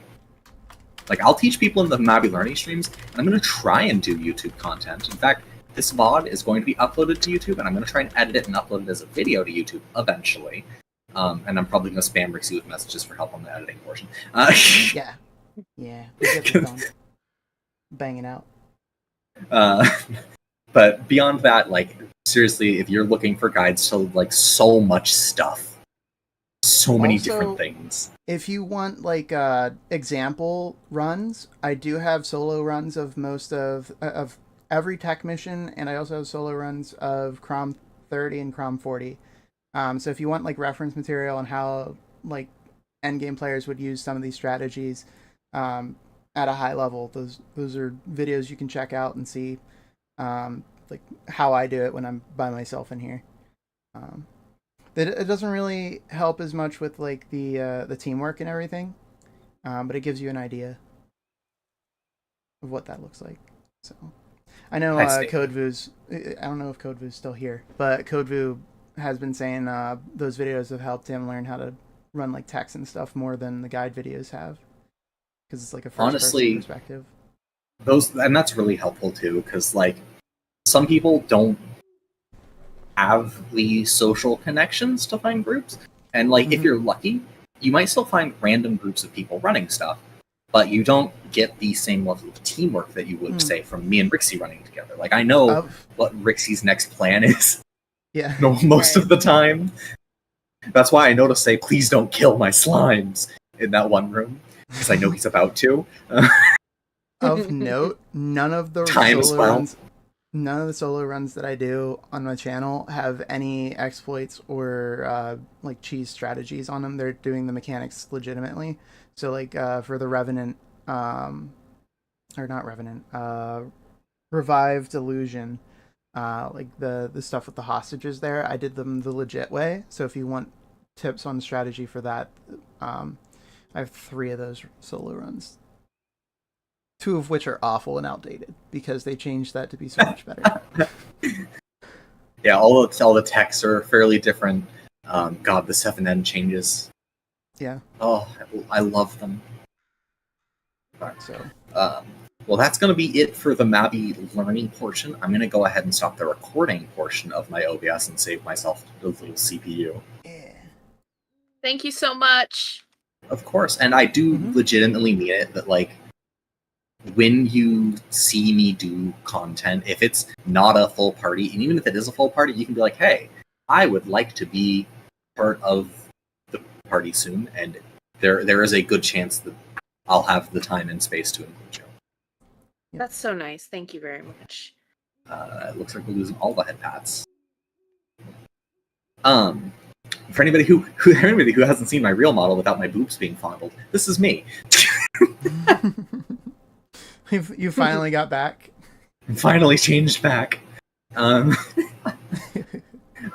Like, I'll teach people in the MabiLearni streams, and I'm going to try and do YouTube content. In fact, this VOD is going to be uploaded to YouTube, and I'm going to try and edit it and upload it as a video to YouTube eventually. And I'm probably going to spam Rixie with messages for help on the editing portion. Yeah. We get them done. Banging out. But beyond that, like, seriously, if you're looking for guides to, like, so much stuff, so many different things. If you want, like, example runs, I do have solo runs of most of every tech mission, and I also have solo runs of Crom 30 and Crom 40. So if you want, like, reference material on how, like, endgame players would use some of these strategies at a high level, those are videos you can check out and see, like, how I do it when I'm by myself in here. It doesn't really help as much with, like, the teamwork and everything, but it gives you an idea of what that looks like. So I know CodeVu's. I don't know if CodeVu's still here, but CodeVu has been saying those videos have helped him learn how to run, like, text and stuff more than the guide videos have, because it's like a first-person perspective. And that's really helpful too, because, like, some people don't have the social connections to find groups, and, like, if you're lucky, you might still find random groups of people running stuff, but you don't get the same level of teamwork that you would, say, from me and Rixie running together. Like, I know what Rixie's next plan is most of the time. That's why I know to say, please don't kill my slimes in that one room, because I know he's about to. Of note, none of the solo runs that I do on my channel have any exploits or like cheese strategies on them. They're doing the mechanics legitimately. So like for the Revenant, or not Revenant, Revived Illusion, like the stuff with the hostages there, I did them the legit way. So if you want tips on strategy for that, I have 3 of those solo runs. 2 of which are awful and outdated because they changed that to be so much better. Yeah, all the texts are fairly different. God, the 7N changes. Yeah. Oh, I love them. Right. So. Well, that's going to be it for the MabiLearni portion. I'm going to go ahead and stop the recording portion of my OBS and save myself a little CPU. Yeah. Thank you so much. Of course, and I do legitimately mean it that, like, when you see me do content, if it's not a full party, and even if it is a full party, you can be like, hey, I would like to be part of the party soon, and there is a good chance that I'll have the time and space to include you. That's so nice. Thank you very much. It looks like we're losing all the head pats. For anybody who hasn't seen my real model without my boobs being fondled, this is me. You finally got back. Finally changed back. The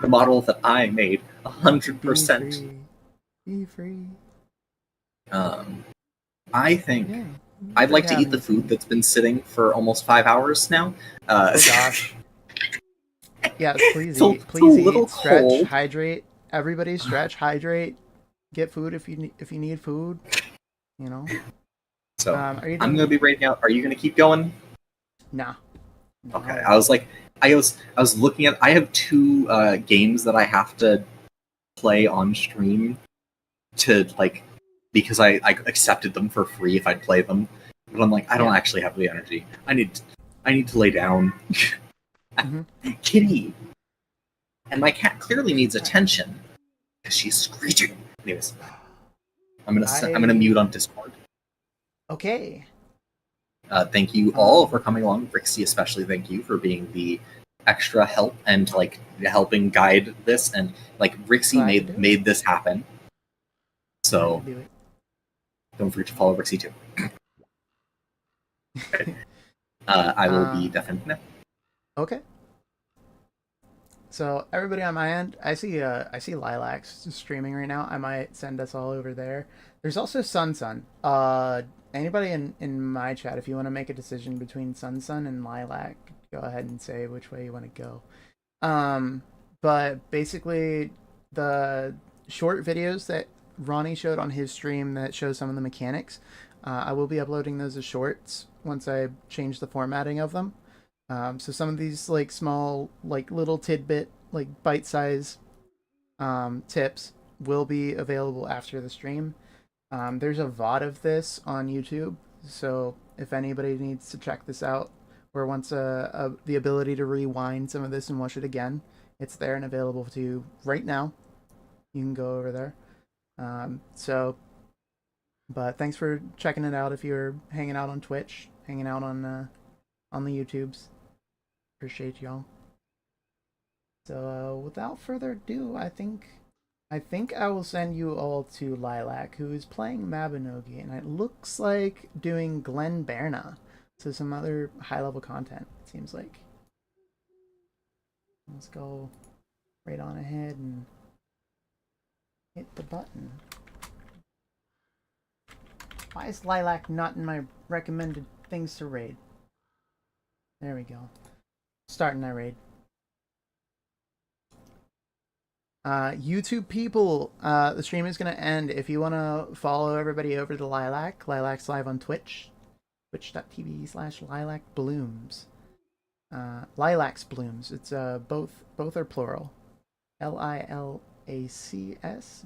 model that I made 100%. Be free. I think I'd like to eat the food that's been sitting for almost 5 hours now. Oh gosh. Yeah, please eat. Please eat. Stretch, hydrate. Everybody stretch, hydrate. Get food if you need food. You know. So I'm gonna be raiding out. Are you gonna keep going? Nah. No. Okay. I was looking at. I have 2 games that I have to play on stream to, like, because I accepted them for free if I'd play them. But I'm like, I don't actually have the energy. I need to lay down. Kitty. And my cat clearly needs attention because she's screeching. Anyways, I'm gonna mute on Discord. Okay. Thank you all for coming along. Rixie, especially, thank you for being the extra help and, like, helping guide this. And, like, Rixie made this happen. So don't forget to follow Rixie too. I will be definitely now. Okay. So everybody on my end, I see Lilacs streaming right now. I might send us all over there. There's also Sun. Anybody in my chat, if you want to make a decision between Sun and Lilac, go ahead and say which way you want to go. But basically, the short videos that Ronnie showed on his stream that shows some of the mechanics, I will be uploading those as shorts once I change the formatting of them. So some of these, like, small, like, little tidbit, like, bite-size tips will be available after the stream. There's a VOD of this on YouTube, so if anybody needs to check this out or wants the ability to rewind some of this and watch it again, it's there and available to you right now. You can go over there. But thanks for checking it out if you're hanging out on Twitch, hanging out on the YouTubes. Appreciate y'all. So without further ado, I think I will send you all to Lilac, who is playing Mabinogi, and it looks like doing Glen Berna. So some other high-level content, it seems like. Let's go right on ahead and hit the button. Why is Lilac not in my recommended things to raid? There we go. Starting that raid. YouTube people, the stream is going to end. If you want to follow everybody over to Lilac, Lilac's live on Twitch, twitch.tv/lilacblooms. Lilacs Blooms. It's both are plural. ACSBLOOMS.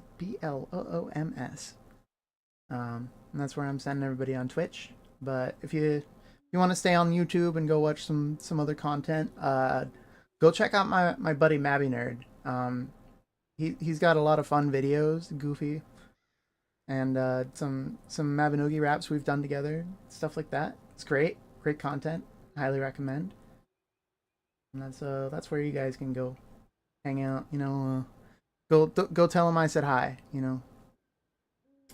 And that's where I'm sending everybody on Twitch. But if you want to stay on YouTube and go watch some other content, go check out my buddy MabiNerd. He's got a lot of fun videos, goofy, and some Mabinogi raps we've done together, stuff like that. It's great content. Highly recommend. And that's where you guys can go hang out. Go tell him I said hi.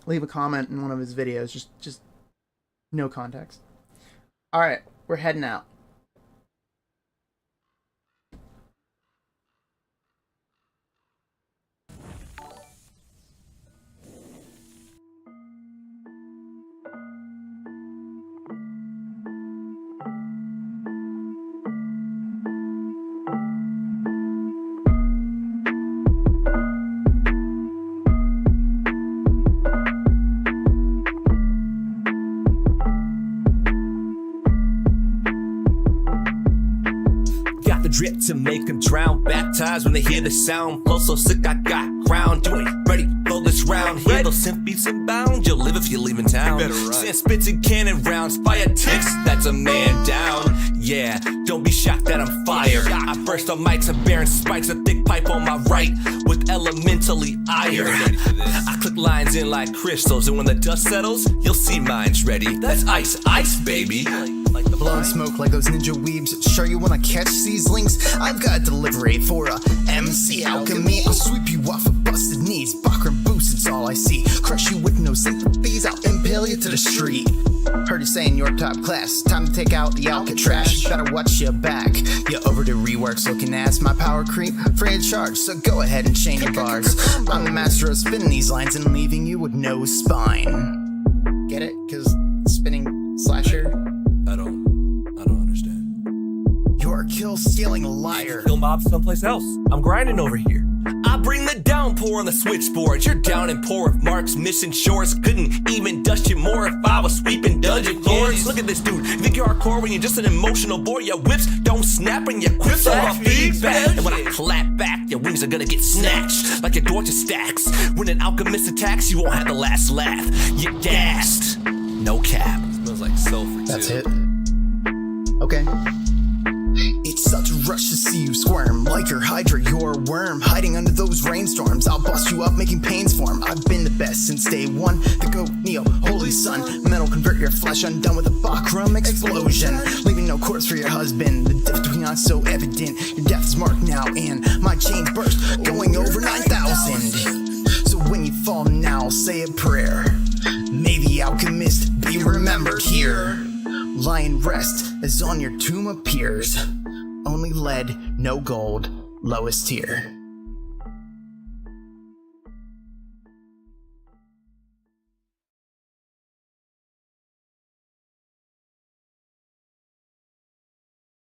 Leave a comment in one of his videos. Just no context. All right, we're heading out. Drip to make them drown, baptized when they hear the sound. Flow so sick, I got crowned. You ain't ready for this round. Hear those synth beats inbound. You'll live if you're leaving town. Send spits and cannon rounds. Fire ticks, that's a man down. Yeah, don't be shocked that I'm fired. I burst on mics and bearing spikes. A thick pipe on my right with elementally iron. I click lines in like crystals, and when the dust settles, you'll see mine's ready. That's ice, baby. Blowing smoke like those ninja weebs. Sure you wanna catch these links? I've got delivery for a MC alchemy. I'll sweep you off of busted knees. Bakram boost, it's all I see. Crush you with no sympathies. I'll impale you to the street. Heard you saying you're top class. Time to take out the Alcatraz. Better watch your back. You overdue reworks looking ass. My power creep, free of charge. So go ahead and chain your bars. I'm the master of spinning these lines and leaving you with no spine. Get it? Cause spinning slasher. I don't understand. You're a kill-stealing liar. Kill mobs someplace else. I'm grinding over here. I bring the downpour on the switchboard. You're down and poor if Mark's missing shores. Couldn't even dust you more if I was sweeping dungeon floors. Look at this dude. You think you're hardcore when you're just an emotional boy. Your whips don't snap and your quips are off feedback. And when I clap back, your wings are gonna get snatched like your door to stacks. When an alchemist attacks, you won't have the last laugh. You're gassed. No cap. It smells like sulfur. That's too. it. Okay. It's such a rush to see you squirm. Like your Hydra, you're a worm. Hiding under those rainstorms. I'll bust you up, making pains for 'em. I've been the best since day one. The goat, Neo, holy sun. Metal convert your flesh undone with a Bakram explosion. Leaving no corpse for your husband. The difference between us so evident. Your death is marked now and my chain burst. Going over 9,000. So when you fall now, say a prayer. May the alchemist be remembered here. Lion rest as on your tomb appears. Only lead, no gold, lowest tier.